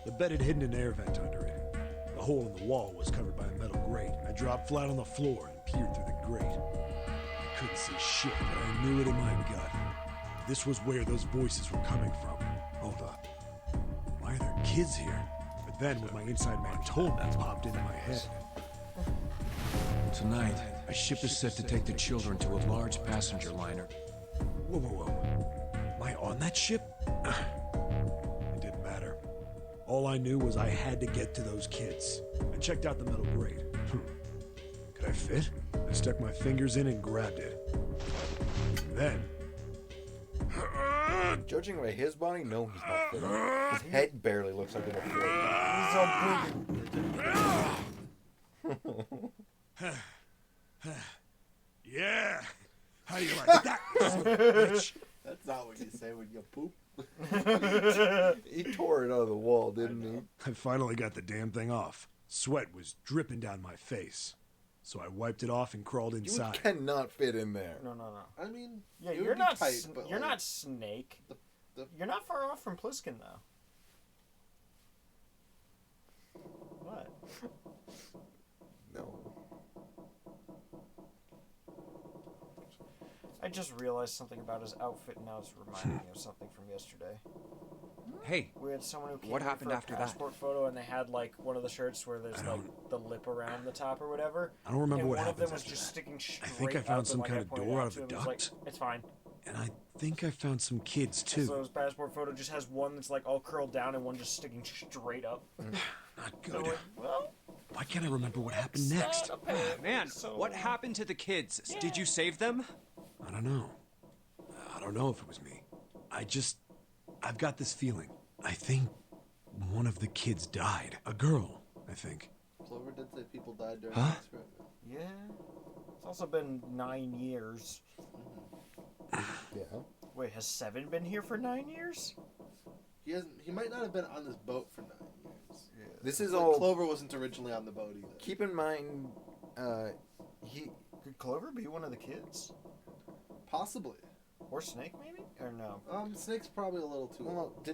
The bed had hidden an air vent under it. The hole in the wall was covered by a metal grate. I dropped flat on the floor and peered through the grate. I couldn't see shit, but I knew it in my gut. This was where those voices were coming from. Hold up. Why are there kids here? But then what my inside man told me popped into my head. Tonight, a ship is set to take the children to a large passenger liner. Whoa, whoa, whoa. Am I on that ship? It didn't matter. All I knew was I had to get to those kids. I checked out the metal grate. Could I fit? I stuck my fingers in and grabbed it. And then... Judging by his body, no, he's not fitting. His head barely looks like it'll fit. Yeah! How you like that? Bitch? That's not what you say when you poop. He tore it out of the wall, didn't he? I finally got the damn thing off. Sweat was dripping down my face. So I wiped it off and crawled inside. You cannot fit in there. No. I mean, Yeah, it would you're be not. tight, but, You're like, not Snake. You're not far off from Pliskin, though. What? No. I just realized something about his outfit, and now it's reminding me of something from yesterday. Hey, We had someone who came what in happened for a after that? passport photo, and they had like one of the shirts where there's like the lip around the top or whatever. I don't remember and what one of them happened was just sticking straight I think I found up, some and, kind I of pointed door out out of to the him, it was like, duct. it's fine. And I think I found some kids too. So his passport photo just has one that's like all curled down and one just sticking straight up. Not So, good. like, well, Why can't I remember what happened next? Man, what happened to the kids? Did you save them? I don't know. I don't know if it was me. I've got this feeling. I think one of the kids died. A girl, I think. Clover did say people died during Huh? the experiment. yeah. It's also been 9 years. Yeah. Wait, has 7 been here for 9 years? He might not have been on this boat for 9 years. Yeah. This is Like, all. Clover wasn't originally on the boat either. Keep in mind, Could Clover be one of the kids? Possibly. Or Snake, maybe? Or no? Snake's probably a little too old.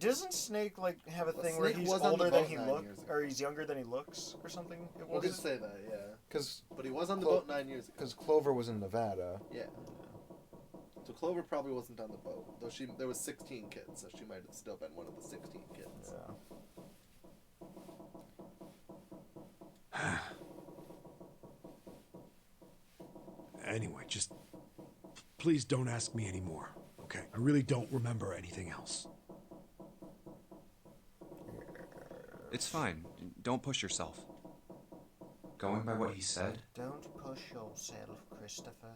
Doesn't Snake like have a Well, thing where Snake he's was on the older than boat he 9 looks, years ago. or he's younger than he looks, or something? It We was. could say that, yeah. But he was on the Clo- boat 9 years ago. Because Clover was in Nevada. Yeah. So Clover probably wasn't on the boat, though there was 16 kids, so she might have still been one of the 16 kids. Yeah. Anyway, just please don't ask me anymore, okay? I really don't remember anything else. It's fine. Don't push yourself. Going by what he said, Don't push yourself, Christopher.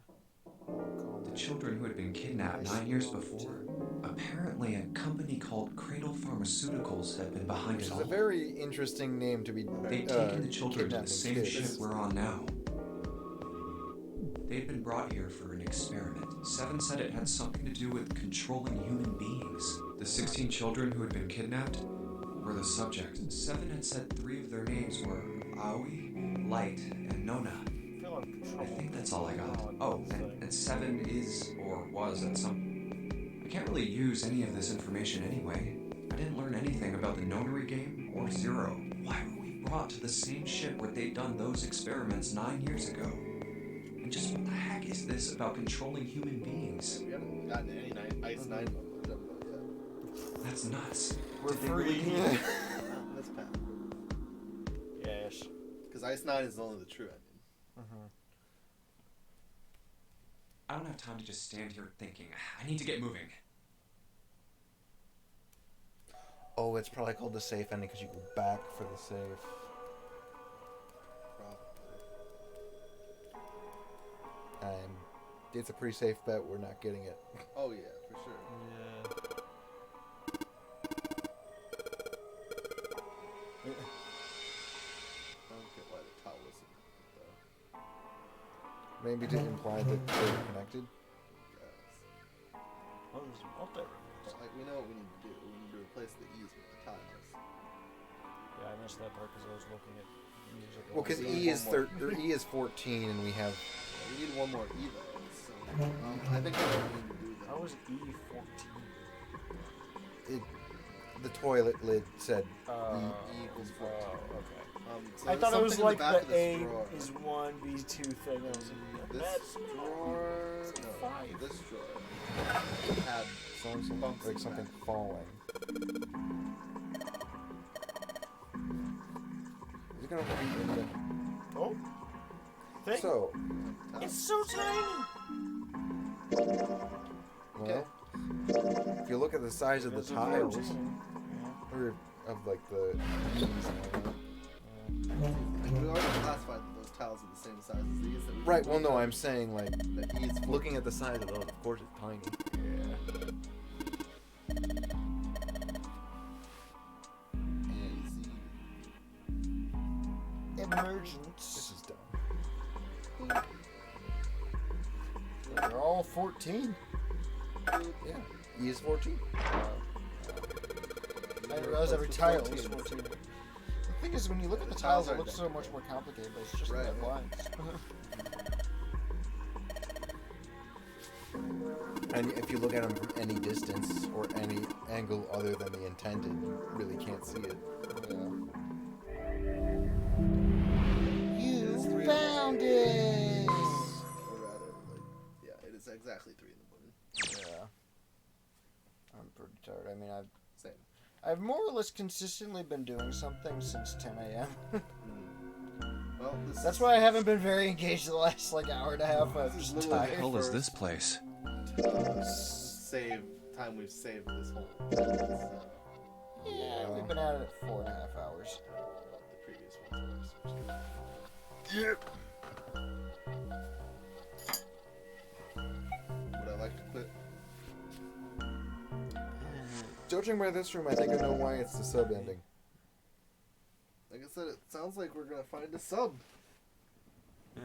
the children who had been kidnapped 9 years before, apparently a company called Cradle Pharmaceuticals had been behind Which it is all. a very interesting name to be. They'd taken the children to the kidnapping same kids. ship we're on now. They'd been brought here for an experiment. 7 said it had something to do with controlling human beings. The 16 children who had been kidnapped were the subject. 7 had said 3 of their names were Aoi, Light, and Nona. I think that's all I got. Oh, and 7 is, or was at some... I can't really use any of this information anyway. I didn't learn anything about the Nonary game or Zero. Why were we brought to the same ship where they'd done those experiments 9 years ago? And just what the heck is this about controlling human beings? We haven't gotten any Ice 9 yet. That's nuts. We're Did they really free. need- That's bad. Yes. Because Ice 9 is only the true ending. I don't have time to just stand here thinking. I need to get moving. Oh, it's probably called the safe ending because you go back for the safe. And it's a pretty safe bet we're not getting it. Oh, yeah, for sure. I don't get why the towel isn't though. Maybe to imply that they're connected. Oh, there's multi. Like, we know what we need to do. We need to replace the E's with the tiles. Yeah, I missed that part because I was looking at music. Well, because E is 14, and we have. We need one more E though. So, I think I know what we need to do. How is E 14? The toilet lid said E equals 14. Okay. So I thought it was something in like the back the of this A drawer. is 1, B is 2 thing. I was like, This that's drawer, no, this drawer had something bumps like in the something back. falling. Is it gonna be in the? Oh. Thing? So. It's so tiny. Well, if you look at the size of the There's a tiles, version. or of like the E's and all that. We already classified that those tiles are the same size as these. That we Right. Well, no, I'm saying like the E is looking at the size of those. Of course, it's tiny. Emergence. This is dumb. They're all 14. Yeah. He is 14. I didn't realize every tile was 14. The thing is, when you look at the tiles, it looks so much more complicated, but it's just Right. red lines. And if you look at them from any distance or any angle other than the intended, you really can't see it. You found it! Or rather, yeah, it is exactly 3 in the morning. Yeah. I'm pretty tired. I mean, Same. I've more or less consistently been doing something since 10 a.m. Well, That's why I haven't been very engaged the last hour and a half. I'm just What the tired. hell is this place? Save time we've saved this whole. Yeah, we've been at it 4.5 hours. The previous ones. Yep. Would I like to quit? Judging by this room, I think I know why it's the sub ending. Like I said, it sounds like we're gonna find a sub. Yeah.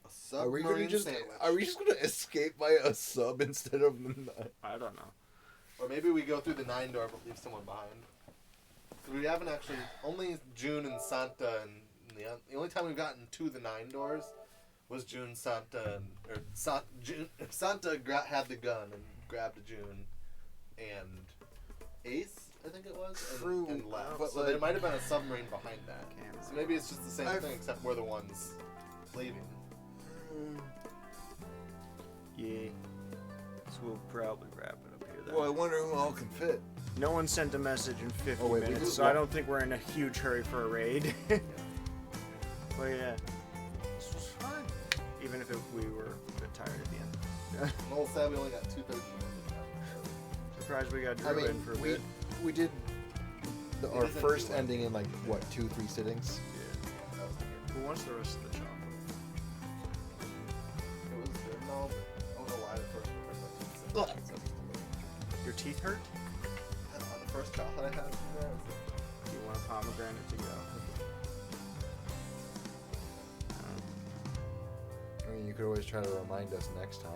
A submarine sandwich. Are we just gonna escape by a sub instead of? I don't know. Or maybe we go through the 9 door but leave someone behind. 'Cause we haven't actually. Only June and Santa and the only time we've gotten to the 9 doors was June, Santa, Santa had the gun and grabbed a June, and Ace, I think it was, and left. but So there might have been a submarine behind that. So maybe it's just the same I've- thing, except we're the ones leaving. Yeah. So we'll probably wrap it up here then. Well, I wonder who all can fit. No one sent a message in 50 Oh, wait, we minutes, did so I one. don't think we're in a huge hurry for a raid. But yeah, this was fun. Even if we were a bit tired at the end. I'm all sad we only got 2/3 of Surprised we got I Drew in mean, for a bit. we did our isn't first too ending in like what 2-3 sittings. Who wants the rest of the chocolate? It was good and all, but I don't know why the first person. Your teeth hurt? On the first chocolate I had from there, I was like, Do you want a pomegranate to go? I mean, you could always try to remind us next time.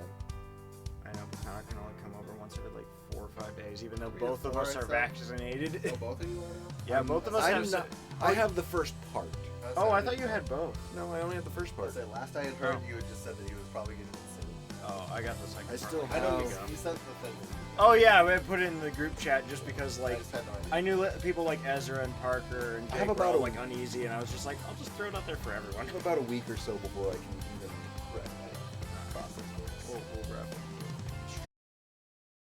I know, but I can only come over once every like 4 or 5 days, even though We both have of 4 us are except- vaccinated. Oh, both of you are now? Yeah, both of us have. I have the first part. Oh, I thought you had both. No, I only had the first I part. said last I had heard, you had just said that he was probably getting it soon. Oh, I got the second. I still I know have. you sent the thing. Oh yeah, we put it in the group chat just because like I just had no idea. I knew people like Ezra and Parker and I Jake have were about all a- like uneasy, and I was just like, I'll just throw it out there for everyone. I have about a week or so before I can even. Right, I know. Process. We'll wrap it.